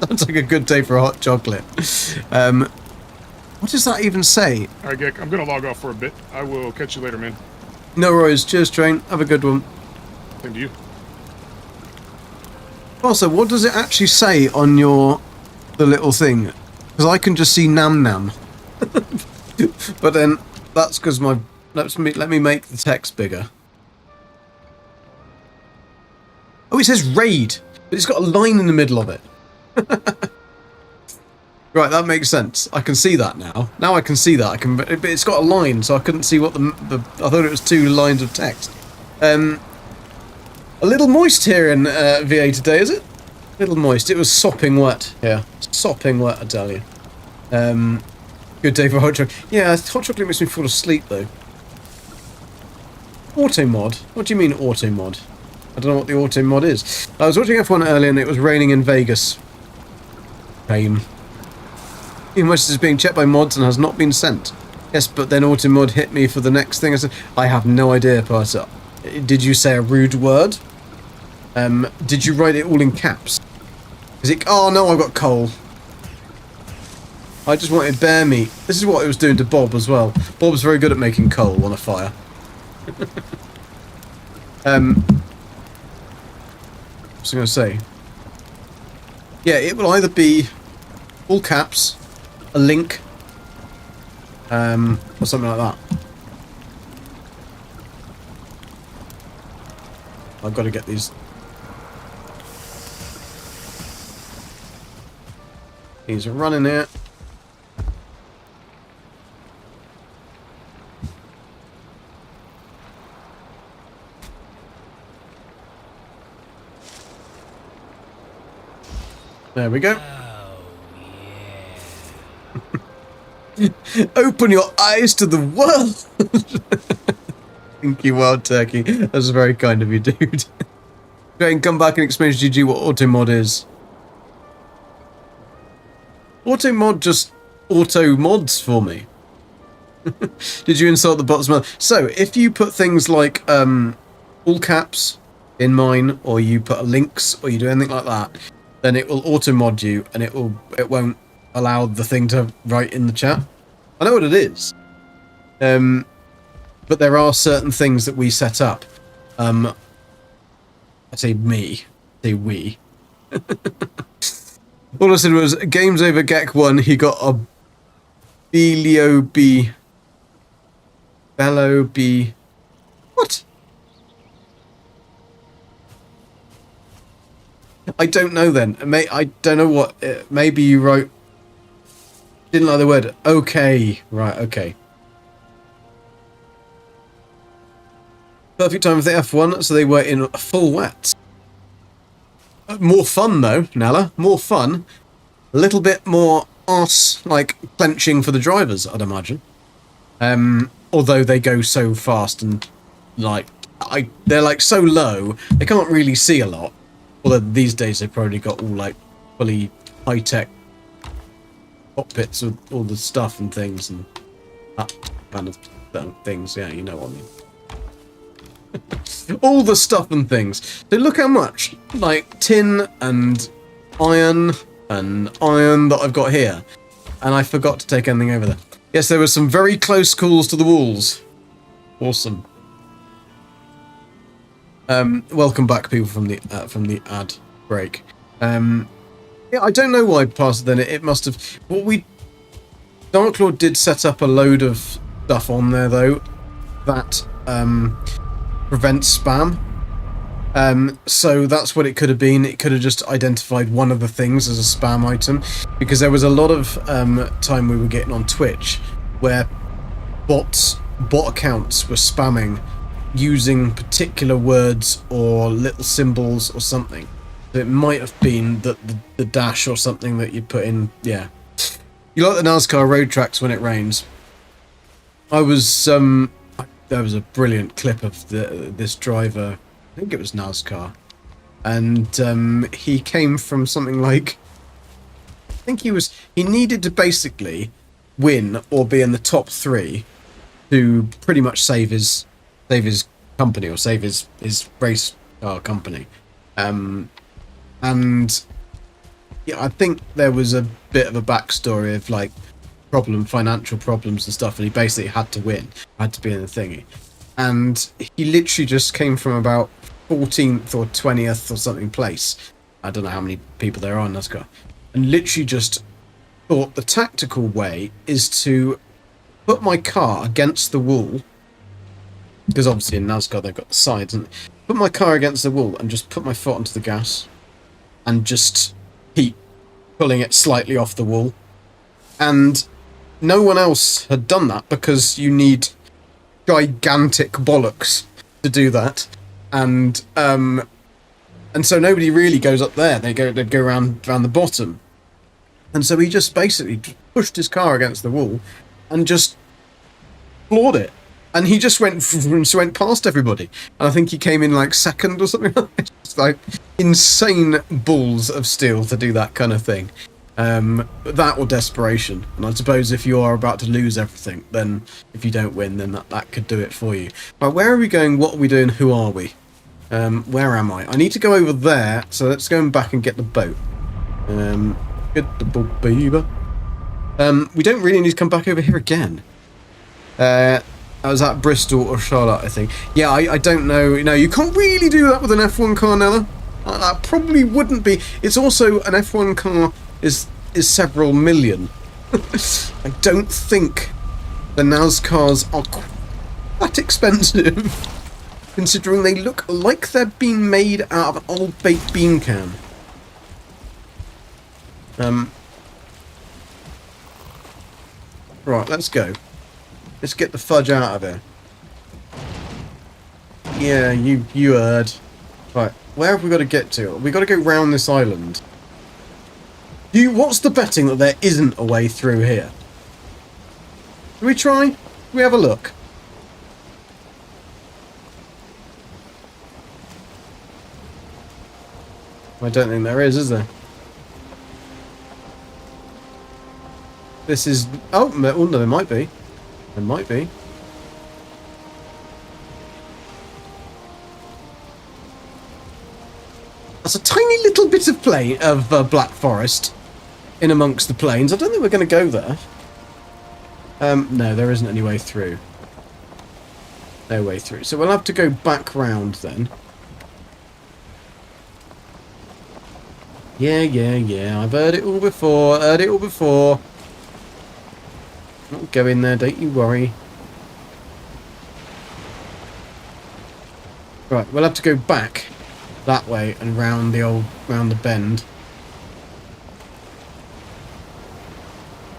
Sounds like a good day for hot chocolate. What does that even say? All right, Gek, I'm going to log off for a bit. I will catch you later, man. No worries. Cheers, Train. Have a good one. Same to you. Also, what does it actually say on the little thing? Because I can just see Nam Nam. But then that's because let me make the text bigger. Oh, it says raid, but it's got a line in the middle of it. Right, that makes sense. I can see that now. Now I can see that. But it's got a line, so I couldn't see what I thought it was 2 lines of text. A little moist here in VA today, is it? A little moist. It was sopping wet. Yeah, sopping wet, I tell you. Good day for hot chocolate. Yeah, hot chocolate makes me fall asleep though. Auto mod? What do you mean auto mod? I don't know what the auto mod is. I was watching F1 earlier and it was raining in Vegas. Rain. Message is being checked by mods and has not been sent. Yes, but then auto mod hit me for the next thing. I said, I have no idea, Parser. Did you say a rude word? Did you write it all in caps? Is it? Oh no, I've got coal. I just wanted bear meat. This is what it was doing to Bob as well. Bob's very good at making coal on a fire. What was I going to say? Yeah, it will either be all caps, a link, or something like that. I've got to get these. These are running here. There we go. Open your eyes to the world. Thank you, Wild Turkey. That's very kind of you, dude. Jane, come back and explain to GG what auto mod is. Auto mod just auto mods for me. Did you insult the bots? So, if you put things like all caps in mine, or you put links, or you do anything like that, then it will auto mod you, and it won't allow the thing to write in the chat. I know what it is. But there are certain things that we set up. I say me. I say we. All I said was, games over Gek 1, he got a Beyla. What? I don't know then. I don't know what. Maybe you wrote. Didn't like the word. Okay. Right, okay. Perfect time for the F1, so they were in full wet. More fun though, Nella. More fun. A little bit more arse, like, clenching for the drivers, I'd imagine. Although they go so fast and, like, they're, like, so low, they can't really see a lot. Although these days they've probably got all, like, fully high-tech cockpits with all the stuff and things and that kind of things. Yeah, you know what I mean. All the stuff and things. So look how much, like, tin and iron that I've got here. And I forgot to take anything over there. Yes, there were some very close calls to the walls. Awesome. Welcome back, people, from the ad break. Yeah, I don't know why past then it must have. Dark Lord did set up a load of stuff on there though that prevents spam. So that's what it could have been. It could have just identified one of the things as a spam item, because there was a lot of time we were getting on Twitch where bot accounts were spamming using particular words or little symbols or something. So it might have been that the dash or something that you put in. Yeah, you like the NASCAR road tracks when it rains. There was a brilliant clip of this driver. I think it was NASCAR. and he came from something like, I think he needed to basically win or be in the top 3 to pretty much save his company or save his race car company. And yeah, I think there was a bit of a backstory of like financial problems and stuff, and he basically had to win, had to be in the thingy. And he literally just came from about 14th or 20th or something place. I don't know how many people there are in NASCAR. And literally just thought the tactical way is to put my car against the wall, because obviously in NASCAR they've got the sides, and put my car against the wall and just put my foot onto the gas and just keep pulling it slightly off the wall. And no one else had done that because you need gigantic bollocks to do that. And so nobody really goes up there. They'd go around the bottom. And so he just basically pushed his car against the wall and just floored it. And he just went past everybody. And I think he came in like second or something like that. Just like insane balls of steel to do that kind of thing. That or desperation. And I suppose if you are about to lose everything, then if you don't win, then that could do it for you. Right, where are we going? What are we doing? Who are we? Where am I? I need to go over there, so let's go back and get the boat. Get the boat, baby. We don't really need to come back over here again. I was at Bristol or Charlotte, I think. Yeah, I don't know. No, you can't really do that with an F1 car, Nella. That probably wouldn't be. It's also an F1 car is several million. I don't think the NASCARs are that expensive, considering they look like they're being made out of an old baked bean can. Right, let's go. Let's get the fudge out of here. Yeah, you heard. Right, where have we got to get to? We've got to go round this island. What's the betting that there isn't a way through here? Do we try? Do we have a look? I don't think there is there? This is... Oh, no, there might be. There might be. That's a tiny little bit of Black Forest in amongst the plains. I don't think we're going to go there. No, there isn't any way through. No way through. So we'll have to go back round then. Yeah. I've heard it all before. I'll go in there, don't you worry. Right, we'll have to go back that way and round the bend.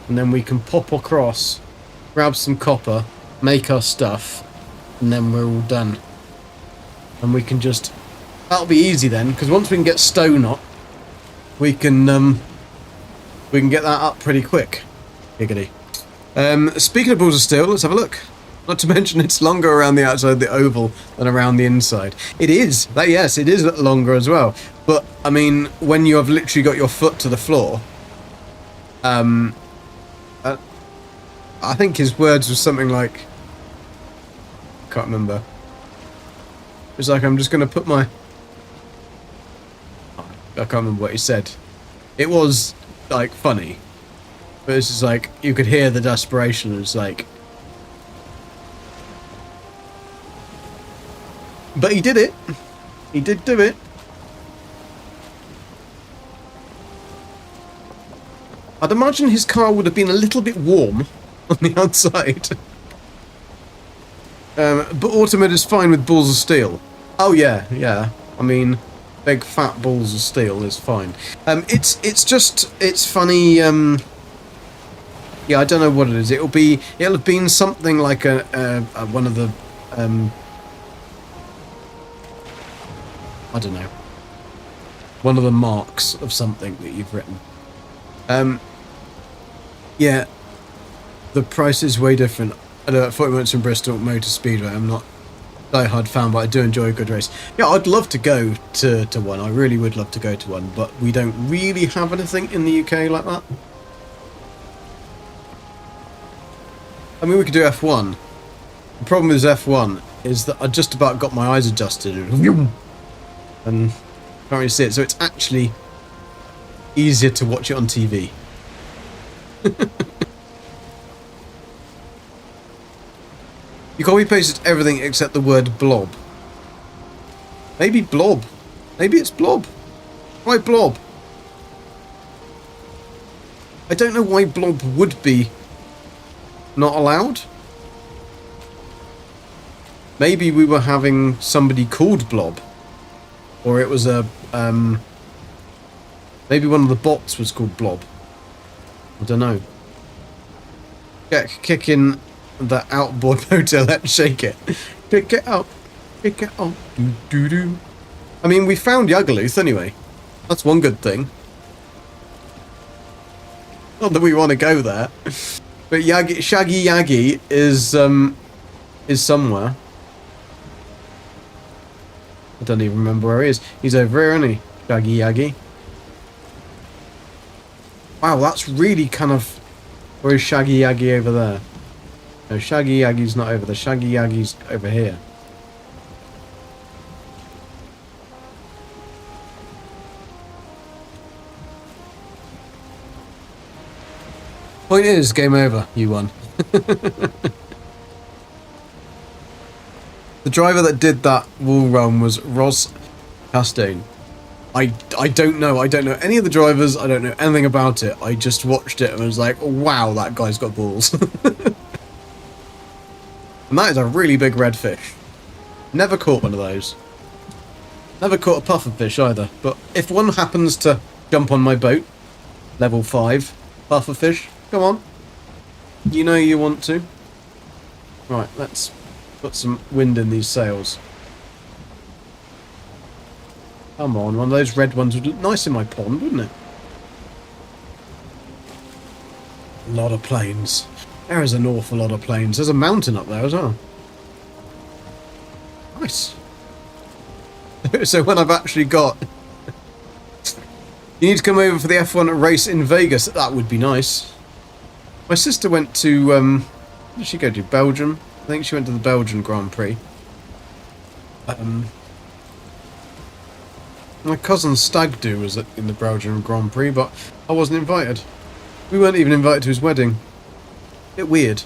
And then we can pop across, grab some copper, make our stuff, and then we're all done. And we can just... That'll be easy then, because once we can get stone up, we can get that up pretty quick. Giggity. Speaking of balls of steel, let's have a look. Not to mention it's longer around the outside of the oval than around the inside. It is. Yes, it is longer as well. But, I mean, when you have literally got your foot to the floor... I think his words was something like... I can't remember. It was like, I'm just going to put my... I can't remember what he said. It was, like, funny. But it's just like, you could hear the desperation. It was like... But he did it. He did do it. I'd imagine his car would have been a little bit warm on the outside. But Ultimate is fine with balls of steel. Oh yeah. I mean, big fat balls of steel is fine. It's funny. Yeah, I don't know what it is. It'll have been something like one of the I don't know. One of the marks of something that you've written. Yeah. The price is way different. I know, 40 minutes from Bristol Motor Speedway. I'm not die-hard fan, but I do enjoy a good race. Yeah, I'd love to go to one. I really would love to go to one, but we don't really have anything in the UK like that. I mean, we could do F1. The problem with F1 is that I just about got my eyes adjusted and can't really see it, so it's actually easier to watch it on TV. You copy-pasted everything except the word blob. Maybe blob. Maybe it's blob. Why blob? I don't know why blob would be not allowed. Maybe we were having somebody called Blob. Or it was a... maybe one of the bots was called Blob. I don't know. Kick in the outboard motor, let's shake it. Pick it up. Pick it up. Do do do. I mean, we found Yaggaluth anyway. That's one good thing. Not that we want to go there. But Shaggy Yaggy is somewhere. I don't even remember where he is. He's over here, isn't he? Shaggy Yaggy. Wow, that's really kind of... Where is Shaggy Yaggy over there? No, Shaggy Yaggy's not over there. Shaggy Yaggy's over here. Point is, game over. You won. The driver that did that wall run was Ross Chastain. I don't know. I don't know any of the drivers. I don't know anything about it. I just watched it and was like, wow, that guy's got balls. And that is a really big red fish. Never caught one of those. Never caught a puffer fish either. But if one happens to jump on my boat, level 5, puffer fish, come on. You know you want to. Right, let's put some wind in these sails. Come on, one of those red ones would look nice in my pond, wouldn't it? A lot of planes. There is an awful lot of planes. There's a mountain up there as well. Nice. So when I've actually got... You need to come over for the F1 race in Vegas. That would be nice. My sister went to... where did she go to? Belgium? I think she went to the Belgian Grand Prix. My cousin's stag do was in the Belgian Grand Prix, but I wasn't invited. We weren't even invited to his wedding. Bit weird.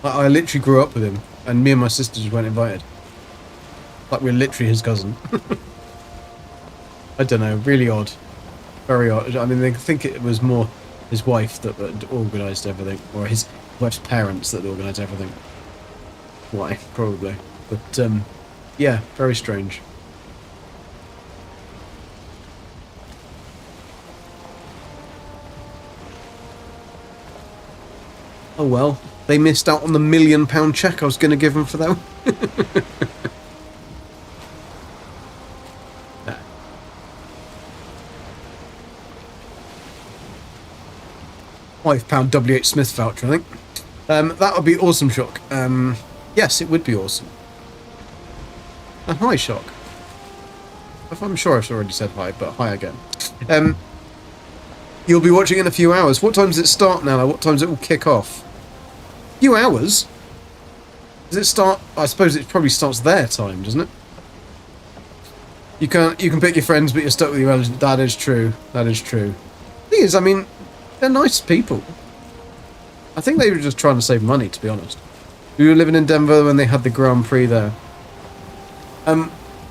I literally grew up with him, and me and my sister just weren't invited. Like we're literally his cousin. I don't know, really odd. Very odd. I mean, I think it was more his wife that organised everything, or his wife's parents that organised everything. Why? Probably. But, yeah, very strange. Oh well, they missed out on the £1 million cheque I was going to give them for that. £5 W.H. Smith voucher, I think. That would be awesome, Shock. Yes, it would be awesome. And hi, Shock. I'm sure I've already said hi, but hi again. You'll be watching in a few hours. What time does it start now? What time does it all kick off? A few hours? Does it start? I suppose it probably starts their time, doesn't it? You can pick your friends, but you're stuck with your relatives. That is true. That is true. Thing is, I mean, they're nice people. I think they were just trying to save money, to be honest. We were living in Denver when they had the Grand Prix there.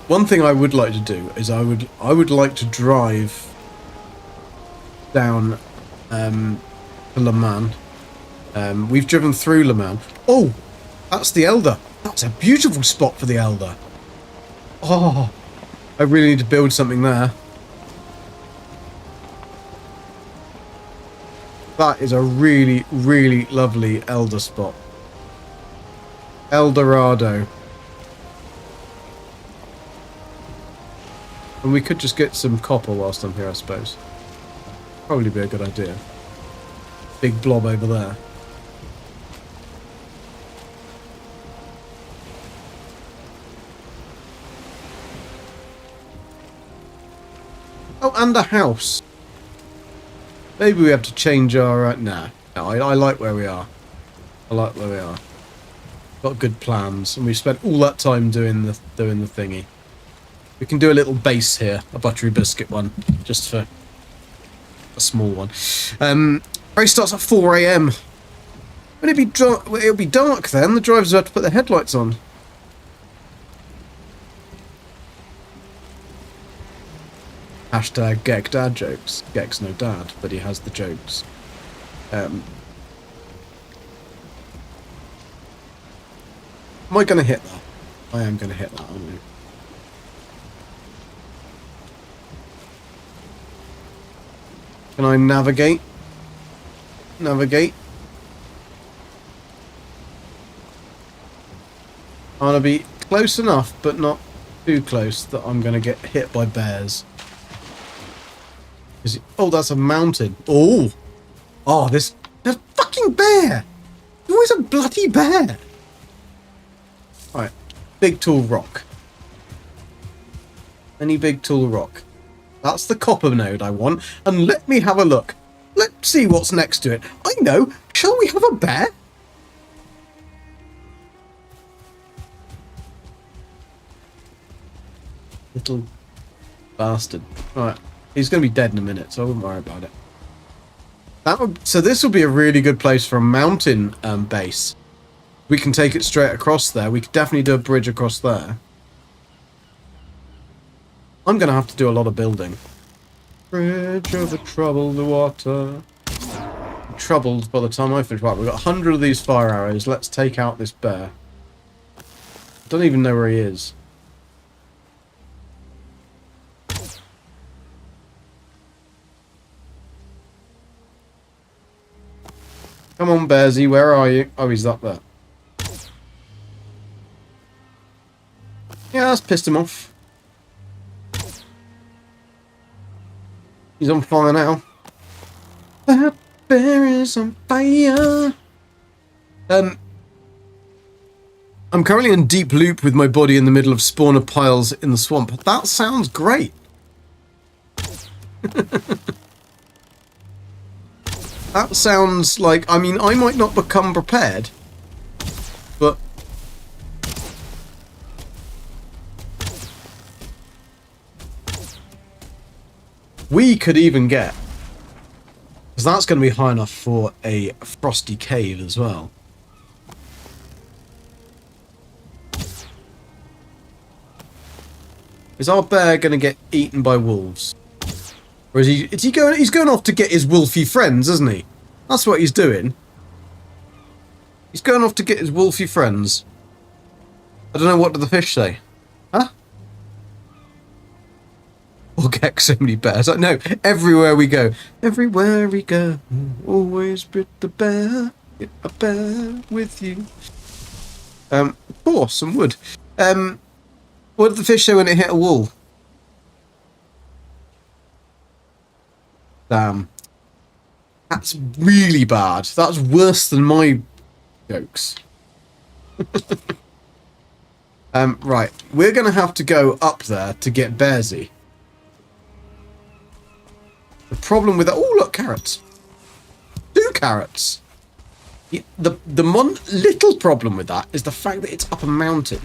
One thing I would like to do is I would like to drive down to Le Mans. We've driven through Le Mans. Oh, that's the Elder. That's a beautiful spot for the Elder. Oh, I really need to build something there. That is a really, really lovely Elder spot. Eldorado. And we could just get some copper whilst I'm here, I suppose. Probably be a good idea. Big blob over there. Oh, and a house. Maybe we have to change our... nah. No, I like where we are. I like where we are. Got good plans, and we've spent all that time doing the thingy. We can do a little base here, a buttery biscuit one, just for a small one. Race starts at 4 AM. It'll be dark then. The drivers have to put their headlights on. Hashtag Gek dad jokes. Gek's no dad, but he has the jokes. Am I going to hit that? I am going to hit that, aren't I? Can I navigate? Navigate. I want to be close enough, but not too close that I'm going to get hit by bears. Oh, that's a mountain. Oh! Oh, there's a fucking bear! There's always a bloody bear! Right. Big tall rock. Any big tall rock. That's the copper node I want. And let me have a look. Let's see what's next to it. I know. Shall we have a bear? Little bastard. Right. He's going to be dead in a minute, so I wouldn't worry about it. So this will be a really good place for a mountain base. We can take it straight across there. We could definitely do a bridge across there. I'm going to have to do a lot of building. Bridge over troubled water. I'm troubled by the time I finish. Right, we've got 100 of these fire arrows. Let's take out this bear. I don't even know where he is. Come on, Bearsy, where are you? Oh, he's up there. Yeah, that's pissed him off. He's on fire now. That bear is on fire. I'm currently in deep loop with my body in the middle of spawner piles in the swamp. That sounds great. That sounds like... I mean, I might not become prepared, but... we could even get... because that's going to be high enough for a frosty cave as well. Is our bear going to get eaten by wolves? Or is he going? He's going off to get his wolfy friends, isn't he? That's what he's doing. He's going off to get his wolfy friends. I don't know, what do the fish say? Huh? We'll get so many bears. I know. Everywhere we go, always with the bear. Get a bear with you. Oh, some wood. What did the fish say when it hit a wall? Damn. That's really bad. That's worse than my jokes. Right. We're going to have to go up there to get Bearsy. The problem with that... oh, look, carrots. 2 carrots. The one little problem with that is the fact that it's up a mountain.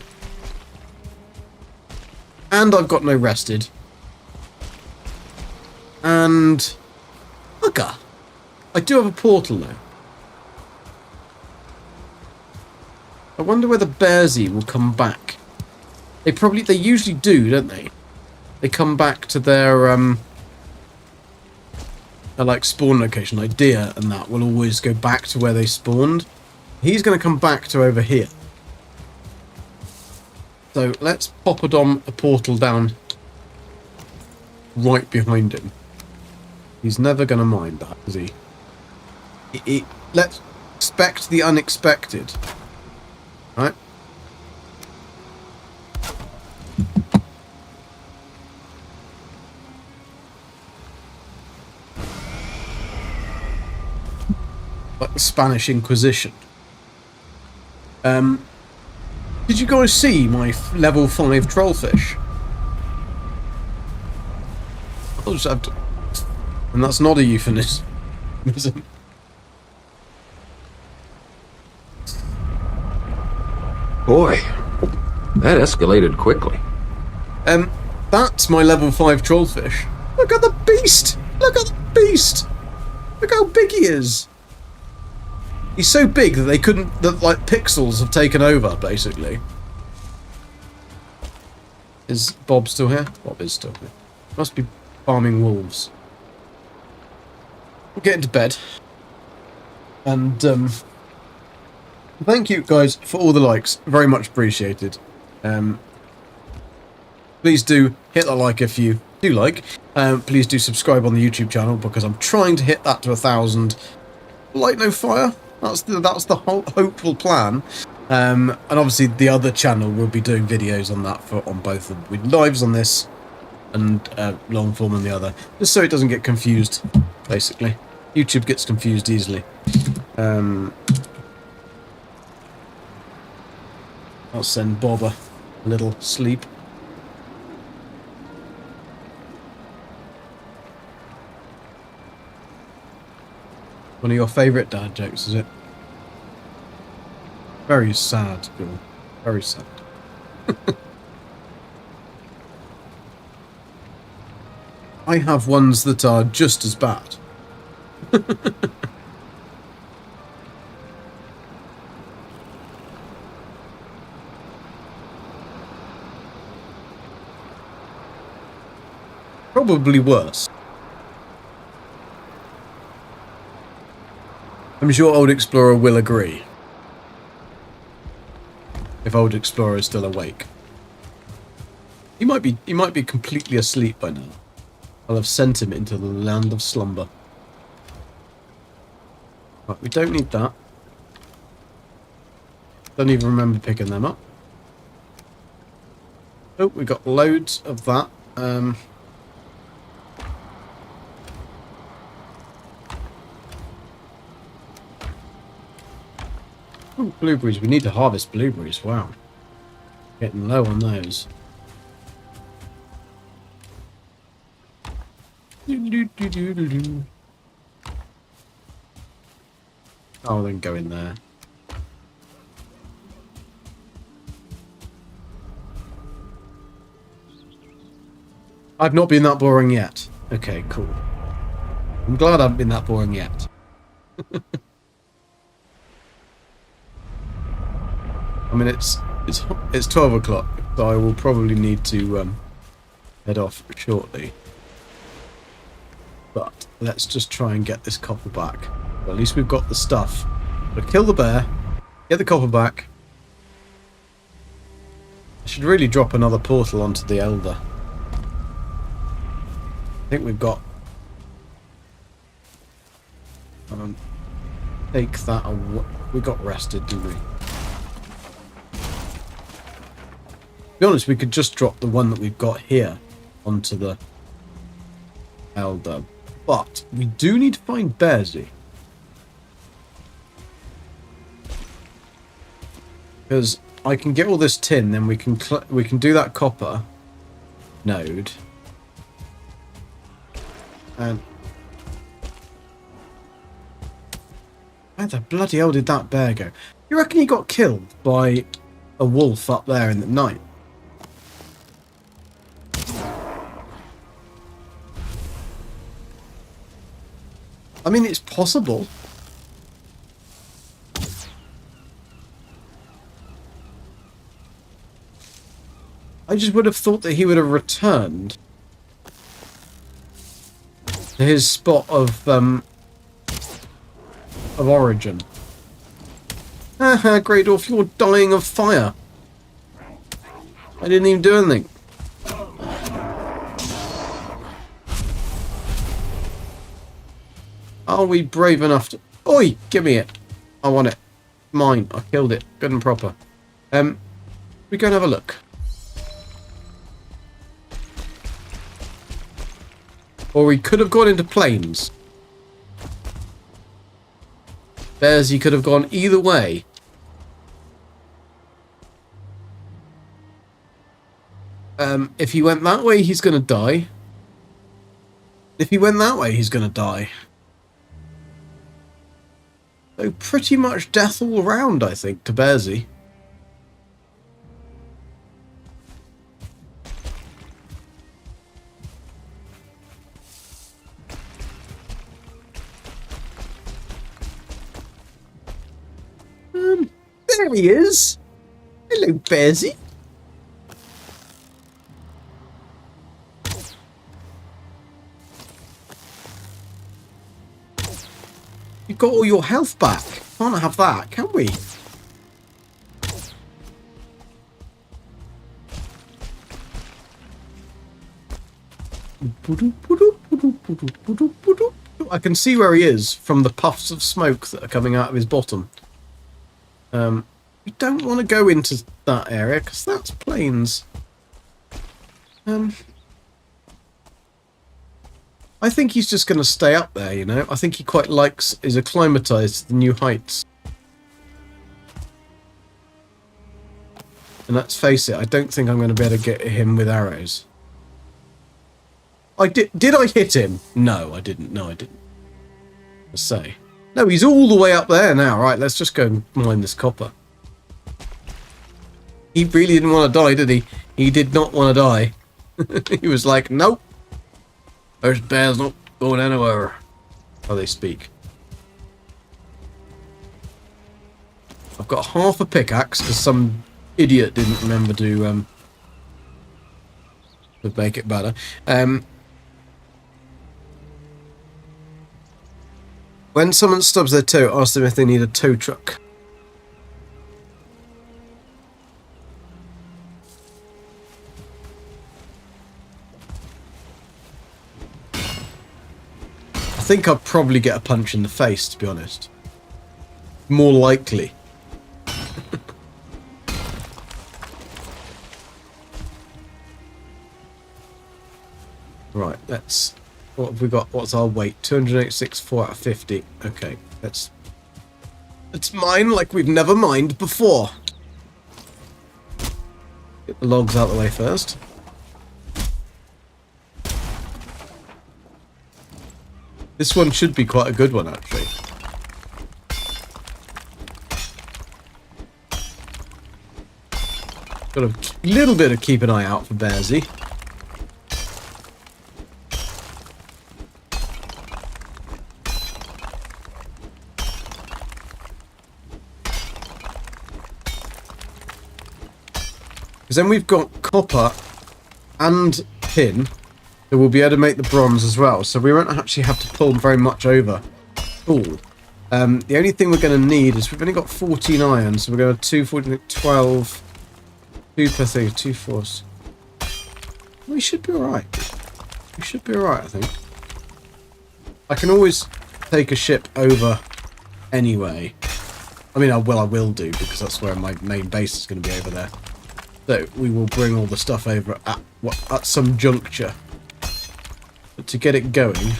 And I've got no rested. And... bugger. I do have a portal though. I wonder whether Bearsy will come back. They usually do, don't they? They come back to their like spawn location, like deer and that will always go back to where they spawned. He's going to come back to over here. So let's pop a portal down right behind him. He's never going to mind that, is he? Let's expect the unexpected. Right? Like the Spanish Inquisition. Did you guys see my level 5 trollfish? I I'll just have to... And that's not a euphemism. Boy, that escalated quickly. That's my level 5 trollfish. Look at the beast! Look at the beast! Look how big he is! He's so big that they couldn't... that, like, pixels have taken over, basically. Is Bob still here? Bob is still here. Must be farming wolves. We'll get into bed. And, thank you, guys, for all the likes. Very much appreciated. Please do hit that like if you do like. Please do subscribe on the YouTube channel, because I'm trying to hit that to 1,000. Light no fire. That's the whole hopeful plan. And obviously the other channel will be doing videos on that on both of them. With lives on this and long form on the other, just so it doesn't get confused. Basically, YouTube gets confused easily. I'll send Bob a little sleep. One of your favourite dad jokes, is it? Very sad, girl. Very sad. I have ones that are just as bad. Probably worse. I'm sure Old Explorer will agree. If Old Explorer is still awake. He might be completely asleep by now. I'll have sent him into the land of slumber. Right, we don't need that. Don't even remember picking them up. Oh, we got loads of that. Ooh, blueberries. We need to harvest blueberries. Wow. Getting low on those. Oh, then go in there. I've not been that boring yet. Okay, cool. I'm glad I haven't been that boring yet. I mean, it's 12 o'clock, so I will probably need to head off shortly. But let's just try and get this copper back. Well, at least we've got the stuff. But kill the bear, get the copper back. I should really drop another portal onto the Elder. I think we've got... take that away. We got rested, didn't we? To be honest, we could just drop the one that we've got here onto the Elder. But we do need to find Bearsy. Because I can get all this tin, then we can do that copper node. And where the bloody hell did that bear go? You reckon he got killed by a wolf up there in the night? I mean, it's possible. I just would have thought that he would have returned to his spot of origin. Haha, Great Dwarf, you're dying of fire. I didn't even do anything. Are we brave enough to... Oi! Give me it. I want it. Mine. I killed it. Good and proper. We go and have a look. Or we could have gone into plains. Bears, he could have gone either way. If he went that way, he's going to die. If he went that way, he's going to die. So pretty much death all round, I think, to Bearsy. There he is. Hello, Bearsy. You got all your health back. Can't have that, can we? I can see where he is from the puffs of smoke that are coming out of his bottom. We don't want to go into that area because that's plains. I think he's just going to stay up there, you know. I think he quite likes, is acclimatized to the new heights. And let's face it, I don't think I'm going to be able to get him with arrows. Did I hit him? No, I didn't. No, I didn't. Let's say. No, he's all the way up there now. Right, let's just go and mine this copper. He really didn't want to die, did he? He did not want to die. He was like, nope. Those bears not going anywhere. How they speak. I've got half a pickaxe because some idiot didn't remember to make it better. When someone stubs their toe, ask them if they need a tow truck. I think I'd probably get a punch in the face, to be honest. More likely. Right, let's... What have we got? What's our weight? 286, 4 out of 50. Okay, let's mine like we've never mined before. Get the logs out of the way first. This one should be quite a good one, actually. Got a little bit of keep an eye out for Bearsy. Because then we've got copper and tin. So we'll be able to make the bronze as well. So we won't actually have to pull very much over. Cool. The only thing we're going to need is we've only got 14 iron. So we're going to 2, 14, 12. 2 per thing, 2 force. We should be alright. We should be alright, I think. I can always take a ship over anyway. I mean, I will do, because that's where my main base is going to be over there. So we will bring all the stuff over at some juncture. But to get it going,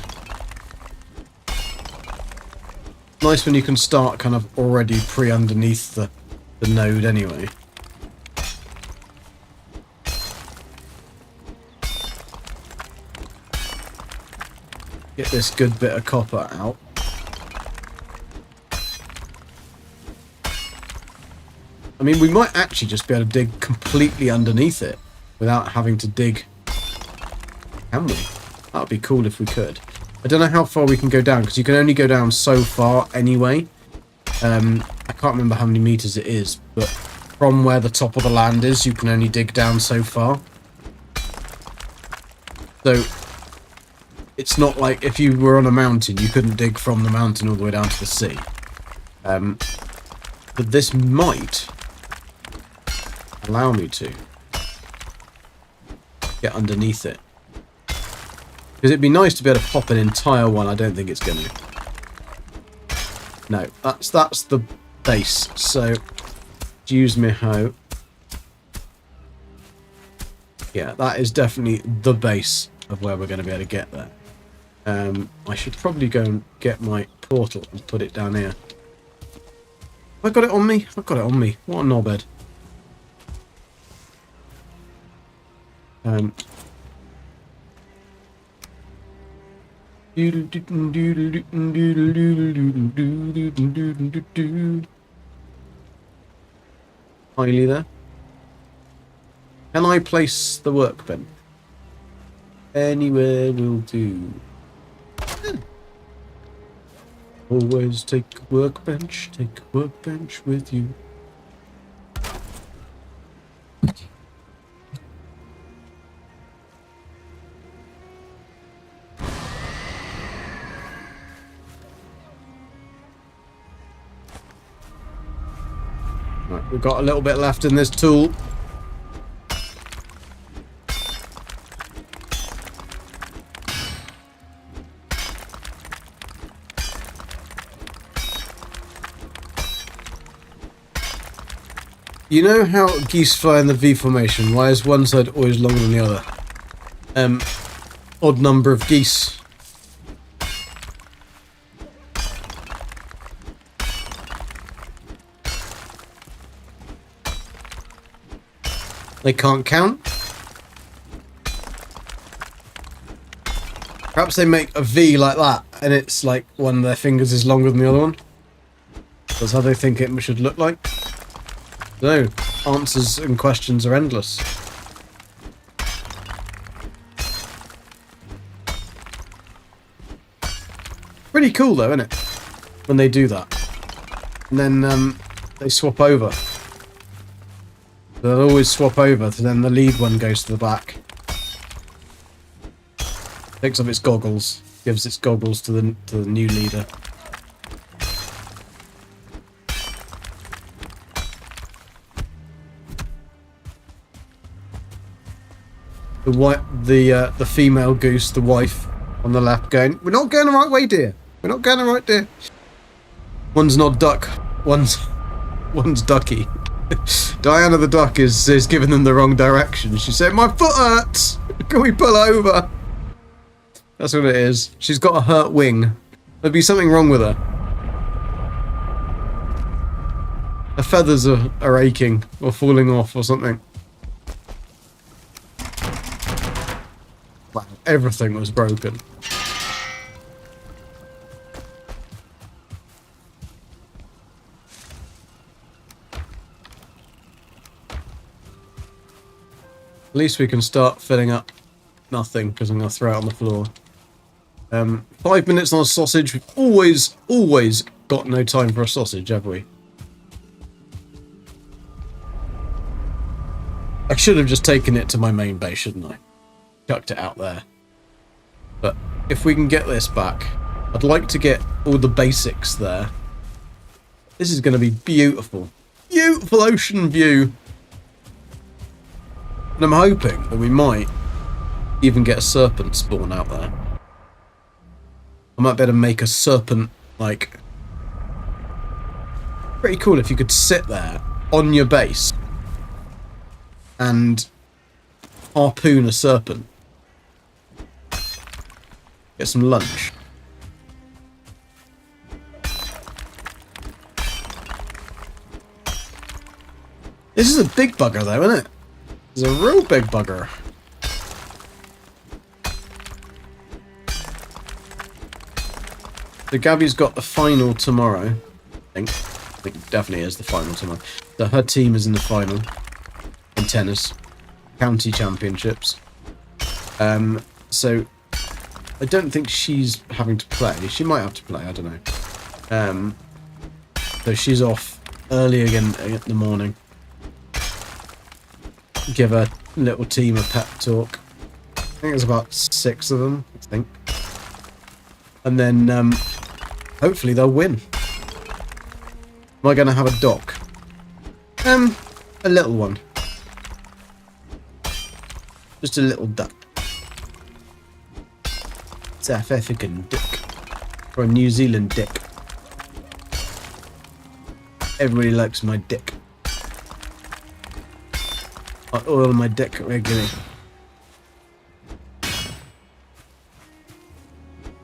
nice when you can start kind of already underneath the node anyway. Get this good bit of copper out. I mean, we might actually just be able to dig completely underneath it without having to dig. Can we? That would be cool if we could. I don't know how far we can go down, because you can only go down so far anyway. I can't remember how many meters it is, but from where the top of the land is, you can only dig down so far. So it's not like if you were on a mountain, you couldn't dig from the mountain all the way down to the sea. But this might allow me to get underneath it. Because it'd be nice to be able to pop an entire one. I don't think it's going to. No, that's the base. So, use me hoe. Yeah, that is definitely the base of where we're going to be able to get there. I should probably go and get my portal and put it down here. Have I got it on me? I've got it on me. What a knobhead. Highly there. Can I place the workbench? Anywhere will do. Always take a workbench with you. Right, we've got a little bit left in this tool. You know how geese fly in the V formation? Why is one side always longer than the other? Odd number of geese. They can't count? Perhaps they make a V like that, and it's like one of their fingers is longer than the other one. That's how they think it should look like. No, answers and questions are endless. Pretty cool though, isn't it? When they do that. And then they swap over. They'll always swap over, so then the lead one goes to the back. Picks up its goggles, gives its goggles to the new leader. The female goose, the wife, on the left going, "We're not going the right way, dear. We're not going the right, dear." One's not duck, one's ducky. Diana the duck is giving them the wrong direction. She said, "My foot hurts. Can we pull over?" That's what it is. She's got a hurt wing. There'd be something wrong with her. Her feathers are aching or falling off or something. Wow, everything was broken. At least we can start filling up. Nothing, because I'm going to throw it on the floor. 5 minutes on a sausage. We've always got no time for a sausage, have we? I should have just taken it to my main base, shouldn't I? Chucked it out there. But if we can get this back, I'd like to get all the basics there. This is going to be beautiful. Beautiful ocean view. And I'm hoping that we might even get a serpent spawn out there. I might be able to make a serpent, like... Pretty cool if you could sit there on your base and harpoon a serpent. Get some lunch. This is a big bugger though, isn't it? It's a real big bugger. So Gabby's got the final tomorrow. I think it definitely is the final tomorrow. So her team is in the final in tennis, county championships. So I don't think she's having to play. She might have to play. I don't know. So she's off early again in the morning. Give her little team a pep talk. I think there's about 6 of them, I think. And then hopefully they'll win. Am I going to have a dock? A little one. Just a little duck. South African dick. Or a New Zealand dick. Everybody likes my dick. I oil my dick regularly.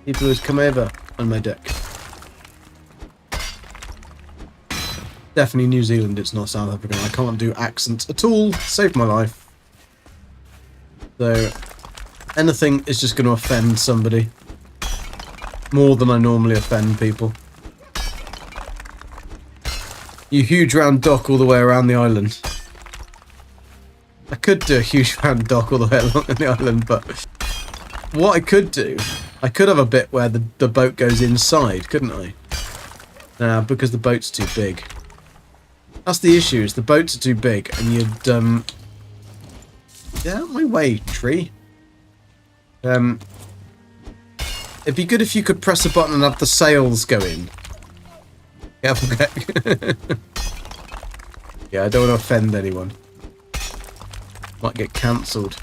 People always come over on my dick. Definitely New Zealand, it's not South African. I can't do accents at all. Saved my life. So, anything is just going to offend somebody. more than I normally offend people. You huge round dock all the way around the island. I could do a huge round dock all the way along the island, but what I could do, I could have a bit where the boat goes inside, couldn't I? Nah, because the boat's too big. That's the issue, is the boats are too big, and you'd, get out of my way, tree. It'd be good if you could press a button and have the sails go in. Yeah, okay. Yeah, I don't want to offend anyone. Might get cancelled.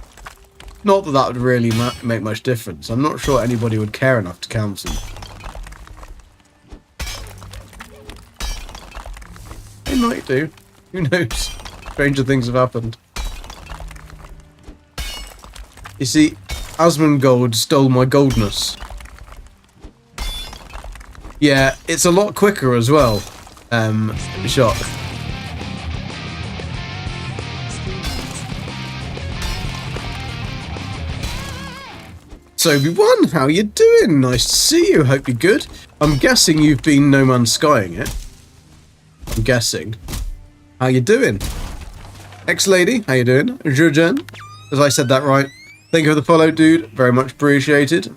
Not that that would really make much difference. I'm not sure anybody would care enough to cancel. They might do. Who knows? Stranger things have happened. You see, Asmongold stole my goldness. Yeah, it's a lot quicker as well. Shot. So Obi-Wan, how you doing? Nice to see you. Hope you're good. I'm guessing you've been No Man's Skying it. I'm guessing. How you doing? Ex-lady, how you doing? Jurgen, as I said that right. Thank you for the follow, dude. Very much appreciated.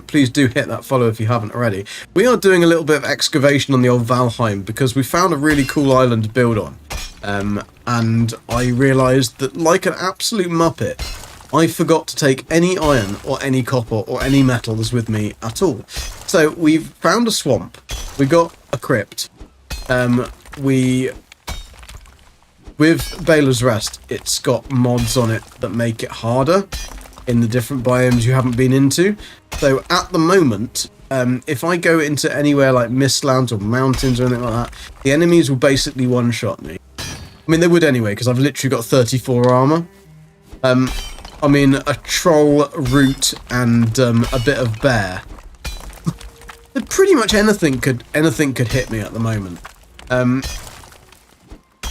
Please do hit that follow if you haven't already. We are doing a little bit of excavation on the old Valheim because we found a really cool island to build on. And I realised that, like an absolute muppet, I forgot to take any iron or any copper or any metals with me at all. So we've found a swamp. We got a crypt. With Beyla's Rest, it's got mods on it that make it harder in the different biomes you haven't been into. So at the moment, if I go into anywhere like Mistlands or mountains or anything like that, the enemies will basically one-shot me. I mean, they would anyway, because I've literally got 34 armor. I mean, a troll, root, and a bit of bear. Pretty much anything could hit me at the moment.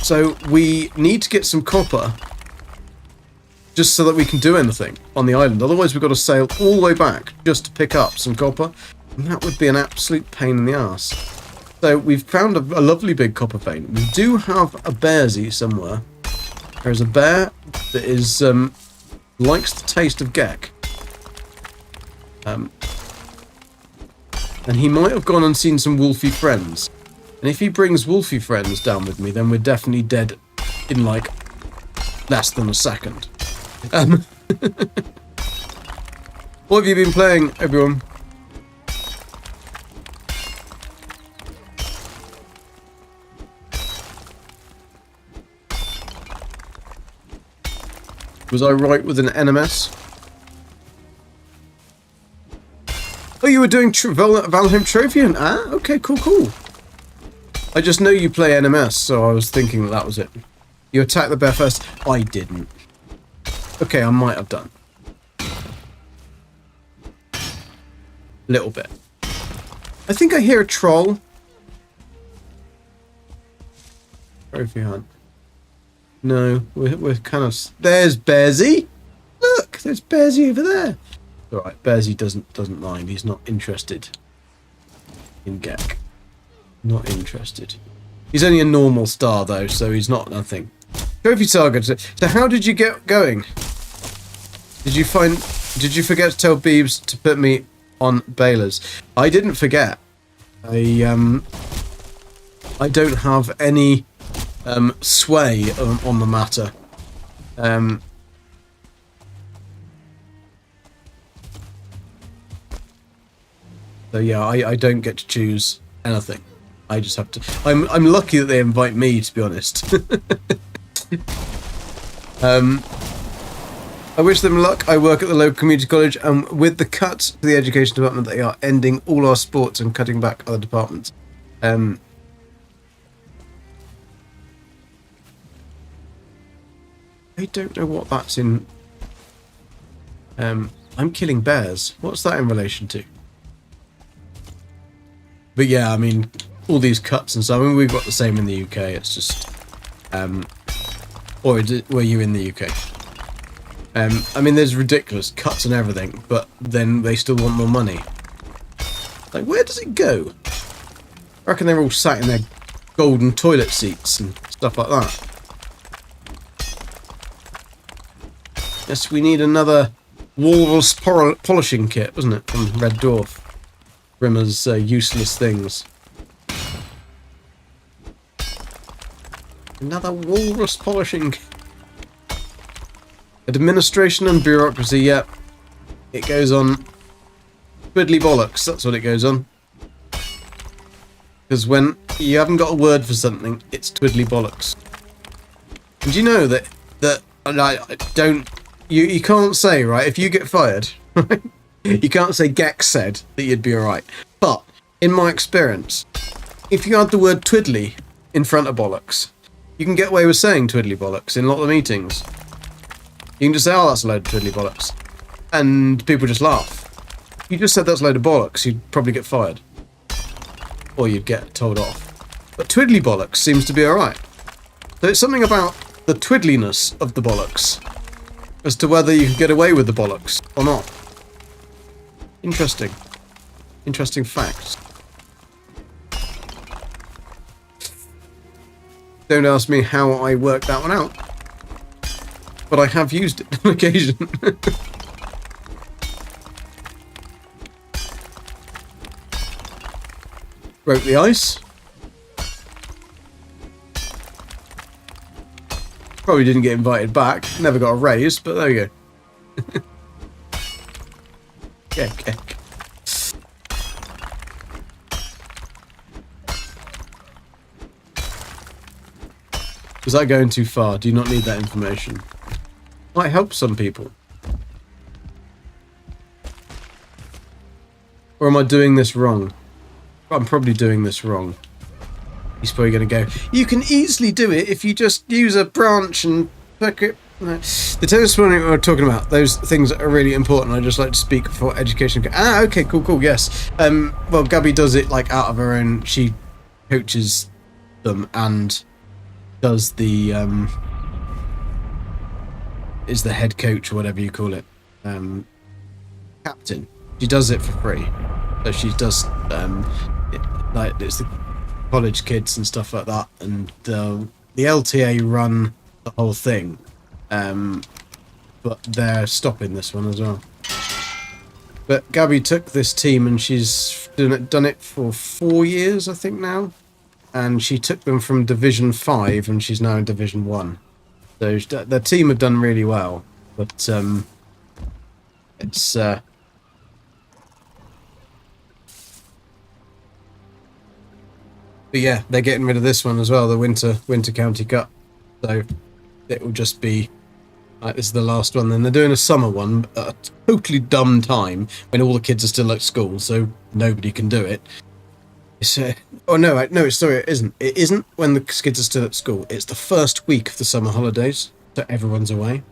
So we need to get some copper, just so that we can do anything on the island. Otherwise, we've got to sail all the way back just to pick up some copper, and that would be an absolute pain in the ass. So we've found a lovely big copper vein. We do have a bearsy somewhere. There's a bear that is likes the taste of Gek. And he might have gone and seen some wolfy friends. And if he brings wolfy friends down with me, then we're definitely dead in, like, less than a second. What have you been playing, everyone? Was I right with an NMS? Oh, you were doing Valheim Trophy? Ah, okay, cool. I just know you play NMS, so I was thinking that was it. You attacked the bear first? I didn't. Okay, I might have done. Little bit. I think I hear a troll. Trophy hunt. No, we're kind of... There's Bearsy! Look, there's Bearsy over there. Alright, Bearsy doesn't mind. He's not interested in Gek. Not interested. He's only a normal star, though, so he's not nothing. Trophy target. So how did you get going? Did you forget to tell Beebs to put me on Beyla's? I didn't forget. I don't have any sway on the matter. So yeah, I don't get to choose anything. I just have to. I'm lucky that they invite me, to be honest. I wish them luck. I work at the local community college, and with the cuts to the education department, they are ending all our sports and cutting back other departments. I don't know what that's in. I'm killing bears. What's that in relation to? But yeah, I mean, all these cuts and stuff. I mean, we've got the same in the UK. It's just, or were you in the UK? I mean, there's ridiculous cuts and everything, but then they still want more money. Like, where does it go? I reckon they're all sat in their golden toilet seats and stuff like that. Yes, we need another walrus polishing kit, wasn't it, from Red Dwarf? Rimmer's useless things. Another walrus polishing kit. Administration and bureaucracy, yep. It goes on twiddly bollocks, that's what it goes on. Because when you haven't got a word for something, it's twiddly bollocks. And you know that I don't... You can't say, right, if you get fired, right, you can't say Gex said that you'd be alright. But, in my experience, if you add the word twiddly in front of bollocks, you can get away with saying twiddly bollocks in a lot of meetings. You can just say, oh, that's a load of twiddly bollocks. And people just laugh. If you just said that's a load of bollocks, you'd probably get fired. Or you'd get told off. But twiddly bollocks seems to be alright. So it's something about the twiddliness of the bollocks as to whether you can get away with the bollocks or not. Interesting. Interesting facts. Don't ask me how I worked that one out. But I have used it on occasion. Broke the ice. Probably didn't get invited back. Never got a raise, but there you go. Yeah, okay. Was that going too far? Do you not need that information? Might help some people. Or am I doing this wrong? I'm probably doing this wrong. He's probably going to go, you can easily do it if you just use a branch and pick it. No. The tennis morning we were talking about, those things are really important. I just like to speak for education. Ah, okay, cool, yes. Well, Gabby does it like out of her own. She coaches them and does the is the head coach or whatever you call it, captain. She does it for free. So she does like it's the college kids and stuff like that, and the LTA run the whole thing, but they're stopping this one as well. But Gabby took this team and she's done it for 4 years, I think now, and she took them from Division 5 and she's now in Division 1. So the team have done really well, but it's but yeah, they're getting rid of this one as well, the Winter County Cup. So it will just be like this is the last one. Then they're doing a summer one at a totally dumb time when all the kids are still at school, so nobody can do it. It's oh no, sorry, it isn't. It isn't when the kids are still at school. It's the first week of the summer holidays, so everyone's away.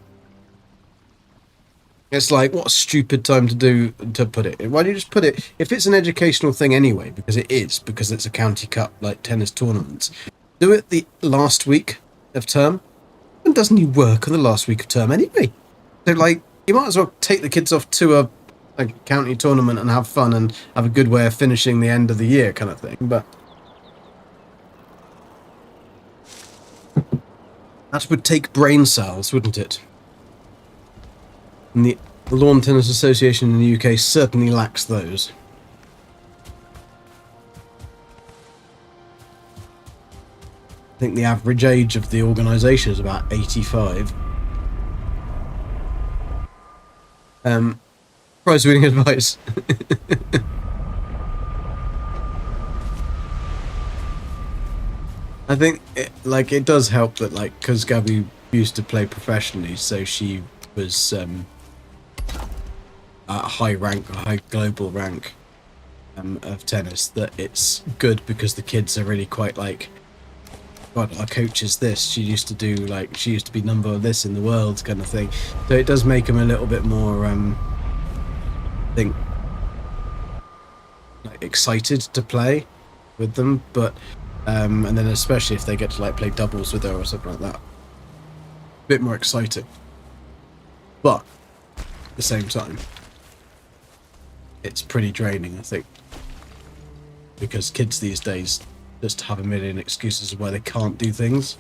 It's like, what a stupid time to put it. Why don't you just put it, if it's an educational thing anyway, because it's a county cup, like tennis tournaments, do it the last week of term. And doesn't he work on the last week of term anyway? So, like, you might as well take the kids off to a county tournament and have fun and have a good way of finishing the end of the year kind of thing, but that would take brain cells, wouldn't it? And the Lawn Tennis Association in the UK certainly lacks those. I think the average age of the organisation is about 85. Prize winning advice. I think it does help that because Gabby used to play professionally, so she was at a high global rank of tennis, that it's good because the kids are really quite God, our coach is this. She used to be number this in the world kind of thing. So it does make them a little bit more I think excited to play with them, but and then especially if they get to play doubles with her or something like that, a bit more exciting. But at the same time, it's pretty draining, I think. because kids these days just have a million excuses of why they can't do things.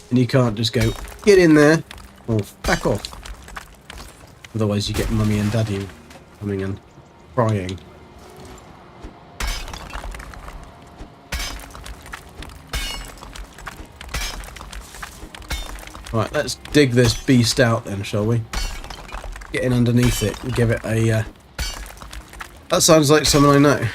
And you can't just go, get in there, or back off. Otherwise you get mummy and daddy coming and crying. Right, let's dig this beast out then, shall we? Get in underneath it and give it a... That sounds like someone I know.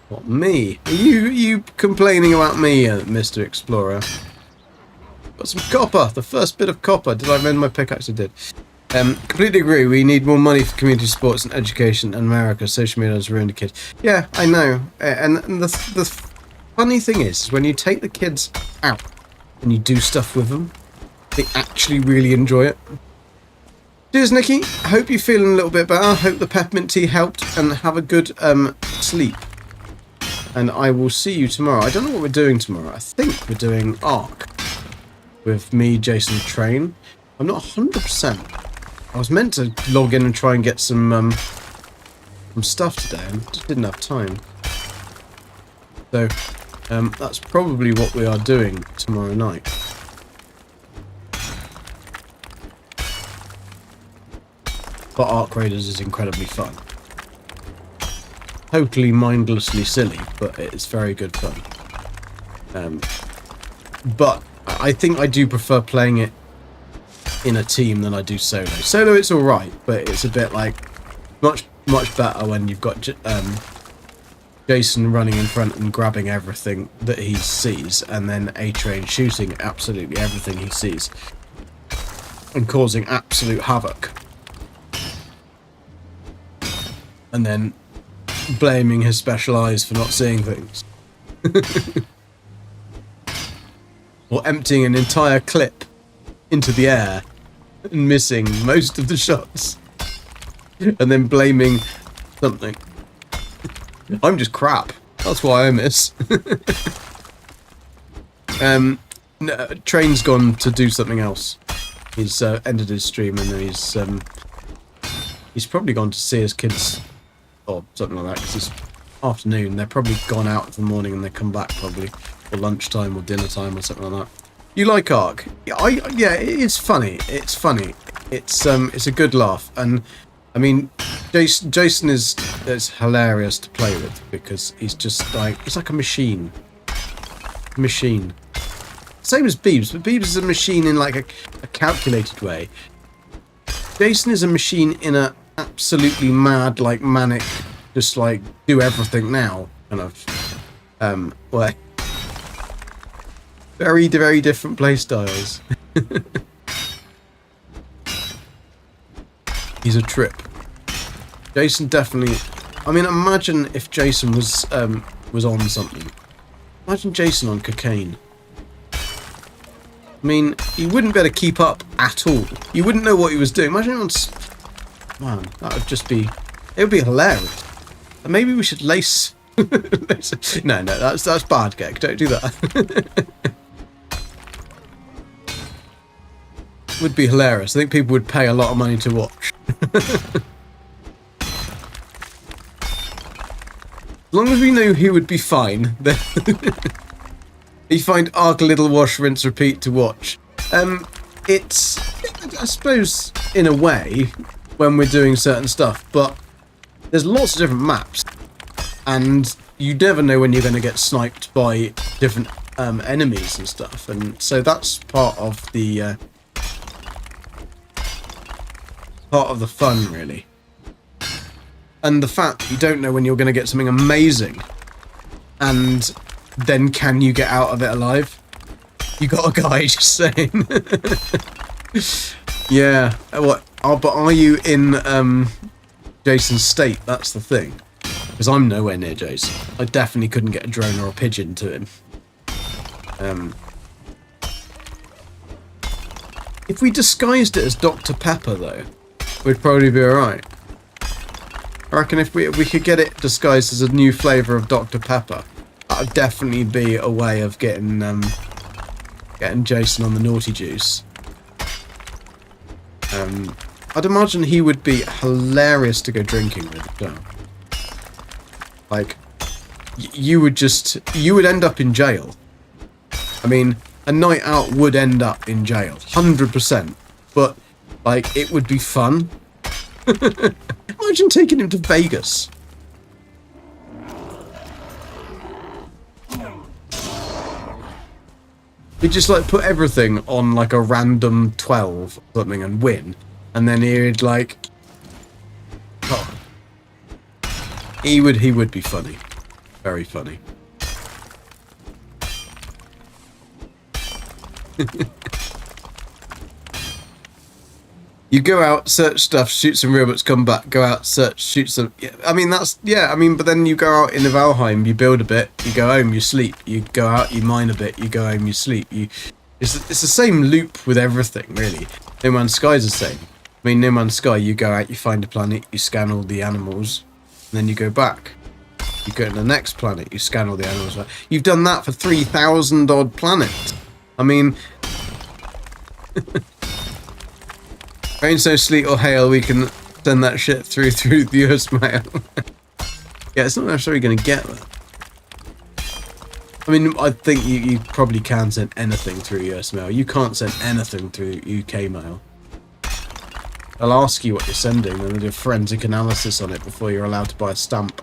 What, me? Are you complaining about me, Mr. Explorer? Got some copper! The first bit of copper. Did I mend my pickaxe? I did. Completely agree. We need more money for community sports and education in America. Social media has ruined the kids. Yeah, I know. And the funny thing is, when you take the kids out and you do stuff with them, they actually really enjoy it. Cheers, Nikki. I hope you're feeling a little bit better. I hope the peppermint tea helped, and have a good sleep. And I will see you tomorrow. I don't know what we're doing tomorrow. I think we're doing Ark with me, Jason, Train. I'm not 100%. I was meant to log in and try and get some stuff today, and just didn't have time. So that's probably what we are doing tomorrow night. But Ark Raiders is incredibly fun. Totally mindlessly silly, but it's very good fun. But I think I do prefer playing it in a team than I do solo. Solo it's alright, but it's a bit like much better when you've got Jason running in front and grabbing everything that he sees, and then A-Train shooting absolutely everything he sees and causing absolute havoc, and then blaming his special eyes for not seeing things. Or emptying an entire clip into the air and missing most of the shots, and then blaming something. I'm just crap. That's why I miss. No, Train's gone to do something else. He's ended his stream, and then he's probably gone to see his kids or something like that, because it's afternoon. They're probably gone out in the morning and they come back probably, or lunchtime or dinner time or something like that. You like Ark? Yeah, it's funny. It's funny. It's a good laugh, and I mean, Jason is hilarious to play with, because he's just like, he's like a machine. Same as Beebs, but Beebs is a machine in like a calculated way. Jason is a machine in a absolutely mad, like manic, just like do everything now kind of way. Very, very different play styles. He's a trip. Jason definitely. I mean, imagine if Jason was on something. Imagine Jason on cocaine. I mean, he wouldn't be able to keep up at all. You wouldn't know what he was doing. Imagine him on. Man, that would just be. It would be hilarious. And maybe we should lace. No, that's bad, Gek. Don't do that. Would be hilarious. I think people would pay a lot of money to watch. As long as we knew he would be fine, then you find Ark a little wash, rinse, repeat to watch. It's, I suppose, in a way, when we're doing certain stuff, but there's lots of different maps, and you never know when you're going to get sniped by different enemies and stuff, and so that's part of the fun, really. And the fact that you don't know when you're going to get something amazing, and then can you get out of it alive? You got a guy just saying. Yeah. What? Oh, but are you in Jason's state? That's the thing. Because I'm nowhere near Jason. I definitely couldn't get a drone or a pigeon to him. If we disguised it as Dr. Pepper, though, we'd probably be alright. I reckon if we could get it disguised as a new flavour of Dr. Pepper, would definitely be a way of getting Jason on the naughty juice. I'd imagine he would be hilarious to go drinking with. Yeah. Like, you would end up in jail. I mean, a night out would end up in jail, 100%. But like, it would be fun. Imagine taking him to Vegas. He'd just like put everything on like a random 12 or something and win. And then he'd like... Oh. He would be funny. Very funny. You go out, search stuff, shoot some robots, come back, go out, search, shoot some... Yeah, I mean, that's... Yeah, I mean, but then you go out in the Valheim, you build a bit, you go home, you sleep. You go out, you mine a bit, you go home, you sleep. It's the same loop with everything, really. No Man's Sky's the same. I mean, No Man's Sky, you go out, you find a planet, you scan all the animals, and then you go back. You go to the next planet, you scan all the animals. You've done that for 3,000 odd planets. I mean... Rain, snow, sleet or hail, we can send that shit through the US mail. Yeah, it's not necessarily going to get that. I mean, I think you probably can send anything through US mail. You can't send anything through UK mail. They'll ask you what you're sending and they'll do a forensic analysis on it before you're allowed to buy a stamp.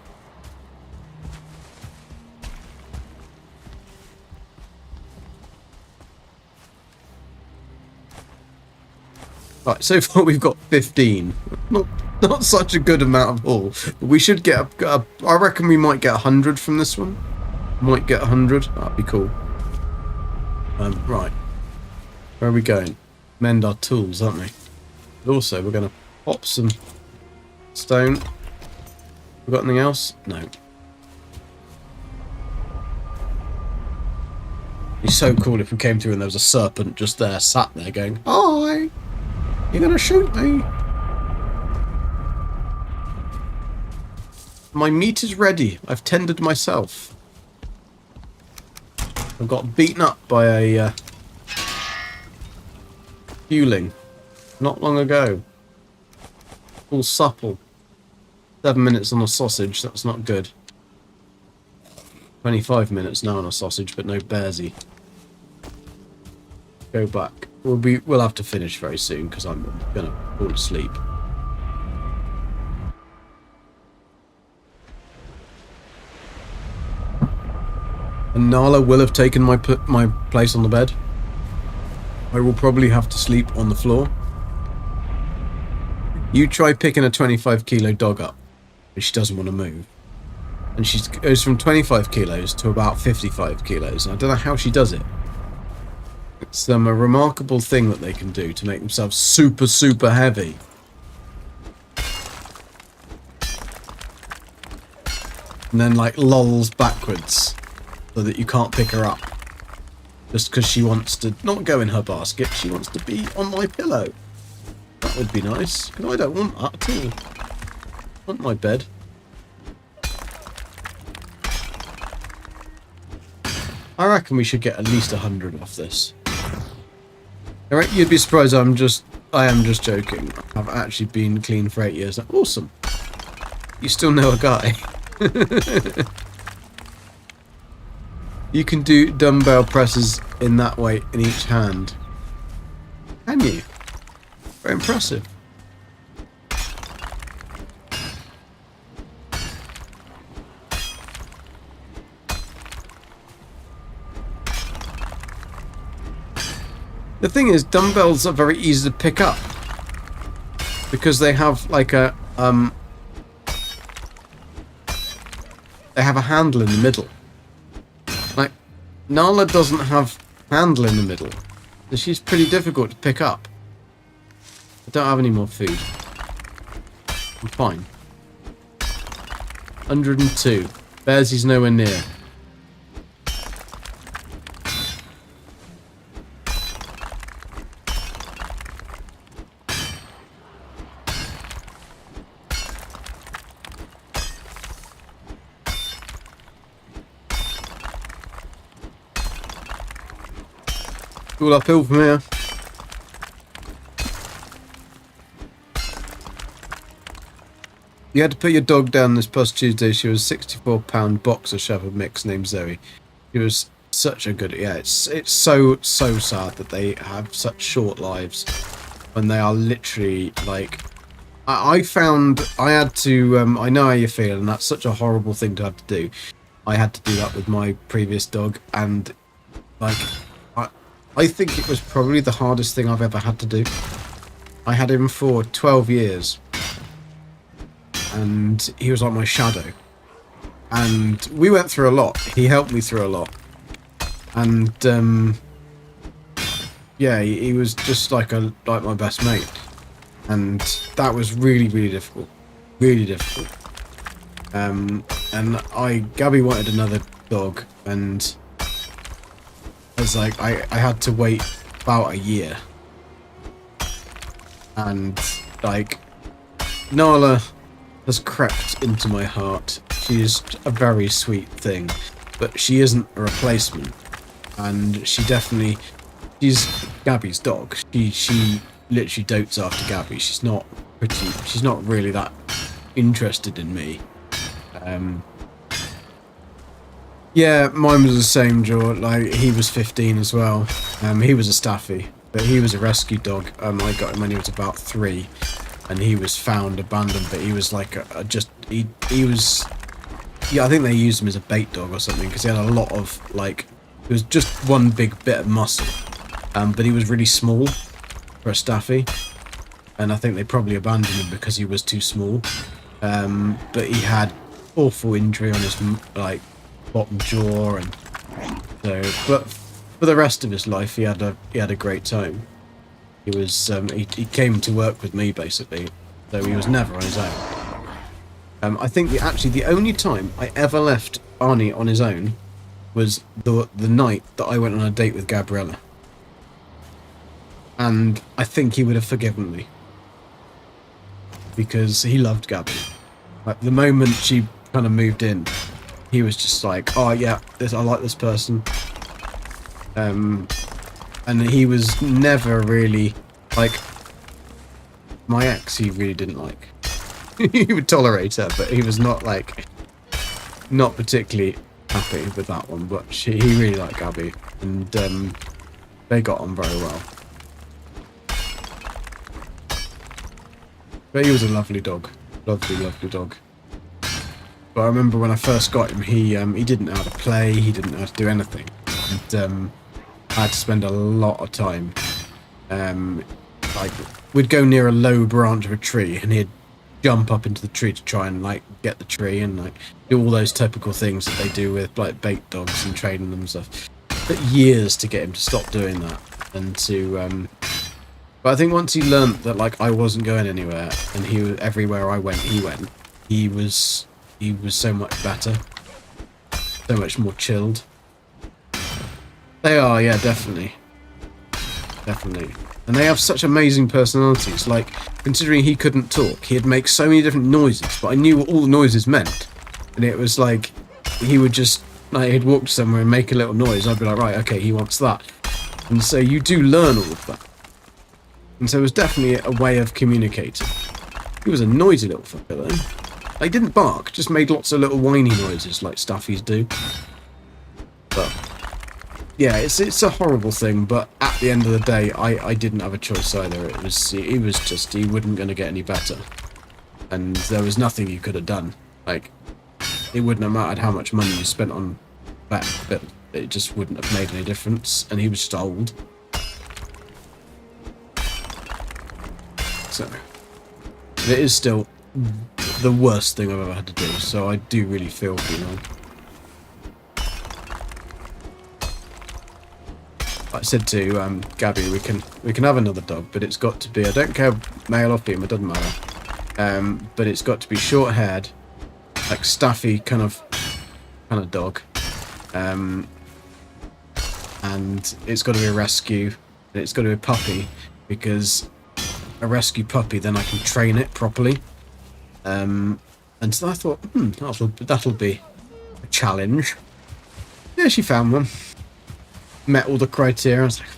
Right, so far we've got 15. Not such a good amount of haul. But we should get I reckon we might get 100 from this one. Might get 100. That'd be cool. Right. Where are we going? Mend our tools, aren't we? But also, we're going to pop some stone. We got anything else? No. It'd be so cool if we came through and there was a serpent just there, sat there going, "Hi! You're gonna shoot me." My meat is ready. I've tended myself. I got beaten up by a fueling not long ago. All supple. 7 minutes on a sausage. That's not good. 25 minutes now on a sausage, but no bearsy. Go back. We'll have to finish very soon because I'm gonna fall asleep. And Nala will have taken my place on the bed. I will probably have to sleep on the floor. You try picking a 25 kilo dog up, but she doesn't want to move. And she goes from 25 kilos to about 55 kilos. And I don't know how she does it. It's a remarkable thing that they can do to make themselves super, super heavy. And then like lolls backwards so that you can't pick her up. Just because she wants to not go in her basket, she wants to be on my pillow. That would be nice, because I don't want that at all. I want my bed. I reckon we should get at least 100 off this. Alright, you'd be surprised I am just joking. I've actually been clean for 8 years now. Awesome. You still know a guy. You can do dumbbell presses in that way in each hand. Can you? Very impressive. The thing is, dumbbells are very easy to pick up because they have like a they have a handle in the middle. Like Nala doesn't have handle in the middle, so she's pretty difficult to pick up. I don't have any more food. I'm fine. 102. Bearsy's nowhere near. all uphill from here. You had to put your dog down this past Tuesday. She was a 64-pound boxer shepherd mix named Zoe. She was such a good... Yeah, it's so sad that they have such short lives when they are literally, like... I found I had to... I know how you feel, and that's such a horrible thing to have to do. I had to do that with my previous dog, and, like... I think it was probably the hardest thing I've ever had to do. I had him for 12 years. And he was like my shadow. And we went through a lot. He helped me through a lot. And yeah, he was just like my best mate. And that was really, really difficult. Really difficult. And Gabby wanted another dog, and I was like, I had to wait about a year. And like, Nala has crept into my heart. She is a very sweet thing, but she isn't a replacement. And she's Gabby's dog. She literally dotes after Gabby. She's not really that interested in me. Yeah, mine was the same, Joe. Like, he was 15 as well. He was a Staffy, but he was a rescue dog. I got him when he was about 3. And he was found abandoned, but he was like he was, yeah, I think they used him as a bait dog or something, because he had a lot of, like, it was just one big bit of muscle, but he was really small for a Staffy, and I think they probably abandoned him because he was too small. But he had awful injury on his, like, bottom jaw, and so, but for the rest of his life he had a great time. He was he came to work with me, basically, so he was never on his own. I think the only time I ever left Arnie on his own was the night that I went on a date with Gabriella, and I think he would have forgiven me because he loved Gabby. Like, the moment she kind of moved in, he was just like, oh yeah, I like this person. And he was never really, like, my ex, he really didn't like. He would tolerate her, but he was not particularly happy with that one, but he really liked Gabby, and they got on very well. But he was a lovely dog. Lovely, lovely dog. But I remember when I first got him, he didn't know how to play, he didn't know how to do anything. And I had to spend a lot of time. Like, we'd go near a low branch of a tree, and he'd jump up into the tree to try and, like, get the tree, and, like, do all those typical things that they do with, like, bait dogs and training them and stuff. It took years to get him to stop doing that, and to, but I think once he learnt that, like, I wasn't going anywhere, and everywhere I went, he was so much better, so much more chilled. They are, yeah, definitely. Definitely. And they have such amazing personalities. Like, considering he couldn't talk, he'd make so many different noises, but I knew what all the noises meant. And it was like, he would just, like, he'd walk somewhere and make a little noise. I'd be like, right, okay, he wants that. And so you do learn all of that. And so it was definitely a way of communicating. He was a noisy little fucker, though. He didn't bark, just made lots of little whiny noises like Staffies do. But yeah, it's a horrible thing, but at the end of the day, I didn't have a choice either. He wasn't going to get any better. And there was nothing you could have done. Like, it wouldn't have mattered how much money you spent on that, but it just wouldn't have made any difference, and he was just old. So, it is still the worst thing I've ever had to do, so I do really feel for you, man. I said to Gabby, we can have another dog, but it's got to be, I don't care male or female, it doesn't matter. But it's got to be short-haired, like Staffy kind of dog. And it's got to be a rescue, and it's got to be a puppy, because a rescue puppy, then I can train it properly. And so I thought, that'll be a challenge. Yeah, she found one. Met all the criteria. I was like,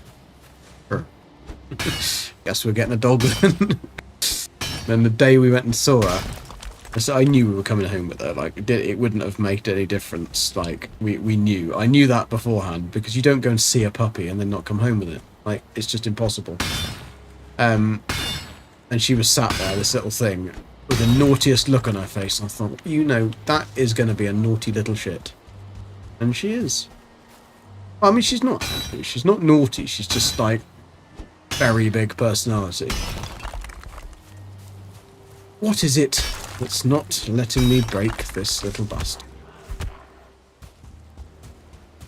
Guess we're getting a dog then. Then the day we went and saw her, so I knew we were coming home with her. Like it wouldn't have made any difference. Like we knew. I knew that beforehand because you don't go and see a puppy and then not come home with it. Like it's just impossible. And she was sat there, this little thing, with the naughtiest look on her face. And I thought, you know, that is going to be a naughty little shit. And she is. Well, I mean, she's not naughty. She's just like very big personality. What is it that's not letting me break this little bastard?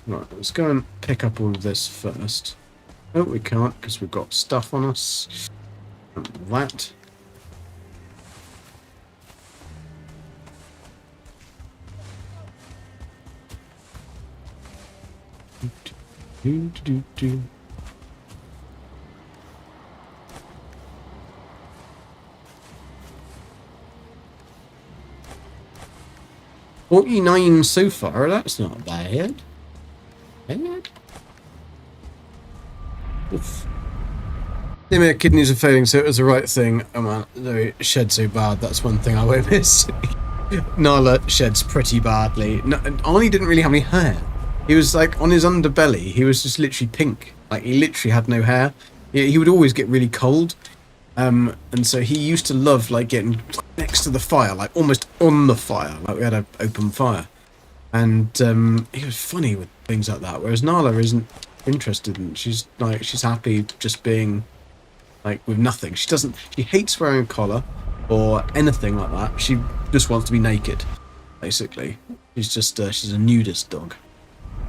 Right, let's go and pick up all of this first. Oh, we can't because we've got stuff on us. And that. Do. 49 so far, that's not bad. Oof. My kidneys are failing, so it was the right thing. Oh man, they shed so bad, that's one thing I won't miss. Nala sheds pretty badly. No, Arnie didn't really have any hair. He was like, on his underbelly, he was just literally pink. Like, he literally had no hair. He would always get really cold. And so he used to love, like, getting next to the fire, like, almost on the fire. Like, we had an open fire. And he was funny with things like that, whereas Nala isn't interested in. She's happy just being, like, with nothing. She hates wearing a collar or anything like that. She just wants to be naked, basically. She's a nudist dog.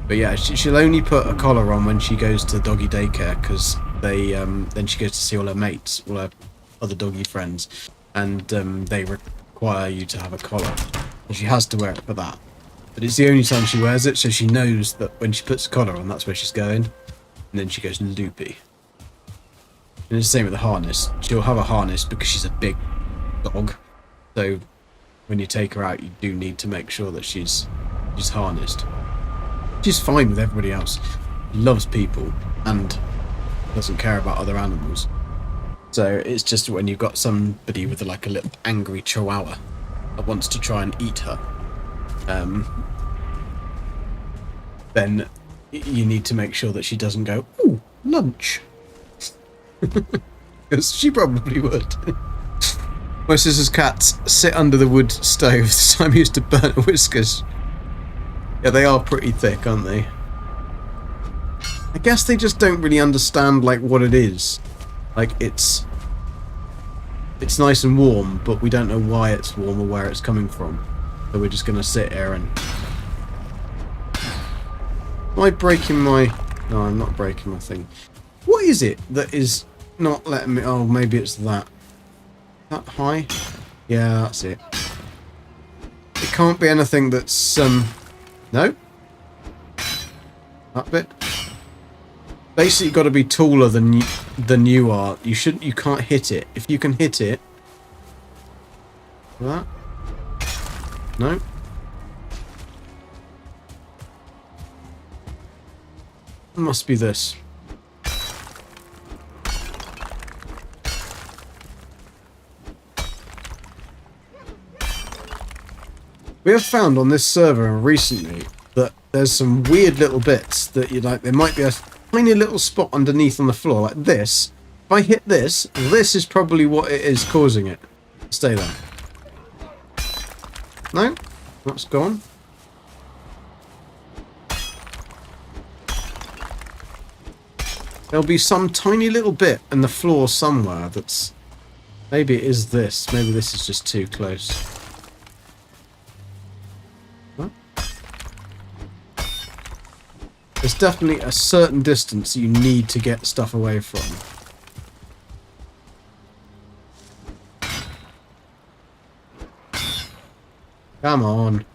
But yeah, she'll only put a collar on when she goes to doggy daycare, because then she goes to see all her mates, all her other doggy friends, and they require you to have a collar, and she has to wear it for that. But it's the only time she wears it, so she knows that when she puts a collar on, that's where she's going, and then she goes loopy. And it's the same with the harness. She'll have a harness because she's a big dog, so when you take her out, you do need to make sure that she's harnessed. She's fine with everybody else. Loves people and doesn't care about other animals. So it's just when you've got somebody with like a little angry chihuahua that wants to try and eat her, then you need to make sure that she doesn't go, "Ooh, lunch." Because she probably would. My sister's cats sit under the wood stove the time I used to burn her whiskers. Yeah, they are pretty thick, aren't they? I guess they just don't really understand, like, what it is. Like, it's nice and warm, but we don't know why it's warm or where it's coming from. So we're just gonna sit here and... Am I breaking my... No, I'm not breaking my thing. What is it that is not letting me... Oh, maybe it's that. That high? Yeah, that's it. It can't be anything that's, No? That bit? Basically, you've got to be taller than you are. You can't hit it. If you can hit it... That? No? It must be this. We have found on this server recently that there's some weird little bits that you like. There might be a tiny little spot underneath on the floor, like this. If I hit this, this is probably what it is causing it. Stay there. No? That's gone. There'll be some tiny little bit in the floor somewhere that's... Maybe it is this. Maybe this is just too close. There's definitely a certain distance you need to get stuff away from. Come on.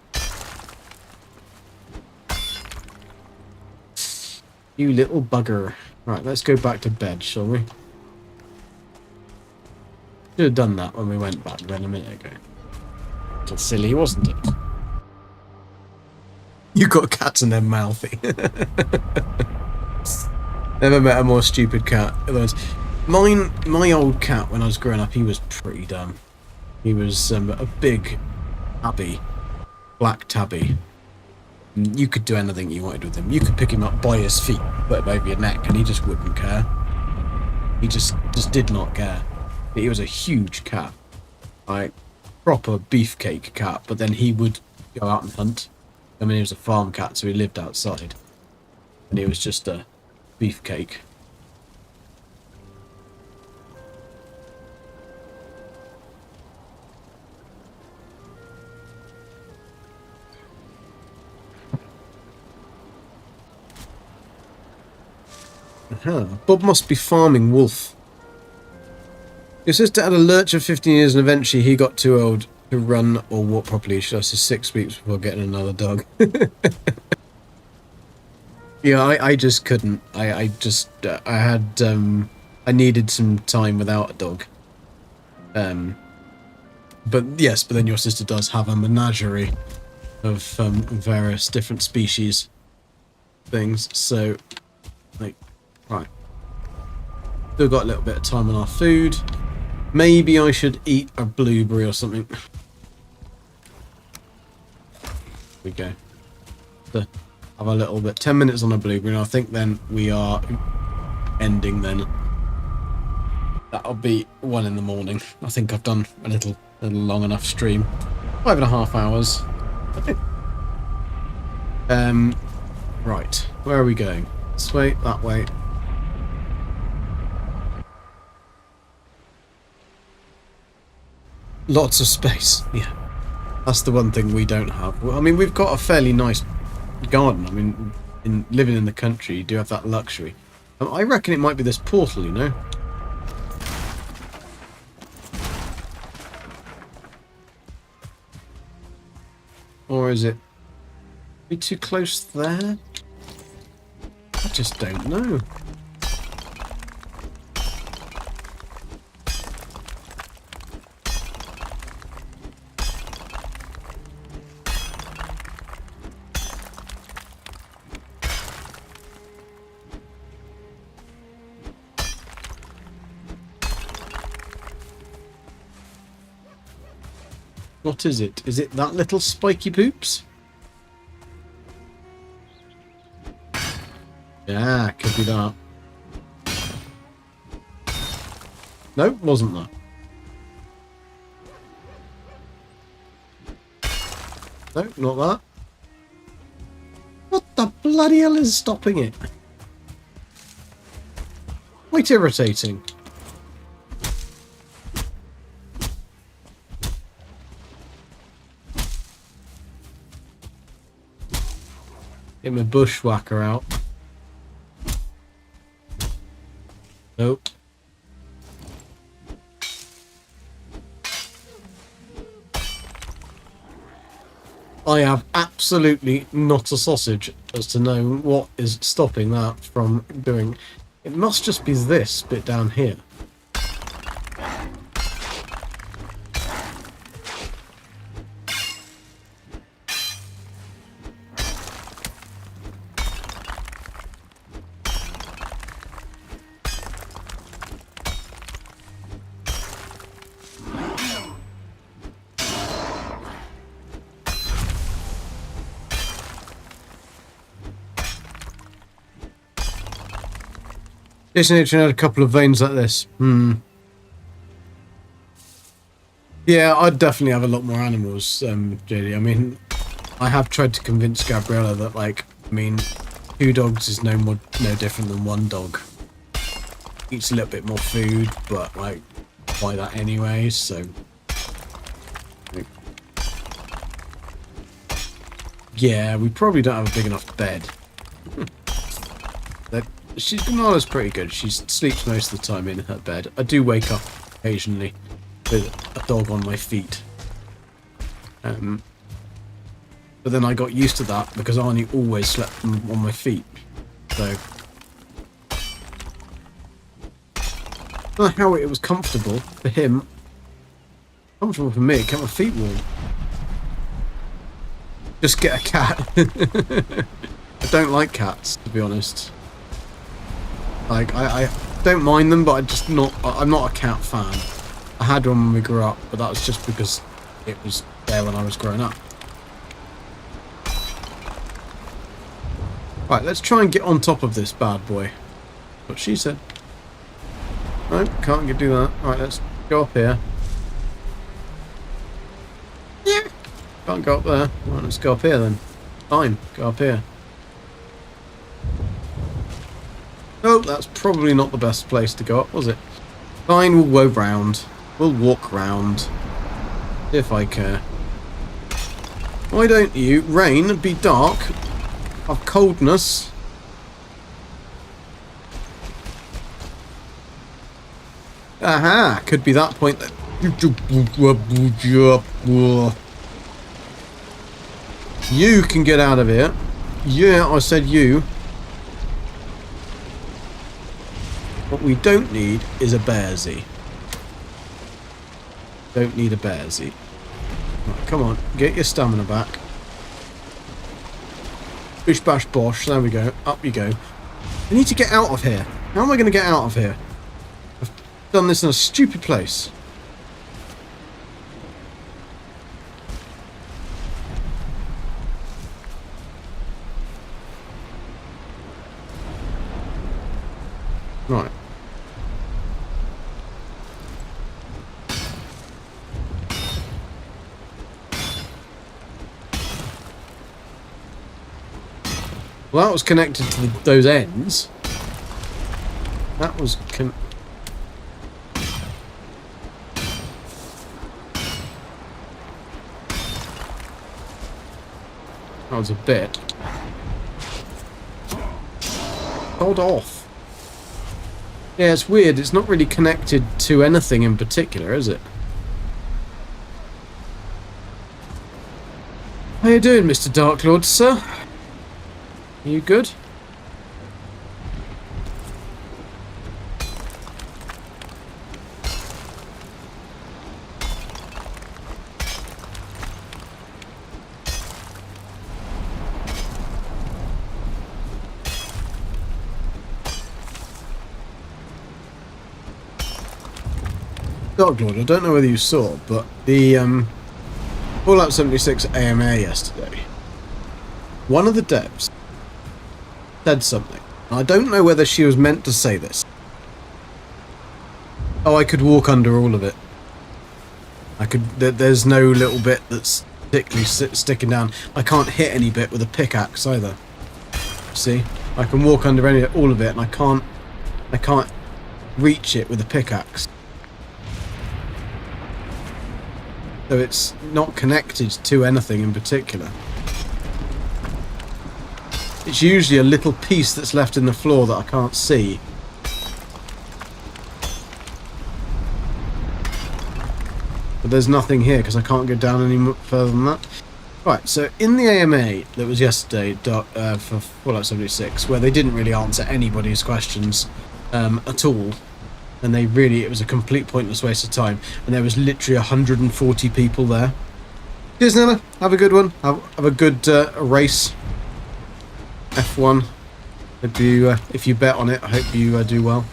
You little bugger. Right, let's go back to bed, shall we? Should have done that when we went back then a minute ago. It's silly, wasn't it? You got cats and they're mouthy. Never met a more stupid cat. My old cat, when I was growing up, he was pretty dumb. He was a big tabby, black tabby. You could do anything you wanted with him. You could pick him up by his feet, put him over your neck, and he just wouldn't care. He just did not care. He was a huge cat, like proper beefcake cat. But then he would go out and hunt. I mean, he was a farm cat, so he lived outside, and he was just a beefcake. Bob must be farming wolf. Your sister had a lurch of 15 years and eventually he got too old to run or walk properly. Should I say 6 weeks before getting another dog? Yeah, I just couldn't. I needed some time without a dog. But then your sister does have a menagerie of various different species things. So, like, right. Still got a little bit of time on our food. Maybe I should eat a blueberry or something. Here we go. So, have a little bit. 10 minutes on a blueberry, and I think then we are ending then. That'll be 1 in the morning. I think I've done a little long enough stream. 5.5 hours. Right. Where are we going? This way, that way. Lots of space. Yeah. That's the one thing we don't have. Well, I mean, we've got a fairly nice garden. I mean, living in the country, you do have that luxury. I reckon it might be this portal, you know? Or is it... Be too close there? I just don't know. What is it? Is it that little spiky poops? Yeah, could be that. No, wasn't that. No, not that. What the bloody hell is stopping it? Quite irritating. Get my bushwhacker out. Nope. I have absolutely not a sausage as to know what is stopping that from doing. It must just be this bit down here. Jason H had a couple of veins like this. Yeah, I'd definitely have a lot more animals, JD. I mean, I have tried to convince Gabriella that, like, I mean, 2 dogs is no different than 1 dog. Eats a little bit more food, but, like, buy that anyway, so... Like, yeah, we probably don't have a big enough bed. Ganala's pretty good. She sleeps most of the time in her bed. I do wake up occasionally with a dog on my feet. But then I got used to that because Arnie always slept on my feet. So... I don't know how it was comfortable for him. Comfortable for me, it kept my feet warm. Just get a cat. I don't like cats, to be honest. Like, I don't mind them, but I'm not a cat fan. I had one when we grew up, but that was just because it was there when I was growing up. Right, let's try and get on top of this bad boy. What she said. No, can't do that. Right, let's go up here. Yeah. Can't go up there. Right, let's go up here then. Fine, go up here. Oh, that's probably not the best place to go up, was it? Fine, we'll go round. We'll walk round. If I care. Why don't you, rain, be dark, have coldness. Aha, could be that point that... You can get out of here. Yeah, I said you. What we don't need is a bearsy. Don't need a bearsy. Right, come on, get your stamina back. Bish bash bosh, there we go. Up you go. I need to get out of here. How am I going to get out of here? I've done this in a stupid place. Right. Well, that was connected to those ends. That was that was a bit. Hold off. Yeah, it's weird. It's not really connected to anything in particular, is it? How you doing, Mr. Dark Lord, sir? Are you good? Dark Lord, I don't know whether you saw, but the Fallout 76 AMA yesterday, one of the devs said something. I don't know whether she was meant to say this. Oh, I could walk under all of it. I could. There's no little bit that's particularly sticking down. I can't hit any bit with a pickaxe either. See, I can walk under all of it, and I can't reach it with a pickaxe. So it's not connected to anything in particular. It's usually a little piece that's left in the floor that I can't see. But there's nothing here because I can't go down any further than that. Right, so in the AMA that was yesterday for Fallout 76, where they didn't really answer anybody's questions at all, and it was a complete pointless waste of time, and there was literally 140 people there. Cheers, Nella. Have a good one. Have a good race. F1. Hope you, if you bet on it, I hope you do well.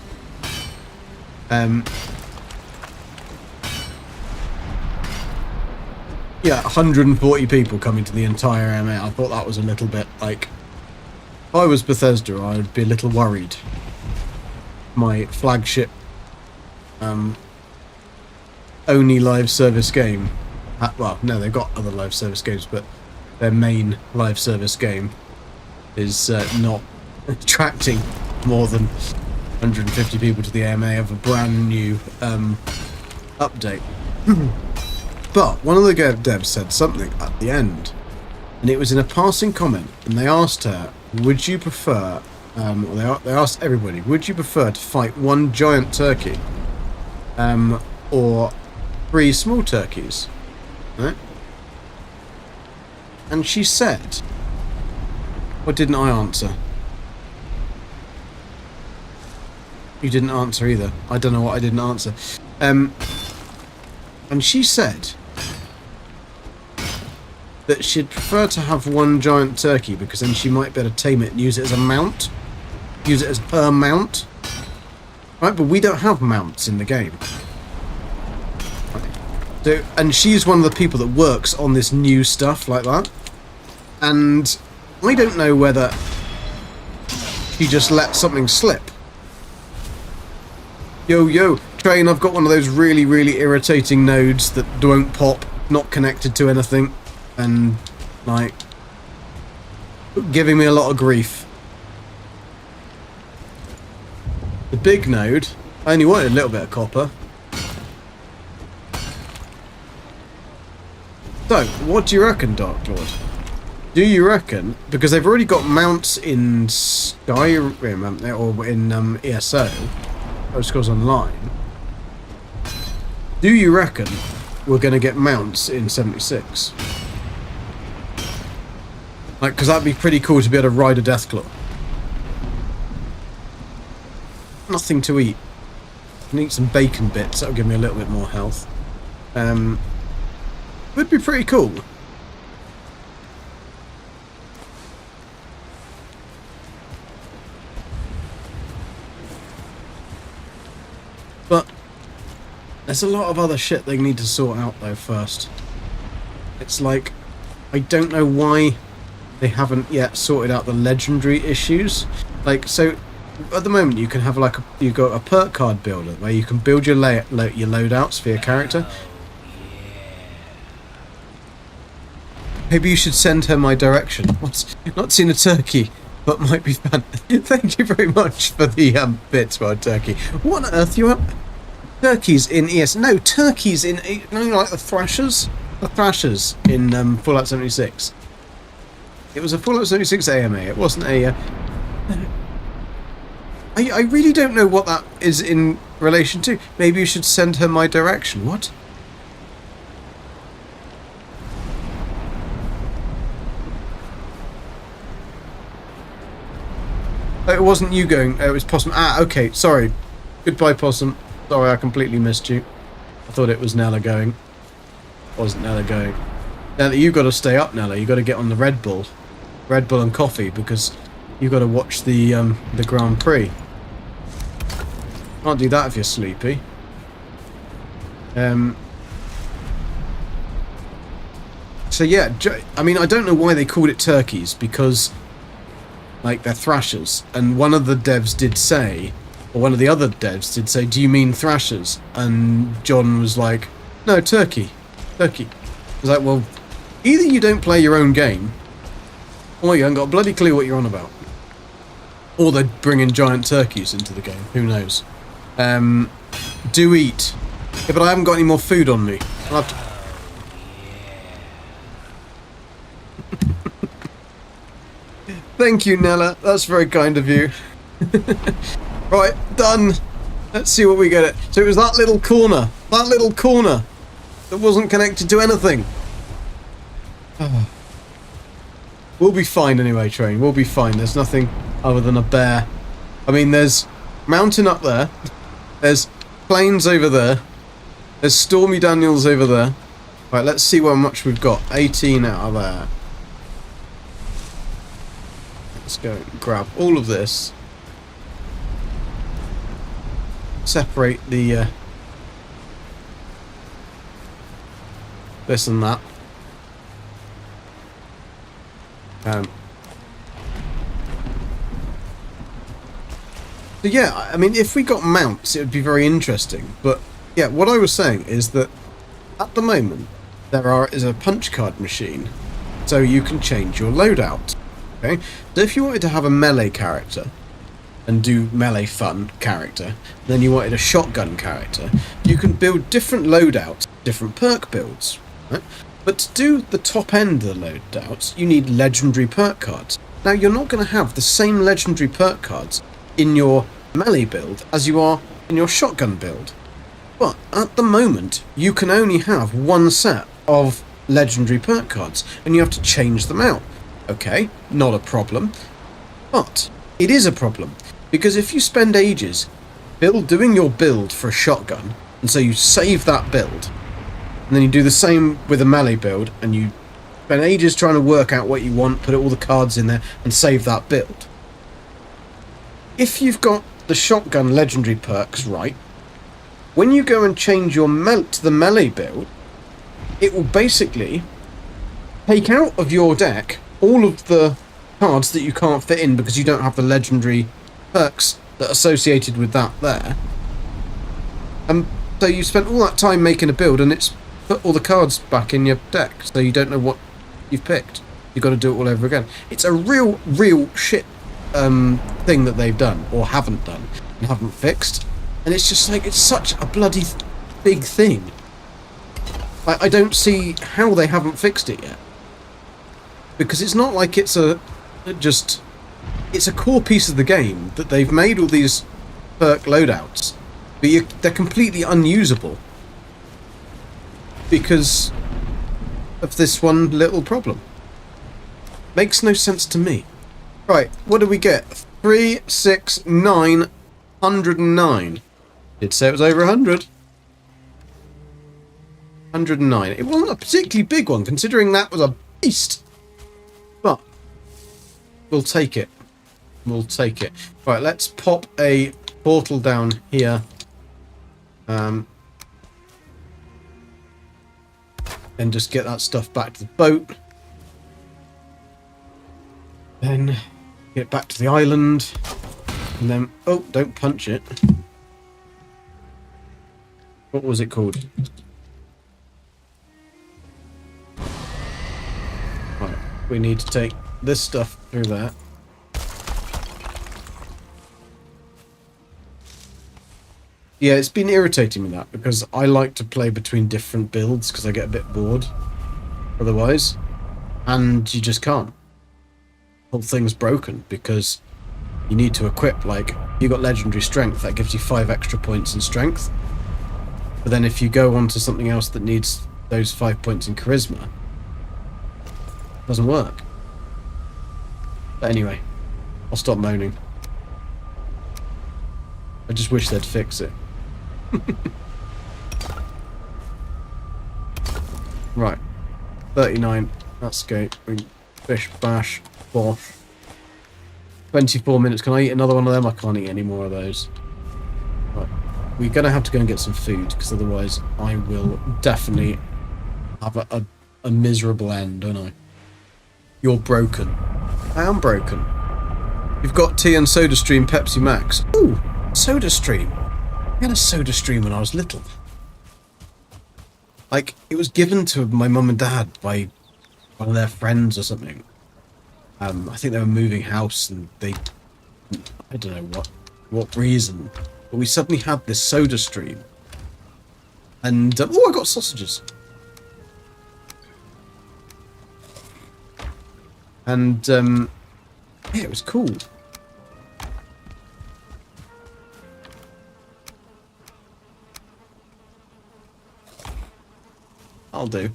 Yeah, 140 people coming to the entire AMA. I thought that was a little bit like... If I was Bethesda, I would be a little worried. My flagship only live service game. Well, no, they've got other live service games, but their main live service game is not attracting more than 150 people to the AMA of a brand new update. But one of the devs said something at the end, and it was in a passing comment, and they asked her, would you prefer, they asked everybody, would you prefer to fight one giant turkey or 3 small turkeys? Right? And she said, what didn't I answer? You didn't answer either. I don't know what I didn't answer. And she said that she'd prefer to have one giant turkey because then she might be able to tame it and use it as a mount. Use it as her mount. Right, but we don't have mounts in the game. So, and she's one of the people that works on this new stuff like that. And I don't know whether she just let something slip. Yo, train, I've got one of those really, really irritating nodes that won't pop, not connected to anything, and, like, giving me a lot of grief. The big node, I only wanted a little bit of copper. So, what do you reckon, Dark Lord? Do you reckon, because they've already got mounts in Skyrim, or in ESO, Scrolls Online, do you reckon we're going to get mounts in 76? Like, because that'd be pretty cool to be able to ride a Deathclaw. Nothing to eat. I need some bacon bits, that'll give me a little bit more health. Would be pretty cool. But there's a lot of other shit they need to sort out though first. It's like, I don't know why they haven't yet sorted out the legendary issues. Like, so at the moment you can have like you've got a perk card builder where you can build your loadouts for your character. Maybe you should send her my direction. What's not seen a turkey, but might be fun. Thank you very much for the bits about turkey. What on earth you up? Turkeys in ES? No, turkeys in like the thrashers. The thrashers in Fallout 76. It was a Fallout 76 AMA. It wasn't a. I really don't know what that is in relation to. Maybe you should send her my direction. What? It wasn't you going, it was Possum. Ah, okay, sorry. Goodbye, Possum. Sorry, I completely missed you. I thought it was Nella going. It wasn't Nella going. Nella, you've got to stay up, Nella. You've got to get on the Red Bull. Red Bull and coffee, because you've got to watch the Grand Prix. Can't do that if you're sleepy. So yeah, I mean, I don't know why they called it turkeys, because like they're thrashers, and one of the devs did say, or one of the other devs did say, do you mean thrashers? And John was like, no, turkey. I was like, well, either you don't play your own game, or you haven't got a bloody clue what you're on about. Or they're bringing giant turkeys into the game, who knows. Do eat. Yeah, but I haven't got any more food on me. I'll have to... Thank you, Nella. That's very kind of you. Right, done. Let's see what we get it. So it was that little corner that wasn't connected to anything. We'll be fine anyway, train. We'll be fine. There's nothing other than a bear. I mean, there's mountain up there. There's plains over there. There's Stormy Daniels over there. Right, let's see how much we've got. 18 out of there. Let's go grab all of this. Separate the this and that. So yeah, I mean, if we got mounts, it would be very interesting. But yeah, what I was saying is that at the moment there is a punch card machine, so you can change your loadout. Okay, so if you wanted to have a melee character and do melee fun character, then you wanted a shotgun character, you can build different loadouts, different perk builds. Right? But to do the top end of the loadouts, you need legendary perk cards. Now, you're not going to have the same legendary perk cards in your melee build as you are in your shotgun build. But at the moment, you can only have one set of legendary perk cards, and you have to change them out. Okay, not a problem. But it is a problem, because if you spend ages doing your build for a shotgun, and so you save that build, and then you do the same with a melee build, and you spend ages trying to work out what you want, put all the cards in there, and save that build. If you've got the shotgun legendary perks right, when you go and change your to the melee build, it will basically take out of your deck all of the cards that you can't fit in because you don't have the legendary perks that are associated with that there. So you spent all that time making a build and it's put all the cards back in your deck, so you don't know what you've picked. You've got to do it all over again. It's a real shit thing that they've done, or haven't done, and haven't fixed. And it's just like, it's such a bloody big thing. I don't see how they haven't fixed it yet. Because it's not like it's it's a core piece of the game that they've made all these perk loadouts, but they're completely unusable because of this one little problem. Makes no sense to me. Right, what do we get? 3, 6, 9, 109. Did say it was over 100. 109. It wasn't a particularly big one, considering that was a beast. But we'll take it. We'll take it. Right, let's pop a portal down here. And just get that stuff back to the boat. Then get back to the island. And then... Oh, don't punch it. What was it called? Right, we need to take this stuff through there. Yeah, it's been irritating me that, because I like to play between different builds because I get a bit bored otherwise, and you just can't. The whole thing's broken because you need to equip, like, you got legendary strength, that gives you 5 extra points in strength, but then if you go on to something else that needs those 5 points in charisma, it doesn't work. But anyway, I'll stop moaning. I just wish they'd fix it. Right, 39. That's good. We bish bash bosh. 24 minutes. Can I eat another one of them? I can't eat any more of those. Right, we're gonna have to go and get some food because otherwise I will definitely have a miserable end, don't I? You're broken. I am broken. You've got tea and soda stream Pepsi Max. Ooh, soda stream. I had a soda stream when I was little. Like, it was given to my mum and dad by one of their friends or something. I think they were moving house and they... I don't know what reason. But we suddenly had this soda stream. And... oh, I got sausages. And, yeah, it was cool. I'll do.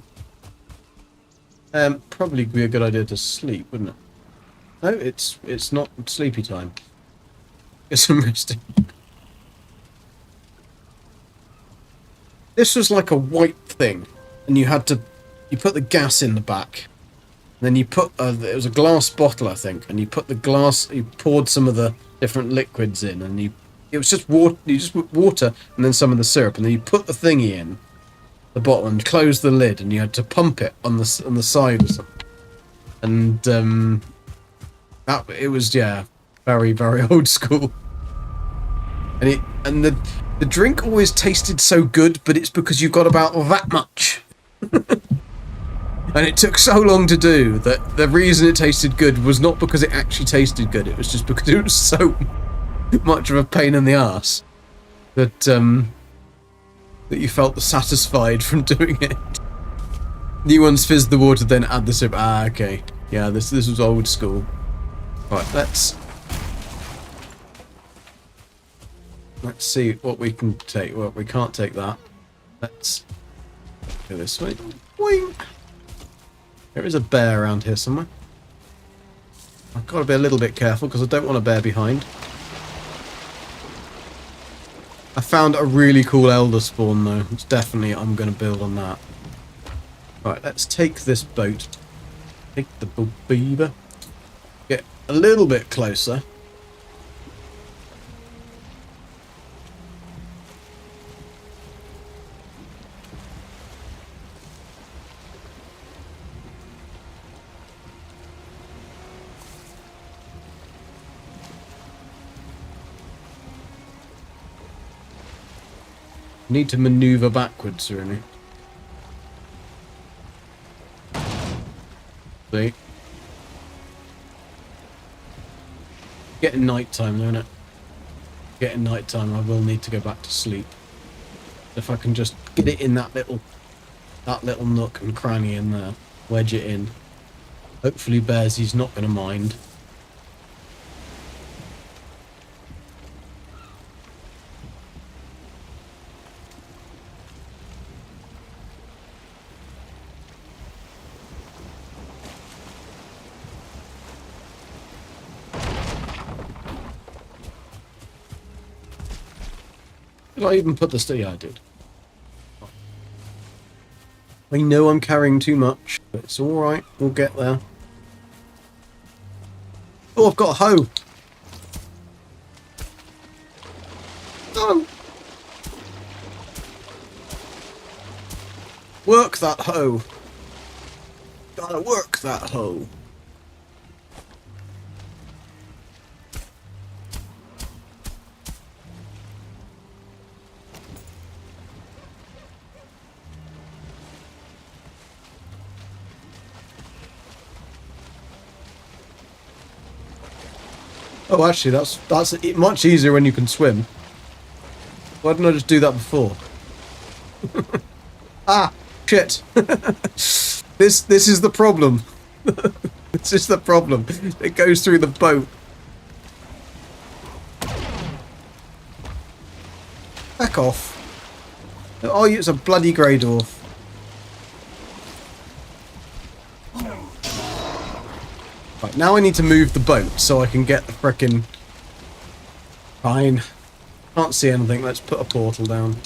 Probably be a good idea to sleep, wouldn't it? No, it's not sleepy time. Get some resting. This was like a white thing, and you put the gas in the back. Then you put it was a glass bottle, I think, and you put the glass. You poured some of the different liquids in, and it was just water. You just put water and then some of the syrup, and then you put the thingy in the bottle and close the lid, and you had to pump it on the side or something. And it was, yeah, very old school. And the drink always tasted so good, but it's because you got about that much. And it took so long to do that the reason it tasted good was not because it actually tasted good, it was just because it was so much of a pain in the ass that you felt satisfied from doing it. New ones fizz the water, then add the syrup. Ah, okay. Yeah, this was old school. Right, let's see what we can take. Well, we can't take that. Let's go this way. Boing. There is a bear around here somewhere. I've got to be a little bit careful because I don't want a bear behind. I found a really cool elder spawn though. It's definitely, I'm going to build on that. Right, let's take this boat. Take the beaver. Get a little bit closer. Need to maneuver backwards, really. See? Getting night time, isn't it? Getting night time, I will need to go back to sleep. If I can just get it in that little nook and cranny in there, wedge it in. Hopefully Bearsy's not going to mind. Did I even put the yeah, I did. I know I'm carrying too much, but it's alright, we'll get there. Oh, I've got a hoe! No! Work that hoe! Gotta work that hoe! Oh, actually, that's much easier when you can swim. Why didn't I just do that before? Ah, shit! This is the problem. This is the problem. It goes through the boat. Back off. Oh, it's a bloody grey dwarf. Right, now I need to move the boat so I can get the frickin'... Fine. Can't see anything, let's put a portal down.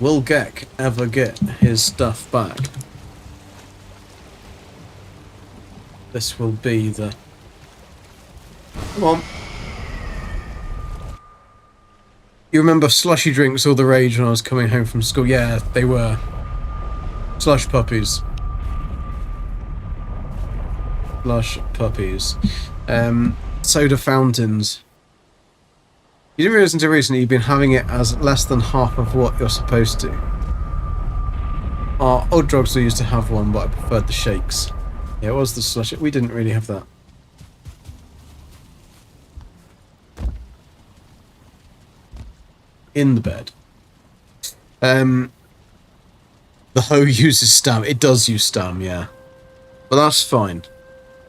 Will Gek ever get his stuff back? This will be the... Come on. You remember slushy drinks all the rage when I was coming home from school? Yeah, they were. Slush puppies. Slush puppies. Soda fountains. You didn't realise until recently you've been having it as less than half of what you're supposed to. Our old drugs used to have one, but I preferred the shakes. Yeah, it was the slush. We didn't really have that. In the bed. The hoe uses stam. It does use stam, yeah. But that's fine.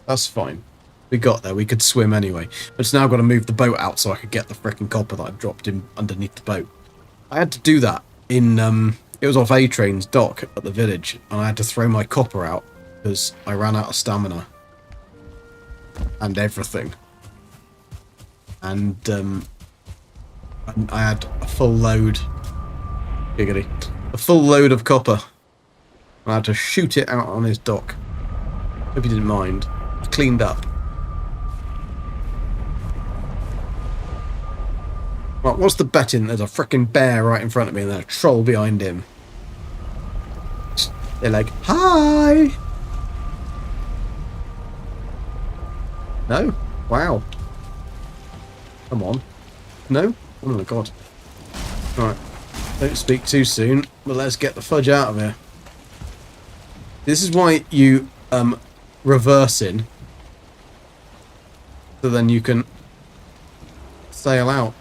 That's fine. We got there. We could swim anyway. But it's now got to move the boat out so I could get the frickin' copper that I've dropped in underneath the boat. I had to do that in, it was off A-Train's dock at the village, and I had to throw my copper out because I ran out of stamina. And everything. And, I had a full load, giggity, a full load of copper. I had to shoot it out on his dock. Hope he didn't mind. It's cleaned up. Right, what's the betting? There's a frickin' bear right in front of me and there's a troll behind him. They're like, hi! No? Wow. Come on. No? Oh my god. Right. Don't speak too soon, but let's get the fudge out of here. This is why you reverse in. So then you can sail out.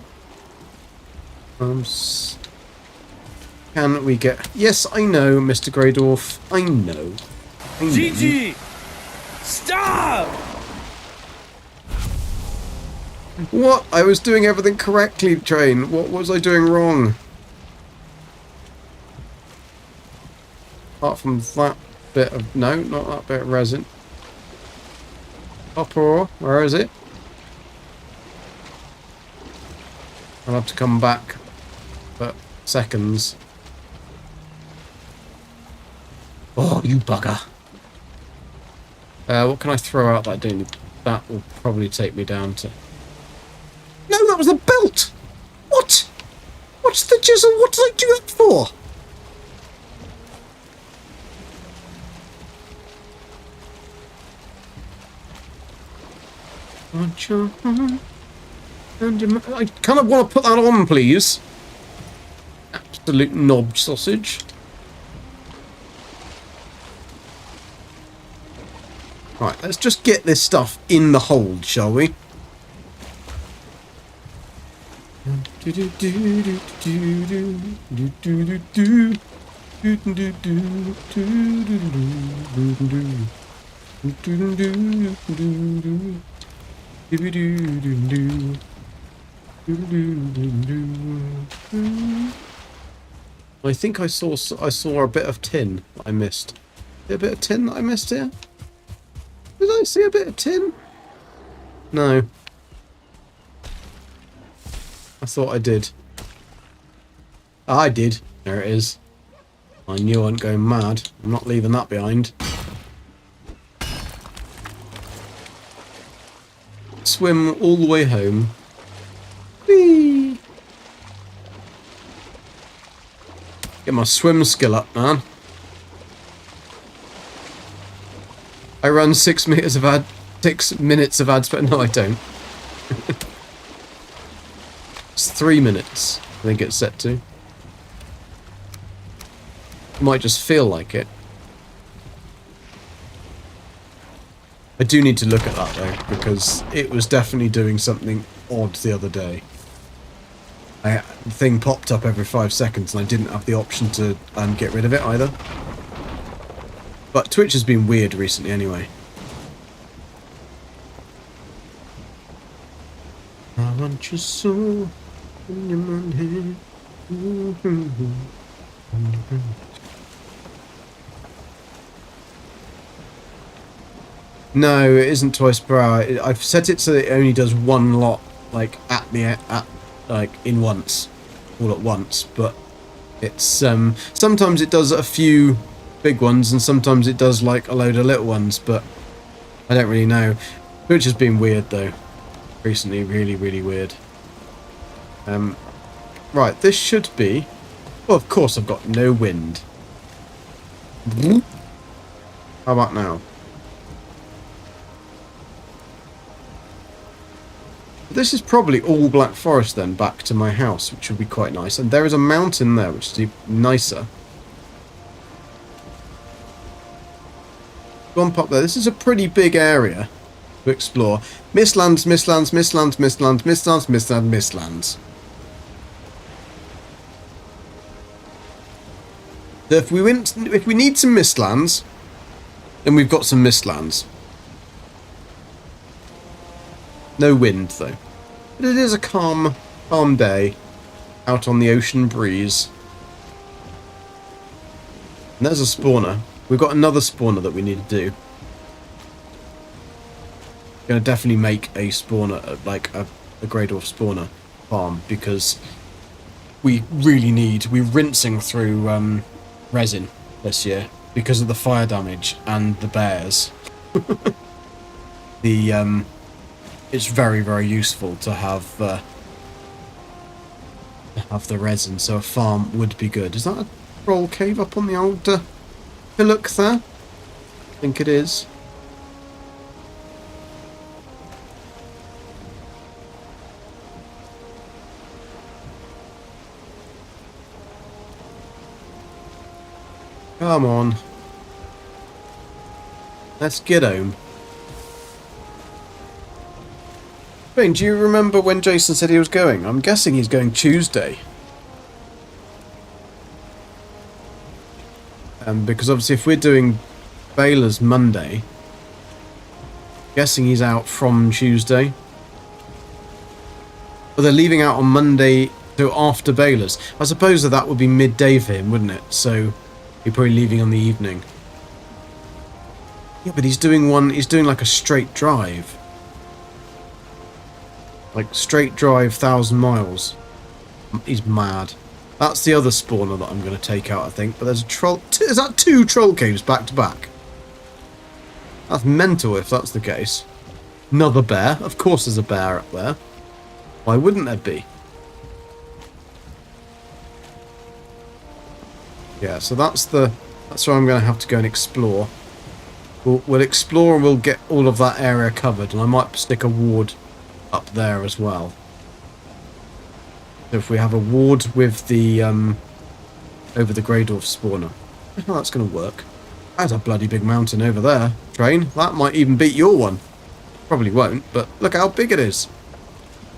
Can we get... Yes, I know, Mr. Grey Dwarf. I know. Gigi! Stop! What? I was doing everything correctly, Train. What was I doing wrong? Apart from that bit of... No, not that bit of resin. Copper, where is it? I'll have to come back for seconds. Oh, you bugger. What can I throw out that I don't need? That will probably take me down to... No, that was the belt! What? What's the chisel? What did I do it for? want your heart and your I kind of want to put that on, please. Absolute knob sausage. Right, let's just get this stuff in the hold, shall we? I think I saw a bit of tin that I missed. A bit of tin that I missed here? Did I see a bit of tin? No. I thought I did. I did. There it is. I knew I wasn't going mad. I'm not leaving that behind. Swim all the way home. Whee! Get my swim skill up, man. I run 6 minutes of ad spend. No, I don't. It's 3 minutes, I think it's set to. It might just feel like it. I do need to look at that though, because it was definitely doing something odd the other day. The thing popped up every 5 seconds and I didn't have the option to get rid of it either. But Twitch has been weird recently anyway. I want your soul in your money. No, it isn't twice per hour. I've set it so that it only does one lot, like in once, all at once. But it's sometimes it does a few big ones, and sometimes it does like a load of little ones. But I don't really know. Which has been weird though, recently, really, really weird. Right, this should be. Well, of course, I've got no wind. How about now? This is probably all Black Forest then, back to my house, which would be quite nice. And there is a mountain there, which is even nicer. Bump up there. This is a pretty big area to explore. Mistlands, Mistlands, Mistlands, Mistlands, Mistlands, Mistlands, Mistlands. So if we need some Mistlands, then we've got some Mistlands. No wind though. But it is a calm day out on the ocean breeze. And there's a spawner. We've got another spawner that we need to do. Gonna definitely make a spawner, like a Grey Dwarf spawner farm, because we really need. We're rinsing through resin this year because of the fire damage and the bears. It's very, very useful to have the resin, so a farm would be good. Is that a troll cave up on the old hillock there? I think it is. Come on. Let's get home. Bane, do you remember when Jason said he was going? I'm guessing he's going Tuesday. Because obviously if we're doing Beyla's Monday, I'm guessing he's out from Tuesday. But they're leaving out on Monday, so after Beyla's. I suppose that would be midday for him, wouldn't it? So he's probably leaving on the evening. Yeah, but he's doing like a straight drive. Like, straight drive 1,000 miles. He's mad. That's the other spawner that I'm going to take out, I think. But there's a troll. Is that 2 troll caves back to back? That's mental if that's the case. Another bear. Of course there's a bear up there. Why wouldn't there be? Yeah, so that's where I'm going to have to go and explore. We'll explore and we'll get all of that area covered, and I might stick a ward up there as well. So if we have a ward with the over the Greydorf spawner, how that's going to work? That's a bloody big mountain over there, train. That might even beat your one. Probably won't, but look how big it is.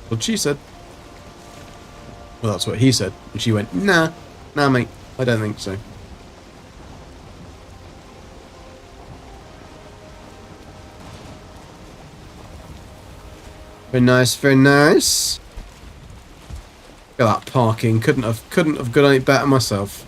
What she said. Well, that's what he said, and she went, nah, mate, I don't think so. Very nice, very nice. Look at that parking. Couldn't have done any better myself.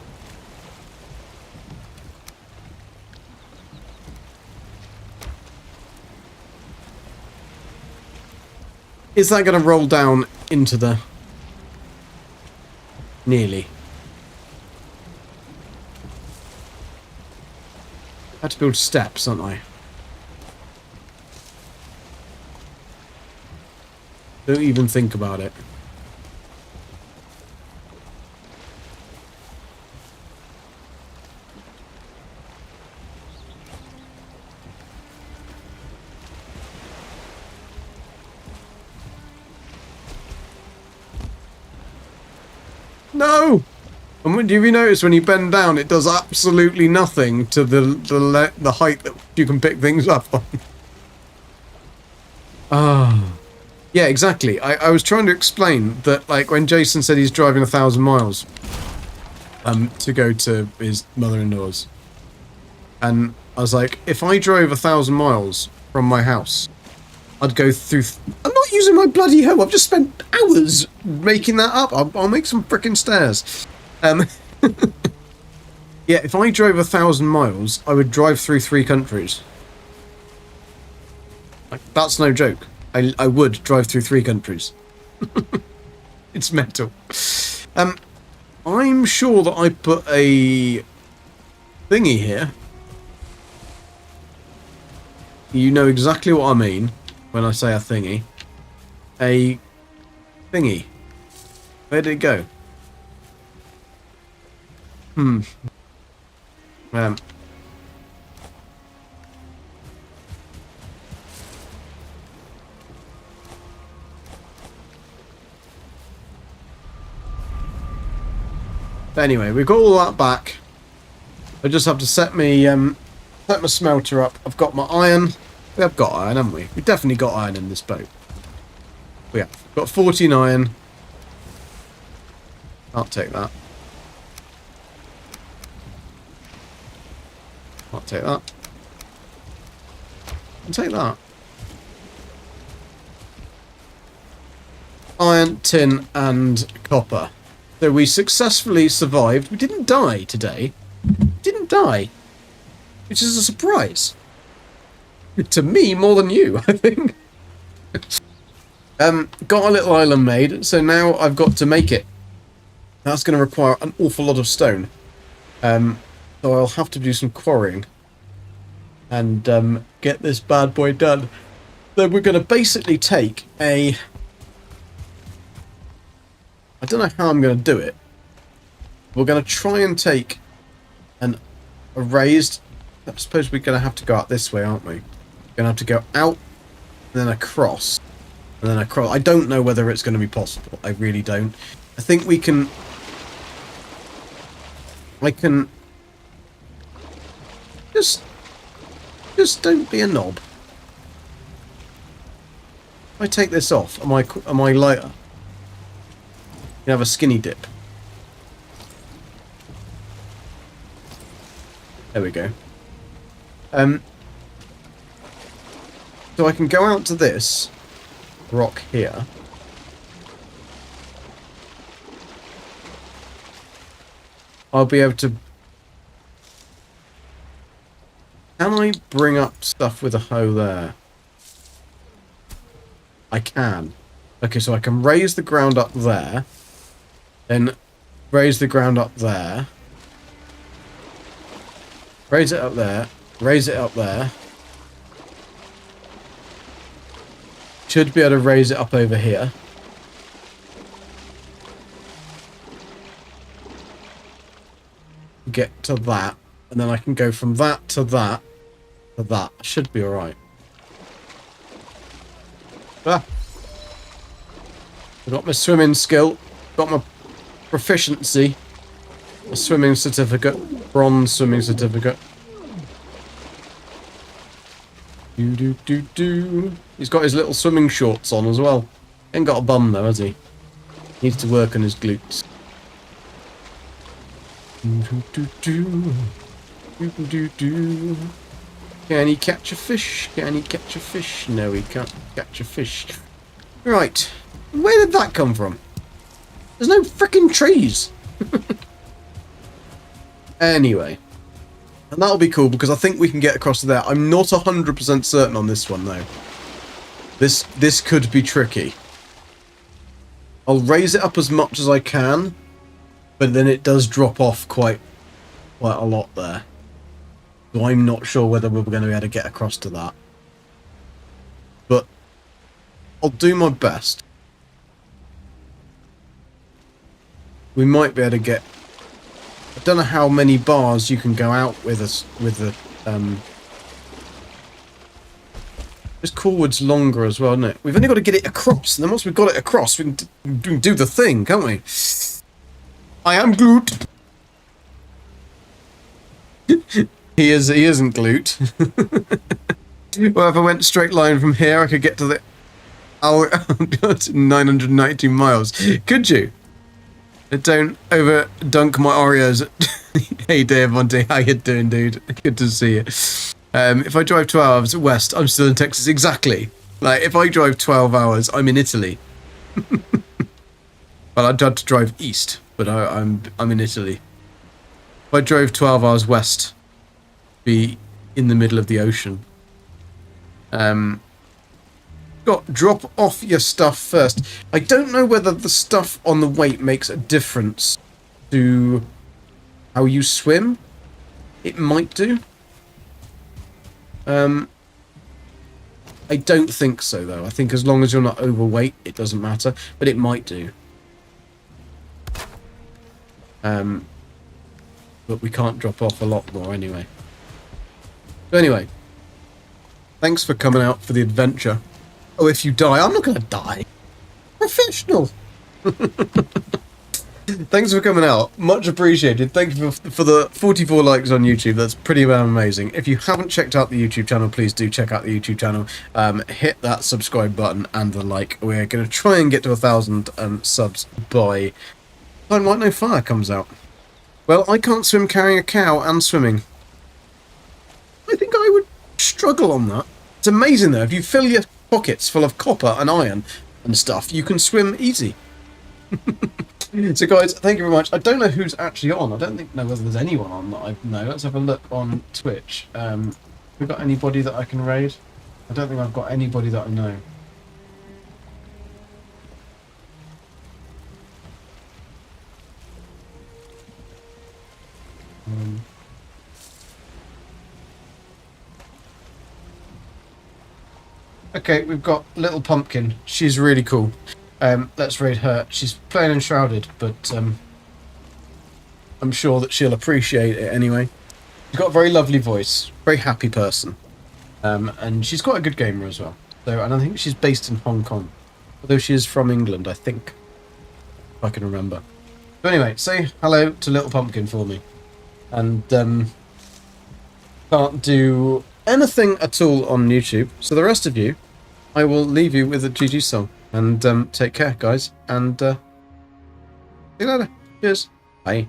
Is that going to roll down into the... Nearly. I had to build steps, aren't I? Don't even think about it. No! And when, do you notice when you bend down, it does absolutely nothing to the height that you can pick things up on? Ah. Yeah, exactly. I was trying to explain that, like, when Jason said he's driving 1,000 miles to go to his mother-in-law's, and I was like, if I drove 1,000 miles from my house, I'd go through... I'm not using my bloody hoe. I've just spent hours making that up. I'll make some frickin' stairs. Yeah, if I drove 1,000 miles, I would drive through 3 countries. Like, that's no joke. I would drive through 3 countries. It's mental. I'm sure that I put a thingy here. You know exactly what I mean when I say a thingy. A thingy. Where did it go? Anyway, we've got all that back. I just have to set my smelter up. I've got my iron. We have got iron, haven't we? We've definitely got iron in this boat. We have got 14 iron. I'll take that. I'll take that. I'll take that. Iron, tin, and copper. So we successfully survived. We didn't die today. Didn't die. Which is a surprise. To me, more than you, I think. Got a little island made, so now I've got to make it. That's going to require an awful lot of stone. So I'll have to do some quarrying. And get this bad boy done. So we're going to basically take a... I don't know how I'm going to do it. We're going to try and take a raised... I suppose we're going to have to go out this way, aren't we? We're going to have to go out, and then across, and then across. I don't know whether it's going to be possible. I really don't. I think we can... I can... Just don't be a knob. If I take this off, am I lighter? You have a skinny dip. There we go. So I can go out to this rock here. I'll be able to... Can I bring up stuff with a hoe there? I can. Okay, so I can raise the ground up there. Then raise the ground up there. Raise it up there. Raise it up there. Should be able to raise it up over here. Get to that. And then I can go from that to that. for that. Should be alright. Ah. I've got my swimming skill. Got my proficiency. A swimming certificate. Bronze swimming certificate. Do. He's got his little swimming shorts on as well. Ain't got a bum though, has he? Needs to work on his glutes. Do. Can he catch a fish? Can he catch a fish? No, he can't catch a fish. Right. Where did that come from? There's no frickin' trees. Anyway. And that'll be cool because I think we can get across to there. I'm not 100% certain on this one though. This could be tricky. I'll raise it up as much as I can, but then it does drop off quite a lot there. So I'm not sure whether we're going to be able to get across to that. But I'll do my best. We might be able to get... I don't know how many bars you can go out with us with the this cord's longer as well, isn't it? We've only got to get it across, and then once we've got it across, we can do the thing, can't we? I am Glute. he isn't Glute. Well, if I went straight line from here, I could get to the 990 miles. Could you? Don't over dunk my Oreos. Hey Dave Monty, how you doing, dude? Good to see you. If I drive 12 hours west, I'm still in Texas. Exactly. Like if I drive 12 hours, I'm in Italy. Well, I'd have to drive east, but I'm in Italy. If I drove 12 hours west, be in the middle of the ocean. Drop off your stuff first. I don't know whether the stuff on the weight makes a difference to how you swim. It might do. I don't think so though. I think as long as you're not overweight, it doesn't matter. But it might do. But we can't drop off a lot more anyway. So anyway, thanks for coming out for the adventure. Oh, if you die, I'm not going to die. Professional. Thanks for coming out. Much appreciated. Thank you for the 44 likes on YouTube. That's pretty amazing. If you haven't checked out the YouTube channel, please do check out the YouTube channel. Hit that subscribe button and the like. We're going to try and get to 1,000 subs by time Light No Fire comes out. Well, I can't swim carrying a cow and swimming. I think I would struggle on that. It's amazing though. If you fill your pockets full of copper and iron and stuff, you can swim easy. So guys, thank you very much. I don't know who's actually on. I don't know whether there's anyone on that I know. Let's have a look on Twitch. Have we got anybody that I can raid? I don't think I've got anybody that I know. Okay, we've got Little Pumpkin. She's really cool. Let's raid her. She's playing Enshrouded, but I'm sure that she'll appreciate it anyway. She's got a very lovely voice, very happy person, and she's quite a good gamer as well. So, and I think she's based in Hong Kong, although she is from England, I think, if I can remember. So anyway, say hello to Little Pumpkin for me, and can't do anything at all on YouTube. So the rest of you, I will leave you with a GG song. And take care, guys. And see you later. Cheers. Bye.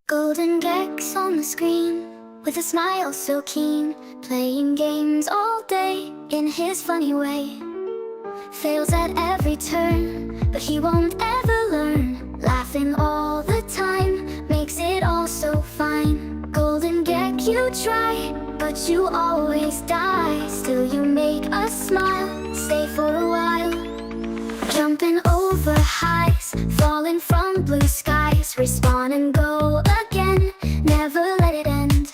Golden Gex on the screen, with a smile so keen, playing games all day in his funny way. Fails at every turn, but he won't ever learn. Laughing all the time, makes it all so fine. Golden Gex, you try, but you always die. Still you make us smile, stay for a while. Jumping over highs, falling from blue skies. Respawn and go again, never let it end.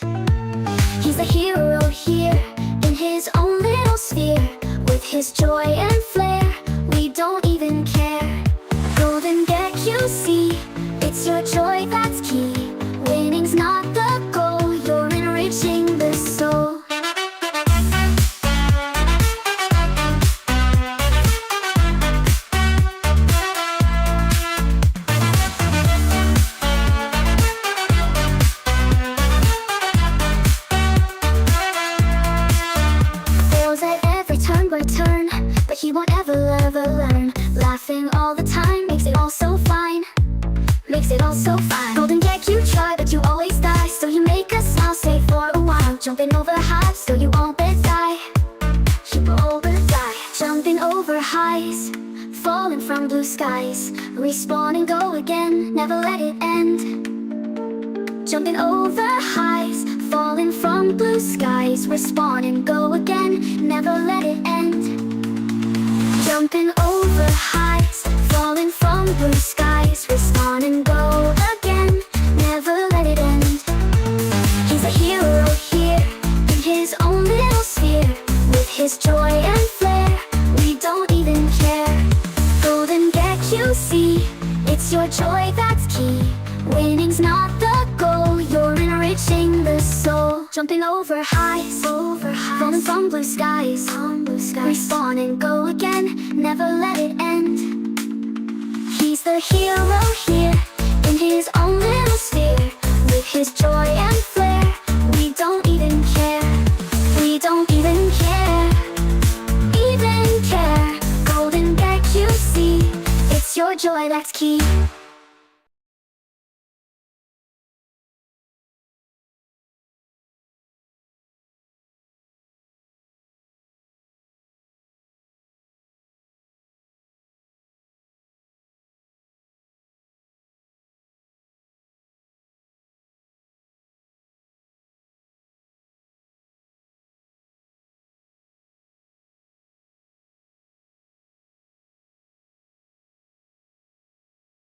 He's the hero here, in his own little sphere. With his joy and flair, we don't even care. Golden Gex, you see, it's your joy that's key. Winning's not the goal, you're enriching the makes it all so fine. Golden Gek, you try, but you always die. So you make us smile, stay for a while. Jumping over highs, so you won't die. You won't die. Jumping over highs, falling from blue skies. Respawn and go again, never let it end. Jumping over highs, falling from blue skies. Respawn and go again, never let it end. Jumping over highs, falling from blue skies. Respawn and go again, never let it end. He's a hero here, in his own little sphere. With his joy and flair, we don't even care. Golden Gek, you see, it's your joy that's key. Winning's not the goal, you're enriching the soul. Jumping over highs, falling from blue skies. Respawn and go again, never let it end. He's the hero here,